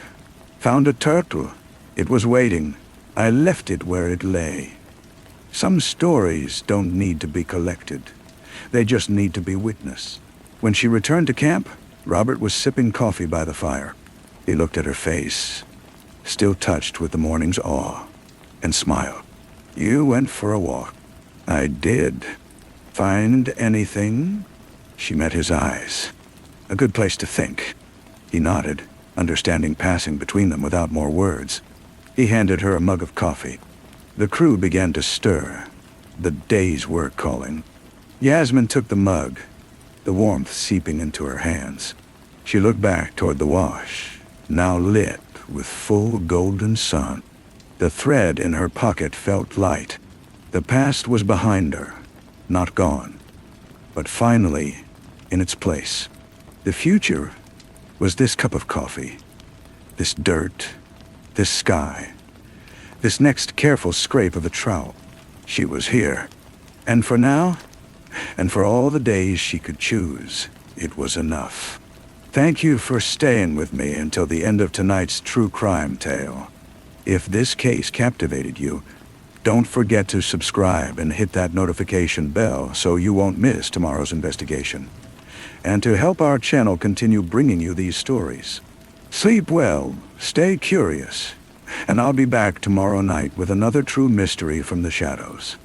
"Found a turtle. It was waiting. I left it where it lay." Some stories don't need to be collected. They just need to be witnessed. When she returned to camp, Robert was sipping coffee by the fire. He looked at her face, still touched with the morning's awe, and smiled. "You went for a walk." "I did. Find anything?" She met his eyes. "A good place to think." He nodded, understanding passing between them without more words. He handed her a mug of coffee. The crew began to stir. The day's work calling. Yasmin took the mug. the warmth seeping into her hands. She looked back toward the wash, now lit with full golden sun. The thread in her pocket felt light. The past was behind her, not gone, but finally in its place. The future was this cup of coffee, this dirt, this sky, this next careful scrape of a trowel. She was here, and for now, and for all the days she could choose, it was enough. Thank you for staying with me until the end of tonight's true crime tale. If this case captivated you, don't forget to subscribe and hit that notification bell so you won't miss tomorrow's investigation. And to help our channel continue bringing you these stories, sleep well, stay curious, and I'll be back tomorrow night with another true mystery from the shadows.